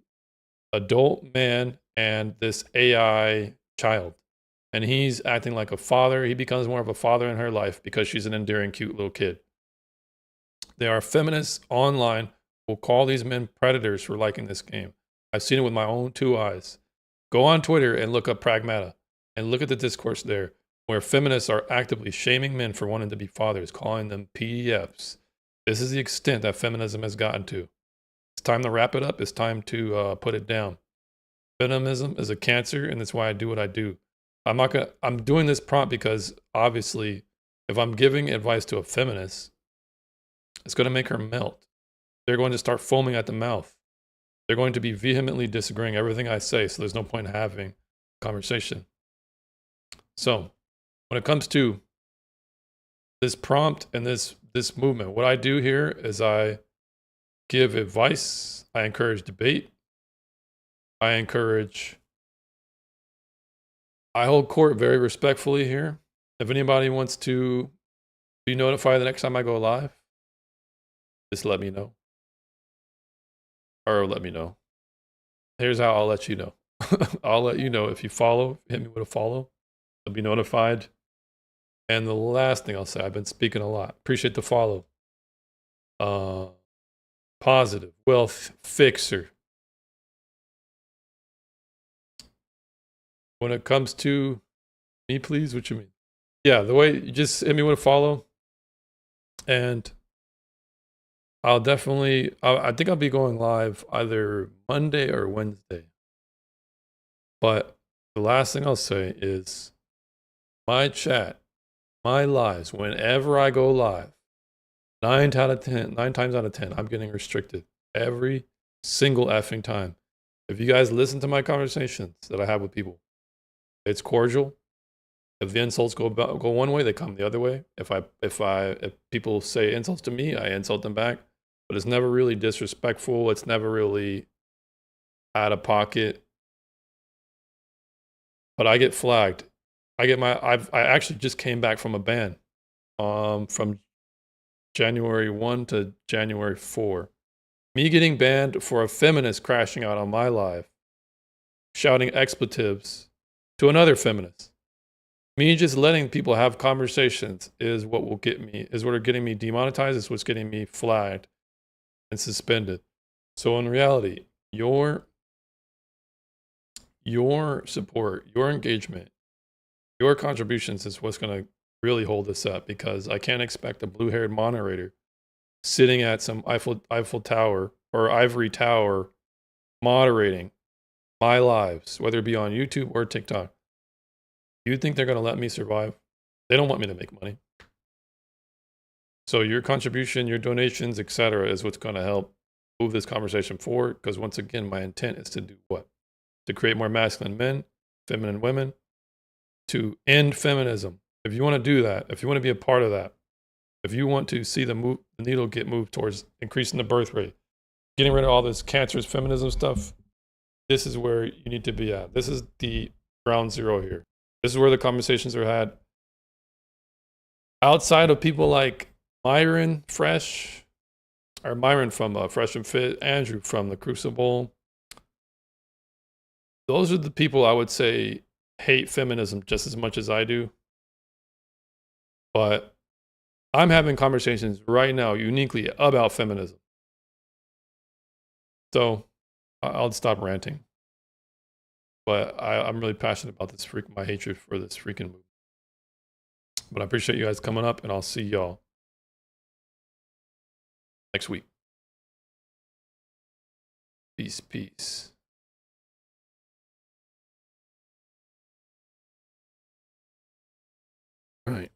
adult man and this AI child. And he's acting like a father. He becomes more of a father in her life because she's an endearing, cute little kid. There are feminists online who will call these men predators for liking this game. I've seen it with my own 2 eyes. Go on Twitter and look up Pragmata and look at the discourse there, where feminists are actively shaming men for wanting to be fathers, calling them PDFs. This is the extent that feminism has gotten to. It's time to wrap it up. It's time to put it down. Feminism is a cancer, and that's why I do what I do. I'm doing this prompt because obviously, if I'm giving advice to a feminist, it's going to make her melt. They're going to start foaming at the mouth. They're going to be vehemently disagreeing everything I say, so there's no point in having a conversation. So, when it comes to this prompt and this movement, what I do here is I give advice, I encourage debate, I hold court very respectfully here. If anybody wants to be notified the next time I go live, just let me know. Or let me know. Here's how I'll let you know. I'll let you know if you follow, hit me with a follow. You'll be notified. And the last thing I'll say, I've been speaking a lot. Appreciate the follow. Positive Wealth Fixer. When it comes to me, please, what you mean? Yeah, the way you just hit me with a follow. And I'll definitely, I think I'll be going live either Monday or Wednesday. But the last thing I'll say is my chat, my lives, whenever I go live, 9 times out of 10, I'm getting restricted every single effing time. If you guys listen to my conversations that I have with people, it's cordial. If the insults go one way, they come the other way. If people say insults to me, I insult them back. But it's never really disrespectful. It's never really out of pocket. But I get flagged. I actually just came back from a ban from January 1 to January 4. Me getting banned for a feminist crashing out on my live, shouting expletives to another feminist. Me just letting people have conversations is what will get me, is what are getting me demonetized, is what's getting me flagged and suspended. So in reality, your support, your engagement, your contributions is what's going to really hold this up, because I can't expect a blue-haired moderator sitting at some Eiffel Tower or Ivory Tower moderating my lives, whether it be on YouTube or TikTok, you think they're going to let me survive? They don't want me to make money. So your contribution, your donations, etc., is what's going to help move this conversation forward. Because once again, my intent is to do what? To create more masculine men, feminine women, to end feminism. If you want to do that, if you want to be a part of that, if you want to see the needle get moved towards increasing the birth rate, getting rid of all this cancerous feminism stuff, this is where you need to be at. This is the ground zero here. This is where the conversations are had. Outside of people like Myron from Fresh and Fit, Andrew from The Crucible, those are the people I would say hate feminism just as much as I do. But I'm having conversations right now uniquely about feminism. So I'll stop ranting. But I'm really passionate about this my hatred for this freaking movement. But I appreciate you guys coming up, and I'll see y'all next week. Peace, peace. All right.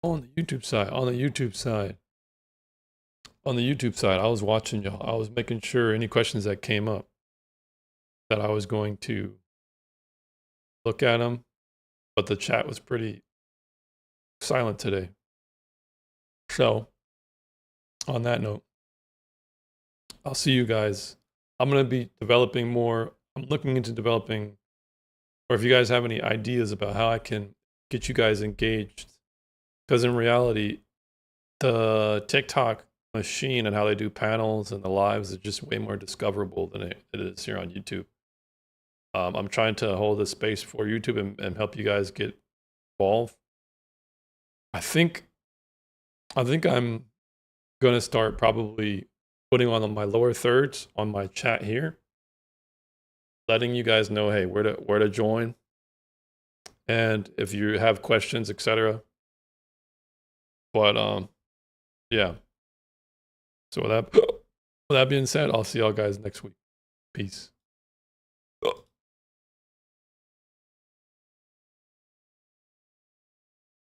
On the YouTube side, I was watching y'all. I was making sure any questions that came up that I was going to look at them, but the chat was pretty silent today. So, on that note, I'll see you guys. I'm going to be developing more. I'm looking into developing, or if you guys have any ideas about how I can get you guys engaged. Because in reality, the TikTok machine and how they do panels and the lives is just way more discoverable than it is here on YouTube. I'm trying to hold a space for YouTube and help you guys get involved. I think I'm going to start probably putting on my lower thirds on my chat here, letting you guys know, hey, where to join, and if you have questions, etc. But yeah. So with that being said, I'll see y'all guys next week. Peace.